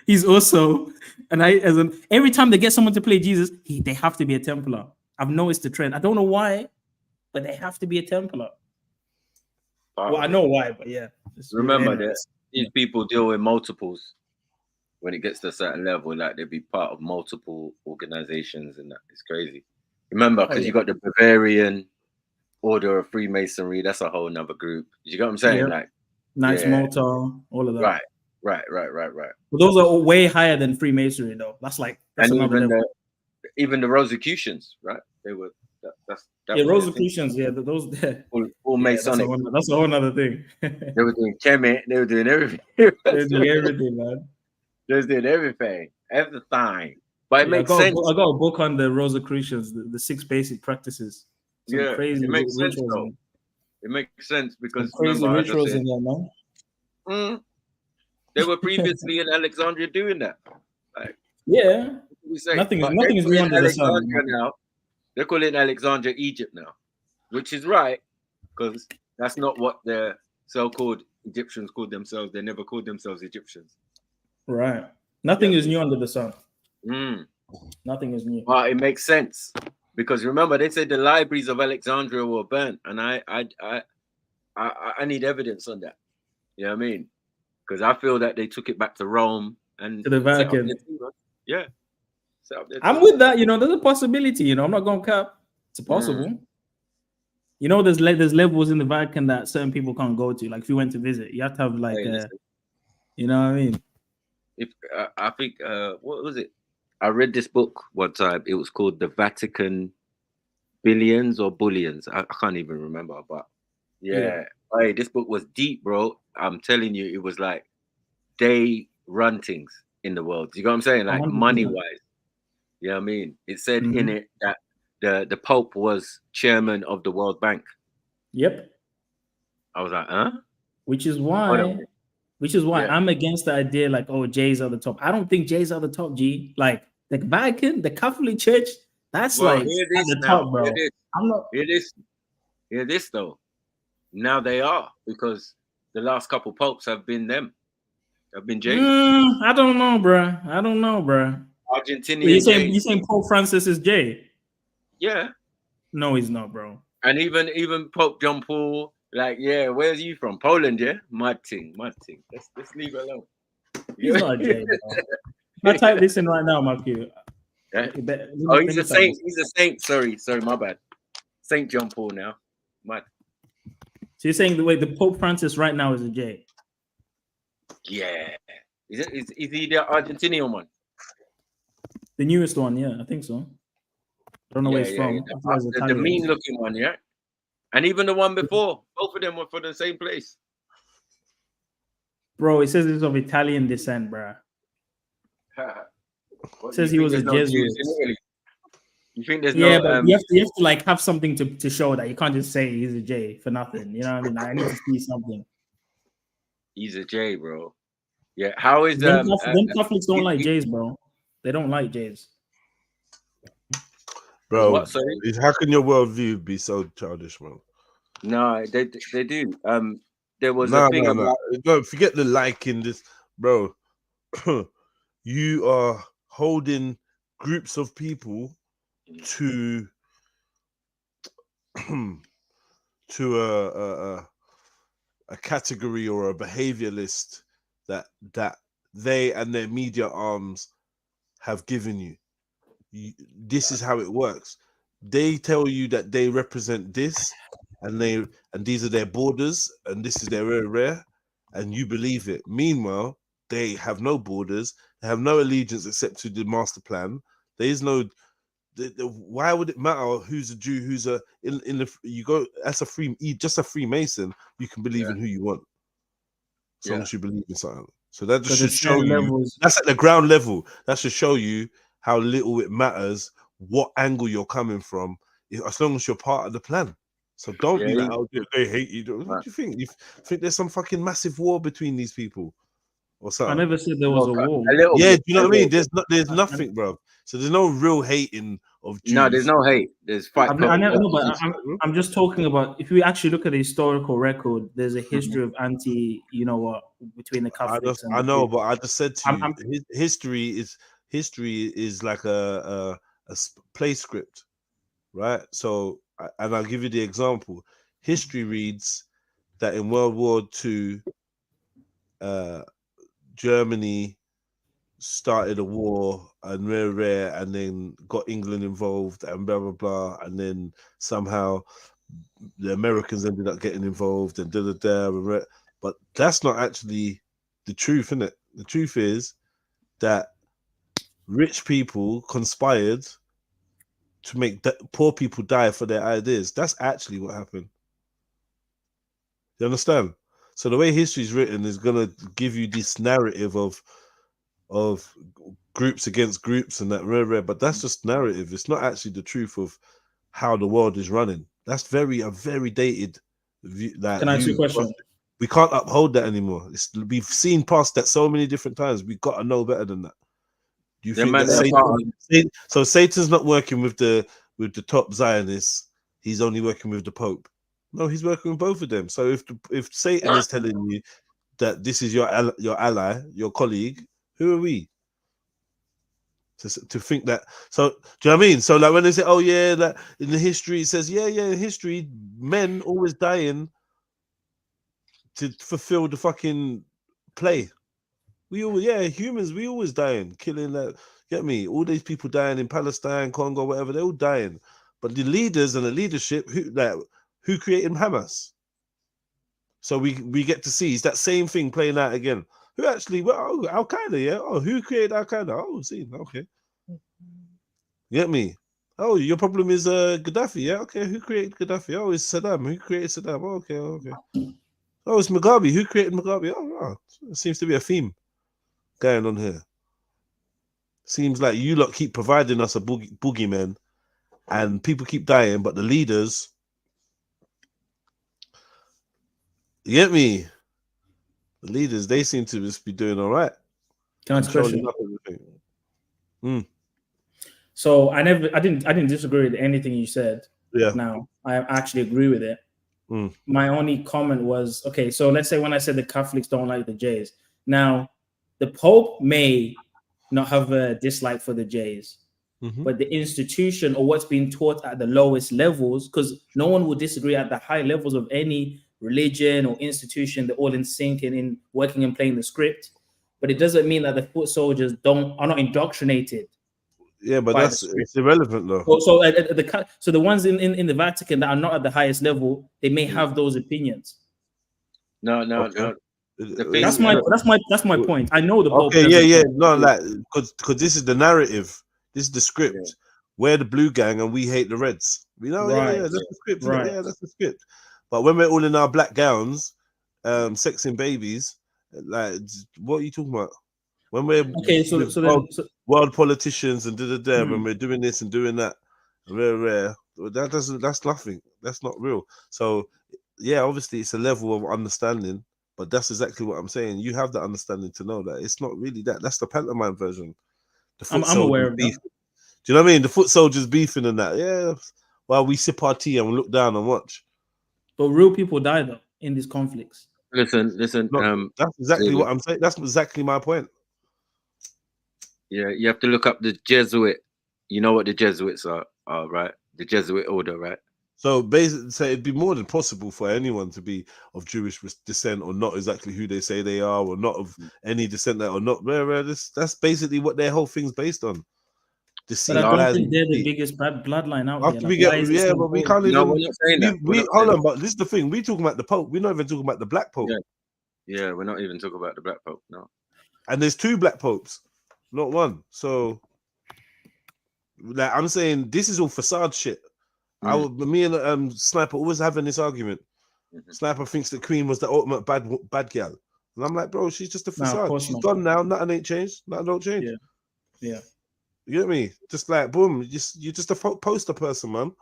He's also, and every time they get someone to play Jesus, they have to be a Templar. I've noticed the trend. I don't know why, but they have to be a Templar. Well, I know why, but yeah. Remember that these people deal with multiples when it gets to a certain level, like they'd be part of multiple organizations and that. It's crazy. Remember, because you got the Bavarian Order of Freemasonry, that's a whole nother group. You got what I'm saying? Yeah. Like Knights Malta, all of that. Right. But those are way higher than Freemasonry, though. That's another level. Even the Rosicrucians, right? They were Rosicrucians, those all Masonic. That's a whole other thing. They were doing Kemet, they were doing everything. They're doing everything, man. They was doing everything. But it makes sense. I got a book on the Rosicrucians, the 6 basic practices. Some Yeah, crazy it makes sense rituals. though. It makes sense because Some crazy remember, as I rituals said, in there, man. they were previously in Alexandria doing that. Like, Yeah. we say, Nothing but is they're new calling under the sun. Alexandria now. They're calling Alexandria Egypt now, which is right because that's not what the so-called Egyptians called themselves. They never called themselves Egyptians. Right. Nothing is new under the sun. Mm. Nothing is new. Well, it makes sense because remember they said the libraries of Alexandria were burnt, and I need evidence on that. You know what I mean? Because I feel that they took it back to Rome and To the set up Vatican. their thing, right? Yeah. Set up their I'm thing. with that. You know, there's a possibility. You know, I'm not going to cap. It's possible. You know, there's levels in the Vatican that certain people can't go to. Like if you went to visit, you have to have like, you know what I mean? If I think what was it? I read this book one time. It was called The Vatican Billions or Bullions. I can't even remember, but yeah. Hey, this book was deep, bro. I'm telling you, it was like they run things in the world. You know what I'm saying? Like 100%. money-wise. You know what I mean? It said in it that the Pope was chairman of the World Bank. Yep. I was like, huh? Which is why I'm against the idea like, oh, J's are the top. I don't think J's are the top, G. Like the Vatican, the Catholic Church, that's Well, like at hear this the now. top, bro. Hear this. I'm not. Hear this though. Now they are because the last couple popes have been them. Have been J's. I don't know, bro. I don't know, bro. Argentinian J's. You saying Pope Francis is J? Yeah. No, he's not, bro. And even Pope John Paul, like, yeah, where's you from? Poland, yeah? Mad thing. Let's leave it alone. He's not a J, bro. I type this in right now, Matthew. Yeah? He's a saint. He's a saint. Sorry, my bad. Saint John Paul now. Mad. So you're saying the Pope Francis right now is a J? Yeah. Is he the Argentinian one? The newest one, yeah, I think so. I don't know where he's from. The mean looking one, yeah. And even the one before, both of them were for the same place. Bro, it says he's of Italian descent, bro. It says he was a Jesuit. You think there's yeah, no? But you have to like have something to show that. You can't just say he's a J for nothing. You know what I mean? Like, I need to see something. He's a J, bro. Yeah. How is them Catholics don't like J's, bro. They don't like J's. Bro, how can your worldview be so childish, man? No, they do. There was a thing about. No, forget the liking this, bro. You are holding groups of people to a category or a behavior list that they and their media arms have given you. This is how it works. They tell you that they represent this, and these are their borders, and this is their area, and you believe it. Meanwhile, they have no borders. They have no allegiance except to the master plan. There is no. Why would it matter who's a Jew, who's a in the you go as a just a Freemason? You can believe in who you want, as long as you believe in something. So that just should show you. That's at the ground level. That should show you how little it matters what angle you're coming from, as long as you're part of the plan. So don't be like, oh, they hate you. What do you think? You think there's some fucking massive war between these people? Or something? I never said there was a war. Yeah, do you know what I mean? There's nothing, bro. So there's no real hating of Jews. No, there's no hate. There's fight. I'm just talking about, if we actually look at the historical record, there's a history of between the Catholics. I know, but I just said to you, history is like a play script, right? So, and I'll give you the example. History reads that in World War II, Germany started a war and and then got England involved and blah blah blah, and then somehow the Americans ended up getting involved and but that's not actually the truth, isn't it? The truth is that rich people conspired to make poor people die for their ideas. That's actually what happened. You understand? So the way history is written is gonna give you this narrative of groups against groups and that rare, but that's just narrative. It's not actually the truth of how the world is running. That's a very dated view. Can I ask you a question? We can't uphold that anymore. We've seen past that so many different times. We've got to know better than that. Do you think that so Satan's not working with the top Zionists? He's only working with the Pope. No, he's working with both of them. So if Satan is telling you that this is your ally, your colleague, who are we to think that? So do you know what I mean? So like when they say, oh yeah, that in the history it says, yeah, in history, men always dying to fulfill the fucking play. Humans, we always dying, killing that. Get me? All these people dying in Palestine, Congo, whatever, they're all dying. But the leaders and the leadership, who created Hamas? So we get to see it's that same thing playing out again. Who actually? Well, Al Qaeda, yeah. Oh, who created Al Qaeda? Oh, see, okay. Get me? Oh, your problem is Gaddafi, yeah. Okay, who created Gaddafi? Oh, it's Saddam. Who created Saddam? Oh, okay. Oh, it's Mugabe. Who created Mugabe? Oh, it seems to be a theme going on here. Seems like you lot keep providing us a boogeyman, and people keep dying, but the leaders, you get me? The leaders, they seem to just be doing all right. Can I ask a question? So I didn't disagree with anything you said. Yeah. Now I actually agree with it. My only comment was, okay, so let's say when I said the Catholics don't like the Jays. Now, the Pope may not have a dislike for the Jays, but the institution or what's being taught at the lowest levels, because no one will disagree at the high levels of any religion or institution, they're all in sync and in working and playing the script. But it doesn't mean that the foot soldiers are not indoctrinated. Yeah, but it's irrelevant though. So the ones in the Vatican that are not at the highest level, they may have those opinions. No. That's my point. I know the Pope. Okay, no, like because this is the narrative, this is the script. Yeah. We're the blue gang and we hate the Reds. We know, that's the script. Right. Yeah, that's the script. But when we're all in our black gowns, sexing babies, like what are you talking about? When we're world politicians and when we're doing this and doing that, that's nothing. That's not real. So yeah, obviously it's a level of understanding. But that's exactly what I'm saying. You have that understanding to know that it's not really that. That's the pantomime version. I'm aware of that. Do you know what I mean? The foot soldiers beefing and that. Yeah. While we sip our tea and we look down and watch. But real people die though in these conflicts. Listen. That's exactly what I'm saying. That's exactly my point. Yeah, you have to look up the Jesuit. You know what the Jesuits are, right? The Jesuit order, right? So basically, it'd be more than possible for anyone to be of Jewish descent or not exactly who they say they are, or not of any descent that or not. That's basically what their whole thing's based on. But I don't think they're the biggest bloodline out there. But we can't even. Hold on, but this is the thing. We talking about the Pope. We're not even talking about the Black Pope. Yeah, we're not even talking about the Black Pope. No. And there's 2 Black Popes, not 1. So, like, I'm saying this is all facade shit. Me and Sniper always having this argument. Sniper thinks the Queen was the ultimate bad gal, and I'm like, bro, she's just a facade. She's gone now. Nothing ain't changed. Nothing don't change. Yeah. You get me? Just like boom. You're just a poster person, man.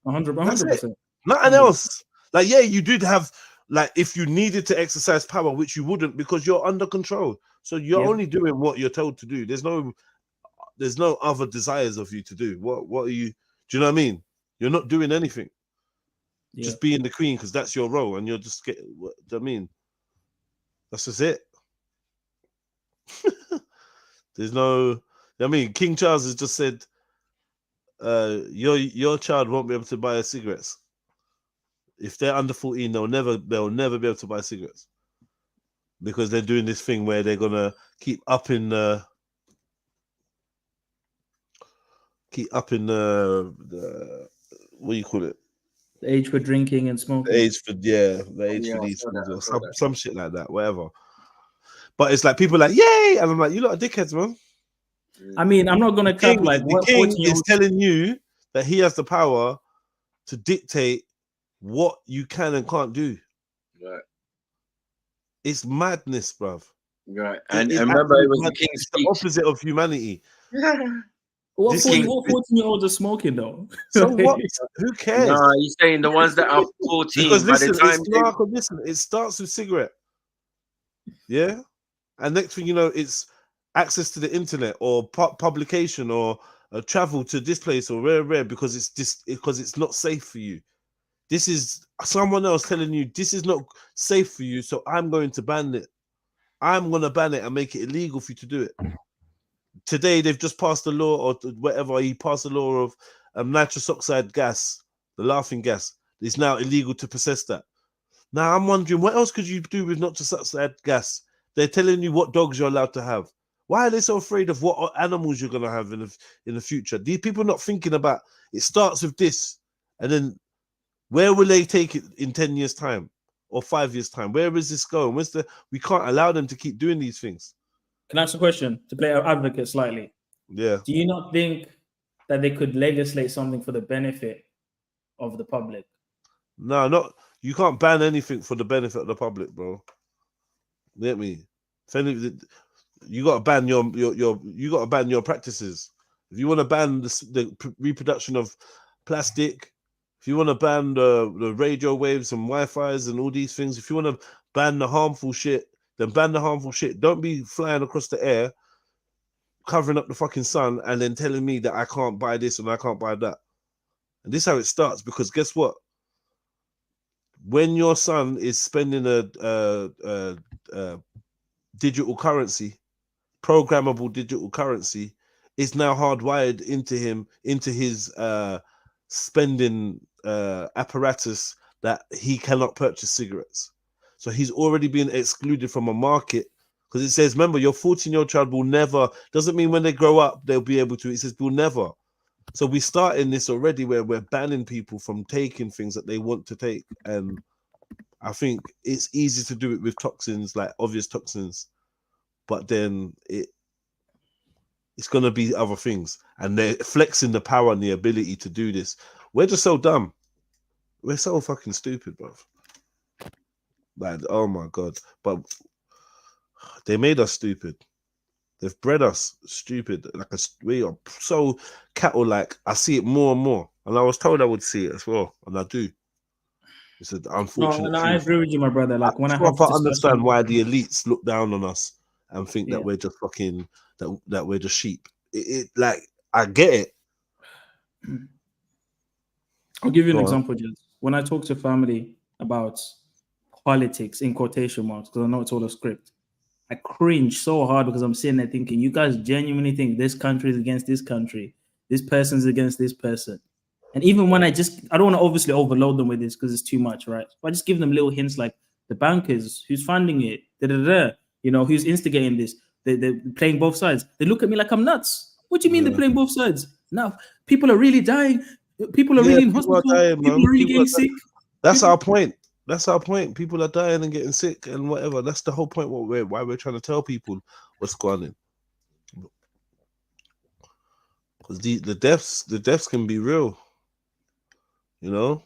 100%. Nothing else. Like you did have like if you needed to exercise power, which you wouldn't because you're under control. So you're only doing what you're told to do. There's no other desires of you to do. What are you? Do you know what I mean? You're not doing anything. Just being the queen because that's your role, and you're just getting. What do I mean? That's just it. There's no. I mean, King Charles has just said, "Your child won't be able to buy cigarettes if they're under 14. They'll never be able to buy cigarettes because they're doing this thing where they're gonna keep upping the what do you call it? The age for drinking and smoking. The age for these things, or some shit like that, whatever. But it's like people are like, yay, and I'm like, you lot are dickheads, man. I mean, I'm not gonna cap like the king is telling you that he has the power to dictate what you can and can't do. Right. It's madness, bruv. Right, It and is remember, actually it was the mad. King's It's the speech. opposite of humanity. What This 14-year-olds are smoking though? So what? Who cares? Nah, he's saying the ones that are 14. Because By the listen, time it's narco. Listen, it starts with cigarette. Yeah, and next thing you know, it's access to the internet or publication or travel to this place or rare because it's not safe for you. This is someone else telling you this is not safe for you, so I'm going to ban it. I'm going to ban it and make it illegal for you to do it. Today they've just passed a law or whatever. He passed a law of nitrous oxide gas, the laughing gas. It's now illegal to possess that. Now I'm wondering what else could you do with nitrous oxide gas? They're telling you what dogs you're allowed to have. Why are they so afraid of what animals you're gonna have in the future? These people not thinking about it starts with this, and then where will they take it in 10 years' time or 5 years' time? Where is this going? We can't allow them to keep doing these things. Can I ask a question to play advocate slightly? Yeah. Do you not think that they could legislate something for the benefit of the public? No, not you can't ban anything for the benefit of the public, bro. You get me? You got to ban you got to ban your practices. If you want to ban the reproduction of plastic, if you want to ban the radio waves and Wi-Fi's and all these things, if you want to ban the harmful shit, then ban the harmful shit. Don't be flying across the air, covering up the fucking sun, and then telling me that I can't buy this and I can't buy that. And this is how it starts, because guess what? When your son is spending a digital currency, programmable digital currency, is now hardwired into his spending apparatus that he cannot purchase cigarettes. So he's already been excluded from a market, because it says, remember, your 14-year-old child will never, doesn't mean when they grow up they'll be able to. It says will never. So we start in this already where we're banning people from taking things that they want to take. And I think it's easy to do it with toxins, like obvious toxins, but then it's going to be other things. And they're flexing the power and the ability to do this. We're just so dumb. We're so fucking stupid, bro. Like, oh my God. But they made us stupid. They've bred us stupid. We are so cattle-like. I see it more and more. And I was told I would see it as well. And I do. It's an unfortunate No, thing. I agree with you, my brother. Like when I I have can't understand why the elites look down on us and think that Yeah. we're just fucking, that we're just sheep. Like, I get it. I'll give you an Go on. example, Jens. When I talk to family about politics, in quotation marks, because I know it's all a script, I cringe so hard because I'm sitting there thinking, you guys genuinely think this country is against this country, this person's against this person. And even when I don't want to obviously overload them with this because it's too much, right? But I just give them little hints like the bankers, who's funding it, you know, who's instigating this, they're playing both sides. They look at me like I'm nuts. What do you mean they're playing both sides? Now, people are really dying. People are really in hospital. People are really getting sick. That's our point. That's our point. People are dying and getting sick and whatever. That's the whole point. Why we're trying to tell people what's going on. Because the deaths can be real, you know.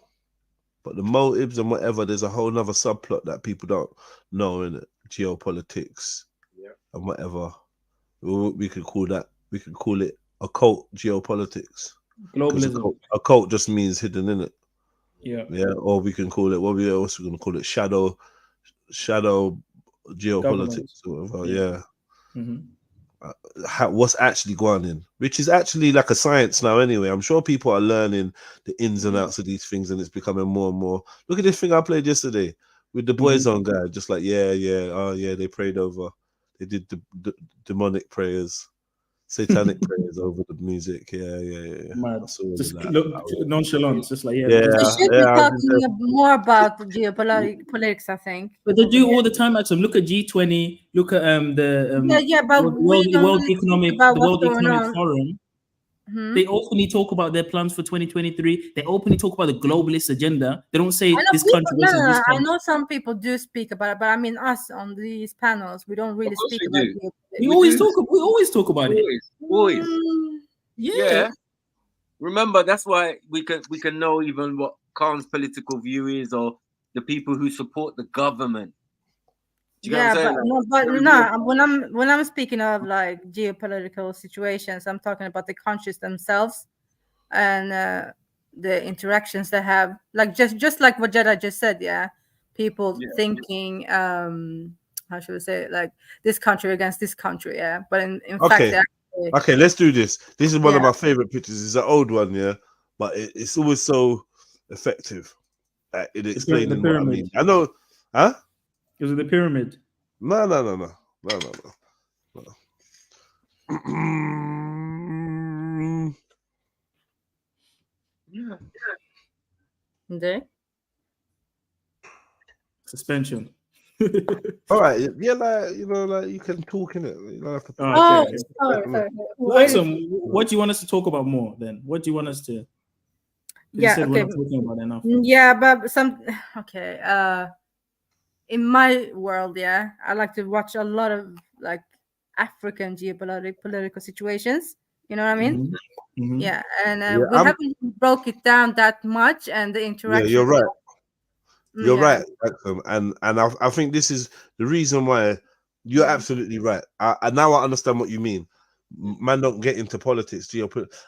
But the motives and whatever, there's a whole nother subplot that people don't know in it. Geopolitics and whatever. We could call that. We could call it occult geopolitics. Globalism. Occult just means hidden, in it. Yeah. Yeah. Or we can call it what we also going to call it shadow geopolitics or whatever. Yeah. Mm-hmm. What's actually going in, which is actually like a science now anyway. I'm sure people are learning the ins and outs of these things, and it's becoming more and more. Look at this thing I played yesterday with the Boyzone guy, just like they prayed over, they did the demonic prayers, satanic prayers over the music. Mad. I saw all Just of that. look nonchalant, just like We should be talking more about geopolitics, I think. But they do all the time. Actually, look at G20. Look at but we don't World really Economic, think about the what's World going Economic on. Forum. Mhm. They openly talk about their plans for 2023. They openly talk about the globalist agenda. They don't say I know this people, country versus this I country. know some people do speak about it, but I mean us on these panels, we don't really speak about it. We always talk about it. Always. Yeah. Remember, that's why we can know even what Khan's political view is, or the people who support the government. you get what I'm saying? When I'm speaking of like geopolitical situations, I'm talking about the countries themselves and the interactions they have, like just like what Jedi just said. Yeah, people thinking, how should we say it? Like this country against this country. Yeah, but in fact, Okay. Okay, let's do this. This is one of my favorite pictures. It's an old one, yeah, but it's always so effective in explaining what I mean. I know, huh? Is it the pyramid? No. Yeah. There. Suspension. All right, yeah, like like you can talk in it. You don't have to. Sorry. Awesome. What do you want us to talk about more then? What do you want us to? You said we're not talking about enough. Yeah, but in my world, yeah, I like to watch a lot of like African political situations. You know what I mean? Mm-hmm. Yeah, and we haven't broke it down that much, and the interaction. Yeah, you're right. You're right, and I think this is the reason why you're absolutely right. I now I understand what you mean. Man, don't get into politics.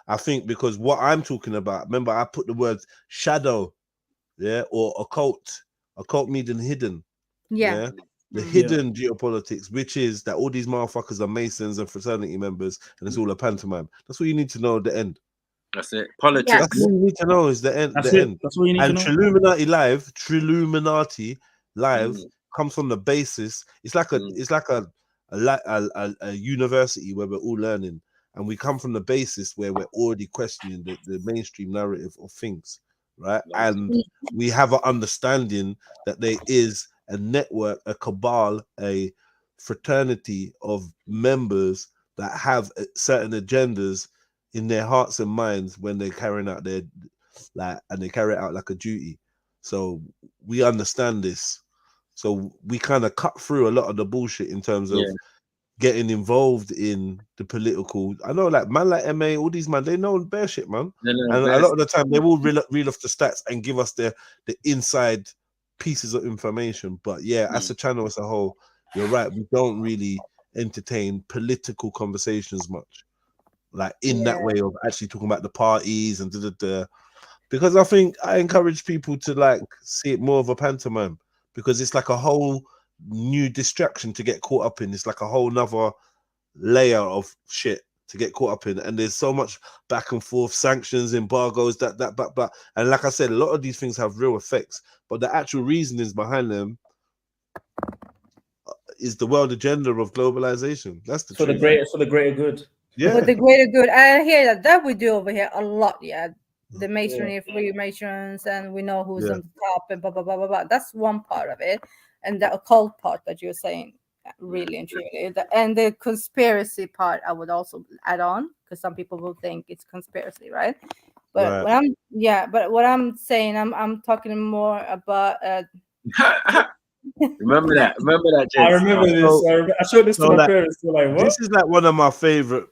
I think because what I'm talking about. Remember, I put the words shadow, or occult meaning hidden. Yeah. The hidden geopolitics, which is that all these motherfuckers are Masons and fraternity members, and it's all a pantomime. That's what you need to know at the end. That's it. Politics. That's all you need to know is the end. That's the it. end. That's what you need and to know. Trilluminati live comes from the basis. It's like a university where we're all learning, and we come from the basis where we're already questioning the mainstream narrative of things, right? And we have an understanding that there is a network, a cabal, a fraternity of members that have certain agendas in their hearts and minds when they're carrying out their and they carry it out like a duty. So we understand this. So we kind of cut through a lot of the bullshit in terms of getting involved in the political. I know, like man, like MA, all these man, they know bear shit, man. And a lot of the time, they will reel off the stats and give us the inside pieces of information. But yeah, as a channel as a whole, you're right. We don't really entertain political conversations much, like in that way of actually talking about the parties and because I think I encourage people to like see it more of a pantomime, because it's like a whole new distraction to get caught up in. It's like a whole nother layer of shit to get caught up in, and there's so much back and forth, sanctions, embargoes, that and like I said, a lot of these things have real effects, but the actual reasonings behind them is the world agenda of globalization. That's the for the greater good. For the greater good. I hear that we do over here a lot. Yeah, the masonry, Freemasons, and we know who's on the top and blah blah blah blah blah. That's one part of it, and the occult part that you're saying, really and truly, and the conspiracy part, I would also add on, because some people will think it's conspiracy, right? But what I'm saying, I'm talking more about. Remember that, James. I remember this. I showed this to my parents. They're like, what? This is like one of my favorite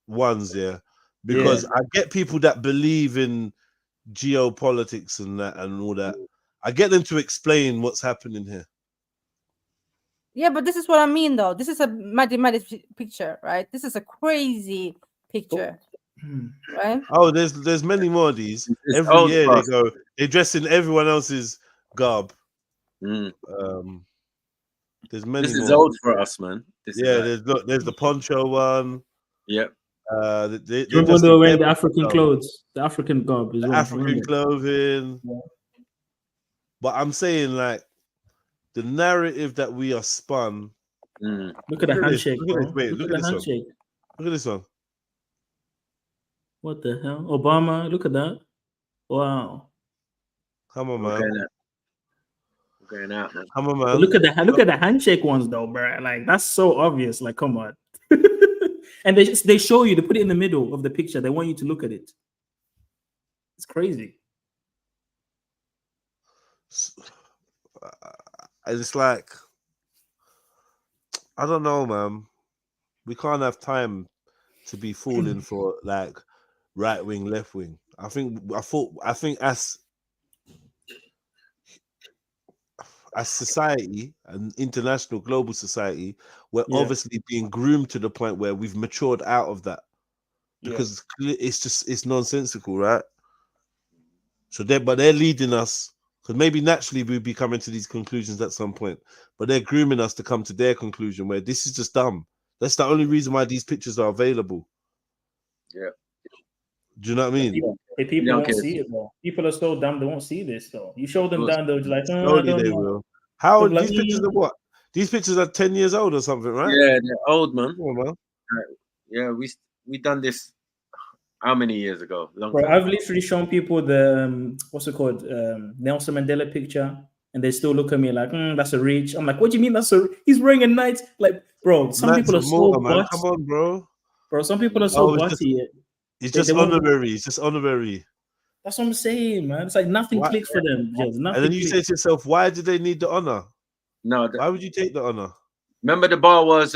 ones, because I get people that believe in geopolitics and that and all that. I get them to explain what's happening here. Yeah, but this is what I mean, though. This is a mathematical picture, right? This is a crazy picture, right? Oh, there's many more of these. Every year they dress in everyone else's garb. There's many. This is more. old for us, man. There's the poncho one. Yep. Remember they were wearing the African clothes, the African garb as well. African clothing. Yeah. But I'm saying, like, the narrative that we are spun. Look at the handshake. Look at this handshake. Look at this one. What the hell? Obama, look at that. Wow. Come on, man. Going out, man. Come on, man. But look at the handshake ones, though, bro. Like, that's so obvious. Like, come on. And they show you, they put it in the middle of the picture. They want you to look at it. It's crazy. It's like, I don't know, man. We can't have time to be falling for like right wing, left wing. I think as as society, an international global society, we're Yeah. obviously being groomed to the point where we've matured out of that Yeah. because it's nonsensical, right? So they're leading us because maybe naturally we'd be coming to these conclusions at some point, but they're grooming us to come to their conclusion where this is just dumb. That's the only reason why these pictures are available. Yeah. Do you know what I mean? People won't see it though. People are so dumb they won't see this though. You show them that they're just like, oh, I Slowly don't they know. will. How They're old? like, These pictures are what? These pictures are 10 years old or something, right? Yeah, they're old, man. Come on, man. Yeah, we done this how many years ago? Long Bro, time. I've literally shown people the what's it called, Nelson Mandela picture, and they still look at me like, that's a reach. I'm like, what do you mean that's a? He's wearing a knight. Like, bro, some Knights people are of so Malta, man. butt. Come on, bro. Bro, some people are so butty. It's They just won't- honorary. It's just honorary. That's what I'm saying, man. It's like nothing Why- clicks for them. Just nothing. And then you say to yourself, why do they need the honor? No, why would you take the honor? Remember the bar was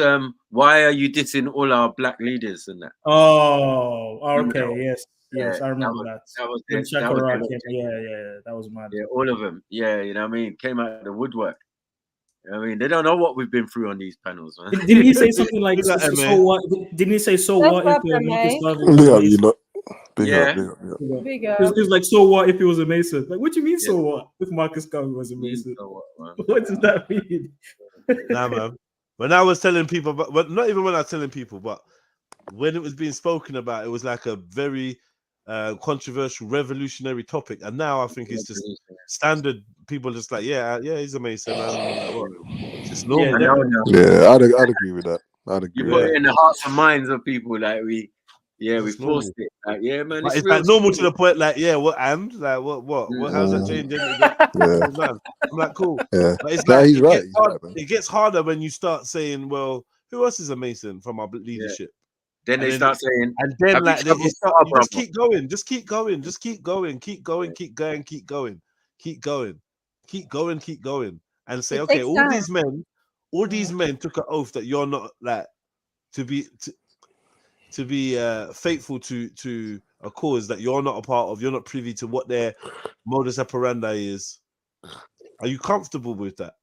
why are you dissing all our black leaders and that? Oh, Remember okay, that? yes, Yeah, I remember that. That was When it. That Chaka was Ra it. came, yeah, that was mad. Yeah, all of them. Yeah, you know what I mean? Came out of the woodwork. I mean, they don't know what we've been through on these panels, man. Didn't he say something like, Look at so, them, so man. what? Didn't he say, so That's what up, if Marcus MA. Garvey was Big a up, you Mason? lot. Big Yeah. up, big up, big up. Big It up. was like, so what if he was a Mason? Like, what do you mean, so what if Marcus Garvey was a Mason? So what, man? What does that mean? Nah, man. When I was telling people, but not even when I was telling people, but when it was being spoken about, it was like a very controversial, revolutionary topic. And now I think it's just standard. People are just like, yeah, he's a Mason. And like, what? It's just normal. Yeah, I'd agree with that. I'd agree. You put it in the hearts and minds of people, like we It's forced normal. it. Like, yeah, man, But it's it's real like normal to simple. the point, like, yeah, what and like what? How's that changing? I'm like, cool. Yeah. But it's Nah, like he's it right. gets He's hard- right, man. it gets harder when you start saying, well, who else is a Mason from our leadership? Then they start saying, and then have you like travelled you far, just brother? keep going, just keep going, just keep going, keep going, keep going, keep going, keep going, keep going, keep going, and say, It okay, takes all time. these men took an oath that you're not like to be faithful to a cause that you're not a part of, you're not privy to what their modus operandi is. Are you comfortable with that?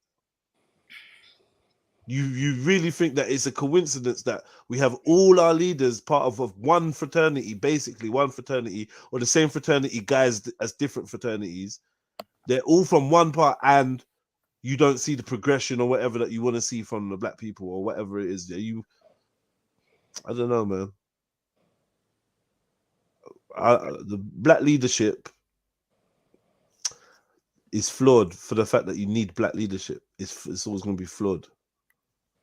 You really think that it's a coincidence that we have all our leaders part of one fraternity, basically one fraternity, or the same fraternity guys as different fraternities? They're all from one part, and you don't see the progression or whatever that you want to see from the black people or whatever it is. I don't know, man. The black leadership is flawed for the fact that you need black leadership. It's always going to be flawed.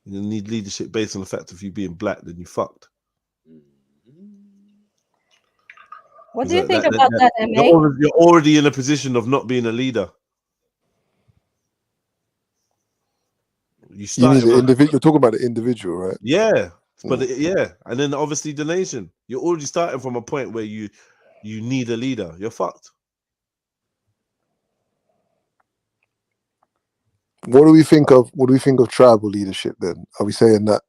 You need leadership based on the fact of you being black, then you fucked. What do you think about that, MA? You're already in a position of not being a leader. You need the individual. You're talking about the individual, right? Yeah, but and then obviously the nation. You're already starting from a point where you need a leader. You're fucked. What do we think of tribal leadership then? Are we saying that,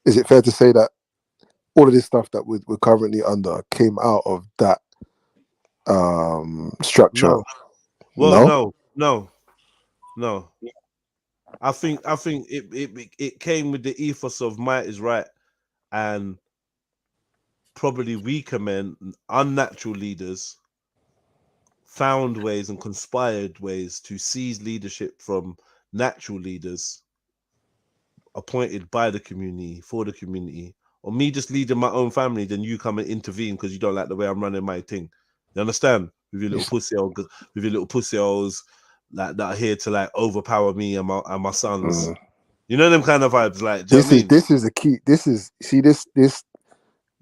is it fair to say that all of this stuff that we're currently under came out of that structure? No. Well, no. I think it came with the ethos of might is right, and probably weaker men, unnatural leaders, found ways and conspired ways to seize leadership from natural leaders appointed by the community for the community, or me just leading my own family, then you come and intervene because you don't like the way I'm running my thing. You understand? With your little pussy holes like that are here to like overpower me and my sons. You know them kind of vibes. Like, do you know what I mean? This is the key.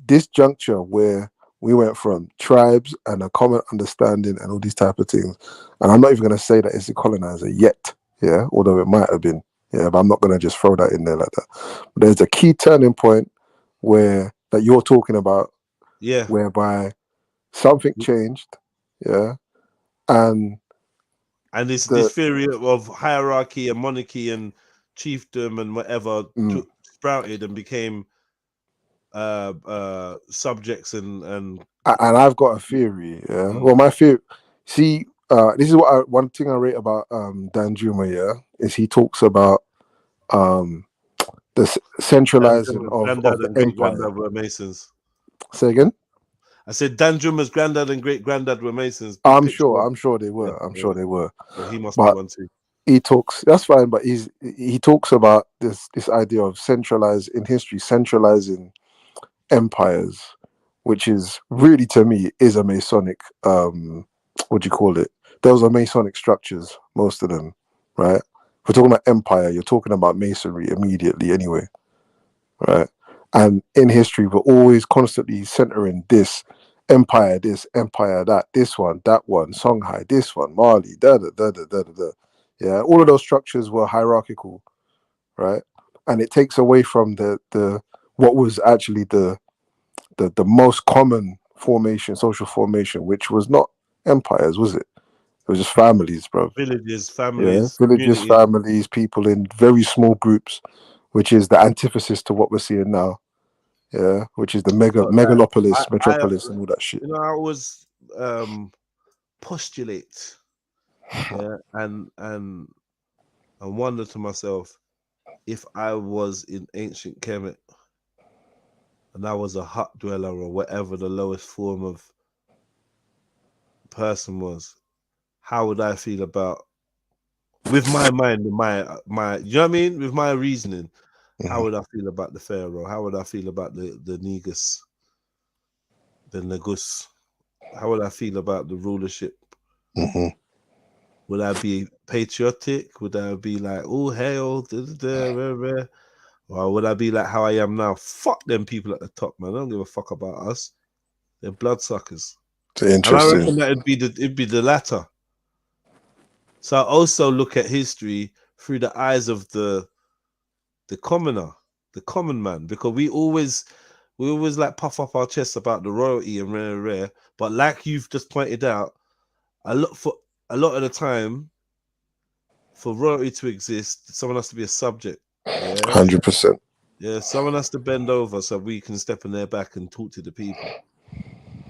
This juncture where we went from tribes and a common understanding and all these type of things. And I'm not even going to say that it's a colonizer yet, yeah, although it might have been, yeah, but I'm not going to just throw that in there like that. But there's a key turning point that you're talking about, yeah, whereby something changed, yeah, and this theory of hierarchy and monarchy and chiefdom and whatever sprouted and became subjects and I've got a theory, yeah. Well, my theory, see, this is what one thing I rate about Dan Juma, yeah, is he talks about the centralizing of Granddad the and great empire. granddad were Masons. Say again? I said Dan Juma's granddad and great granddad were Masons. I'm sure they were. I'm sure they were. So he must But be one too. he talks, that's fine, but he talks about this idea of centralizing empires, which is really, to me, is a Masonic what do you call it? Those are Masonic structures, most of them, right? If we're talking about empire, you're talking about Masonry immediately anyway, right? And in history, we're always constantly centering this empire that, this one, that one, Songhai, this one, Mali, da da da da da da da. Yeah, all of those structures were hierarchical, right? And it takes away from the what was actually the most common social formation, which was not empires, was it? It was just families, bro. Villages, Yeah, families, villages, communities. families, people in very small groups, which is the antithesis to what we're seeing now. Yeah, which is the megalopolis, metropolis, and all that shit. You know, I always postulate, yeah, and wonder to myself, if I was in ancient Kemet and I was a hut dweller or whatever the lowest form of person was, how would I feel about, with my mind, my you know what I mean, with my reasoning, how would I feel about the Pharaoh? How would I feel about the Negus, the Negus? How would I feel about the rulership? Would I be patriotic? Would I be like, oh, hail, or would I be like how I am now? Fuck them people at the top, man. I don't give a fuck about us. They're bloodsuckers. And I reckon that it'd be the latter. So I also look at history through the eyes of the commoner, the common man, because we always like puff up our chests about the royalty and rare. But like you've just pointed out, a lot of the time, for royalty to exist, someone has to be a subject. Yeah, 100%. Yeah, someone has to bend over so we can step on their back and talk to the people.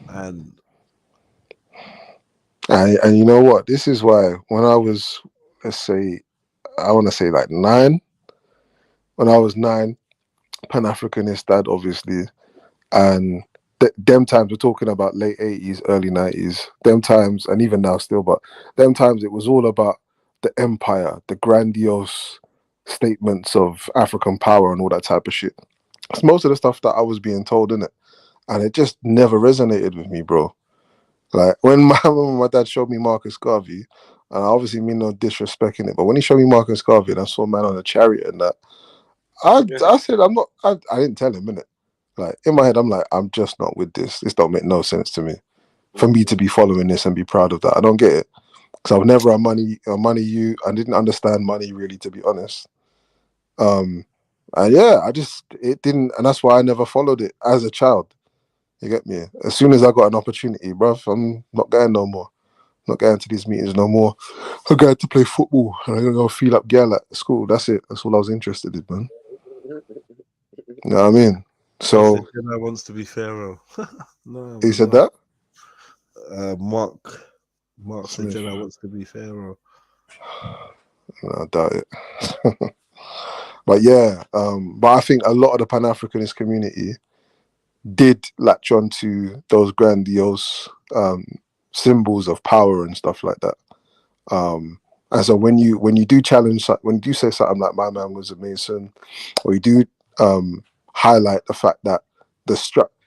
And you know what? This is why when I was, let's say, I want to say like 9. When I was 9, Pan-Africanist dad, obviously, and them times, we're talking about late 80s, early 90s, them times, and even now still, but them times it was all about the empire, the grandiose statements of African power and all that type of shit. It's most of the stuff that I was being told, innit? And it just never resonated with me, bro. Like when my dad showed me Marcus Garvey, and I obviously mean no disrespect in it, but when he showed me Marcus Garvey and I saw a man on a chariot and that, I said, I didn't tell him, innit? Like in my head, I'm like, I'm just not with this. This don't make no sense to me. For me to be following this and be proud of that, I don't get it. Because I was never a money I didn't understand money really, to be honest. And yeah, it didn't, and that's why I never followed it as a child. You get me? As soon as I got an opportunity, bruv, I'm not going no more. Not going to these meetings no more. I'm going to play football and I'm gonna go feel up girl at school. That's it. That's all I was interested in, man. You know what I mean? So Jenna wants to be Pharaoh. No, he said that? Mark said Jenna wants to be Pharaoh. No, I doubt it. But yeah, but I think a lot of the Pan-Africanist community did latch on to those grandiose symbols of power and stuff like that. And so when you do challenge, when you do say something like my man was a Mason, or you do highlight the fact that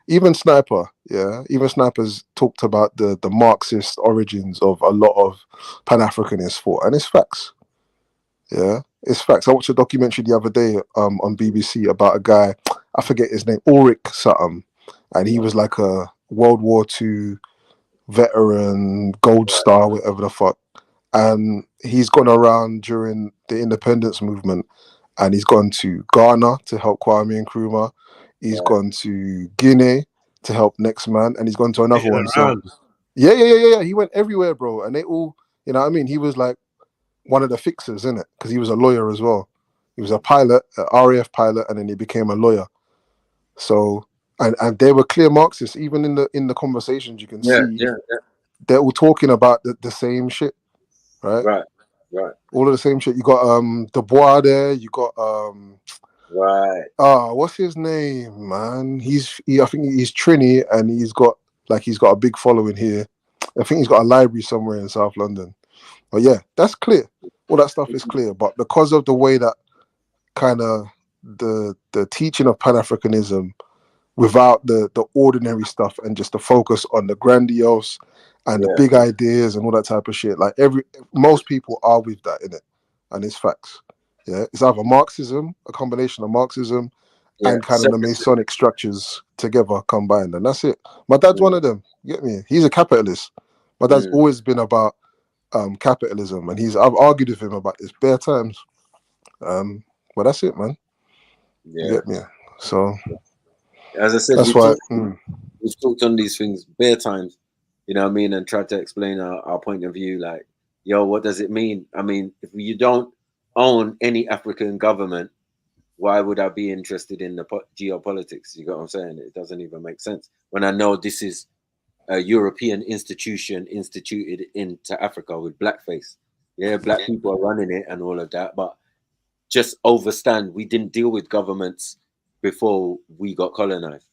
even Sniper's talked about the Marxist origins of a lot of Pan-Africanist thought, and it's facts. Yeah, it's facts. I watched a documentary the other day on BBC about a guy, I forget his name, Ulrich something, and he was like a World War II veteran, Gold Star, whatever the fuck. And he's gone around during the independence movement, and he's gone to Ghana to help Kwame Nkrumah. He's gone to Guinea to help Next Man, and he's gone to another one. So yeah. He went everywhere, bro. And they all, you know what I mean? He was like one of the fixers, innit? Because he was a lawyer as well. He was a pilot, an RAF pilot, and then he became a lawyer. So, and they were clear Marxists, even in the conversations you can see. they're all talking about the same shit, right? Right. All of the same shit. You got Dubois there. You got Right. what's his name, man? I think he's Trini, and he's got a big following here. I think he's got a library somewhere in South London. But yeah, that's clear. All that stuff is clear. But because of the way that kind of the teaching of Pan-Africanism without the ordinary stuff and just the focus on the grandiose and the big ideas and all that type of shit, like most people are with that in it, and it's facts. Yeah, it's either Marxism, a combination of Marxism and kind of the Masonic structures together combined, and that's it. My dad's one of them. You get me? He's a capitalist. My dad's always been about capitalism, and I've argued with him about this bare times. But that's it, man. Yeah. You get me? So as I said, that's why we've talked on these things bare times, you know what I mean, and tried to explain our point of view, like, yo, what does it mean? I mean, if you don't own any African government, why would I be interested in the geopolitics? You got what I'm saying? It doesn't even make sense when I know this is a European institution instituted into Africa with blackface. Yeah, black people are running it and all of that, but just overstand, we didn't deal with governments before we got colonized.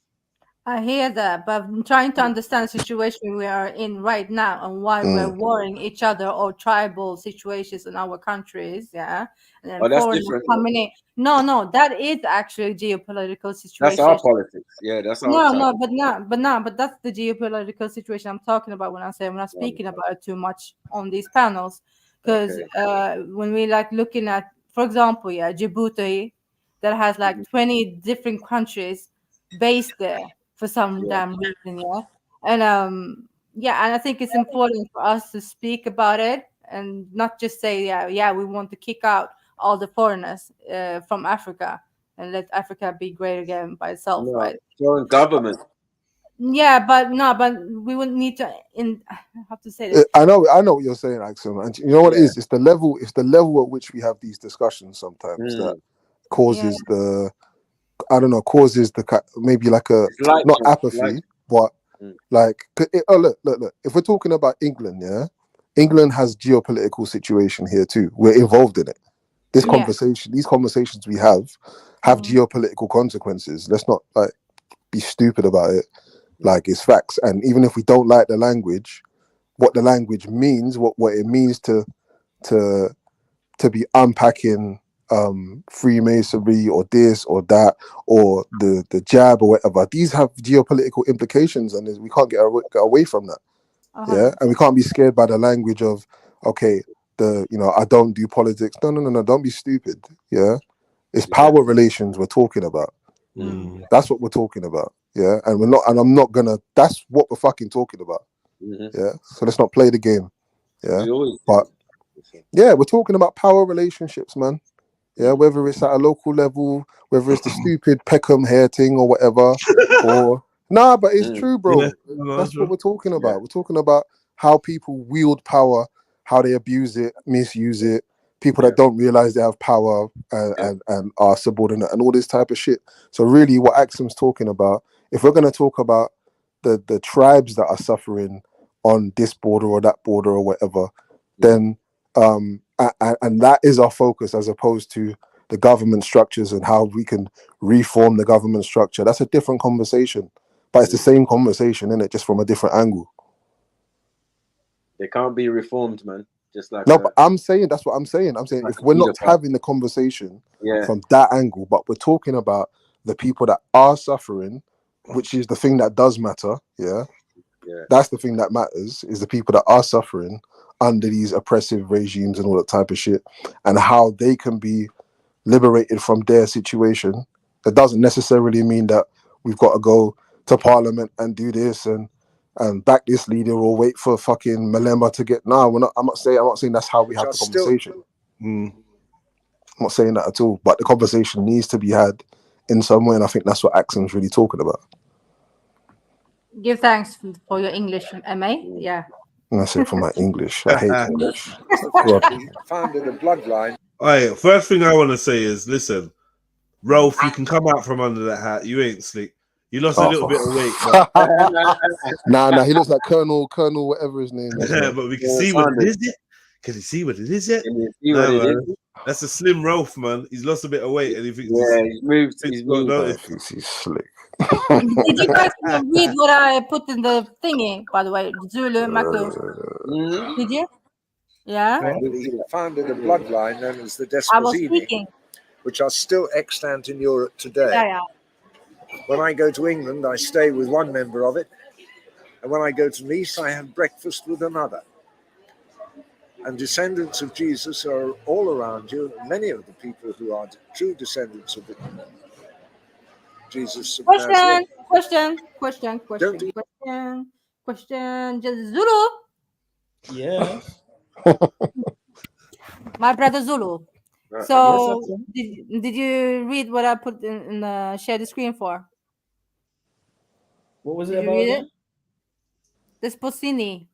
I hear that, but I'm trying to understand the situation we are in right now and why we're warring each other or tribal situations in our countries. Yeah. And then That's foreigners different. coming in. No, that is actually a geopolitical situation. That's our politics. Yeah, that's our but that's the geopolitical situation I'm talking about when we're not speaking about it too much on these panels. Because when we like looking at, for example, Djibouti, that has like 20 different countries based there for some damn reason, and and I think it's important for us to speak about it and not just say we want to kick out all the foreigners from Africa and let Africa be great again by itself, right? Foreign government. Yeah, but we wouldn't need to. I have to say this. I know what you're saying, Axel, and you know what it is. It's the level at which we have these discussions sometimes that causes causes the maybe like not apathy, but like look. If we're talking about England, England has geopolitical situation here too. We're involved in it. These conversations we have geopolitical consequences. Let's not like be stupid about it. Like, it's facts. And even if we don't like the language, what the language means, what it means to be unpacking Freemasonry or this or that or the jab or whatever, these have geopolitical implications, and we can't get away from that. And we can't be scared by the language of I don't do politics. No, don't be stupid. It's power relations we're talking about. That's what we're talking about. And that's what we're fucking talking about. So let's not play the game. But we're talking about power relationships, man. Whether it's at a local level, whether it's the stupid Peckham hair thing or whatever, but it's true, bro. That's what we're talking about. We're talking about how people wield power, how they abuse it, misuse it, people that don't realize they have power and are subordinate and all this type of shit. So really what Axum's talking about, if we're going to talk about the tribes that are suffering on this border or that border or whatever, then and that is our focus, as opposed to the government structures and how we can reform the government structure. That's a different conversation, but it's the same conversation, isn't it? Just from a different angle. They can't be reformed, man. Just like but I'm saying that's what I'm saying. I'm saying if we're not having the conversation from that angle, but we're talking about the people that are suffering, which is the thing that does matter. That's the thing that matters, is the people that are suffering under these oppressive regimes and all that type of shit, and how they can be liberated from their situation. That doesn't necessarily mean that we've got to go to Parliament and do this and back this leader or wait for fucking Malema to get. I'm not saying that's how we have the conversation. I'm not saying that at all. But the conversation needs to be had in some way, and I think that's what Axum's really talking about. Give thanks for your English, MA. And that's it for my English. I hate English. Founded a bloodline. All right, first thing I want to say is, listen, Rolf, you can come out from under that hat. You ain't slick. He lost a little bit of weight, but nah, he looks like Colonel, whatever his name is. but we can see what it is yet. Can you see what it is yet? That's a slim Rolf, man. He's lost a bit of weight, and he thinks he's moved. He's moved. I think he's slick. Did you guys read what I put in the thingy, by the way? Zulu, Mako. Did you? Yeah. He founded a bloodline known as the I was Desposini, speaking. which are still extant in Europe today. Yeah. When I go to England, I stay with one member of it, and when I go to Nice, I have breakfast with another. And descendants of Jesus are all around you. Many of the people who are true descendants of Jesus. Question. Just Zulu. Yeah. My brother Zulu. So did you read what I put in the share the screen for? What was Did it you about? read Again? it? Desposini.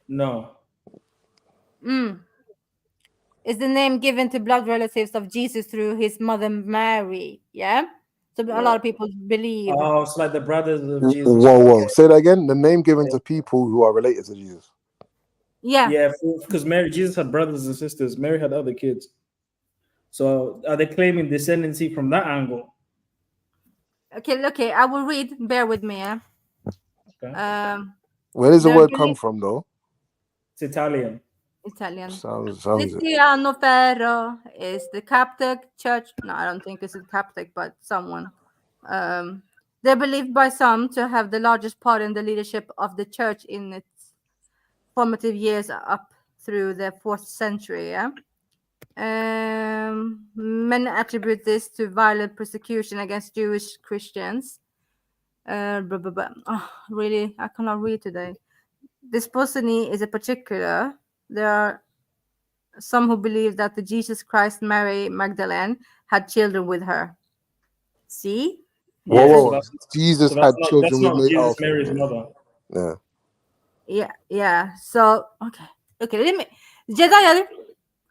No. Is the name given to blood relatives of Jesus through his mother Mary. Yeah. So a lot of people believe. Oh, it's like the brothers of Jesus. Whoa. Say that again. The name given to people who are related to Jesus. Yeah. Yeah, because Jesus had brothers and sisters. Mary had other kids. So are they claiming descendancy from that angle? Okay. I will read. Bear with me. Yeah. Okay. Where does the word come from, though? It's Italian. Sounds it. Cristiano Ferro is the Catholic Church. No, I don't think it's a Catholic, but someone. They're believed by some to have the largest part in the leadership of the church in its formative years up through the 4th century. Yeah. Many attribute this to violent persecution against Jewish Christians. Really, I cannot read today. Desposini is a particular. There are some who believe that the Jesus Christ Mary Magdalene had children with her. See? Whoa. Jesus had children with Mary. Jesus, Mary's mother. Yeah. So okay. Let me. Jedi,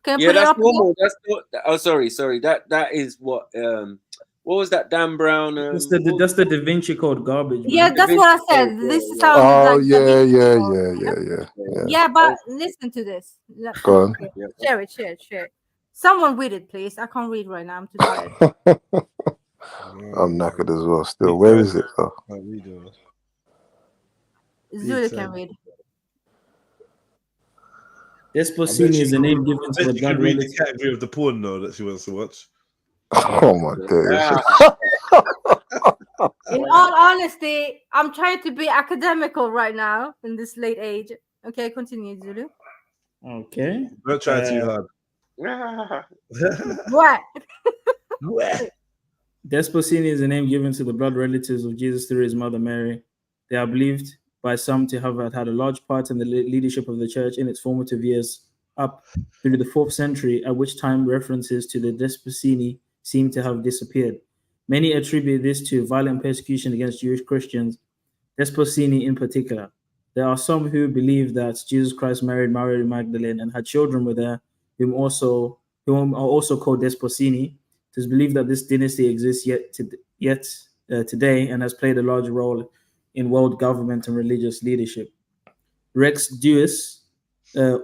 can you put it that's up? normal. That's not. Sorry. That is what. What was that Dan Brown? That's the Da Vinci Code garbage. Man. Yeah, that's what I said. This sounds Oh, like yeah. Yeah, but listen to this. Go on. Share it. Someone read it, please. I can't read right now. I'm too tired. I'm knackered as well. Still, where is it though? Zulu can read. Desposini is the name given to the blood read the relative. category of the porn though that she wants to watch. Oh my days. In all honesty, I'm trying to be academical right now in this late age. Okay, continue, Zulu. Okay. Don't try too hard. What? Desposini is the name given to the blood relatives of Jesus through his mother Mary. They are believed by some to have had a large part in the leadership of the church in its formative years up through the 4th century, at which time references to the Desposini seem to have disappeared. Many attribute this to violent persecution against Jewish Christians, Desposini in particular. There are some who believe that Jesus Christ married Mary Magdalene and had children with her, whom are also called Desposini. It is believed that this dynasty exists today and has played a large role in world government and religious leadership. Rex Duis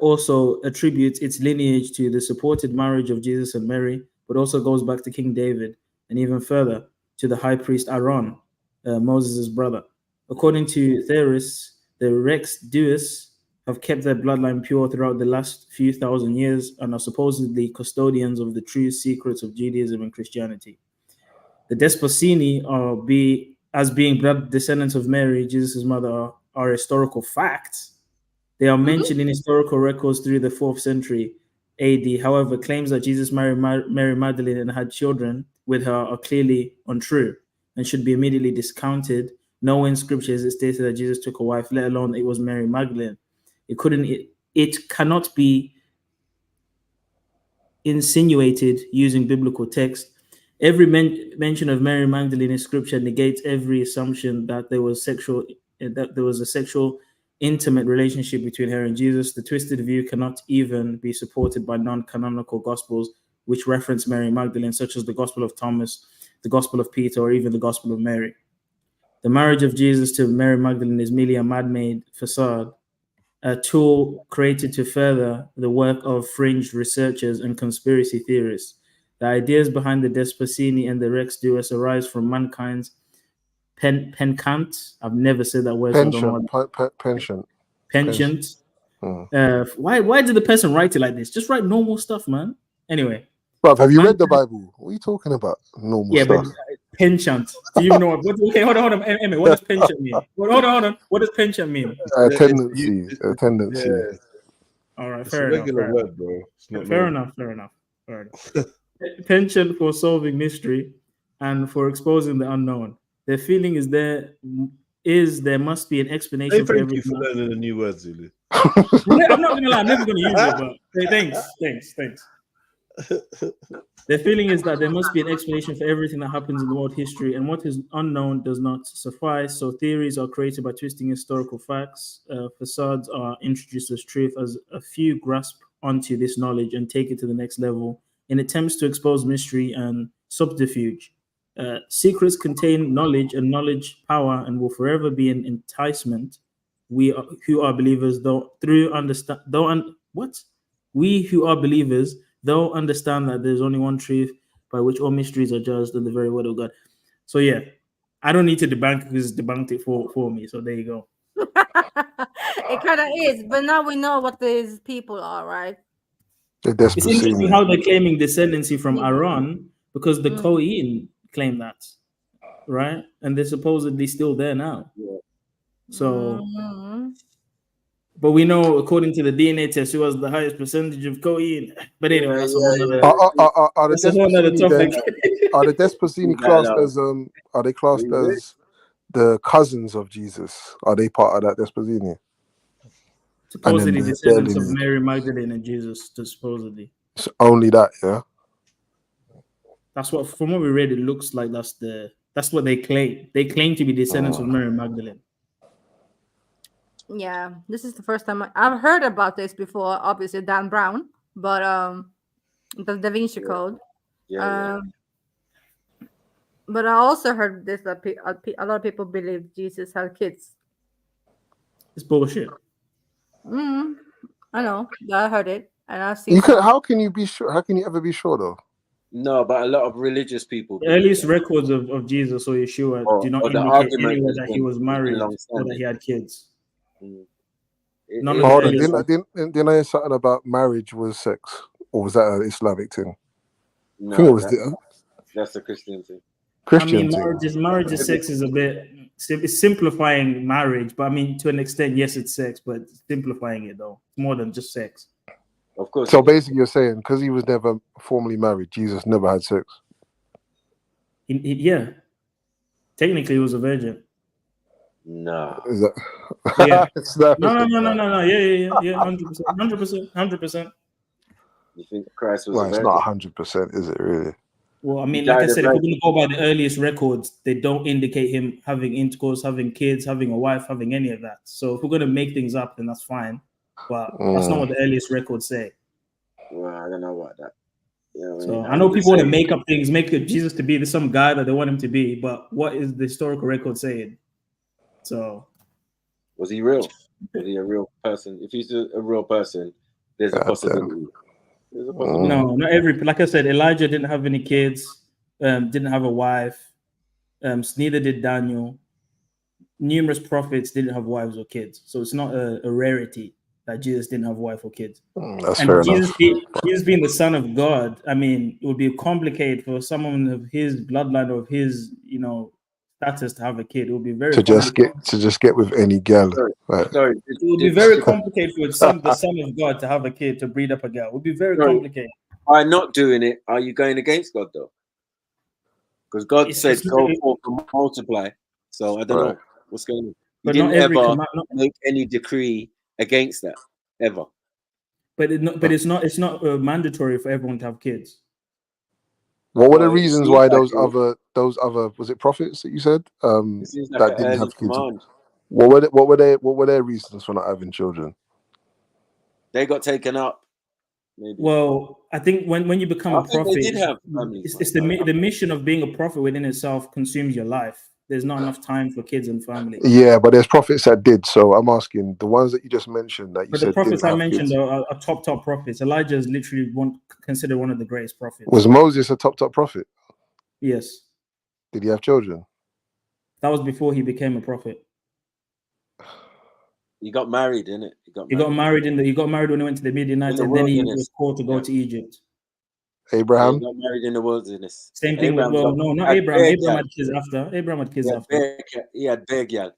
also attributes its lineage to the supported marriage of Jesus and Mary, but also goes back to King David and even further to the high priest Aaron, Moses' brother. According to theorists, the Rex Duis have kept their bloodline pure throughout the last few thousand years and are supposedly custodians of the true secrets of Judaism and Christianity. The Desposini as being blood descendants of Mary, Jesus' mother, are historical facts. They are mentioned in historical records through the 4th century AD. However, claims that Jesus married Mary Magdalene and had children with her are clearly untrue and should be immediately discounted. Nowhere in scripture is it stated that Jesus took a wife, let alone it was Mary Magdalene. It cannot be insinuated using biblical text. Every mention of Mary Magdalene in scripture negates every assumption that there was a sexual intimate relationship between her and Jesus. The twisted view cannot even be supported by non-canonical gospels which reference Mary Magdalene, such as the Gospel of Thomas, the Gospel of Peter, or even the Gospel of Mary. The marriage of Jesus to Mary Magdalene is merely a man-made facade, a tool created to further the work of fringe researchers and conspiracy theorists. The ideas behind the Despacini and the Rex duos arise from mankind's penchant. I've never said that word, so I don't know what Penchant. penchant. Mm. Why did the person write it like this? Just write normal stuff, man. Anyway. Bruv, have you read the Bible? What are you talking about? Normal Yeah, stuff. but penchant. Do you know what? Okay, hold on. Emmy, what does penchant mean? Hold on. What does penchant mean? A tendency. Yeah. All right, It's fair a enough. regular word, bro. It's not Fair normal. enough. Penchant for solving mystery and for exposing the unknown. Their feeling is there must be an explanation for Thank you everything. for learning the new words, Zulu. I'm not gonna lie, I'm never gonna use it, but thanks. Their feeling is that there must be an explanation for everything that happens in the world history, and what is unknown does not suffice. So theories are created by twisting historical facts. Facades are introduced as truth, as a few grasp onto this knowledge and take it to the next level in attempts to expose mystery and subterfuge. Secrets contain knowledge and knowledge power, and will forever be an enticement. We who are believers, we who are believers, though understand that there's only one truth by which all mysteries are judged in the very word of God. So yeah, I don't need to debunk it because it's debunked it for me. So there you go. It kind of is, but now we know what these people are, right? It's interesting how they're claiming descendancy from Aaron because the Kohen claim that, right? And they're supposedly still there now. So, but we know according to the DNA test, who has the highest percentage of Kohen. But anyway, that's a whole other. That's a whole other topic. Are the Despacini classed as Are they classed as the cousins of Jesus? Are they part of that Despacini? Supposedly descendants of Mary Magdalene and Jesus, supposedly. So only that, yeah. That's what, from what we read, it looks like that's what they claim. They claim to be descendants of Mary Magdalene. Yeah, this is the first time I've heard about this before. Obviously, Dan Brown, but the Da Vinci Code. But I also heard this that a lot of people believe Jesus had kids. It's bullshit. I know. I heard it, and I've seen. How can you be sure? How can you ever be sure though? No, but a lot of religious people. The earliest records of Jesus or Yeshua do not indicate anywhere that he was married or that he had kids. Hold on, didn't I hear something about marriage was sex, or was that an Islamic thing? No, I think it was that's a Christian thing. Marriage is sex is a bit. It's simplifying marriage, but I mean to an extent, yes, it's sex, but simplifying it though. It's more than just sex. Of course. So basically, you're saying because he was never formally married, Jesus never had sex. Yeah, technically, he was a virgin. No. Is that? Yeah. No. Yeah. 100%. You think Christ was? Well, it's not 100%, is it really? Well, I mean, like I said, if we're going to go by the earliest records, they don't indicate him having intercourse, having kids, having a wife, having any of that. So if we're going to make things up, then that's fine. But that's not what the earliest records say. Well, I don't know about that. So I know people want to make up things, make Jesus to be some guy that they want him to be, but what is the historical record saying? So, was he real? Was he a real person? If he's a real person, there's a possibility. No, not every. Like I said, Elijah didn't have any kids, didn't have a wife. Neither did Daniel. Numerous prophets didn't have wives or kids, so it's not a rarity that Jesus didn't have a wife or kids. That's fair enough. Jesus being the Son of God, I mean, it would be complicated for someone of his bloodline or of his, status to have a kid. It would be very to just get with any girl. Sorry. It would be very complicated for the Son of God to have a kid, to breed up a girl. It would be very complicated. By not doing it, are you going against God though? Because God said, "Go forth and multiply." So I don't know what's going on. He didn't ever make any decree against that ever. But it's not mandatory for everyone to have kids. What were the reasons why those other was it prophets that you said that didn't have kids? What were their reasons for not having children? They got taken up. Maybe. Well, I think when you become a prophet, it's the mission of being a prophet within itself consumes your life. there's not enough time for kids and family. Yeah, but there's prophets that did. So I'm asking the ones that you just mentioned that you But the said prophets didn't I have mentioned kids. are top prophets. Elijah is literally considered one of the greatest prophets. Was Moses a top prophet? Yes. Did he have children? That was before he became a prophet. He got married, didn't it? He got married when he went to the Midianites, and then he was called to go to Egypt. Abraham? He got married in the wilderness. Same thing with, well, no, not Abraham. Abraham had kids after. Abraham had kids after. He had big gal.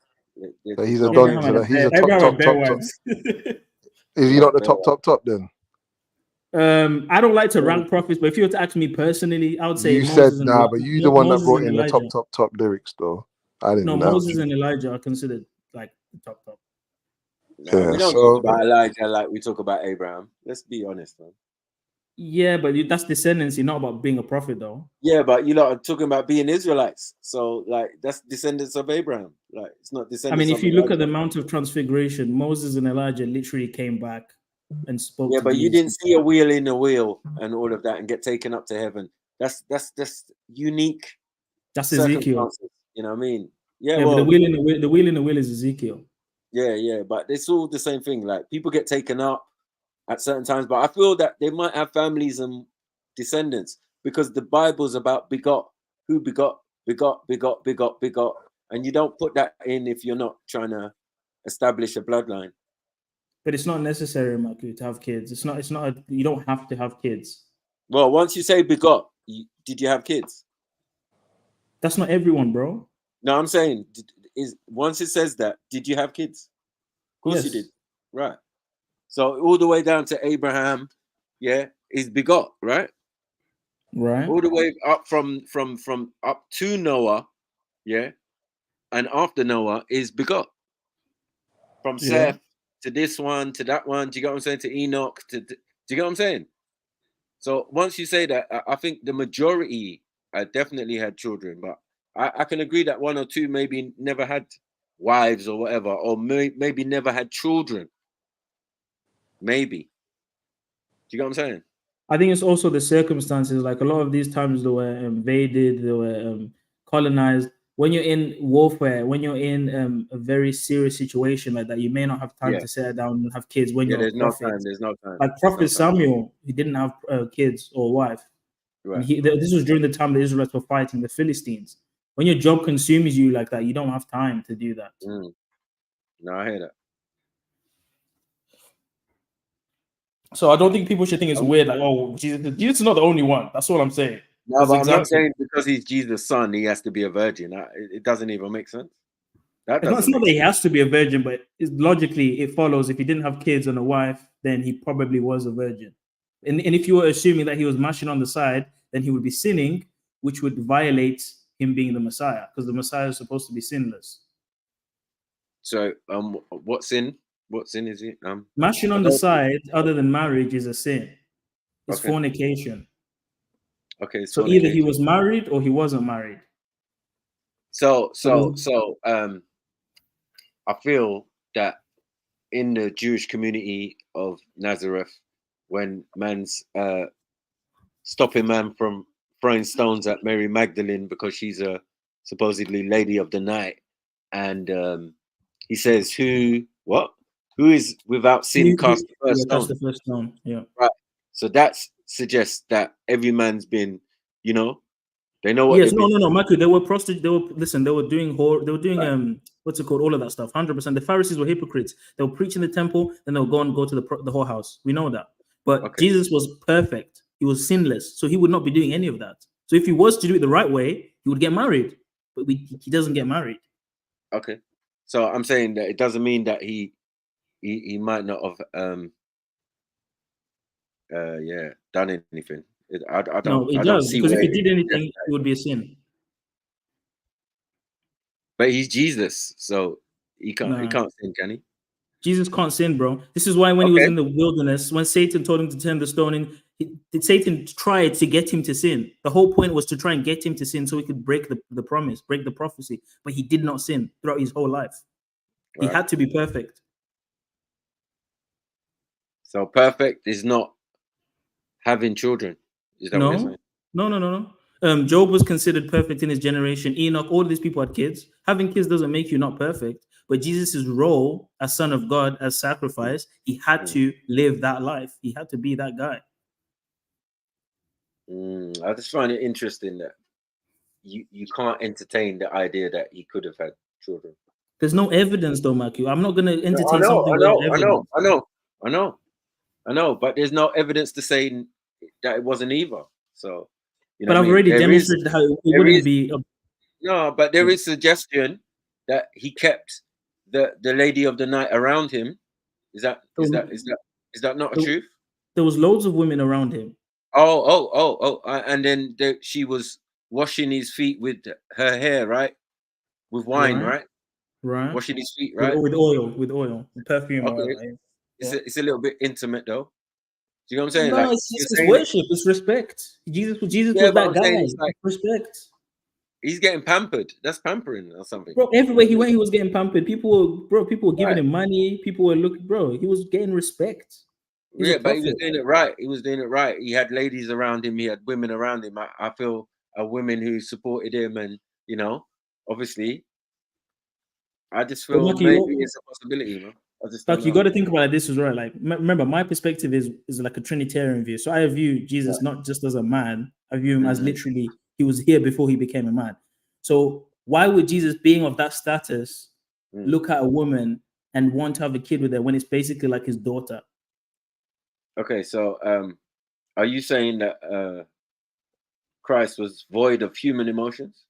So he's a don. So he's a top. Is he not the top then? I don't like to rank prophets, but if you were to ask me personally, I would say You Moses said nah, but you the one that brought in the Elijah. top lyrics though. I didn't No, know. Moses and Elijah are considered like the top. Yeah, we don't talk about Elijah like we talk about Abraham. Let's be honest, man. Yeah, but that's descendancy, not about being a prophet, though. Yeah, but you lot are talking about being Israelites, so like that's descendants of Abraham. Like it's not descendants. I mean, if of you look at Elijah. the Mount of Transfiguration, Moses and Elijah literally came back and spoke. Yeah, to but you Jesus. didn't see a wheel in a wheel and all of that and get taken up to heaven. That's unique. That's Ezekiel. You know what I mean? Yeah, Yeah, well, but the wheel in the wheel is Ezekiel. Yeah, but it's all the same thing. Like people get taken up at certain times, but I feel that they might have families and descendants because the Bible's about begot, who begot, and you don't put that in if you're not trying to establish a bloodline. But it's not necessary, Maku, to have kids. It's not. You don't have to have kids. Well, once you say begot, did you have kids? That's not everyone, bro. No, I'm saying once it says that, did you have kids? Of course you Yes. did. Right. So all the way down to Abraham, yeah, is begot, right? Right. All the way up from up to Noah, yeah, and after Noah is begot. From Seth to this one to that one. Do you get what I'm saying? To Enoch do you get what I'm saying? So once you say that, I think the majority definitely had children, but I can agree that one or two maybe never had wives or whatever, or maybe never had children. Maybe. Do you get what I'm saying? I think it's also the circumstances. Like a lot of these times, they were invaded, they were colonized. When you're in warfare, when you're in a very serious situation like that, you may not have time to settle down and have kids. When you're a prophet, there's no time. Like Prophet Samuel, he didn't have kids or wife. Right. And this was during the time the Israelites were fighting the Philistines. When your job consumes you like that, you don't have time to do that. No, I hear that. So I don't think people should think it's weird. Like, oh, Jesus is not the only one. That's all I'm saying. No, but I'm not saying because he's Jesus' son, he has to be a virgin. It doesn't even make sense. It's not that he has to be a virgin, but logically it follows if he didn't have kids and a wife, then he probably was a virgin. And if you were assuming that he was mashing on the side, then he would be sinning, which would violate him being the Messiah, because the Messiah is supposed to be sinless. So, what sin? What sin is it? Mashing on the side, other than marriage, is a sin. It's fornication. Okay. So either he was married or he wasn't married. So, I feel that in the Jewish community of Nazareth, when man's stopping man from throwing stones at Mary Magdalene because she's a supposedly lady of the night, and he says, "Who is without sin cast the first stone?" Cast the first stone. Yeah. Right. So that suggests that every man's been, they know what. Yes. No, Michael. They were prostitutes. They were doing what's it called? All of that stuff. 100%. The Pharisees were hypocrites. They were preaching the temple, then they'll go to the whorehouse. We know that. But Jesus was perfect. He was sinless, so he would not be doing any of that. So if he was to do it the right way, he would get married. But he doesn't get married. Okay. So I'm saying that it doesn't mean that he might not have done anything. I don't. No, it does, because if he did anything, it would be a sin. But he's Jesus, so he can't sin, can he? Jesus can't sin, bro. This is why when he was in the wilderness, when Satan told him to turn the stone in, Satan tried to get him to sin. The whole point was to try and get him to sin so he could break the promise, break the prophecy. But he did not sin throughout his whole life. He had to be perfect. So perfect is not having children. Is that what you're saying? No. Job was considered perfect in his generation. Enoch, all of these people had kids. Having kids doesn't make you not perfect. But Jesus' role as Son of God, as sacrifice, he had to live that life. He had to be that guy. I just find it interesting that you can't entertain the idea that he could have had children. There's no evidence, though, Matthew. I'm not going to entertain something without evidence. I know, but there's no evidence to say that it wasn't either. So, you know, But I've already demonstrated how it wouldn't be. No, but there is suggestion that he kept the lady of the night around him. Is that not a truth? There was loads of women around him. And then she was washing his feet with her hair, right? With wine, right? Right. Washing his feet, right? With oil, with perfume. Okay. Oil, right? It's a little bit intimate, though. Do you know what I'm saying? No, like, it's worship. It's respect. Jesus was that guy. Like, respect. He's getting pampered. That's pampering or something. Bro, everywhere he went, he was getting pampered. People were giving him money. People were looking. Bro, he was getting respect. Yeah, but he was doing it right. He was doing it right. He had ladies around him. He had women around him. I feel women who supported him, and you know, obviously, I just feel maybe it's a possibility, man. Like, you got to think about it this as well. Like, remember, my perspective is like a Trinitarian view. So I view Jesus not just as a man. I view him as literally he was here before he became a man. So why would Jesus, being of that status, look at a woman and want to have a kid with her when it's basically like his daughter? Okay, so are you saying that Christ was void of human emotions?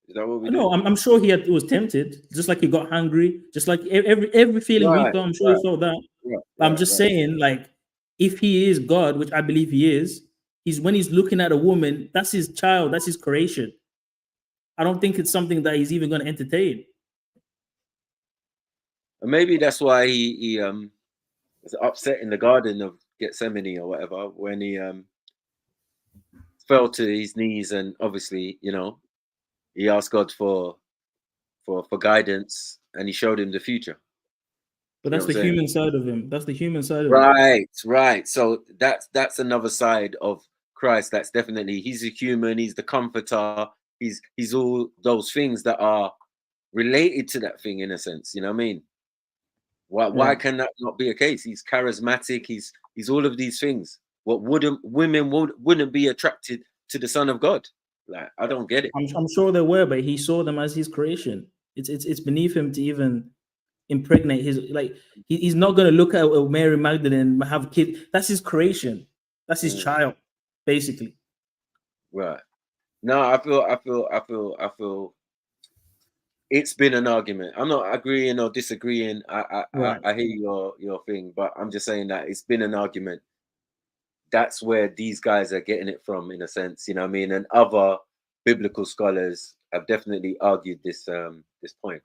Is that what we? No, I'm sure he was tempted, just like he got hungry, just like every feeling we felt. I'm sure he felt that. I'm just saying, like, if he is God, which I believe he is, when he's looking at a woman, that's his child, that's his creation. I don't think it's something that he's even going to entertain. And maybe that's why he was upset in the Garden of Gethsemane or whatever when he fell to his knees, and obviously, you know, he asked God for guidance, and he showed him the future. But that's the human side of him. That's the human side of him. Right. So that's another side of Christ. That's definitely, he's a human. He's the comforter. He's all those things that are related to that thing in a sense. You know what I mean? Why can that not be a case? He's charismatic. He's all of these things. What women wouldn't be attracted to the Son of God? Like, I don't get it. I'm sure they were, but he saw them as his creation. It's beneath him to even impregnate his, like, he's not going to look at Mary Magdalene and have kids. That's his creation. That's his child, basically. Right. No, I feel it's been an argument. I'm not agreeing or disagreeing. I hear your thing, but I'm just saying that it's been an argument. That's where these guys are getting it from, in a sense, you know what I mean? And other biblical scholars have definitely argued this this point.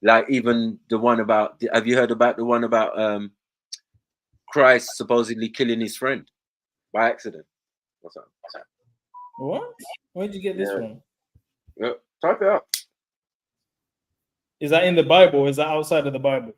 Like even the one about, have you heard about the one about Christ supposedly killing his friend by accident? What's that? What? Where'd you get this from? Yeah, type it up. Is that in the Bible or is that outside of the Bible?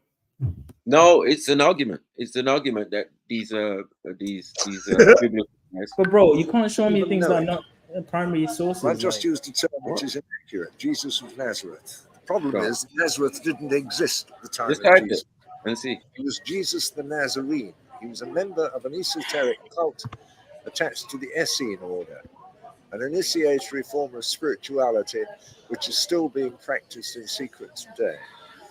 No, it's an argument. It's an argument that these biblical guys. But bro, you can't show me things that are not primary sources. I just used a term which is inaccurate. Jesus of Nazareth. The problem is Nazareth didn't exist at the time of Jesus. And see. He was Jesus the Nazarene. He was a member of an esoteric cult attached to the Essene order, an initiatory form of spirituality which is still being practiced in secret today.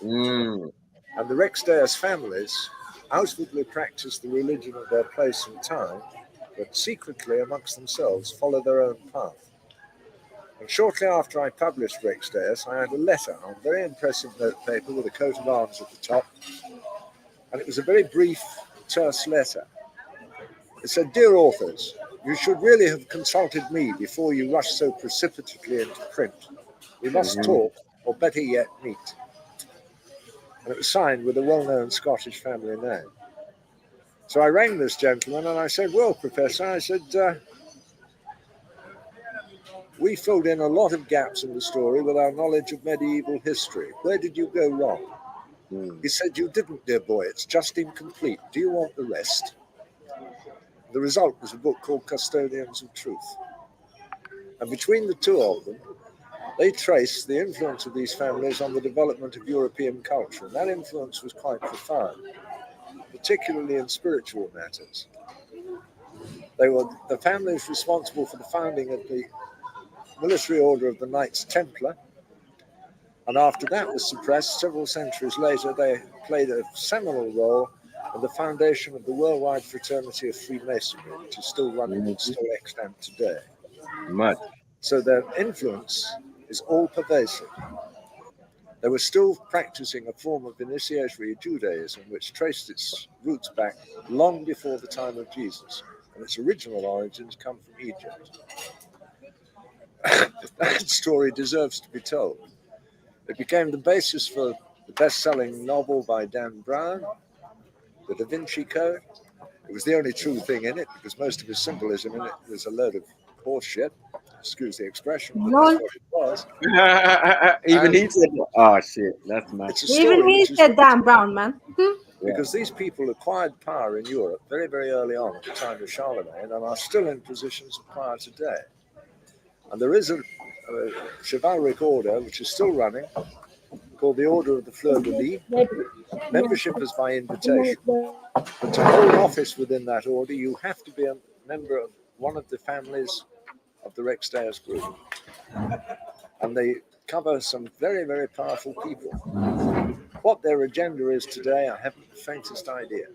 And the Rex Deus families outwardly practice the religion of their place and time, but secretly amongst themselves follow their own path. And shortly after I published Rex Deus, I had a letter on very impressive notepaper with a coat of arms at the top. And it was a very brief, terse letter. It said, "Dear authors, you should really have consulted me before you rush so precipitately into print. We must talk, or better yet, meet." And it was signed with a well-known Scottish family name. So I rang this gentleman and I said, "Well, Professor," I said, "we filled in a lot of gaps in the story with our knowledge of medieval history. Where did you go wrong?" He said, "You didn't, dear boy. It's just incomplete. Do you want the rest?" The result was a book called Custodians of Truth. And between the two of them, they traced the influence of these families on the development of European culture. And that influence was quite profound, particularly in spiritual matters. They were the families responsible for the founding of the military order of the Knights Templar. And after that was suppressed, several centuries later, they played a seminal role in the foundation of the worldwide fraternity of Freemasonry, which is still running and still extant today. Mad. So their influence is all pervasive. They were still practicing a form of initiatory Judaism which traced its roots back long before the time of Jesus, and its original origins come from Egypt. That story deserves to be told. It became the basis for the best-selling novel by Dan Brown, The Da Vinci Code. It was the only true thing in it, because most of his symbolism in it was a load of horseshit. Excuse the expression, but that's what it was. Even he said, "Oh shit, that's mad." It's a story Even he which is said Dan Brown, man. because these people acquired power in Europe very, very early on at the time of Charlemagne and are still in positions of power today. And there is a chivalric order which is still running called the Order of the Fleur de Lis. Membership is by invitation. But to hold office within that order, you have to be a member of one of the families of the Rex Deus group. And they cover some very, very powerful people. What their agenda is today, I haven't the faintest idea.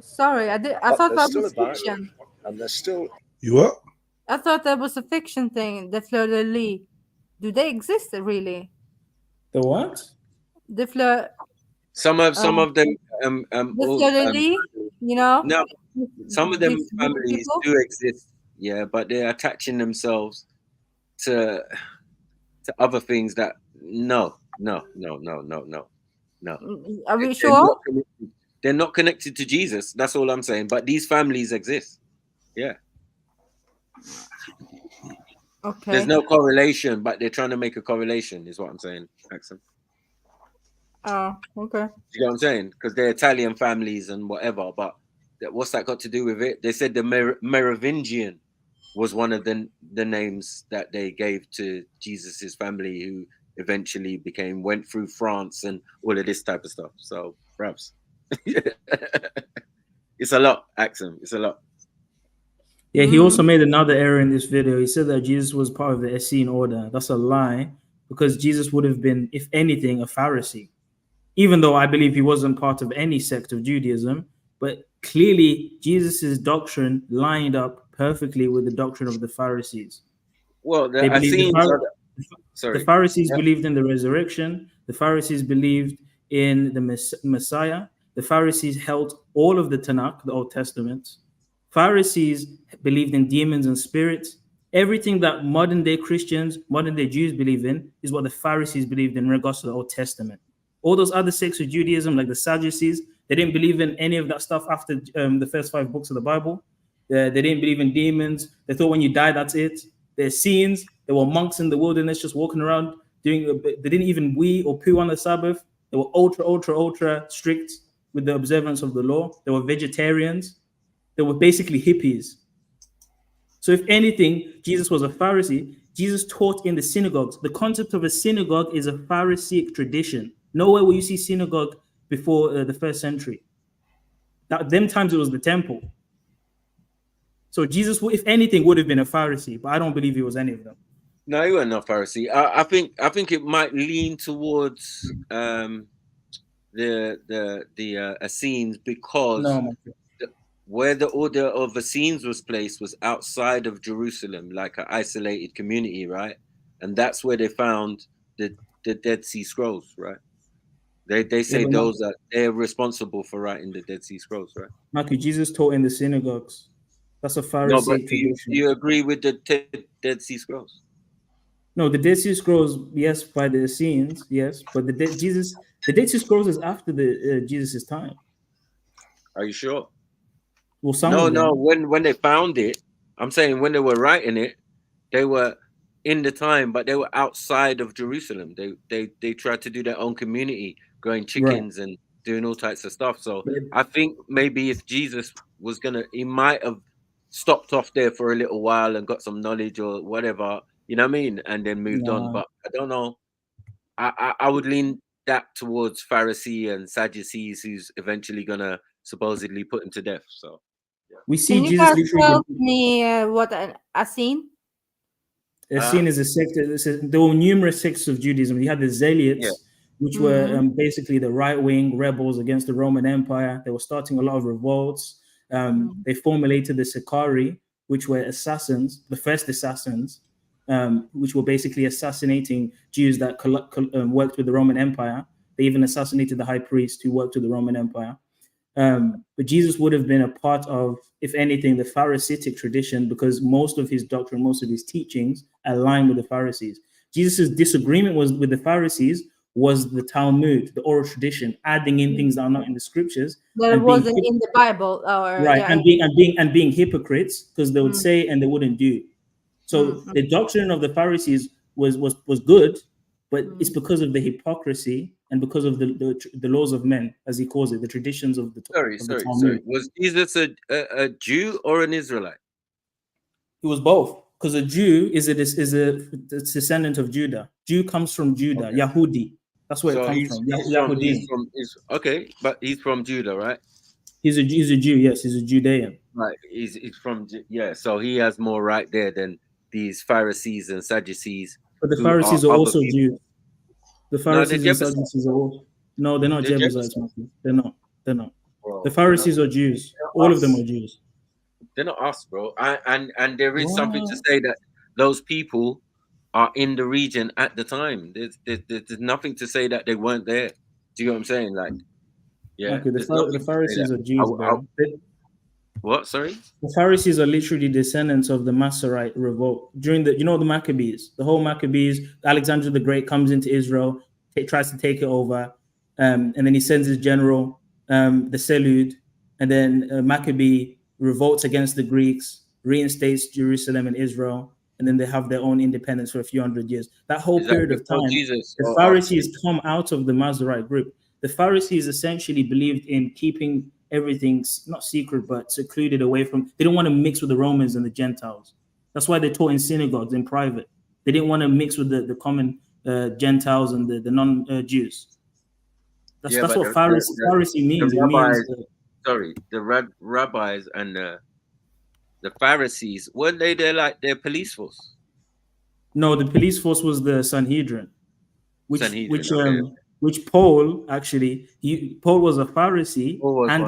Sorry, I But thought they're that still was about, fiction. and they're still... You what? I thought that was a fiction thing, the Fleur de Lis. Do they exist really? The what? The Fleur... Some of them the Fleur de Lis, you know? no, some of them These families people? do exist, yeah, but they're attaching themselves to other things that no. Are we sure? They're not connected to Jesus. That's all I'm saying. But these families exist. Yeah. Okay. There's no correlation, but they're trying to make a correlation, is what I'm saying, Axel. Oh, okay. You know what I'm saying? Because they're Italian families and whatever, but what's that got to do with it? They said the Merovingian was one of the names that they gave to Jesus's family, who eventually went through France and all of this type of stuff. So perhaps it's a lot, Axel. It's a lot. Yeah, he also made another error in this video. He said that Jesus was part of the Essene order. That's a lie, because Jesus would have been, if anything, a Pharisee. Even though I believe he wasn't part of any sect of Judaism, but clearly Jesus's doctrine lined up perfectly with the doctrine of the Pharisees. Well, the Pharisees believed in the resurrection. The Pharisees believed in the Messiah. The Pharisees held all of the Tanakh, the Old Testament. Pharisees believed in demons and spirits. Everything that modern day Christians, modern day Jews believe in is what the Pharisees believed in regards to the Old Testament. All those other sects of Judaism, like the Sadducees, they didn't believe in any of that stuff after the first 5 books of the Bible. They didn't believe in demons. They thought when you die, that's it. They're Essenes. They were monks in the wilderness just walking around doing. They didn't even wee or poo on the Sabbath. They were ultra strict with the observance of the law. They were vegetarians. They were basically hippies. So if anything, Jesus was a Pharisee. Jesus taught in the synagogues. The concept of a synagogue is a Pharisaic tradition. Nowhere will you see synagogue before the 1st century. Them times it was the temple. So Jesus, if anything, would have been a Pharisee, but I don't believe he was any of them. No, he wasn't a Pharisee. I think it might lean towards the Essenes, because where the order of Essenes was placed was outside of Jerusalem, like an isolated community, right? And that's where they found the Dead Sea Scrolls, right? They say they're responsible for writing the Dead Sea Scrolls, right? Matthew, Jesus taught in the synagogues. That's a Pharisee. No, but do you agree with the Dead Sea Scrolls? No, the Dead Sea Scrolls, yes, by the Essenes, yes, but the Dead Sea Scrolls is after the Jesus' time. Are you sure? Well, no. When they found it, I'm saying when they were writing it, they were in the time, but they were outside of Jerusalem. They tried to do their own community, growing chickens and doing all types of stuff. So I think maybe if Jesus was he might have stopped off there for a little while and got some knowledge or whatever, You know what I mean? And then moved on. Nah. But I don't know. I would lean that towards Pharisee and Sadducees, who's eventually gonna supposedly put him to death. So We Can see you Jesus guys literally. tell me what a scene? Seen as a sect. There were numerous sects of Judaism. You had the Zealots, Yeah. which were basically the right-wing rebels against the Roman Empire. They were starting a lot of revolts. They formulated the Sicarii, which were assassins, the first assassins, which were basically assassinating Jews that worked with the Roman Empire. They even assassinated the high priest who worked with the Roman Empire. But Jesus would have been a part of, if anything, the Pharisaic tradition, because most of his doctrine, most of his teachings align with the Pharisees. Jesus' disagreement with the Pharisees was the Talmud, the oral tradition, adding in things that are not in the scriptures. That and wasn't in the Bible, or right, yeah, and being hypocrites, because they would say and they wouldn't do. So the doctrine of the Pharisees was good, but it's because of the hypocrisy and because of the laws of men, as he calls it, the traditions of the Talmud. Was Jesus a Jew or an Israelite? He was both, because a Jew is a descendant of Judah. Jew comes from Judah, Yahudi. That's where it comes from. Yahudim. Okay, but he's from Judah, right? He's a Jew. Yes, he's a Judean. Right. He's from so he has more right there than these Pharisees and Sadducees. But the Pharisees are also Jews. The Pharisees and Sadducees are all. No, they're not Jebusites. They're not. Bro, the Pharisees are Jews. All of them are Jews. They're not us, bro. And there is something to say that those people are in the region at the time. There's nothing to say that they weren't there. Do you know what I'm saying? Like, yeah. Okay, the Pharisees are Jews, bro. What? Sorry? The Pharisees are literally descendants of the Masorite revolt. During the Maccabees, the whole Maccabees, Alexander the Great comes into Israel, tries to take it over, and then he sends his general, the Seleucid, and then Maccabee revolts against the Greeks, reinstates Jerusalem and Israel, and then they have their own independence for a few hundred years. That whole period of time, the Pharisees come out of the Masorite group. The Pharisees essentially believed in keeping everything not secret but secluded away from. They don't want to mix with the Romans and the Gentiles. That's why they taught in synagogues in private. They didn't want to mix with the common Gentiles and the non-Jews. That's what Pharisee means. The rabbis, the rabbis and the Pharisees, weren't they their police force? No, the police force was the Sanhedrin, which Paul actually, Paul was a Pharisee,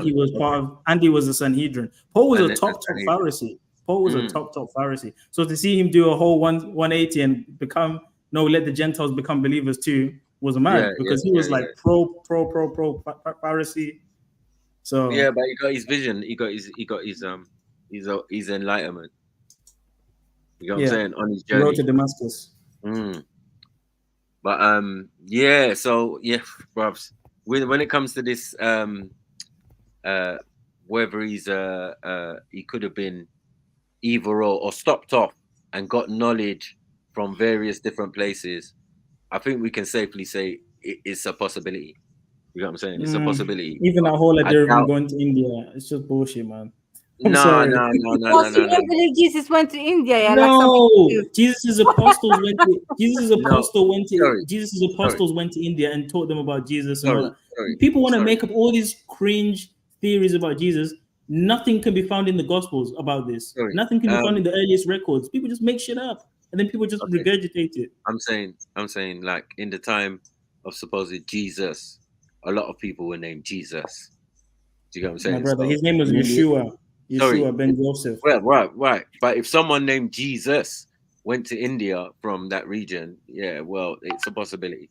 he was a Sanhedrin. Paul was a top Pharisee. Paul was a top Pharisee. So to see him do a whole 180 and let the Gentiles become believers too was mad, because he was pro Pharisee. So yeah, but he got his vision. He got his enlightenment. You know what I'm saying? On his journey. He rode to Damascus. But so bruvs, when it comes to this, whether he could have been either or stopped off and got knowledge from various different places, I think we can safely say it's a possibility. You know what I'm saying? It's a possibility. Even that whole idea of going to India, it's just bullshit, man. No. You don't believe Jesus went to India? Yeah, no, Jesus' apostles went to India and taught them about Jesus. And all that. People want to make up all these cringe theories about Jesus. Nothing can be found in the Gospels about this. Nothing can be found in the earliest records. People just make shit up, and then people just regurgitate it. I'm saying, like in the time of supposed Jesus, a lot of people were named Jesus. Do you get what I'm saying? My brother, his name was Yeshua. Yeshua ben Joseph. Well, right. But if someone named Jesus went to India from that region, it's a possibility.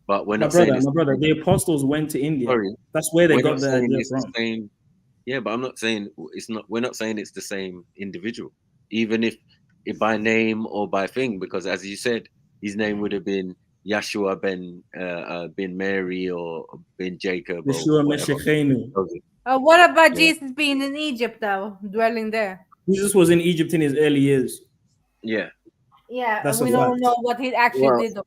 But when my brother, the apostles went to India. That's where they got the idea from. But I'm not saying it's not. We're not saying it's the same individual, even if by name or by thing, because as you said, his name would have been Yeshua ben Mary or ben Jacob. Yeshua Meshachenu. What about Jesus being in Egypt, though, dwelling there? Jesus was in Egypt in his early years. Yeah. Yeah, we don't know what he actually did.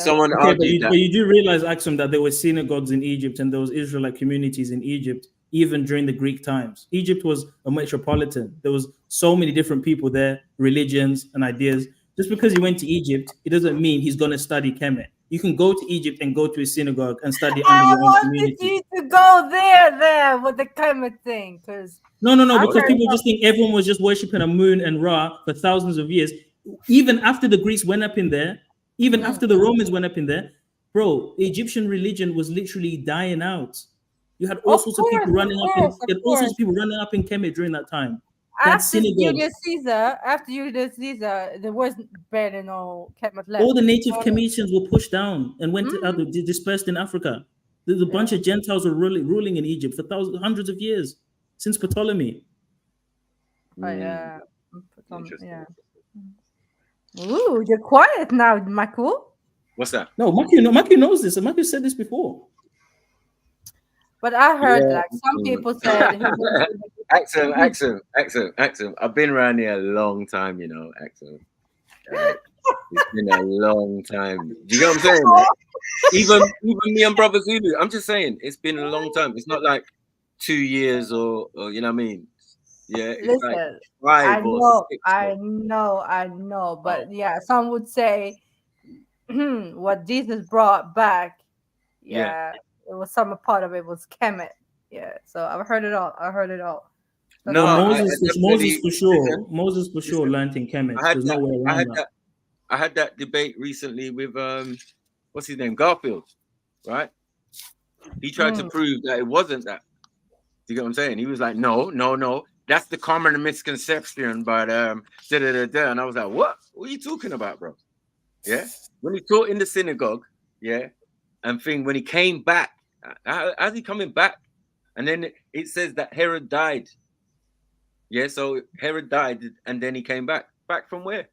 Someone argued that. But you do realize, Axum, that there were synagogues in Egypt and there was Israelite communities in Egypt, even during the Greek times. Egypt was a metropolitan. There was so many different people there, religions and ideas. Just because he went to Egypt, it doesn't mean he's going to study Kemet. You can go to Egypt and go to a synagogue and study under I your own wanted community. you to go there with the Kemet thing, because No, because people just think everyone was just worshiping a moon and Ra for thousands of years. Even after the Greeks went up in there, even after the Romans went up in there, bro, the Egyptian religion was literally dying out. You had all sorts of people running up in Kemet during that time. They had After synagogues. Julius Caesar, there was barely no Kemet left. All the native Cometians were pushed down and went dispersed in Africa. There's a bunch of Gentiles were ruling in Egypt for hundreds of years since Ptolemy. Yeah. Ooh, you're quiet now, Michael. What's that? No, Maki knows this. Maki said this before. But I heard like some people said. Excellent. I've been around here a long time, you know, excellent. It's been a long time. Do you get what I'm saying? Like, even me and Brother Zulu, I'm just saying, it's been a long time. It's not like 2 years or you know what I mean? Yeah, it's Listen, like 5 or 6. I know, but yeah, some would say what Jesus brought back. Yeah, it was some part of it was Kemet. Yeah, so I've heard it all. Moses for sure learned in Kemet. There's no way around that. I had that debate recently with what's his name, Garfield, right? He tried to prove that it wasn't that. Do you get what I'm saying? He was like, no, that's the common misconception, but and I was like, what are you talking about, bro? Yeah, when he taught in the synagogue, yeah, and when he came back, how's he coming back? And then it says that Herod died. Yeah, so Herod died, and then he came back. Back from where?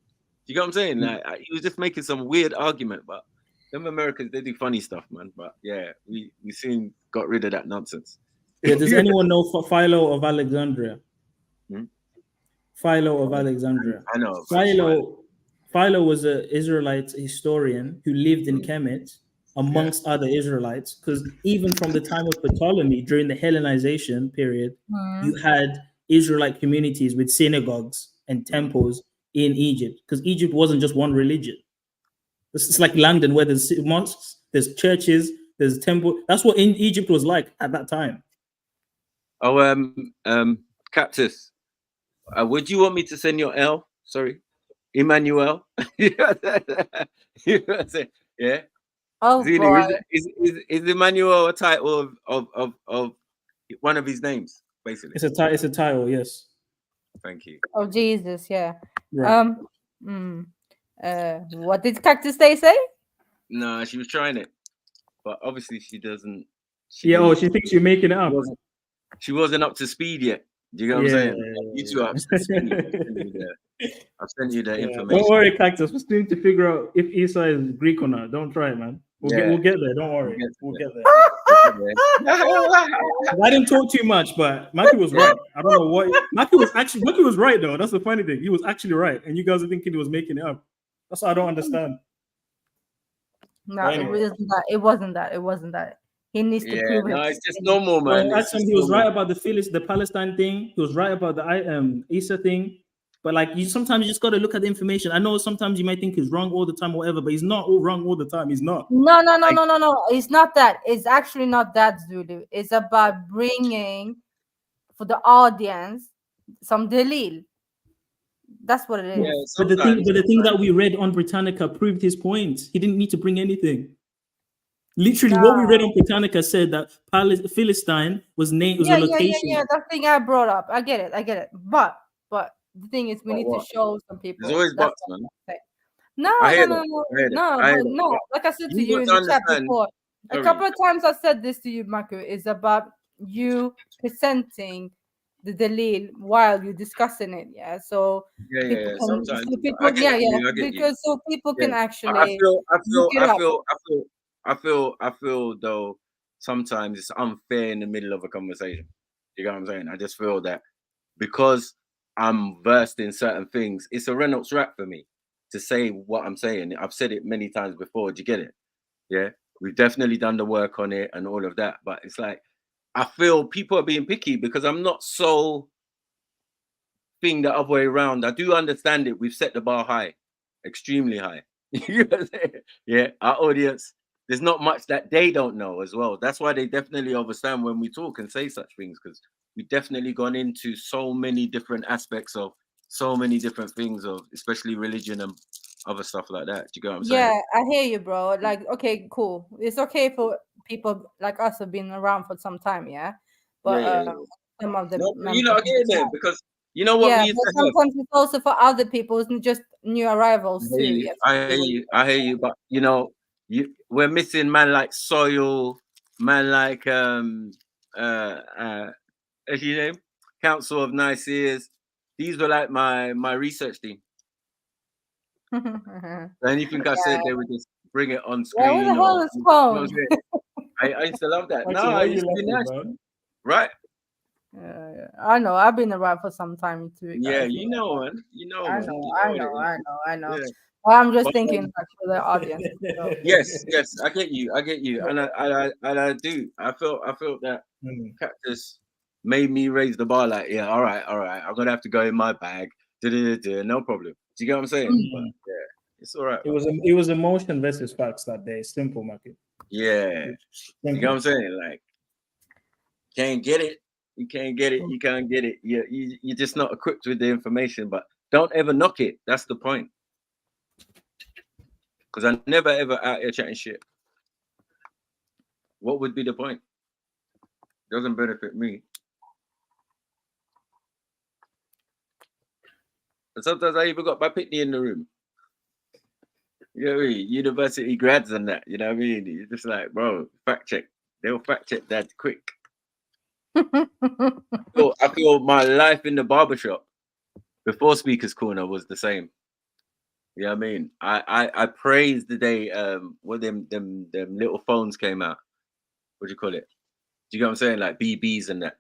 You get what I'm saying? Like, he was just making some weird argument, but them Americans, they do funny stuff, man. But yeah, we soon got rid of that nonsense. Yeah, does anyone know Philo of Alexandria? Philo of Alexandria. I know. Philo was an Israelite historian who lived in Kemet amongst other Israelites, because even from the time of Ptolemy, during the Hellenization period, you had Israelite communities with synagogues and temples in Egypt, because Egypt wasn't just one religion. It's like London, where there's mosques, there's churches, there's temple. That's what in Egypt was like at that time. Oh, Cactus, would you want me to send your L? Sorry, Emmanuel. Yeah. Oh, Zini, boy. is Emmanuel a title of one of his names, basically? It's a title, yes. Thank you. Oh, Jesus, yeah. Right. What did Cactus Day say? No, she was trying it, but obviously she doesn't. She thinks you're making it up. She wasn't up to speed yet. Do you get what I'm saying? You two are up to speed. I've sent you the information. Don't worry, Cactus. We're still to figure out if Esau is Greek or not. Don't try it, man. We'll get there. Don't worry. We'll get there. I didn't talk too much, but Maki was right. I don't know what Maki was right though. That's the funny thing. He was actually right, and you guys are thinking he was making it up. That's what I don't understand. No, anyway. It wasn't that. He needs to prove it. No, it's just normal, man. He was right about the Palestine thing. He was right about the Isa thing. But like, sometimes you just got to look at the information. I know sometimes you might think he's wrong all the time or whatever, but he's not all wrong all the time. He's not. No. It's not that. It's actually not that, Zulu. It's about bringing for the audience some delil. That's what it is. Yeah, but the thing that we read on Britannica proved his point. He didn't need to bring anything. Literally, what we read on Britannica said that Philistine was named. Was a location. Yeah. That thing I brought up. I get it. But the thing is, we need to show some people. There's always buts, man. No. Like I said to you in the chat before, a couple of times I said this to you, Maku. Is about you presenting the delil while you're discussing it. Yeah. So sometimes because so people can actually. I feel though sometimes it's unfair in the middle of a conversation. You know what I'm saying? I just feel that because I'm versed in certain things, it's a Reynolds wrap for me to say what I'm saying. I've said it many times before. Do you get it? Yeah, we've definitely done the work on it and all of that. But it's like I feel people are being picky because I'm not so thing the other way around. I do understand it. We've set the bar high. extremely high. You know what I'm saying? Yeah, our audience, there's not much that they don't know as well. That's why they definitely understand when we talk and say such things, because we've definitely gone into so many different aspects of so many different things of especially religion and other stuff like that. Do you get what I'm saying? Yeah, I hear you, bro. Like, okay, cool. It's okay for people like us who've been around for some time, yeah. But Yeah. some of the No, members, you know, I get it because you know what yeah, we used but to have. sometimes it's also for other people, it's not just new arrivals too. Yeah, I hear you, but you know, we're missing man like Soil, man like what's your name? Council of Nicaeas. These were like my research team. Anything I said, they would just bring it on Yeah, what screen. the hell is cone? I used to love that. Actually, No, why it you used to be laughing, nice, man? right? Yeah, I know. I've been around for some time too, Yeah, guys. you know, man. You know, I man. know, You I know know, it. I know. Yeah. Well, I'm just But, thinking like, for the audience. So. yes, I get you, and I do. I felt that Cactus made me raise the bar. Like, yeah, all right, I'm gonna have to go in my bag. No problem. Do you get what I'm saying? But yeah, it's all right. It was emotion versus facts that day. Simple, market. Yeah, you get what I'm saying? Like, can't get it. You can't get it. You can't get it. You're just not equipped with the information. But don't ever knock it. That's the point. Because I never ever out here chatting shit. What would be the point? Doesn't benefit me. And sometimes I even got my pitney in the room. You know what I mean? University grads and that. You know what I mean? You're just like, bro, fact check. They'll fact check that quick. I feel my life in the barbershop before Speaker's Corner was the same. You know what I mean? I praised the day when them little phones came out. What do you call it? Do you get what I'm saying? Like BBs and that.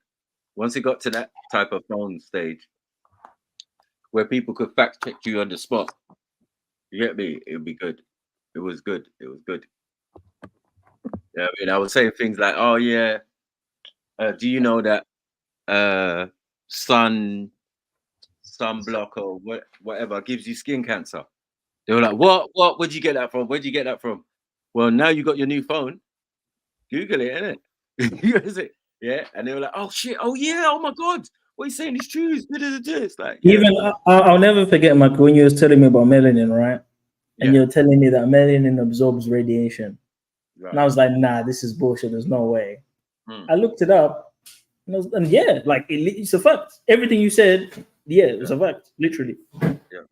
Once it got to that type of phone stage where people could fact check you on the spot, you get me? It would be good. It was good. It was good. Yeah, I mean, I was saying things like, "Oh yeah, do you know that sunblock or whatever gives you skin cancer?" They were like, "What? Where'd you get that from? Where'd you get that from?" Well, now you got your new phone. Google it, innit? Yeah, and they were like, "Oh shit! Oh yeah! Oh my god! What you saying is true." It's like, yeah. Even I'll never forget, Mark, when you was telling me about melanin, right? And you're telling me that melanin absorbs radiation. Right. And I was like, nah, this is bullshit. There's no way. I looked it up, and yeah, like it's a fact. Everything you said, yeah, it was a fact, literally. Yeah.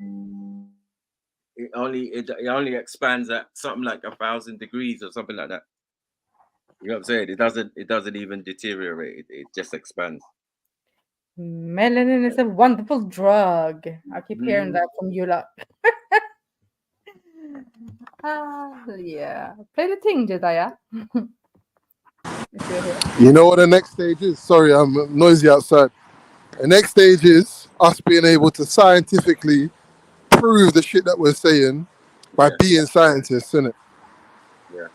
It only expands at something like 1,000 degrees or something like that. You know what I'm saying? It doesn't even deteriorate. It just expands. Melanin is a wonderful drug. I keep hearing that from you lot. Yeah. Play the thing, Jedediah. If you're here. You know what the next stage is? Sorry, I'm noisy outside. The next stage is us being able to scientifically prove the shit that we're saying by being scientists, innit? Yeah.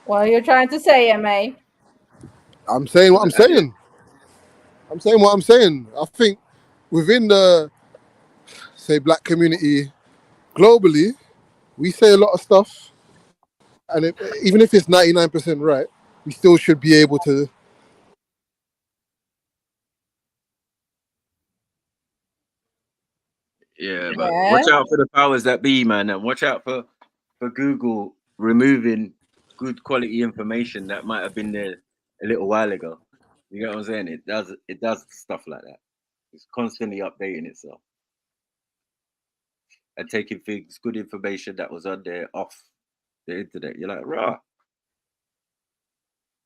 What are you trying to say, MA? I'm saying what I'm saying. I'm saying what I'm saying. I think within the, say, black community globally, we say a lot of stuff. And even if it's 99% right, we still should be able to. Yeah, but watch out for the powers that be, man, and watch out for Google removing good quality information that might have been there a little while ago. You get what I'm saying? It does stuff like that. It's constantly updating itself and taking things, good information that was on there off the internet. You're like, rah.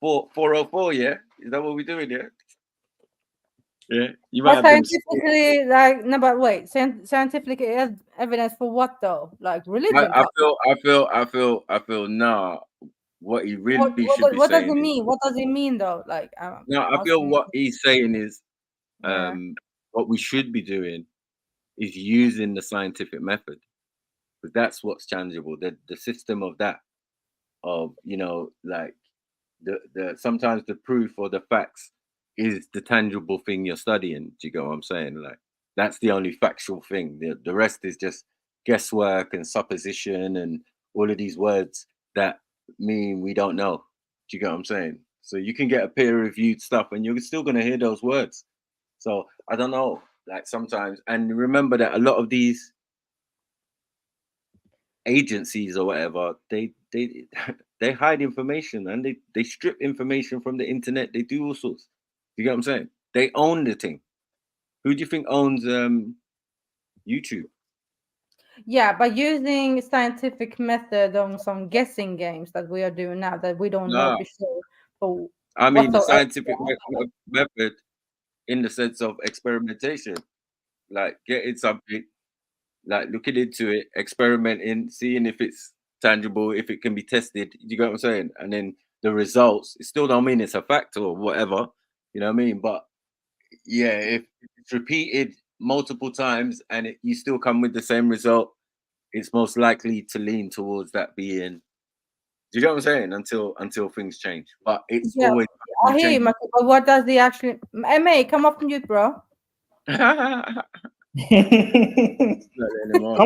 404, yeah? Is that what we're doing here? Yeah, you might But have them. scientifically, like, no, but wait, scientific evidence for what though? Like religion? I feel nah. What he really should be What does saying it is, mean? What does it mean though? Like, no, I feel what he's saying is, Yeah. what we should be doing is using the scientific method, because that's what's tangible. The system of that, of like the sometimes the proof or the facts is the tangible thing you're studying. Do you get what I'm saying? Like that's the only factual thing. The rest is just guesswork and supposition and all of these words that mean we don't know. Do you get what I'm saying? So you can get a peer-reviewed stuff and you're still going to hear those words. So I don't know, like sometimes, and remember that a lot of these agencies or whatever, they hide information and they strip information from the internet. They do all sorts. You get what I'm saying? They own the thing. Who do you think owns YouTube? Yeah, by using scientific method on some guessing games that we are doing now that we don't know No, for sure. So I mean the whatsoever. scientific method in the sense of experimentation, like getting something, like looking into it, experimenting, seeing if it's tangible, if it can be tested. You get what I'm saying? And then the results, it still don't mean it's a fact or whatever. You know what I mean? But yeah, if it's repeated multiple times and you still come with the same result, it's most likely to lean towards that being. Do you know what I'm saying? Until things change, but it's Yeah, always I hear you, Matthew, but what does the actually MA come off mute, bro? Some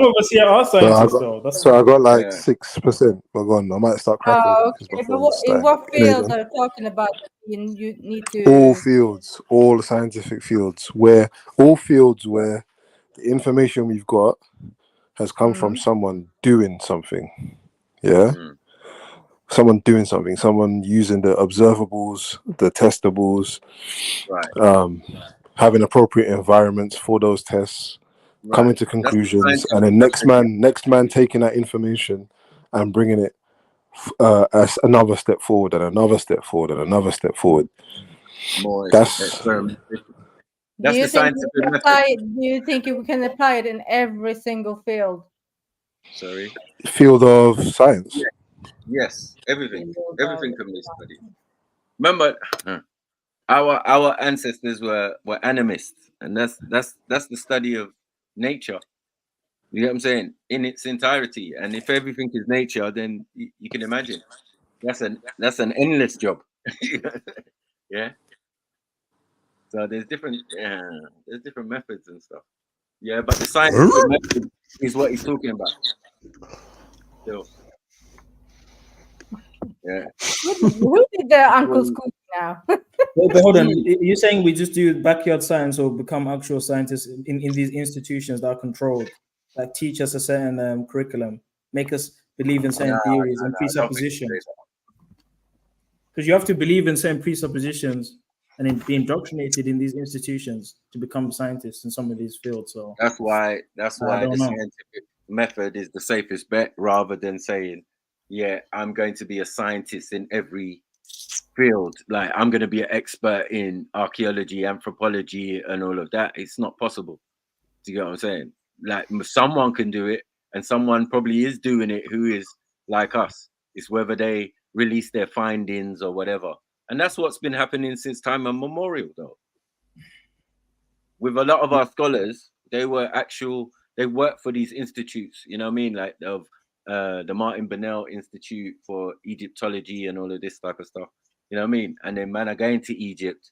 of us here are So scientists, though. That's I got like Yeah. 6%. But go on, I might start cracking Oh, because okay. my But phone's in dying. what Anyway, field go on. are you talking about? You need All to. fields, all scientific fields, where the information we've got has come from someone doing something. Yeah. Someone doing something, someone using the observables, the testables, Right. having appropriate environments for those tests, coming to That's the conclusions, and scientific then method. next man taking that information and bringing it as another step forward and another step forward and another step forward. More That's experimentation. Do That's you the think you scientific can method. apply it? Do you think you can apply it in every single field? Sorry. field of science. Yeah. Yes. Everything can be studied. Remember, our ancestors were animists, and that's the study of nature. You know what I'm saying? In its entirety. And if everything is nature, then you can imagine that's an endless job. Yeah. So there's different methods and stuff. Yeah, but the scientific method is what he's talking about. Still. Yeah. Who did the Uncle Scoop now? But hold on, you're saying we just do backyard science or become actual scientists in these institutions that are controlled, like teach us a certain curriculum, make us believe in certain theories and I don't think so. presuppositions? Because you have to believe in certain presuppositions and then be indoctrinated in these institutions to become scientists in some of these fields. So That's why I the don't know. scientific method is the safest bet, rather than saying, yeah, I'm going to be a scientist in every field. Like I'm going to be an expert in archaeology, anthropology, and all of that. It's not possible. Do you get what I'm saying? Like someone can do it, and someone probably is doing it who is like us. It's whether they release their findings or whatever. And that's what's been happening since time immemorial, though. With a lot of our scholars, they work for these institutes, you know what I mean? Like of the Martin Bennell Institute for Egyptology and all of this type of stuff. You know what I mean? And then man are going to Egypt,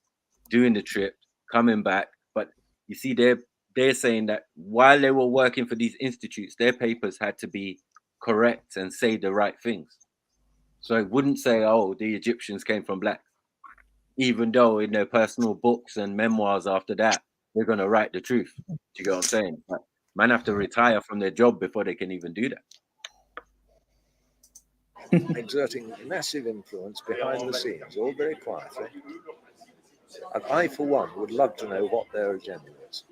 doing the trip, coming back. But you see, they're saying that while they were working for these institutes, their papers had to be correct and say the right things. So it wouldn't say, oh, the Egyptians came from black, even though in their personal books and memoirs after that, they're going to write the truth. Do you get what I'm saying? But man have to retire from their job before they can even do that. Exerting massive influence behind the scenes, all very quietly. And I, for one, would love to know what their agenda is.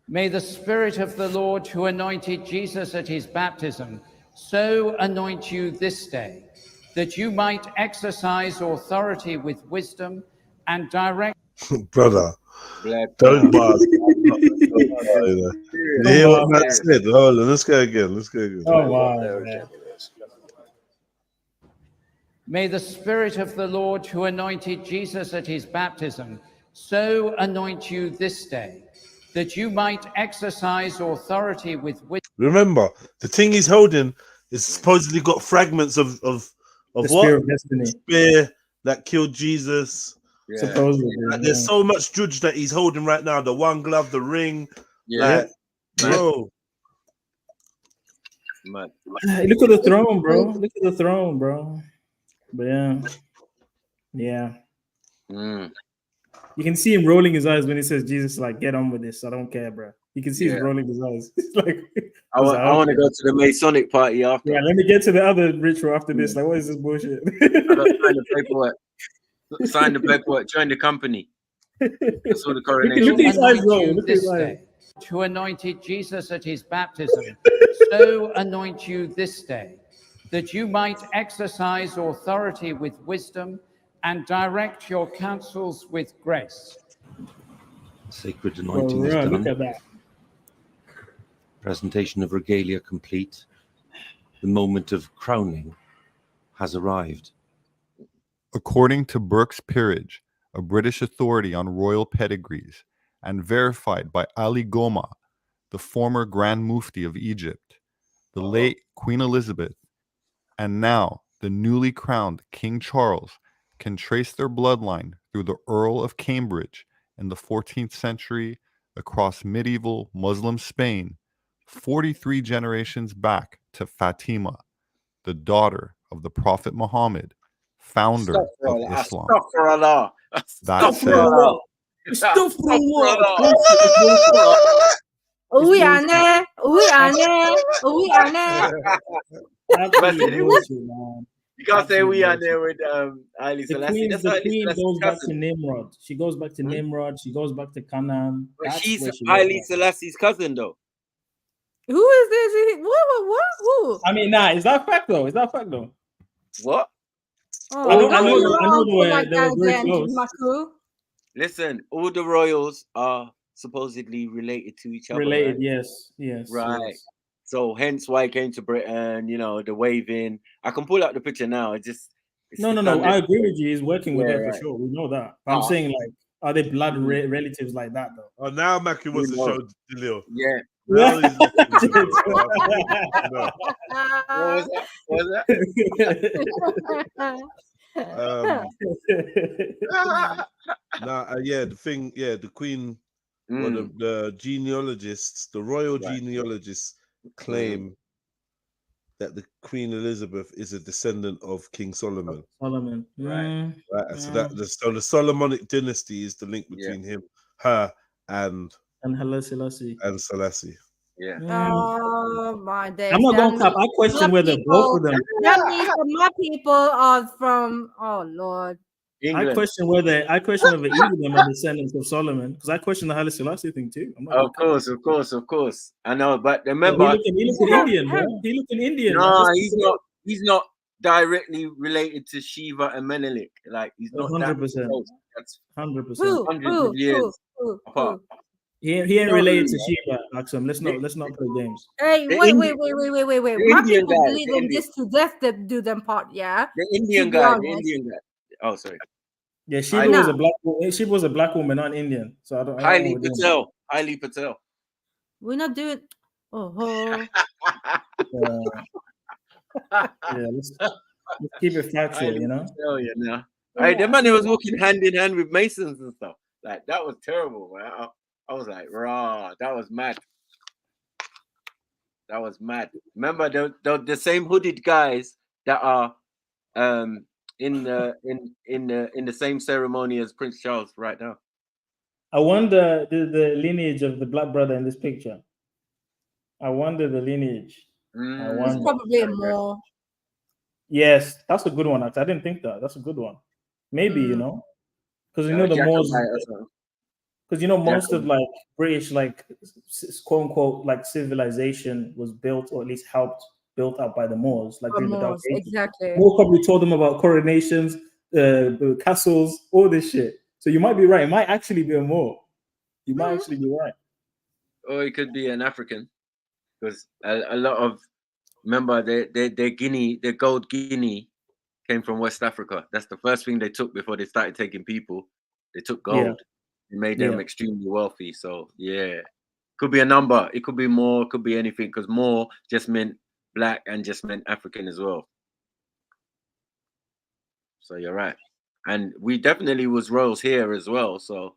May the Spirit of the Lord who anointed Jesus at his baptism so anoint you this day, that you might exercise authority with wisdom and direct. Brother, don't bars. You hear what Matt said? Hold on, let's go again. Oh, wow. May the Spirit of the Lord who anointed Jesus at his baptism so anoint you this day, that you might exercise authority with wisdom. Remember, the thing he's holding is supposedly got fragments of the what? spear of destiny. Spear that killed Jesus. Yeah. Supposedly. Like, there's so much judge that he's holding right now. The one glove, the ring. Yeah. Like, Bro. Mad. Look at the throne, bro. Look at the throne, bro. But yeah. You can see him rolling his eyes when he says Jesus, like, get on with this. I don't care, bro. You can see he's rolling his eyes. It's like, I want to go to the Masonic party after. Yeah, let me get to the other ritual after this. Like, what is this bullshit? I got to sign the paperwork. Sign the paperwork. Join the company. That's all the coronation. Look at his eyes roll. You Look at this his eyes. day, who anointed Jesus at his baptism, so anoint you this day, that you might exercise authority with wisdom and direct your counsels with grace. Sacred anointing is Look done. at that. Presentation of regalia complete. The moment of crowning has arrived. According to Burke's Peerage, a British authority on royal pedigrees, and verified by Ali Goma, the former Grand Mufti of Egypt, the late Queen Elizabeth, and now the newly crowned King Charles can trace their bloodline through the Earl of Cambridge in the 14th century across medieval Muslim Spain, 43 generations back to Fatima, the daughter of the Prophet Muhammad, founder of Islam. Astaghfirullah. That said, We are there. We are there. We are there. You can't say we are there with Ali Selassie. The queen goes back to Nimrod. She goes back to Nimrod. She goes back to Canaan. But she's Ali Selassie's cousin, though. Who is this? What? Who? I mean, is that fact though? Is that fact though? What? Oh, I know they were very close. Listen, all the royals are supposedly related to each other. Related, right? yes. Right. Yes. So hence why it came to Britain, the waving. I can pull out the picture now. It's No. I agree with you. He's working with her for sure. We know that. I'm saying, like, are they blood relatives like that though? Oh, now Mackie wants to show Jalil. Yeah. Now he's What was that? The queen, the genealogists, the royal genealogists claim that the Queen Elizabeth is a descendant of King Solomon. Solomon, right? So the Solomonic dynasty is the link between her, and Haile Selassie. Yeah. Oh my days. I'm not going to cap. I question whether both of them. That means my people are from. Oh Lord. England. I question whether either of them are descendants of Solomon, because I question the Haile Selassie thing too. Of course. I know, but remember, he looking Indian, bro. He looking Indian. No, he's not directly related to Shiva and Menelik. Like he's not 100%. That's 100%. Hundreds of years apart. He ain't related to Shiva, Axum. Let's not play games. Hey, wait. My people believe in this to death that do them part, yeah. The Indian guy. Oh, sorry. Yeah, Shiva was a black woman. She was a black woman, not Indian. So I don't. Haile Patel. We're not doing. Let's keep it factual, Tell you now. Hey, the man who was walking hand in hand with Masons and stuff. Like that was terrible, man. I was like, raw. That was mad. Remember the same hooded guys that are in the same ceremony as Prince Charles right now. I wonder the lineage of the black brother in this picture. I wonder the lineage. It's probably more. Yes, that's a good one. Actually, I didn't think that. That's a good one. Maybe because the Moors. Because most of like British like quote unquote like civilization was built or at least helped built up by the Moors, like during the Dark Ages. Exactly. Moors probably told them about coronations, the castles, all this shit. So you might be right. It might actually be a Moor. You might actually be right. Or it could be an African, because a lot of their gold guinea came from West Africa. That's the first thing they took before they started taking people. They took gold. Yeah. It made them extremely wealthy. So yeah, could be a number. It could be more. Could be anything, because more just meant black and just meant African as well. So you're right, and we definitely was royals here as well. So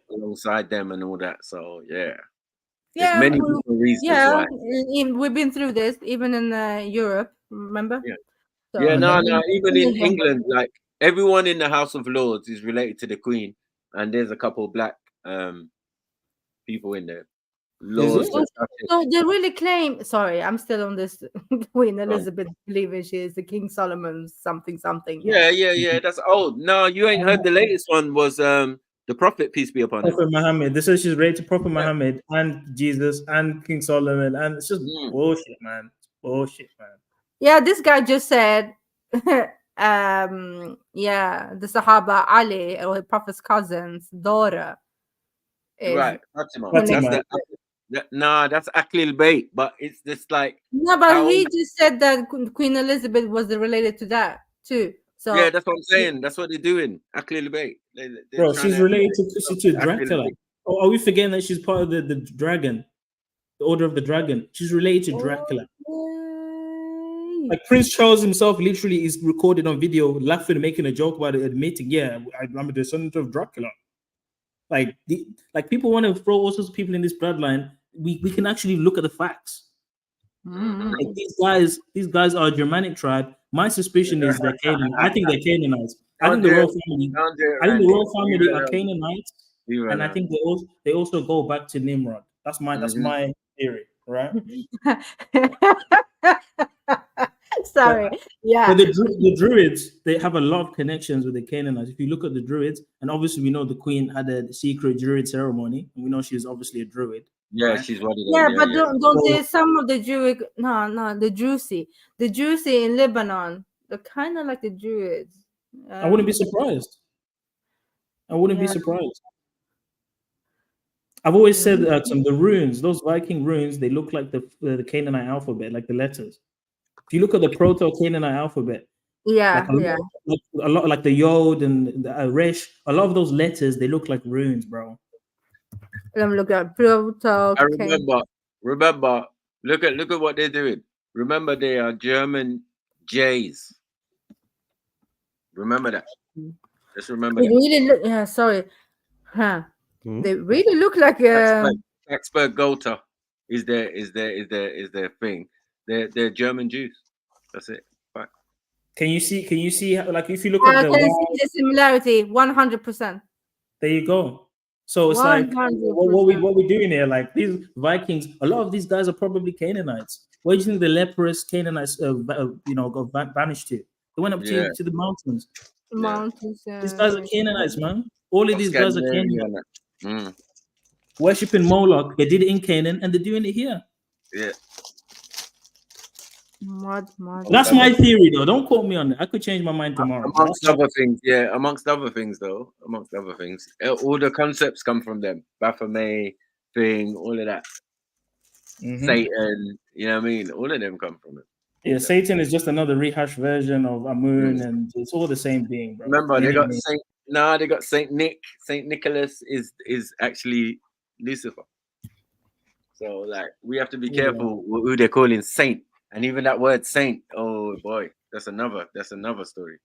alongside them and all that. So yeah. There's Yeah, many different reasons why. we've been through this even in Europe. Remember? Yeah. So, Yeah, no. Even in yeah. England, like everyone in the House of Lords is related to the Queen, and there's a couple black people in there. Lords and So they really claim. Sorry, I'm still on this Queen Elizabeth believing she is the King Solomon's something. Yeah. That's old. No, you ain't heard the latest one was the Prophet, peace be upon him. Prophet Muhammad. This is she's related to Prophet Muhammad and Jesus and King Solomon, and it's just bullshit, man. Bullshit, man. Yeah, this guy just said, the Sahaba Ali, or the Prophet's cousin's daughter, is Right, Fatima. That's Aklil Bait, but it's just like he just said that Queen Elizabeth was related to that too. So yeah, that's what I'm saying. That's what they're doing. Aklil Bait. Bro, she's related to Dracula. Oh, are we forgetting that she's part of the dragon, the Order of the Dragon? She's related to Dracula. Like Prince Charles himself literally is recorded on video laughing, making a joke about it, admitting, yeah, I'm a descendant of Dracula. Like people want to throw all sorts of people in this bloodline. We can actually look at the facts. Like these guys are a Germanic tribe. My suspicion is they're Canaanites. I think they're Canaanites. I think the royal family are Canaanites, and I think they also go back to Nimrod. That's my theory, right? Sorry. But the Druids, they have a lot of connections with the Canaanites. If you look at the Druids, and obviously we know the Queen had a secret Druid ceremony, and we know she was obviously a Druid. Yeah, right? she's one of them. Yeah, but don't they, some of the Jewish the Drusi in Lebanon, they're kind of like the Druids. I wouldn't be surprised. Be surprised. I've always said that the runes, those Viking runes, they look like the Canaanite alphabet, like the letters. If you look at the Proto-Canaanite alphabet, a lot like the Yod and the Resh, a lot of those letters, they look like runes, bro. Let me look at Proto. I remember. Look at what they're doing. Remember, they are German J's. Remember that. Just remember. They really look. Yeah, sorry. Huh? They really look like Expert Gotha is their thing. They're German Jews. That's it. Right. Can you see how, like if you look at I can see the similarity 100%. There you go. So it's 100%. Like what we doing here? Like these Vikings, a lot of these guys are probably Canaanites. Where do you think the leprous Canaanites got banished to? They went up to the mountains. Mountains. These guys are Canaanites, man. All of these guys are Canaanites. Worshipping Moloch, they did it in Canaan, and they're doing it here. Yeah. That's my theory, though. Don't quote me on it. I could change my mind tomorrow. Amongst other things, all the concepts come from them. Baphomet thing, all of that. Satan, you know what I mean? All of them come from it. Yeah, Satan is just another rehashed version of Amun, and it's all the same being, bro. Remember, they got Saint Nick. Saint Nicholas is actually Lucifer. So like we have to be careful who they're calling saint. And even that word saint, oh boy, that's another story.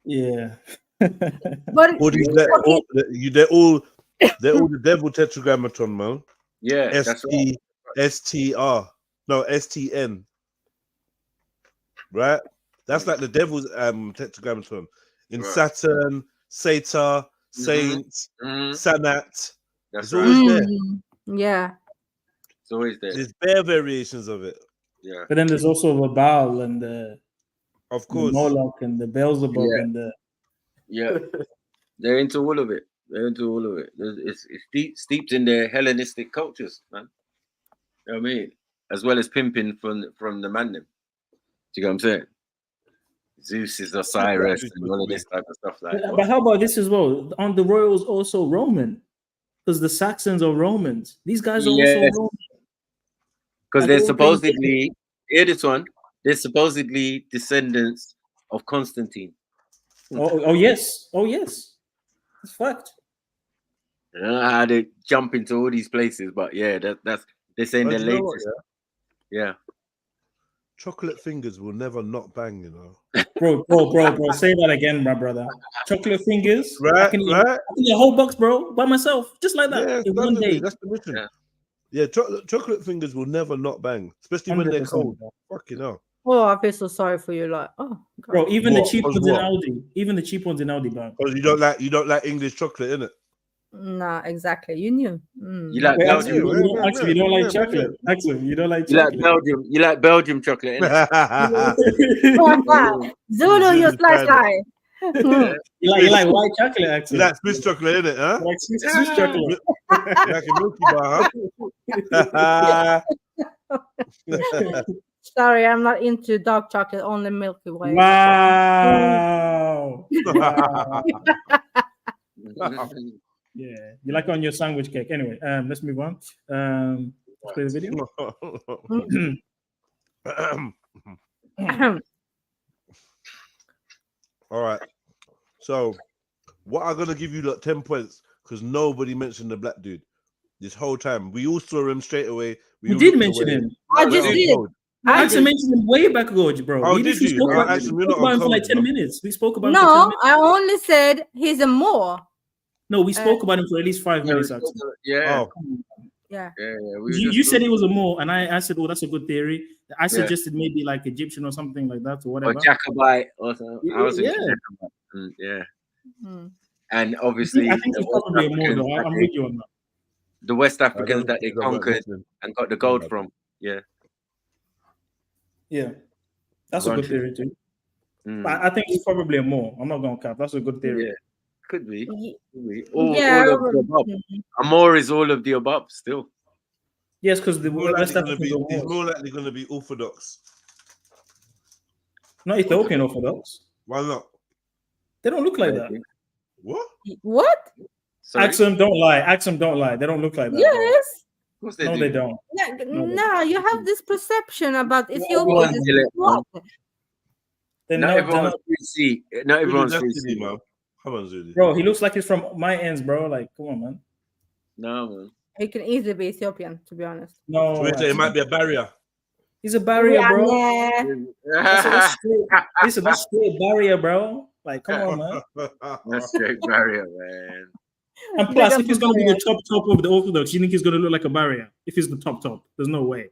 Yeah. But they're all the devil tetragrammaton, man. Yeah, that's right. STR. No, STN. Right? That's like the devil's tetragrammaton. In Saturn, Satan, Saint, Sanat. That's always there. Yeah. It's always there. There's bare variations of it. Yeah. But then there's also the Baal and the Moloch and the Beelzebub and the they're into all of it. It's steeped in their Hellenistic cultures, man. You know what I mean? As well as pimping from the man them. Do you know what I'm saying? Zeus is Osiris and all of this type of stuff like that. But how about this as well? On the royals also Roman. Because the Saxons are Romans. These guys are also Roman. Because they're supposedly, hear this one, they're supposedly descendants of Constantine. Oh yes. It's fact. I don't know how they jump into all these places, but yeah, that's they're saying the latest. Yeah. chocolate fingers will never not bang, you know. Bro. Say that again, my brother. Chocolate fingers. I Right, can eat right. a whole box, bro, by myself, just like that. Yeah, in one standardly, day. that's the mission. Yeah, chocolate fingers will never not bang, especially when they're 100%, cold. bro. Fucking hell. Oh, I feel so sorry for you. Like, oh, God. Bro, even the cheap Because ones in what? Aldi. Even the cheap ones in Aldi, bro. Because you don't like English chocolate, innit? Nah, exactly. You knew. You like Wait, Belgium? Axel, you don't like chocolate. Axel, you don't like You like chocolate. Belgium? You like Belgium chocolate, innit? Zulu, you slice lie. You like white chocolate, Axel. You like Swiss chocolate, innit? Huh? Like Swiss chocolate. You like a Milky Bar, huh? Sorry, I'm not into dark chocolate, only Milky Way. Wow. Yeah, you like on your sandwich cake. Anyway, let's move on. Let's play the video. All right. So, what I'm gonna give you like 10 points because nobody mentioned the black dude this whole time. We all saw him straight away. We did mention him. I just did. I actually mentioned him way back ago, bro. Oh, We did literally you? spoke about Actually, we're spoke not about on him for like code, 10 no? minutes. We spoke about him for 10 No, minutes. I only said he's a more. No, we spoke about him for at least 5 minutes, actually. Yeah. Oh. Yeah. You said he was a Moor, and I said, "Oh, that's a good theory." I suggested maybe like Egyptian or something like that, or whatever. Or Jacobite, or something. I was thinking Yeah. Jacobite. Yeah. Hmm. And obviously, I think the he's West probably a Moor, Africans though. that I'm they- with you on that. the West I Africans don't that they think I'm conquered listening. and got the gold from. Yeah. Yeah, that's a good theory too. Mm. I think he's probably a Moor. I'm not gonna cap. That's a good theory. Yeah. Could be. Yeah, All of the above. Amor is all of the above still. Yes, because the More West likely gonna Africans be, are he's Moors. more likely going to be Orthodox. Not Ethiopian Orthodox. Why not? They don't look like that. What? What? Axum, don't lie. Axum, don't lie. They don't look like that. Yes. No, they don't. No, you have this perception about Ethiopia. everyone's in it, man. They're Not not- everyone's they're 3C. Not everyone's Zulu, that's 3C. silly, man. Come on, Zulu. Bro, he looks like he's from my ends, bro. Like, come on, man. No, man. He can easily be Ethiopian, to be honest. No, So we say it might be a barrier. he's a barrier, Yeah, bro. nah. That's straight, listen, that's straight barrier, bro. Like, come on, man. That's straight barrier, man. And plus, if he's gonna be the top of the Orthodox, you think he's gonna look like a barrier? If he's the top, there's no way.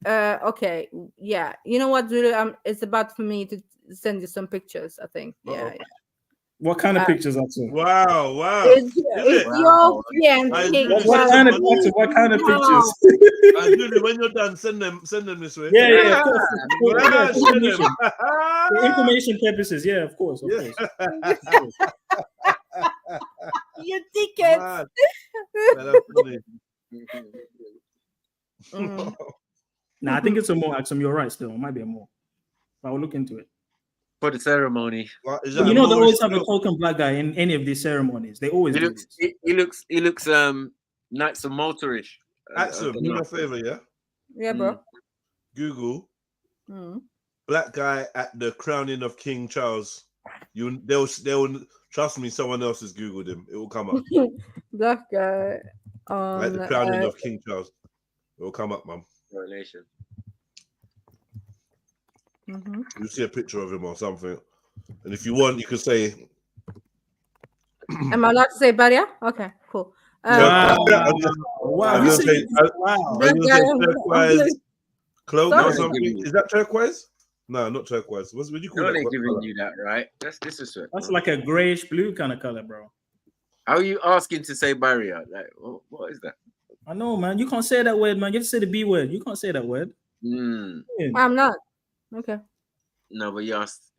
Okay, yeah. You know what, Zulu? It's about for me to send you some pictures. I think. Yeah. What kind of pictures, Axel? Wow, wow. It's Wow. Ethiopian. What kind of pictures? What kind of pictures? Zulu, when you're done, send them this way. Yeah, of course. Yeah, For send them. information. For information purposes, yeah, of course. You tickets. Man. Man, that's funny. Nah, I think it's a more Axum. You're right. Still, it might be a more. But we'll look into it. For the ceremony. You know, they always have a token black guy in any of these ceremonies. They always He do looks. this. He looks. Knights of Malta-ish. Axel, do me a favor, yeah? Yeah, bro. Google Mm. black guy at the crowning of King Charles. They'll trust me. Someone else has Googled him. It will come up. Black guy. Like the crowning of King Charles. It will come up, man. Coronation. You'll see a picture of him or something. And if you want, you can say. Am I allowed to say barrier? Okay, cool. Wow. Wow. I'm gonna say turquoise cloak or Sorry. something. Is that turquoise? No, not turquoise. What do you call No, that? they're What giving colour? you that, right? That's disrespectful. That's like a grayish blue kind of color, bro. How are you asking to say barrier? Like, what is that? I know, man. You can't say that word, man. You have to say the B word. You can't say that word. Mm. I'm not. Okay. No, but you asked.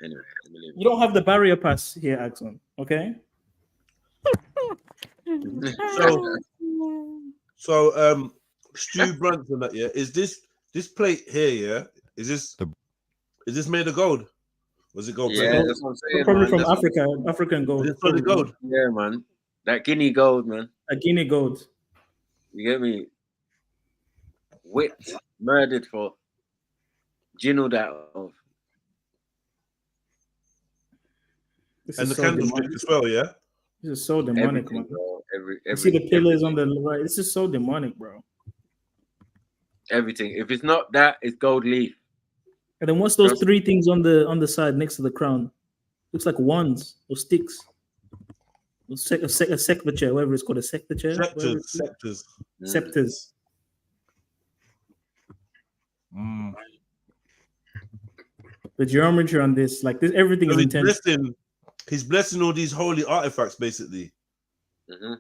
Anyway, You don't have the barrier pass here, Axon. Okay. So Stu Brunson, that is this plate here? Yeah, is this made of gold? Was it gold? Yeah, plate? that's what I'm saying. Probably man. from That's what- Africa, African gold. Is it solid gold? Yeah, man. That Guinea gold, man. A Guinea gold. You get me? Whipped, murdered for, ginnelled out of. This And is the so candlestick demonic. as well, yeah. This is so demonic, Everything, man. bro. You see the pillars on the right. This is so demonic, bro. everything. If it's not that, it's gold leaf. And then what's those three things on the side next to the crown? Looks like wands or sticks. A secretary, whatever it's called, a secretary. Scepters. The geometry on this, like this, everything is intense. He's blessing all these holy artifacts, basically.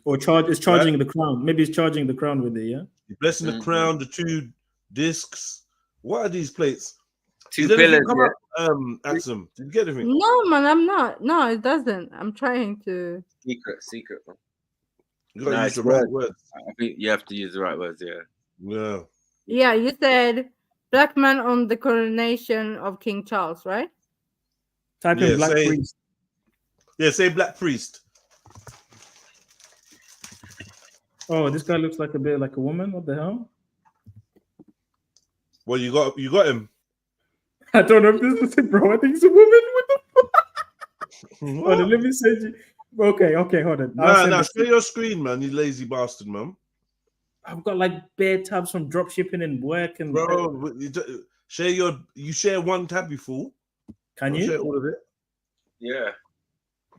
Or charging the crown. Maybe he's charging the crown with it, yeah? He's blessing the crown, the 2 discs. What are these plates? 2 pillars, Axum, did you get anything? No, man, I'm not. No, it doesn't. I'm trying to. Secret. You gotta use the right words. I think you have to use the right words, Yeah. Yeah, you said black man on the coronation of King Charles, right? Type in black priest. Yeah, say black priest. Oh, this guy looks like a bit like a woman. What the hell? Well, you got him. I don't know if this is it, bro. I think it's a woman. What the fuck? Hold on, let me send you. Okay, hold on. Nah, share your screen, man. You lazy bastard, man. I've got like bare tabs from drop shipping and work and bro. You share one tab, you fool. Can you share all of it? Yeah.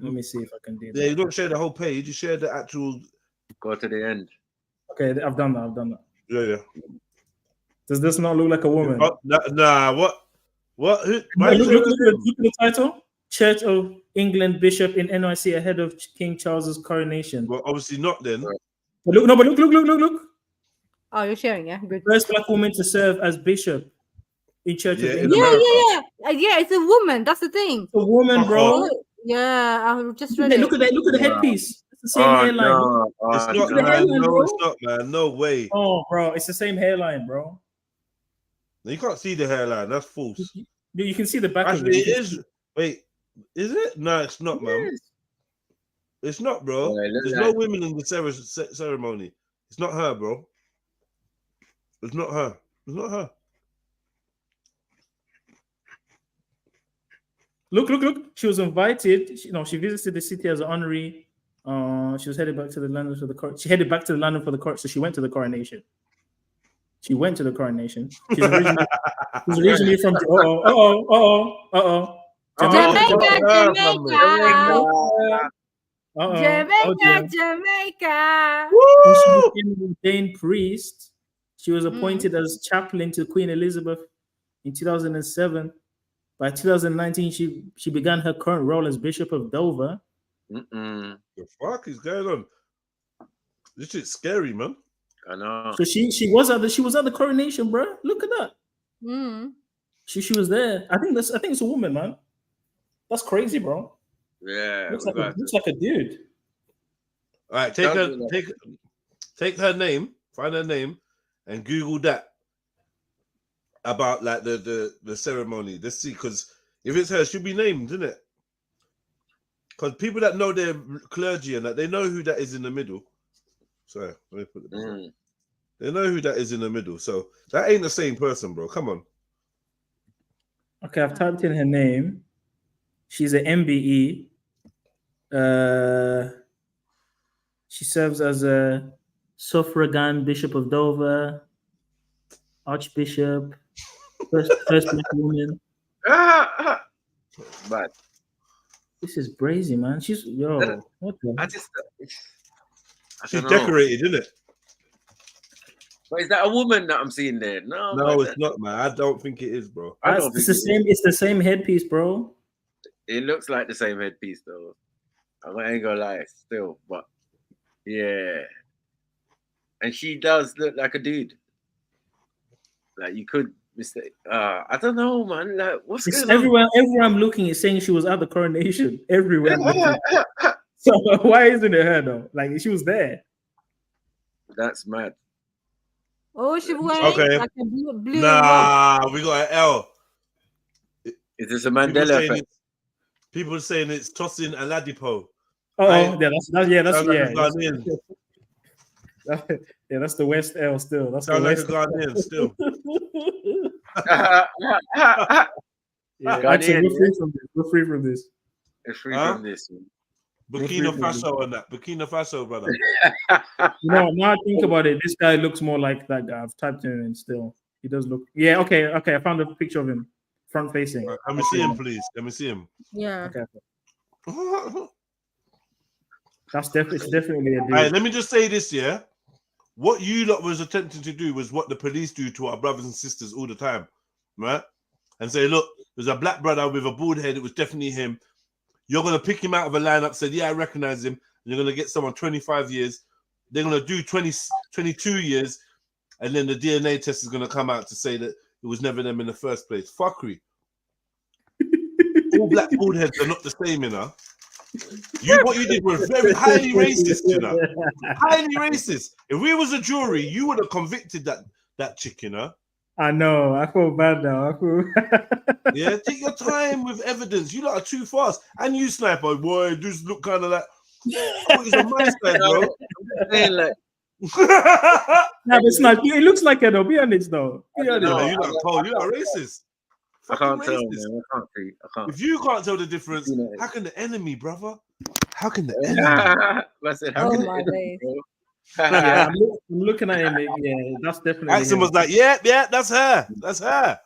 Let me see if I can do that. Yeah, you don't share the whole page. You share the actual. Go to the end. Okay, I've done that. Yeah. Does this not look like a woman? Nah. What? Look at the title. Church of England Bishop in NYC ahead of King Charles's coronation. Well, obviously not then. But look. Oh, you're sharing, yeah? Good. First black woman to serve as bishop in Church of England. Yeah, it's a woman. That's the thing. It's a woman, bro. Yeah, I just read Look at the headpiece. It's the same hairline. No. It's not, man. No, it's not, man. No way. Oh, bro, it's the same hairline, bro. You can't see the hairline. That's false. You can see the back Actually, of it. It is. Wait, is it? No, it's not, man. It's not, bro. There's no women in the ceremony. It's not her, bro. It's not her. It's not her. Look. She was invited. She visited the city as an honorary. She was headed back to London for the court. She headed back to London for the court, so she went to the coronation. She's originally from Jamaica. When she became an ordained priest, she was appointed as chaplain to Queen Elizabeth in 2007. By 2019, she began her current role as Bishop of Dover. The fuck is going on? This shit's scary, man. I know. So she was at the coronation, bro. Look at that. She was there. I think it's a woman, man. That's crazy, bro. Yeah. Looks like a dude. All right, take her name, find her name, and Google that about like the ceremony. Let's see, because if it's her, she'll be named, isn't it? Because people that know their clergy and that, they know who that is in the middle. Sorry, let me put it this way. They know who that is in the middle. So that ain't the same person, bro. Come on. Okay, I've typed in her name. She's an MBE. She serves as a suffragan Bishop of Dover, Archbishop, first black woman. But this is crazy, man. What the? She's decorated, isn't it? But is that a woman that I'm seeing there? No, it's not, man. I don't think it is, bro. It's the same headpiece, bro. It looks like the same headpiece, though. I ain't gonna lie, still, but yeah. And she does look like a dude. Like you could mistake. I don't know, man. Like what's going on? Everywhere I'm looking is saying she was at the coronation. Everywhere. So why isn't it her though? Like she was there. That's mad. Oh, she wearing like a blue. Nah, we got an L. Is this a Mandela effect? People saying it's tossing Aladipo. That's that's the West L still. That's the West Ghanaian still. We're free from this. It's free from this. Burkina Faso and that. Burkina Faso, brother. No, now I think about it, this guy looks more like that guy. I've typed him in still. He does look. Yeah, okay. I found a picture of him, front facing. Let me see him, please. Let me see him. Yeah. Okay. It's definitely a dude. All right, let me just say this, yeah. What you lot was attempting to do was what the police do to our brothers and sisters all the time, right? And say, look, there's a black brother with a bald head. It was definitely him. You're going to pick him out of a lineup, say, yeah, I recognize him. And you're going to get someone 25 years. They're going to do 22 years. And then the DNA test is going to come out to say that it was never them in the first place. Fuckery. All black bald heads are not the same, you know. What you did was very highly racist, you know. Highly racist. If we was a jury, you would have convicted that chick, you know. I know. I feel bad now. Yeah, take your time with evidence. You lot are too fast. And you, Sniper, boy, just look kind of like, oh, he's on my side, bro. No, it's not. It looks like it, though. Be honest, though. Be honest. No, you're not cold. You're not racist. I can't tell, man. I can't see. I can't. If you can't tell the difference, how can the enemy, brother? How can the enemy? Listen, how can the enemy, bro? Yeah, I'm looking at him. Yeah, that's definitely. Axel was like, yeah, that's her. That's her.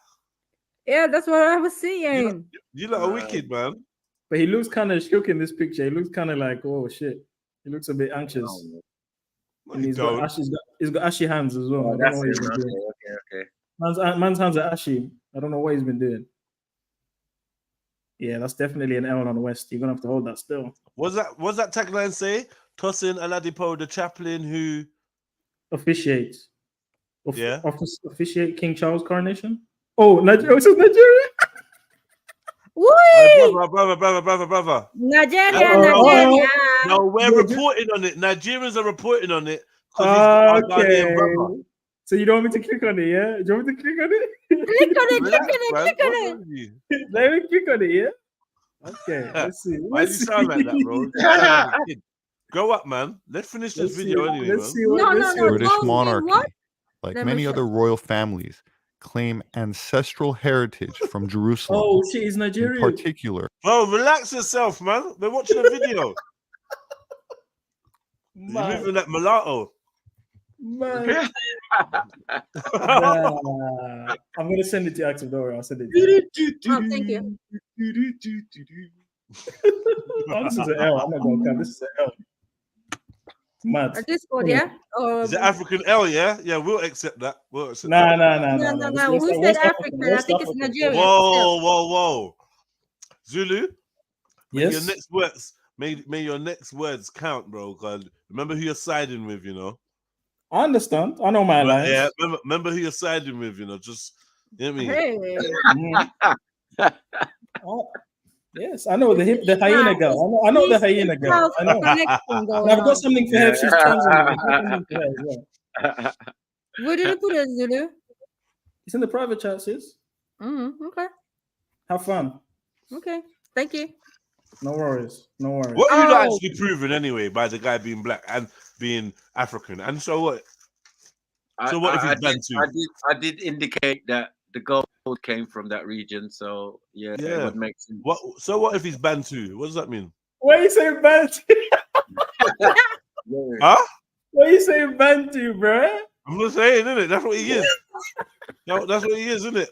Yeah, that's what I was seeing. You lot are wicked, man. But he looks kind of shook in this picture. He looks kind of like, oh shit. He looks a bit anxious. And he's got ashy hands as well. Oh, I don't know what he's it. been doing. Okay. Man's hands are ashy. I don't know what he's been doing. Yeah, that's definitely an L on West. You're gonna have to hold that still. What's that tagline say? Tosin Aladipo, the chaplain who officiates. Yeah. Officiate King Charles coronation. Oh, Nigeria. This is Nigeria. Woo! Brother. Nigeria. No, we're reporting on it. Nigerians are reporting on it. Okay. So you don't want me to click on it, yeah? Do you want me to click on it? Click on it. Let me click on it, yeah? Okay, let's see. Why do you sound like that, bro? Grow up, man. Let's finish this video anyway, man. British monarchy, like many other royal families, claim ancestral heritage from Jerusalem. Oh, shit, he's Nigerian. In particular. Bro, relax yourself, man. We're watching a video. You're moving that mulatto. Man. I'm gonna send it to Axel. Don't worry, I'll send it to you. Oh, thank you. Oh, this is an L. I'm not gonna count. This is an L. Mad. A Discord, yeah? Is it African L, yeah? Yeah, we'll accept that. We'll accept No. Who said African? I think it's Nigerian. Whoa. Zulu? Yes. Your next words, may your next words count, bro. God, remember who you're siding with, you know. I understand. I know my alliance. Yeah, remember who you're siding with, you know. Just, you know what I mean? Yes, I know the hyena girl. I know the hyena girl. I know. I've got something for her. She's trans. Where did you put it, Zulu? It's in the private chat, sis. Okay. Have fun. Okay. Thank you. No worries. What are you actually proving anyway by the guy being black and being African? And so what? So what if he's Bantu? I did indicate that the gold came from that region, so yeah. It would make sense. What if he's Bantu? What does that mean? Why are you saying Bantu? Huh? Why are you saying Bantu, bro? I'm just saying, isn't it? That's what he is. That's what he is, isn't it?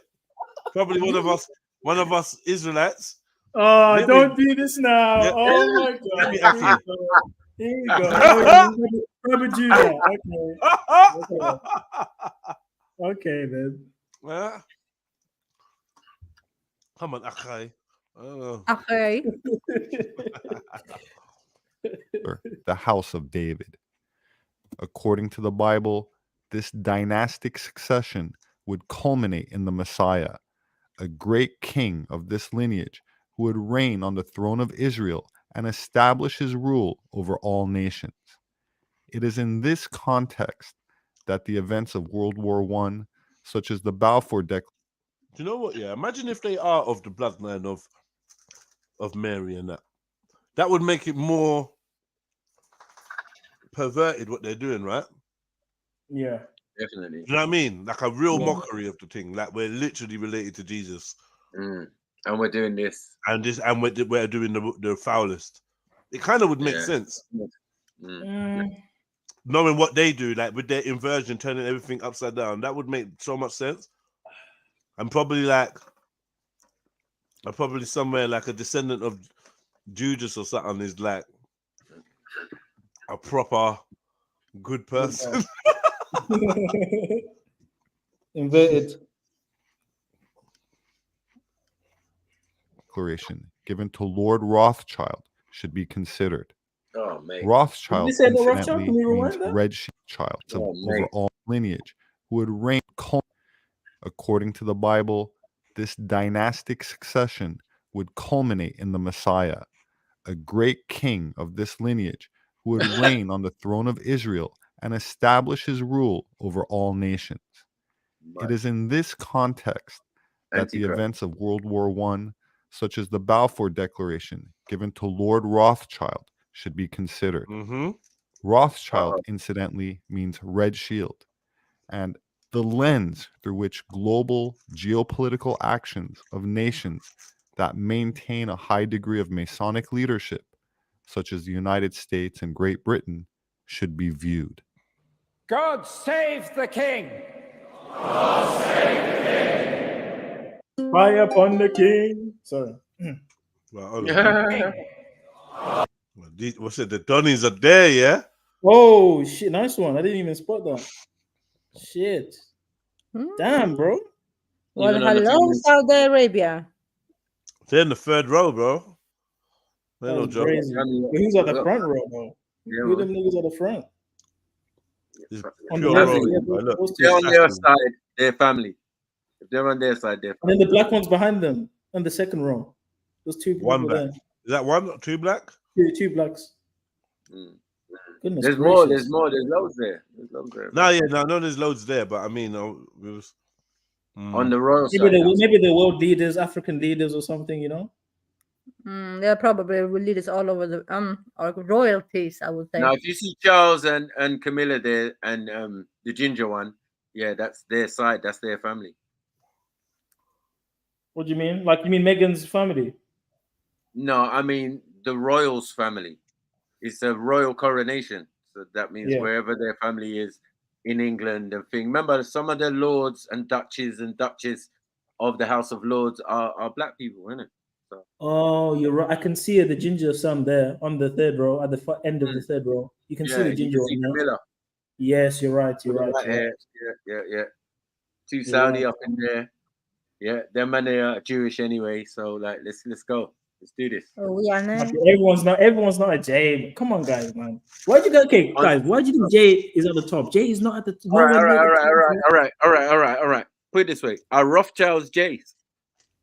Probably one of us Israelites. Oh, don't do this now. Yeah. Oh my God. Here you go. Probably Judah. Okay, then. Yeah. Come on, Akai. Okay. The house of David. According to the Bible, this dynastic succession would culminate in the Messiah, a great king of this lineage who would reign on the throne of Israel and establish his rule over all nations. It is in this context that the events of World War I, such as the Balfour Declaration. Do you know what? Yeah, imagine if they are of the bloodline of Mary and that. That would make it more perverted what they're doing, right? Yeah, definitely. You know what I mean? Like a real mockery of the thing. Like we're literally related to Jesus, and we're doing this, and we're doing the foulest. It kind of would make Yeah. sense. Mm. Knowing what they do, like with their inversion, turning everything upside down, that would make so much sense. I'm probably somewhere like a descendant of Judas or something is like a proper good person. Inverted. Declaration given to Lord Rothschild should be considered. Oh, mate. Rothschild, Did you say the Rothschild? incidentally, Can you means rewind that? red sheep child of Oh, mate. overall lineage, who would reign. According to the Bible, this dynastic succession would culminate in the Messiah, a great king of this lineage who would reign on the throne of Israel and establish his rule over all nations. It is in this context that the Antichrist. events of World War I, such as the Balfour Declaration given to Lord Rothschild, should be considered. Rothschild, incidentally, means red shield, and the lens through which global geopolitical actions of nations that maintain a high degree of Masonic leadership, such as the United States and Great Britain, should be viewed. God save the king! Fire upon the king. Sorry. Well, hold on. What's it? The Donnies are there, yeah? Oh shit! Nice one. I didn't even spot that. Shit. Damn, bro. Well, Even on the hello, feminist- Saudi Arabia. They're in the third row, bro. They're no That's joke. crazy. But who's at the front row, though? Yeah, Who them niggas at the front? It's On the pure left, rolling, yeah, bro. Look, those two. They're on it's their actually- side, their family. If they're on their side, their And family. then the black one's behind them on the second row. Those two people One black. there. Is that one or two black? Two blacks. Goodness There's gracious. more. There's more. There's loads there. There's loads there. No, yeah, no, there's loads there, but I mean, we was On the royal Maybe side. maybe the world leaders, African leaders, or something. You know. They're probably leaders all over the or royalties, I would say. Now, if you see Charles and Camilla there, and the ginger one, yeah, that's their side. That's their family. What do you mean? Like you mean Meghan's family? No, I mean the royals' family. It's a royal coronation, so that means Yeah. wherever their family is in England and thing. Remember, some of the lords and duchess of the House of Lords are black people, isn't it? So, Oh, you're right. I can see the ginger son there on the third row, at the end of the third row. You can see yeah, the you ginger can see one there. Camilla. Yes, you're right. You're With the right. white You're right. hair. Yeah. Two You're Saudi right. up in there. Yeah, them man they are Jewish anyway. So like, let's go. Let's do this. Oh, yeah, no. Okay, everyone's not a Jay. Come on, guys, man. Why'd you go? Okay, guys, why do you think Jay is at the top? Jay is not at the All right, nowhere near the top. all right. Put it this way: are Rothschild's Jays?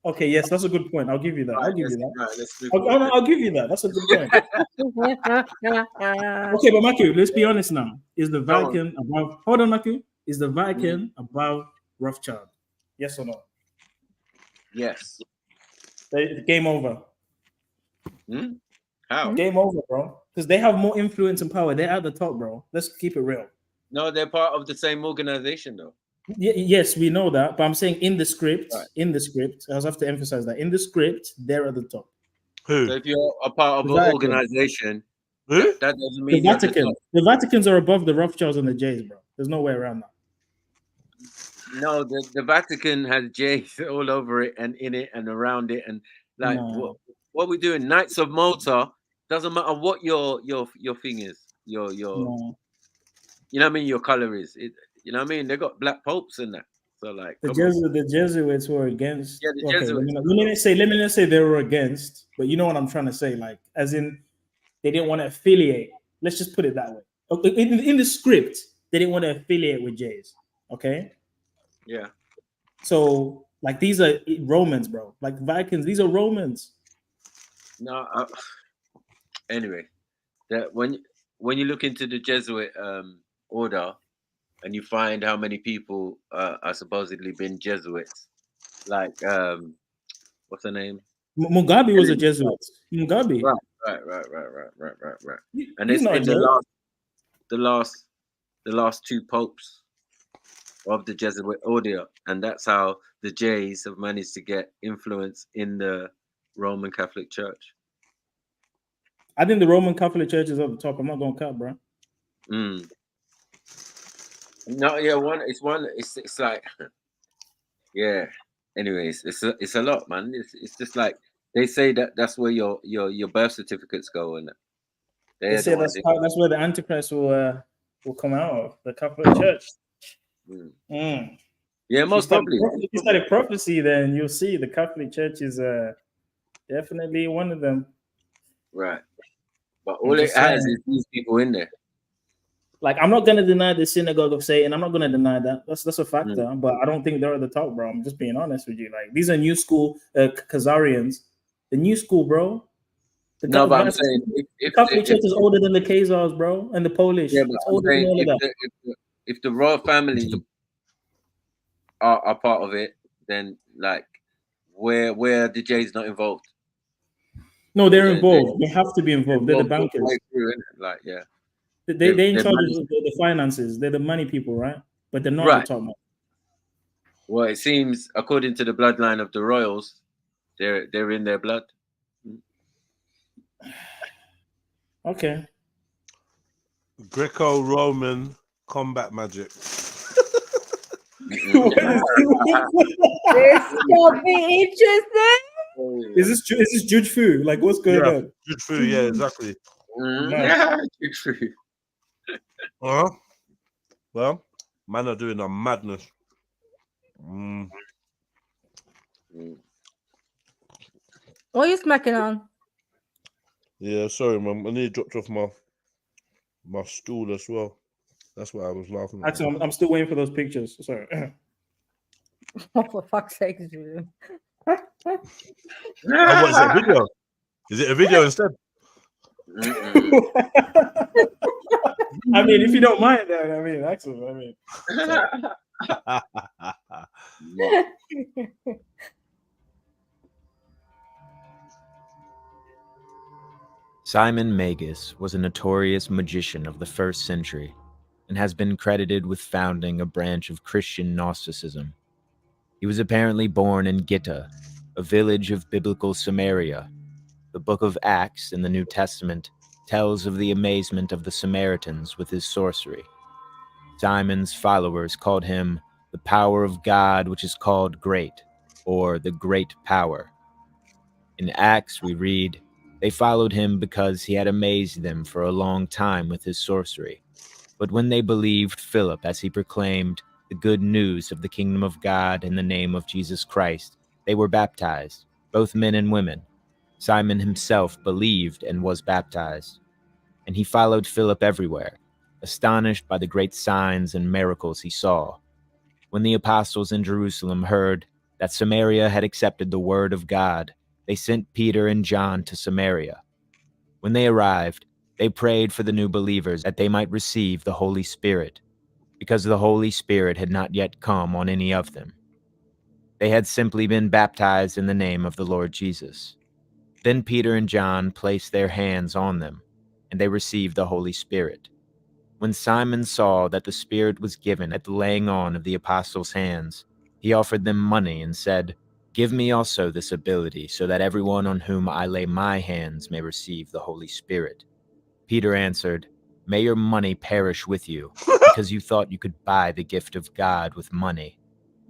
Okay, yes, that's a good point. I'll give you that. I'll give you that. Right, let's move I'll give you that. That's a good point. Okay, but Maku, let's be honest now. Is the Vatican above? Hold on, Maku. Is the Vatican above Rothschild? Yes or no? Yes. Game over. How? Game over, bro. Because they have more influence and power. They're at the top, bro. Let's keep it real. No, they're part of the same organization, though. Yes, we know that, but I'm saying in the script, I have to emphasize that in the script, they're at the top. Who? So if you're a part of The an Vatican. organization, Who? that doesn't The mean you're at the Vatican. top. The Vaticans are above the Rothschilds and the Jays, bro. There's no way around that. No, the Vatican has J's all over it and in it and around it, and like No. what we doing? Knights of Malta doesn't matter what your thing is. Your No. you know what I mean. Your color is it. You know what I mean. They got black popes in that. So like The Jesuits were against. Yeah, the okay, Jesuits. let me not say they were against, but you know what I'm trying to say, like as in they didn't want to affiliate. Let's just put it that way. Okay, in the script, they didn't want to affiliate with Jays. Okay, Yeah. so like these are Romans, bro. Like Vikings, these are Romans. No. Anyway, that when you look into the Jesuit order, and you find how many people are supposedly been Jesuits, like what's her name? Mugabe was a Jesuit. Mugabe. Right. And He's it's not a been Jesuit. the last two popes of the Jesuit order, and that's how the Jays have managed to get influence in the Roman Catholic Church. I think the Roman Catholic Church is at the top. I'm not gonna cut, bro. Mm. No, yeah, it's like, yeah. Anyways, it's a lot, man. It's just like they say that's where your birth certificates go, and They say that's where the Antichrist will come out of, the Catholic Church. Mm. Yeah, most probably. If you study prophecy, then you'll see the Catholic Church is definitely one of them. Right. But all it has is these people in there. Like, I'm not gonna deny the synagogue of Satan. I'm not gonna deny that. That's a factor. But I don't think they're at the top, bro. I'm just being honest with you. Like, these are new school Khazarians. The new school, bro. But I'm saying the Catholic Church is older than the Khazars, bro, and the Polish. Yeah, but it's I'm older than all of that. If the royal family are part of it, then like where the J's not involved? No, they're involved. They have to be involved. They're the bankers. Like, yeah. They're in charge of the finances. They're the money people, right? But they're not the top man. Well, it seems according to the bloodline of the royals, they're in their blood. Okay. Greco-Roman combat magic. This will be interesting. Is this Jude Fu? Like, what's going on? Jude Fu, yeah, exactly. Jude Fu. Well, man are doing a madness. What are you smacking on? Yeah, sorry, man. I nearly dropped off my stool as well. That's why I was laughing at. Actually, I'm still waiting for those pictures. Sorry. Oh, for fuck's sake, Julian. What is it, a video? Is it a video instead? I mean, if you don't mind that, I mean, actually, Simon Magus was a notorious magician of the 1st century and has been credited with founding a branch of Christian Gnosticism. He was apparently born in Gitta, a village of biblical Samaria. The book of Acts in the New Testament tells of the amazement of the Samaritans with his sorcery. Simon's followers called him the power of God, which is called great, or the great power. In Acts, we read, they followed him because he had amazed them for a long time with his sorcery. But when they believed Philip as he proclaimed the good news of the kingdom of God in the name of Jesus Christ, they were baptized, both men and women. Simon himself believed and was baptized, and he followed Philip everywhere, astonished by the great signs and miracles he saw. When the apostles in Jerusalem heard that Samaria had accepted the word of God, they sent Peter and John to Samaria. When they arrived, they prayed for the new believers that they might receive the Holy Spirit, because the Holy Spirit had not yet come on any of them. They had simply been baptized in the name of the Lord Jesus. Then Peter and John placed their hands on them, and they received the Holy Spirit. When Simon saw that the Spirit was given at the laying on of the apostles' hands, he offered them money and said, "Give me also this ability, so that everyone on whom I lay my hands may receive the Holy Spirit." Peter answered, "May your money perish with you, because you thought you could buy the gift of God with money.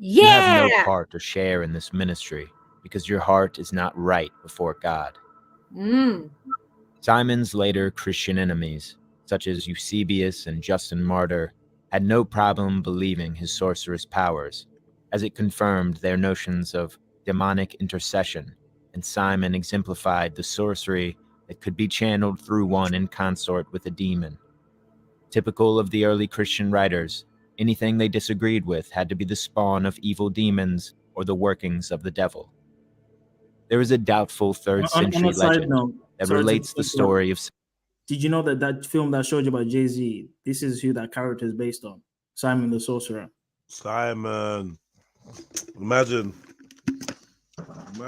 You have no part or share in this ministry, because your heart is not right before God." Simon's later Christian enemies, such as Eusebius and Justin Martyr, had no problem believing his sorcerous powers, as it confirmed their notions of demonic intercession, and Simon exemplified the sorcery that could be channeled through one in consort with a demon. Typical of the early Christian writers, anything they disagreed with had to be the spawn of evil demons or the workings of the devil. There is a doubtful 3rd century legend that relates the story of... Did you know that film that I showed you about Jay-Z, this is who that character is based on? Simon the Sorcerer. Simon. Imagine.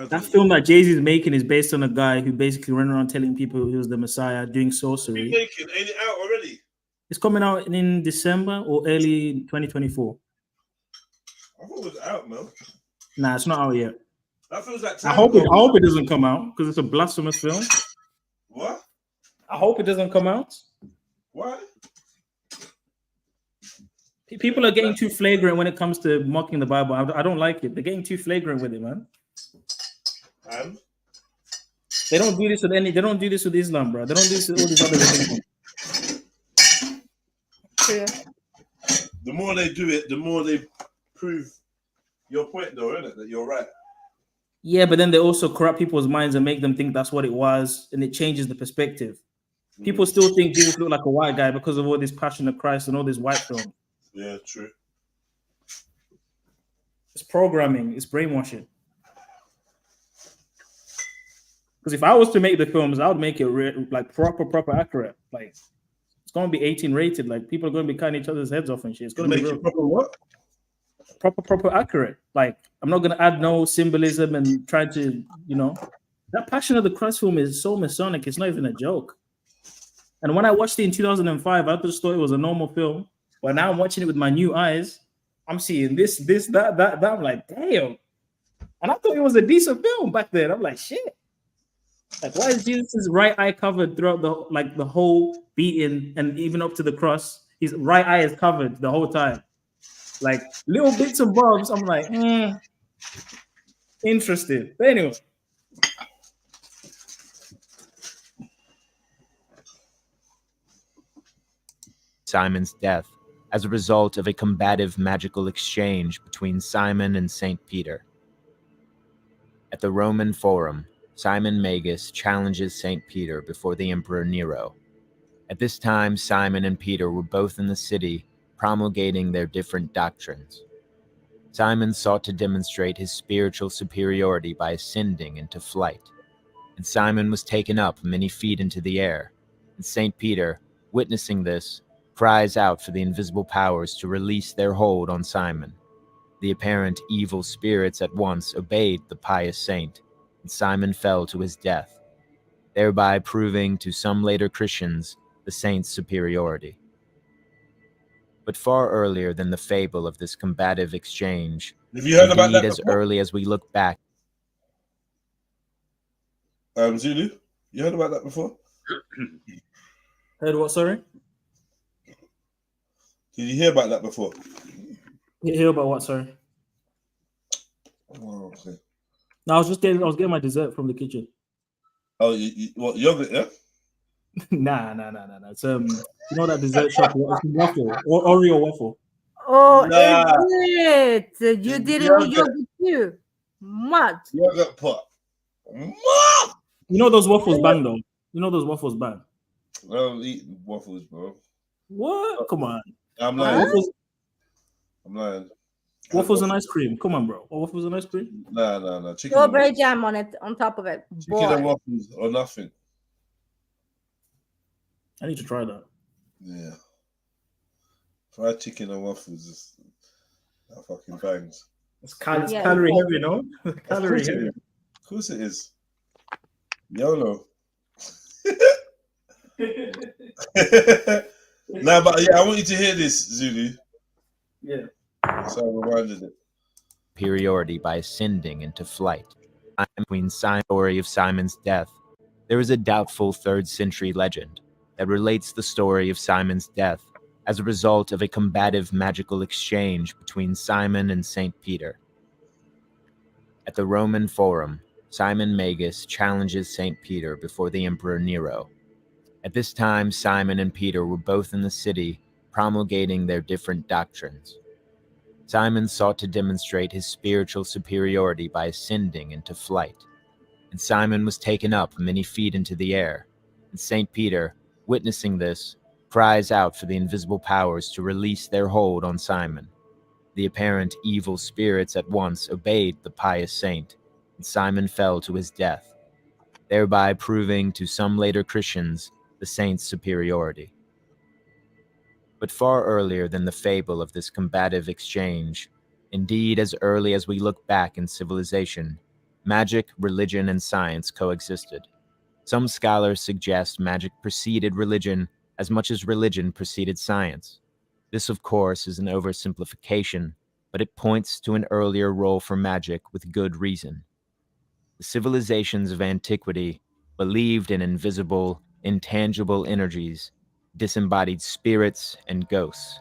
That film that Jay-Z is making is based on a guy who basically ran around telling people he was the Messiah, doing sorcery. Ain't it out already? It's coming out in December or early 2024. I thought it was out, man. Nah, it's not out yet. That feels like I hope it doesn't come out because it's a blasphemous film. What? I hope it doesn't come out. Why? People are getting too flagrant when it comes to mocking the Bible. I don't like it. They're getting too flagrant with it, man. And They don't do this with any. They don't do this with Islam, bro. They don't do this with all these other religions. the more they do it, the more they prove your point, though, isn't it? That you're right. Yeah, but then they also corrupt people's minds and make them think that's what it was, and it changes the perspective. People still think Jesus looked like a white guy because of all this Passion of Christ and all this white film. Yeah, true. It's programming. It's brainwashing. Because if I was to make the films, I would make it like proper accurate. Like it's gonna be 18 rated. Like people are gonna be cutting each other's heads off and shit. It's gonna be Make it proper what? Proper accurate. Like I'm not gonna add no symbolism and try to, that Passion of the Christ film is so Masonic. It's not even a joke. And when I watched it in 2005, I just thought it was a normal film. But now I'm watching it with my new eyes. I'm seeing this, that. I'm like, damn. And I thought it was a decent film back then. I'm like, shit. Like, why is Jesus' right eye covered throughout the whole beating and even up to the cross? His right eye is covered the whole time. Like little bits and bobs. I'm like, interested. But anyway. Simon's death as a result of a combative magical exchange between Simon and St. Peter. At the Roman Forum, Simon Magus challenges St. Peter before the Emperor Nero. At this time, Simon and Peter were both in the city promulgating their different doctrines. Simon sought to demonstrate his spiritual superiority by ascending into flight, and Simon was taken up many feet into the air, and St. Peter, witnessing this, cries out for the invisible powers to release their hold on Simon. The apparent evil spirits at once obeyed the pious saint, and Simon fell to his death, thereby proving to some later Christians the saint's superiority. But far earlier than the fable of this combative exchange, have you heard about that as before? early as we look back. Zulu, you heard about that before? Heard what, sorry? Did you hear about that before? Hear about what, sorry? Oh, okay. No, I was getting my dessert from the kitchen. Oh, what, yogurt, yeah? Nah. It's that dessert shop, it's waffle or Oreo waffle. Oh, Nah. is it? You didn't eat yogurt too. What? Yogurt pot. You know those waffles bang though. You know those waffles bang. I don't eat waffles, bro. What? Come on. I'm lying. Waffles, I'm lying. waffles and ice cream. Come on, bro. Waffles and ice cream? Nah. Chicken. Strawberry jam on top of it. Chicken and waffles or nothing. I need to try that. Yeah. Fried chicken and waffles that fucking bangs. It's calorie heavy, no? Calorie heavy. Of course it is. YOLO. Nah, but yeah, I want you to hear this, Zulu. Yeah. So I reminded it. Superiority by ascending into flight. Between story of Simon's death, there is a doubtful 3rd century legend that relates the story of Simon's death as a result of a combative magical exchange between Simon and St. Peter. At the Roman Forum, Simon Magus challenges St. Peter before the Emperor Nero. At this time, Simon and Peter were both in the city promulgating their different doctrines. Simon sought to demonstrate his spiritual superiority by ascending into flight, and Simon was taken up many feet into the air, and St. Peter, witnessing this, cries out for the invisible powers to release their hold on Simon. The apparent evil spirits at once obeyed the pious saint, and Simon fell to his death, thereby proving to some later Christians the saint's superiority. But far earlier than the fable of this combative exchange, indeed as early as we look back in civilization, magic, religion, and science coexisted. Some scholars suggest magic preceded religion as much as religion preceded science. This, of course, is an oversimplification, but it points to an earlier role for magic with good reason. The civilizations of antiquity believed in invisible, intangible energies, disembodied spirits, and ghosts.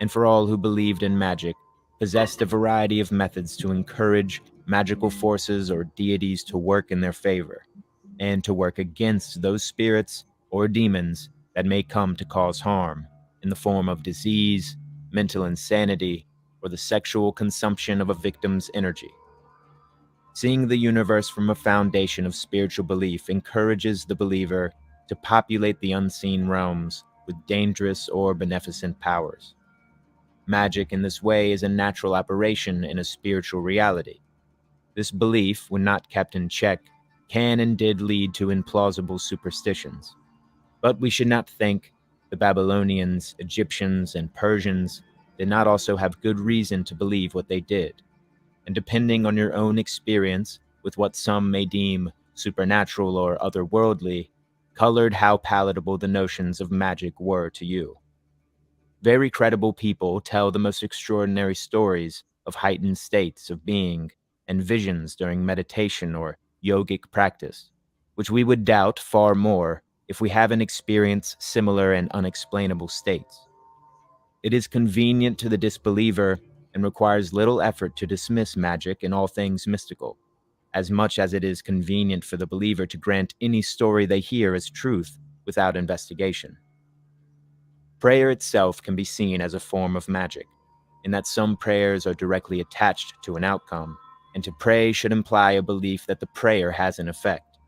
And for all who believed in magic, possessed a variety of methods to encourage magical forces or deities to work in their favor, and to work against those spirits or demons that may come to cause harm in the form of disease, mental insanity, or the sexual consumption of a victim's energy. Seeing the universe from a foundation of spiritual belief encourages the believer to populate the unseen realms with dangerous or beneficent powers. Magic in this way is a natural operation in a spiritual reality. This belief, when not kept in check, can and did lead to implausible superstitions. But we should not think the Babylonians, Egyptians, and Persians did not also have good reason to believe what they did. And depending on your own experience with what some may deem supernatural or otherworldly, colored how palatable the notions of magic were to you. Very credible people tell the most extraordinary stories of heightened states of being and visions during meditation or yogic practice, which we would doubt far more if we haven't experienced similar and unexplainable states. It is convenient to the disbeliever and requires little effort to dismiss magic and all things mystical, as much as it is convenient for the believer to grant any story they hear as truth without investigation. Prayer itself can be seen as a form of magic, in that some prayers are directly attached to an outcome, and to pray should imply a belief that the prayer has an effect.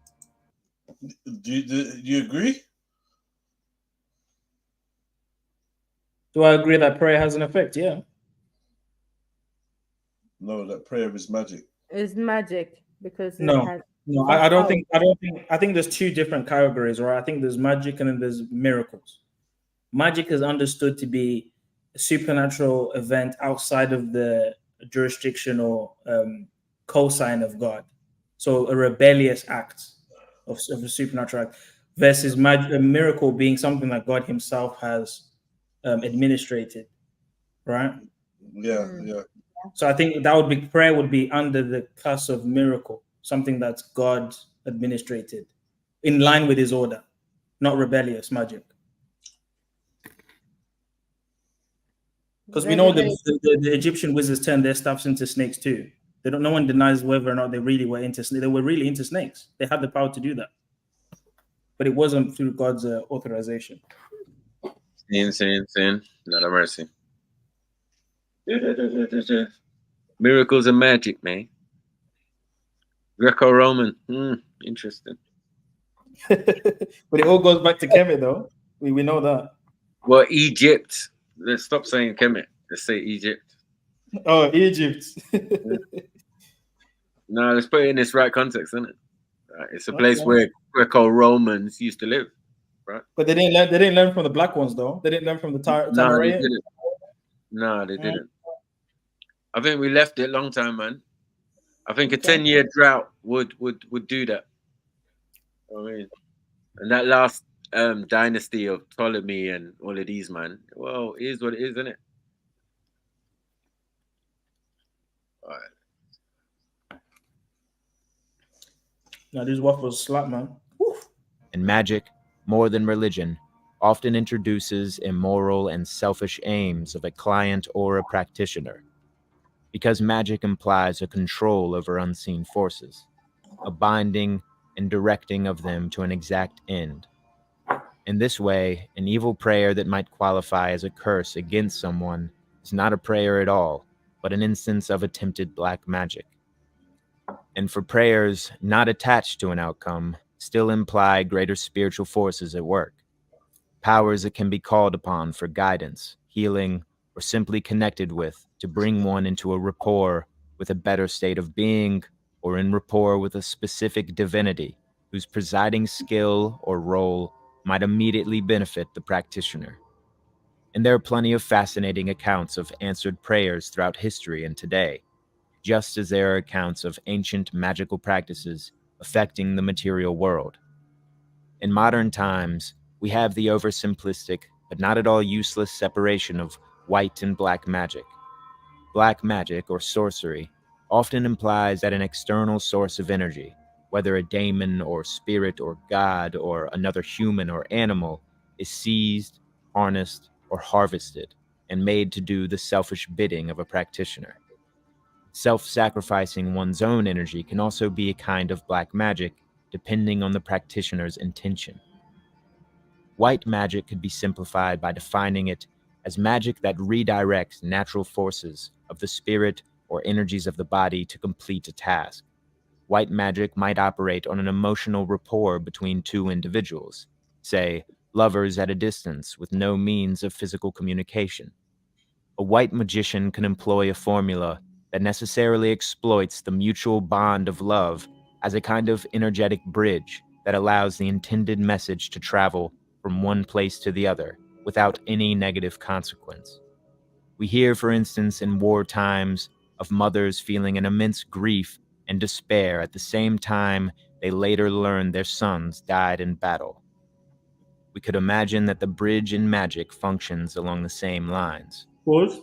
Do you agree? Do I agree that prayer has an effect? Yeah. No, that prayer is magic. It's magic because it No, has no, some I don't power. think. I think there's two different categories, right? I think there's magic and then there's miracles. Magic is understood to be a supernatural event outside of the jurisdiction or cosign of God. So a rebellious act of a supernatural act versus a miracle being something that God Himself has administrated, right? Yeah, yeah. So I think that would be prayer would be under the class of miracle, something that's God administrated, in line with His order, not rebellious magic. Because we know the Egyptian wizards turned their staffs into snakes too. They don't. No one denies whether or not they really were into snakes. They were really into snakes. They had the power to do that, but it wasn't through God's authorization. Sin. Not a mercy. Miracles and magic, man. Greco-Roman. Interesting. But it all goes back to Kemet, though. We know that. Well, Egypt. Let's stop saying Kemet. Let's say Egypt. Oh, Egypt. No, let's put it in its right context, isn't it? Right. It's a place where Greco-Romans used to live, right? But they didn't learn. They didn't learn from the black ones, though. They didn't learn from the No, they didn't. No, they didn't. I think we left it a long time, man. I think a 10-year drought would do that. I mean, and that last dynasty of Ptolemy and all of these, man. Well, it is what it is, isn't it? All right. Now these waffles slap, man. And magic, more than religion, often introduces immoral and selfish aims of a client or a practitioner, because magic implies a control over unseen forces, a binding and directing of them to an exact end. In this way, an evil prayer that might qualify as a curse against someone is not a prayer at all, but an instance of attempted black magic. And for prayers not attached to an outcome still imply greater spiritual forces at work, powers that can be called upon for guidance, healing, or simply connected with to bring one into a rapport with a better state of being, or in rapport with a specific divinity whose presiding skill or role might immediately benefit the practitioner. And there are plenty of fascinating accounts of answered prayers throughout history and today, just as there are accounts of ancient magical practices affecting the material world. In modern times, we have the oversimplistic but not at all useless separation of white and black magic. Black magic, or sorcery, often implies that an external source of energy, whether a daemon or spirit or god or another human or animal, is seized, harnessed, or harvested and made to do the selfish bidding of a practitioner. Self-sacrificing one's own energy can also be a kind of black magic, depending on the practitioner's intention. White magic could be simplified by defining it as magic that redirects natural forces of the spirit or energies of the body to complete a task. White magic might operate on an emotional rapport between two individuals, say, lovers at a distance with no means of physical communication. A white magician can employ a formula that necessarily exploits the mutual bond of love as a kind of energetic bridge that allows the intended message to travel from one place to the other without any negative consequence. We hear, for instance, in war times, of mothers feeling an immense grief and despair at the same time they later learn their sons died in battle. We could imagine that the bridge in magic functions along the same lines. Pause.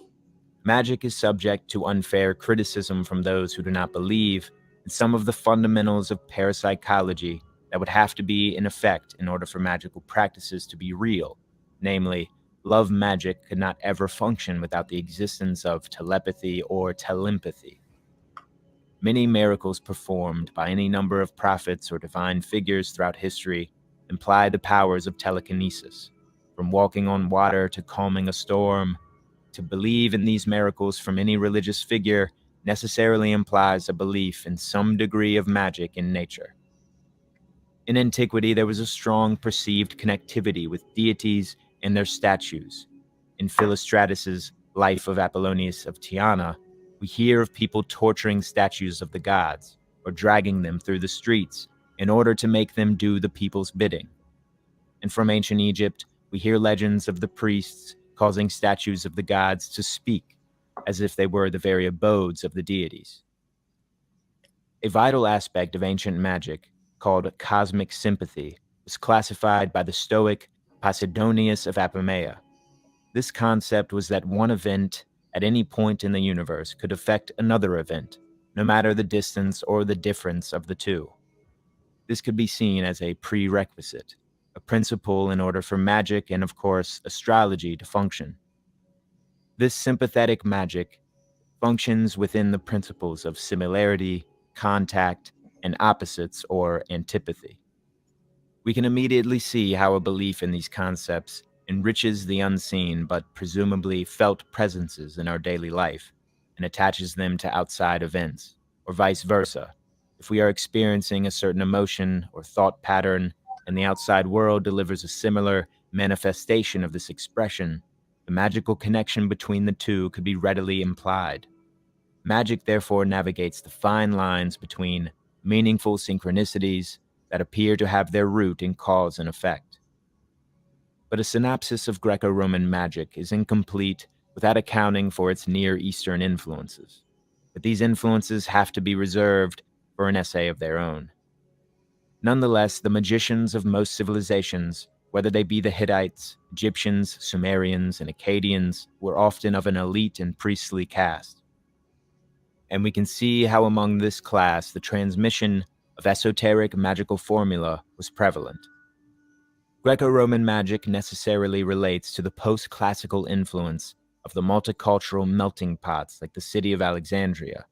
Magic is subject to unfair criticism from those who do not believe in some of the fundamentals of parapsychology that would have to be in effect in order for magical practices to be real. Namely, love magic could not ever function without the existence of telepathy or telempathy. Many miracles performed by any number of prophets or divine figures throughout history imply the powers of telekinesis. From walking on water to calming a storm, to believe in these miracles from any religious figure necessarily implies a belief in some degree of magic in nature. In antiquity, there was a strong perceived connectivity with deities and their statues. In Philostratus's Life of Apollonius of Tyana, we hear of people torturing statues of the gods or dragging them through the streets in order to make them do the people's bidding. And from ancient Egypt, we hear legends of the priests causing statues of the gods to speak as if they were the very abodes of the deities. A vital aspect of ancient magic, called cosmic sympathy, was classified by the Stoic Posidonius of Apamea. This concept was that one event at any point in the universe could affect another event, no matter the distance or the difference of the two. This could be seen as a prerequisite, a principle in order for magic and, of course, astrology to function. This sympathetic magic functions within the principles of similarity, contact, and opposites or antipathy. We can immediately see how a belief in these concepts enriches the unseen but presumably felt presences in our daily life and attaches them to outside events, or vice versa. If we are experiencing a certain emotion or thought pattern and the outside world delivers a similar manifestation of this expression, the magical connection between the two could be readily implied. Magic therefore navigates the fine lines between meaningful synchronicities that appear to have their root in cause and effect. But a synopsis of Greco-Roman magic is incomplete without accounting for its Near Eastern influences. But these influences have to be reserved for an essay of their own. Nonetheless, the magicians of most civilizations, whether they be the Hittites, Egyptians, Sumerians, and Akkadians, were often of an elite and priestly caste. And we can see how among this class the transmission of esoteric magical formula was prevalent. Greco-Roman magic necessarily relates to the post-classical influence of the multicultural melting pots like the city of Alexandria.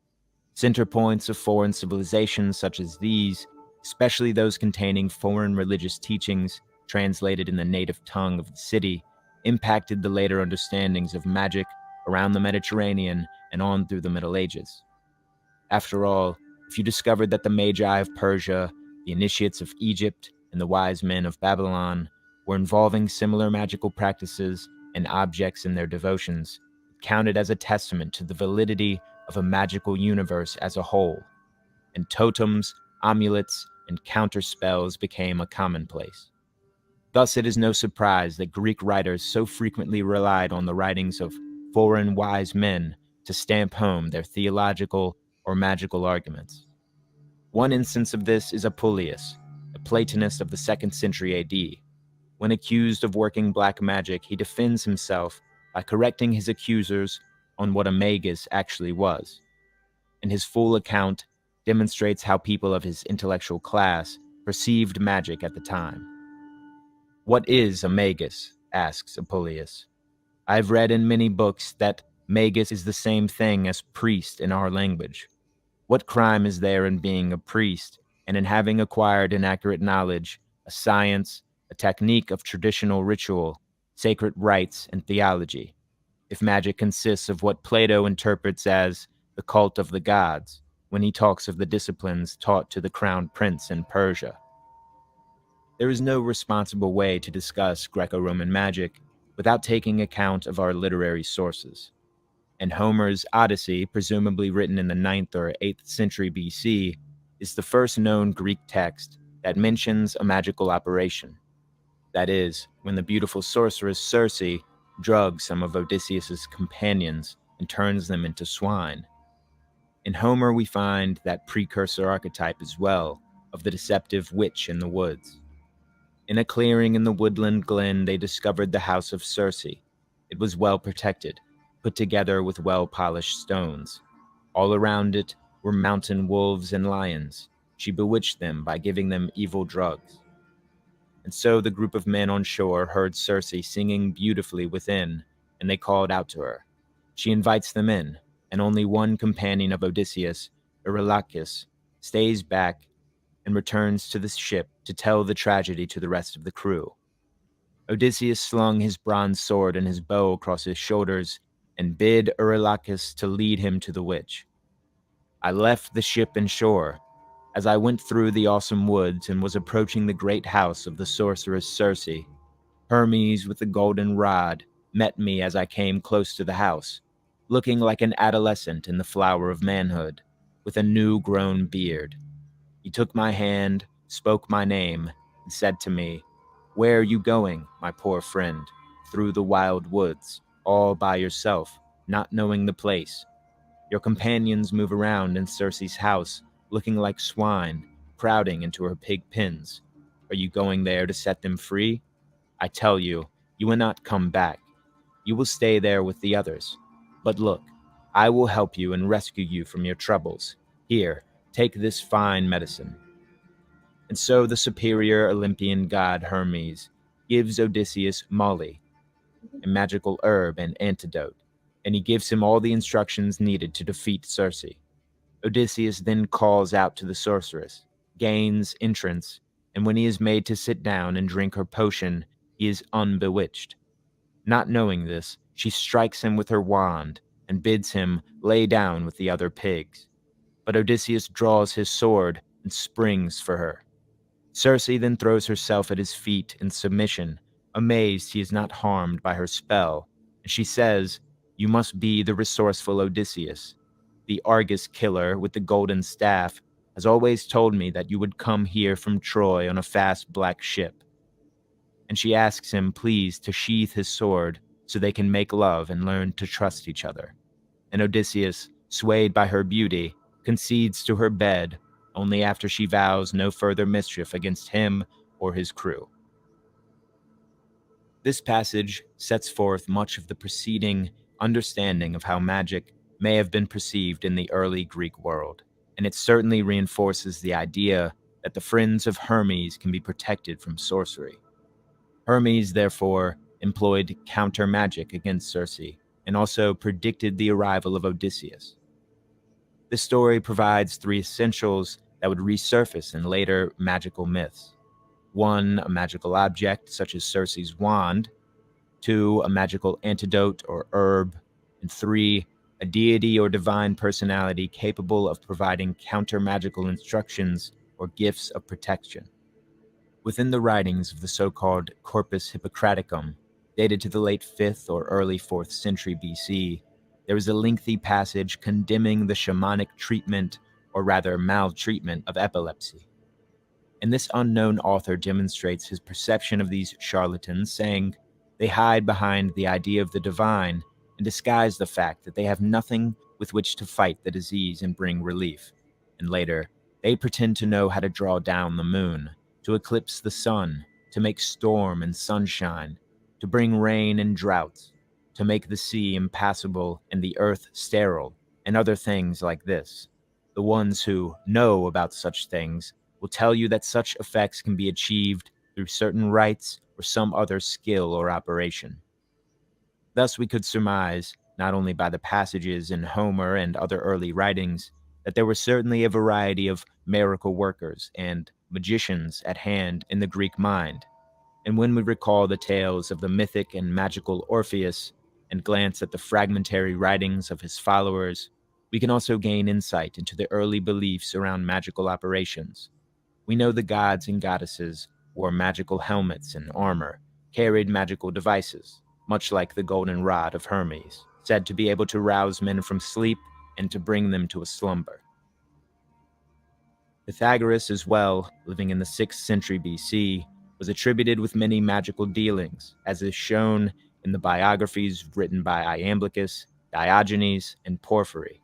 Center points of foreign civilizations such as these, especially those containing foreign religious teachings translated in the native tongue of the city, impacted the later understandings of magic around the Mediterranean and on through the Middle Ages. After all, if you discovered that the Magi of Persia, the initiates of Egypt, and the wise men of Babylon were involving similar magical practices and objects in their devotions, it counted as a testament to the validity of a magical universe as a whole, and totems, amulets, and counterspells became a commonplace. Thus, it is no surprise that Greek writers so frequently relied on the writings of foreign wise men to stamp home their theological or magical arguments. One instance of this is Apuleius, a Platonist of the 2nd century AD. When accused of working black magic, he defends himself by correcting his accusers on what a magus actually was. In his full account, demonstrates how people of his intellectual class perceived magic at the time. "What is a magus?" asks Apuleius. "I've read in many books that magus is the same thing as priest in our language. What crime is there in being a priest and in having acquired inaccurate knowledge, a science, a technique of traditional ritual, sacred rites, and theology, if magic consists of what Plato interprets as the cult of the gods when he talks of the disciplines taught to the crowned prince in Persia?" There is no responsible way to discuss Greco-Roman magic without taking account of our literary sources. And Homer's Odyssey, presumably written in the 9th or 8th century BC, is the first known Greek text that mentions a magical operation. That is, when the beautiful sorceress Circe drugs some of Odysseus's companions and turns them into swine. In Homer, we find that precursor archetype as well of the deceptive witch in the woods. In a clearing in the woodland glen, they discovered the house of Circe. It was well protected, put together with well-polished stones. All around it were mountain wolves and lions. She bewitched them by giving them evil drugs. And so the group of men on shore heard Circe singing beautifully within, and they called out to her. She invites them in, and only one companion of Odysseus, Eurylochus, stays back and returns to the ship to tell the tragedy to the rest of the crew. Odysseus slung his bronze sword and his bow across his shoulders and bid Eurylochus to lead him to the witch. "I left the ship and shore. As I went through the awesome woods and was approaching the great house of the sorceress Circe, Hermes with the golden rod met me as I came close to the house, looking like an adolescent in the flower of manhood, with a new-grown beard. He took my hand, spoke my name, and said to me, 'Where are you going, my poor friend, through the wild woods, all by yourself, not knowing the place? Your companions move around in Circe's house, looking like swine, crowding into her pig pens. Are you going there to set them free? I tell you, you will not come back. You will stay there with the others. But look, I will help you and rescue you from your troubles. Here, take this fine medicine.' And so the superior Olympian god Hermes gives Odysseus Molly, a magical herb and antidote, and he gives him all the instructions needed to defeat Circe. Odysseus then calls out to the sorceress, gains entrance, and when he is made to sit down and drink her potion, he is unbewitched. Not knowing this, she strikes him with her wand and bids him lay down with the other pigs. But Odysseus draws his sword and springs for her. Circe then throws herself at his feet in submission, amazed he is not harmed by her spell, and she says, 'You must be the resourceful Odysseus. The Argus killer with the golden staff has always told me that you would come here from Troy on a fast black ship.' And she asks him please to sheath his sword so they can make love and learn to trust each other. And Odysseus, swayed by her beauty, concedes to her bed only after she vows no further mischief against him or his crew. This passage sets forth much of the preceding understanding of how magic may have been perceived in the early Greek world, and it certainly reinforces the idea that the friends of Hermes can be protected from sorcery. Hermes, therefore, employed counter magic against Circe and also predicted the arrival of Odysseus. This story provides three essentials that would resurface in later magical myths. 1, a magical object such as Circe's wand. 2, a magical antidote or herb. And 3, a deity or divine personality capable of providing counter-magical instructions or gifts of protection. Within the writings of the so-called Corpus Hippocraticum, dated to the late 5th or early 4th century BC, there is a lengthy passage condemning the shamanic treatment, or rather maltreatment, of epilepsy. And this unknown author demonstrates his perception of these charlatans, saying, they hide behind the idea of the divine and disguise the fact that they have nothing with which to fight the disease and bring relief. And later, they pretend to know how to draw down the moon, to eclipse the sun, to make storm and sunshine, to bring rain and droughts, to make the sea impassable and the earth sterile, and other things like this. the ones who know about such things, will tell you that such effects can be achieved through certain rites or some other skill or operation. Thus we could surmise, not only by the passages in Homer and other early writings, that there were certainly a variety of miracle workers and magicians at hand in the Greek mind. And when we recall the tales of the mythic and magical Orpheus and glance at the fragmentary writings of his followers, we can also gain insight into the early beliefs around magical operations. We know the gods and goddesses wore magical helmets and armor, carried magical devices, much like the golden rod of Hermes, said to be able to rouse men from sleep and to bring them to a slumber. Pythagoras as well, living in the 6th century BC, was attributed with many magical dealings, as is shown in the biographies written by Iamblichus, Diogenes, and Porphyry.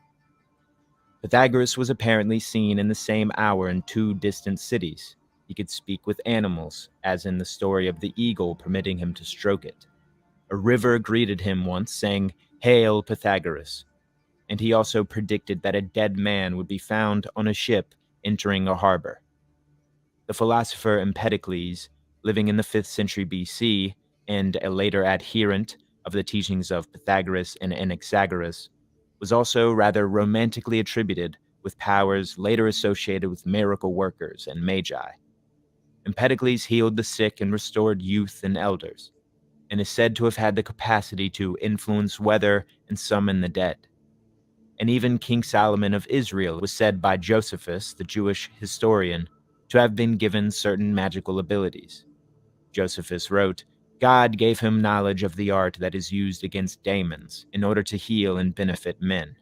Pythagoras was apparently seen in the same hour in 2 distant cities. He could speak with animals, as in the story of the eagle permitting him to stroke it. A river greeted him once, saying, "Hail, Pythagoras," and he also predicted that a dead man would be found on a ship entering a harbor. The philosopher Empedocles, living in the 5th century BC, and a later adherent of the teachings of Pythagoras and Anaxagoras, was also rather romantically attributed with powers later associated with miracle workers and magi. Empedocles healed the sick and restored youth and elders, and is said to have had the capacity to influence weather and summon the dead. And even King Solomon of Israel was said by Josephus, the Jewish historian, to have been given certain magical abilities. Josephus wrote, "God gave him knowledge of the art that is used against demons in order to heal and benefit men."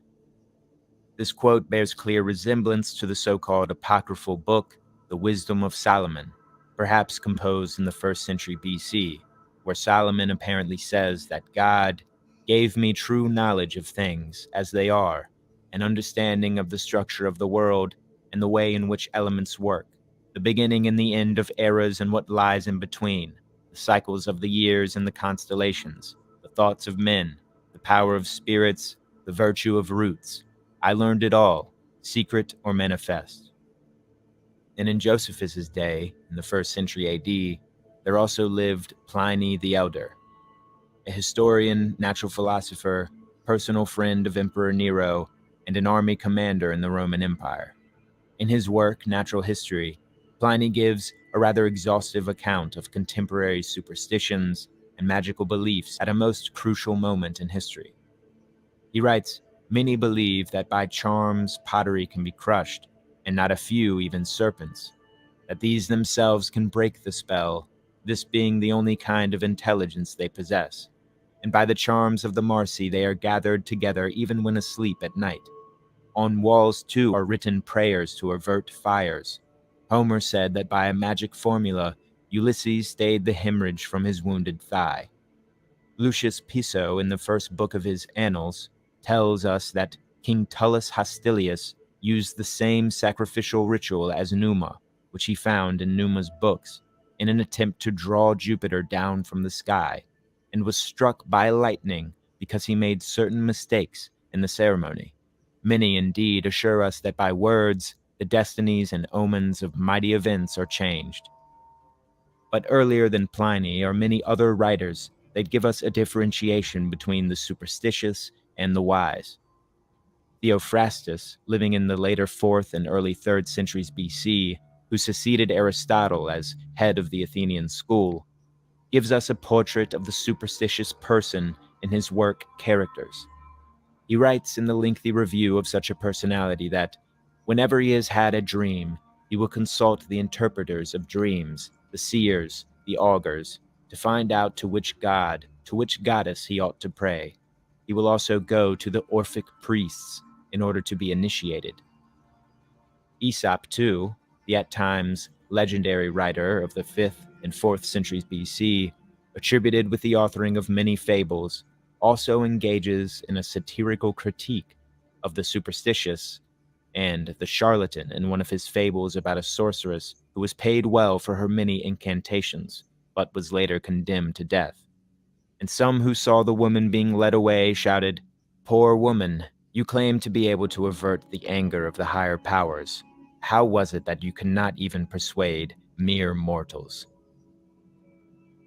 This quote bears clear resemblance to the so-called apocryphal book, The Wisdom of Solomon, perhaps composed in the 1st century BC, where Solomon apparently says that God gave me true knowledge of things as they are, an understanding of the structure of the world and the way in which elements work, the beginning and the end of eras and what lies in between, the cycles of the years and the constellations, the thoughts of men, the power of spirits, the virtue of roots. I learned it all, secret or manifest. And in Josephus's day, in the 1st century AD, there also lived Pliny the Elder, a historian, natural philosopher, personal friend of Emperor Nero, and an army commander in the Roman Empire. In his work, Natural History, Pliny gives a rather exhaustive account of contemporary superstitions and magical beliefs at a most crucial moment in history. He writes, "Many believe that by charms pottery can be crushed, and not a few even serpents, that these themselves can break the spell, this being the only kind of intelligence they possess. And by the charms of the Marsi they are gathered together even when asleep at night. On walls, too, are written prayers to avert fires. Homer said that by a magic formula, Ulysses stayed the hemorrhage from his wounded thigh. Lucius Piso, in the first book of his Annals, tells us that King Tullus Hostilius used the same sacrificial ritual as Numa, which he found in Numa's books, in an attempt to draw Jupiter down from the sky, and was struck by lightning because he made certain mistakes in the ceremony. Many indeed assure us that by words, the destinies and omens of mighty events are changed. But earlier than Pliny are many other writers that give us a differentiation between the superstitious and the wise. Theophrastus, living in the later 4th and early 3rd centuries BC, who succeeded Aristotle as head of the Athenian school, gives us a portrait of the superstitious person in his work Characters. He writes in the lengthy review of such a personality that, whenever he has had a dream, he will consult the interpreters of dreams, the seers, the augurs, to find out to which god, to which goddess he ought to pray. He will also go to the Orphic priests in order to be initiated. Aesop, too, the at times legendary writer of the 5th and 4th centuries BC, attributed with the authoring of many fables, also engages in a satirical critique of the superstitious and the charlatan in one of his fables about a sorceress who was paid well for her many incantations, but was later condemned to death. And some who saw the woman being led away shouted, "Poor woman, You claim to be able to avert the anger of the higher powers. How was it that you could not even persuade mere mortals?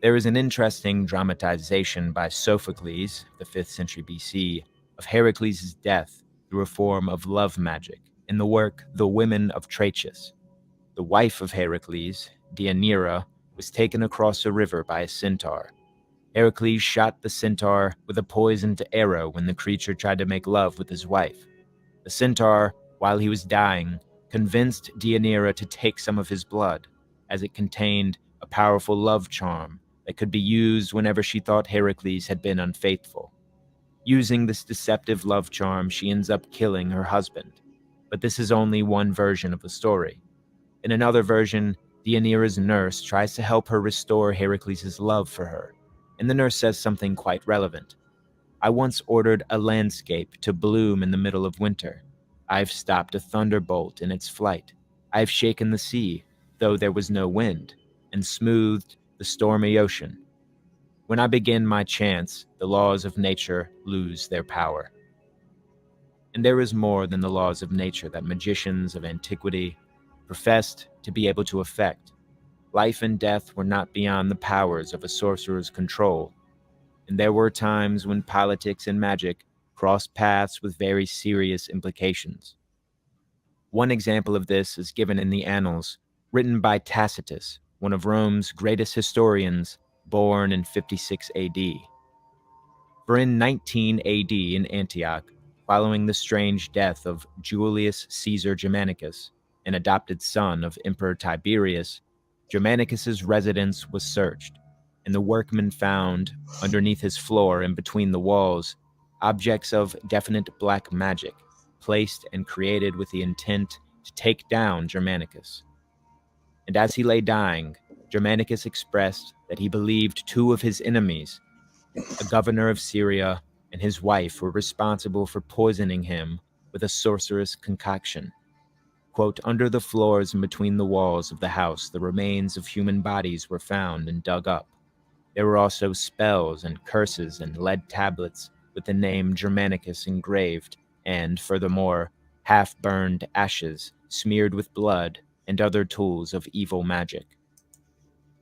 There is an interesting dramatization by Sophocles, the 5th century BC, of Heracles' death through a form of love magic in the work The Women of Trachis. The wife of Heracles, Deianira, was taken across a river by a centaur. Heracles shot the centaur with a poisoned arrow when the creature tried to make love with his wife. The centaur, while he was dying, convinced Deianira to take some of his blood, as it contained a powerful love charm that could be used whenever she thought Heracles had been unfaithful. Using this deceptive love charm, she ends up killing her husband. But this is only one version of the story. In another version, Deianira's nurse tries to help her restore Heracles' love for her, and the nurse says something quite relevant. I once ordered a landscape to bloom in the middle of winter. I've stopped a thunderbolt in its flight. I've shaken the sea, though there was no wind, and smoothed the stormy ocean. When I begin my chants, the laws of nature lose their power. And there is more than the laws of nature that magicians of antiquity professed to be able to affect. Life and death were not beyond the powers of a sorcerer's control, and there were times when politics and magic crossed paths with very serious implications. One example of this is given in the Annals, written by Tacitus, one of Rome's greatest historians, born in 56 AD. For in 19 AD in Antioch, following the strange death of Julius Caesar Germanicus, an adopted son of Emperor Tiberius, Germanicus's residence was searched, and the workmen found, underneath his floor and between the walls, objects of definite black magic, placed and created with the intent to take down Germanicus. And as he lay dying, Germanicus expressed that he believed 2 of his enemies, a governor of Syria and his wife, were responsible for poisoning him with a sorcerous concoction. Quote, under the floors and between the walls of the house, the remains of human bodies were found and dug up. There were also spells and curses and lead tablets with the name Germanicus engraved, and, furthermore, half-burned ashes smeared with blood and other tools of evil magic.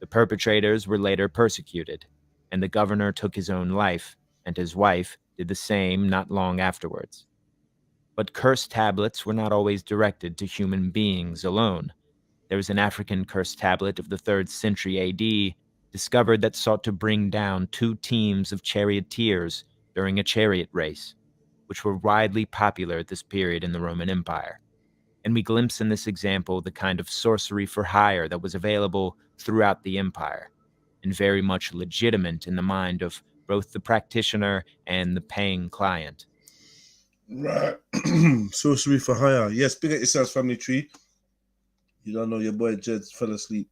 The perpetrators were later persecuted, and the governor took his own life, and his wife did the same not long afterwards. But cursed tablets were not always directed to human beings alone. There was an African cursed tablet of the 3rd century AD discovered that sought to bring down 2 teams of charioteers during a chariot race, which were widely popular at this period in the Roman Empire. And we glimpse in this example the kind of sorcery for hire that was available throughout the empire, and very much legitimate in the mind of both the practitioner and the paying client. Right. Sorcery for hire. Yes, big at yourselves, family tree. You don't know your boy Jed fell asleep.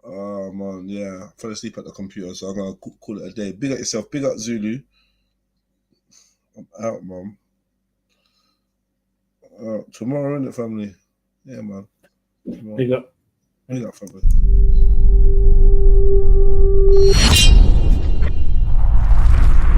Oh man, yeah. Fell asleep at the computer, so I'm gonna call it a day. Big at yourself, big up Zulu. I'm out, man. Tomorrow, innit, family? Yeah, man. Tomorrow. Big up. Big up, family.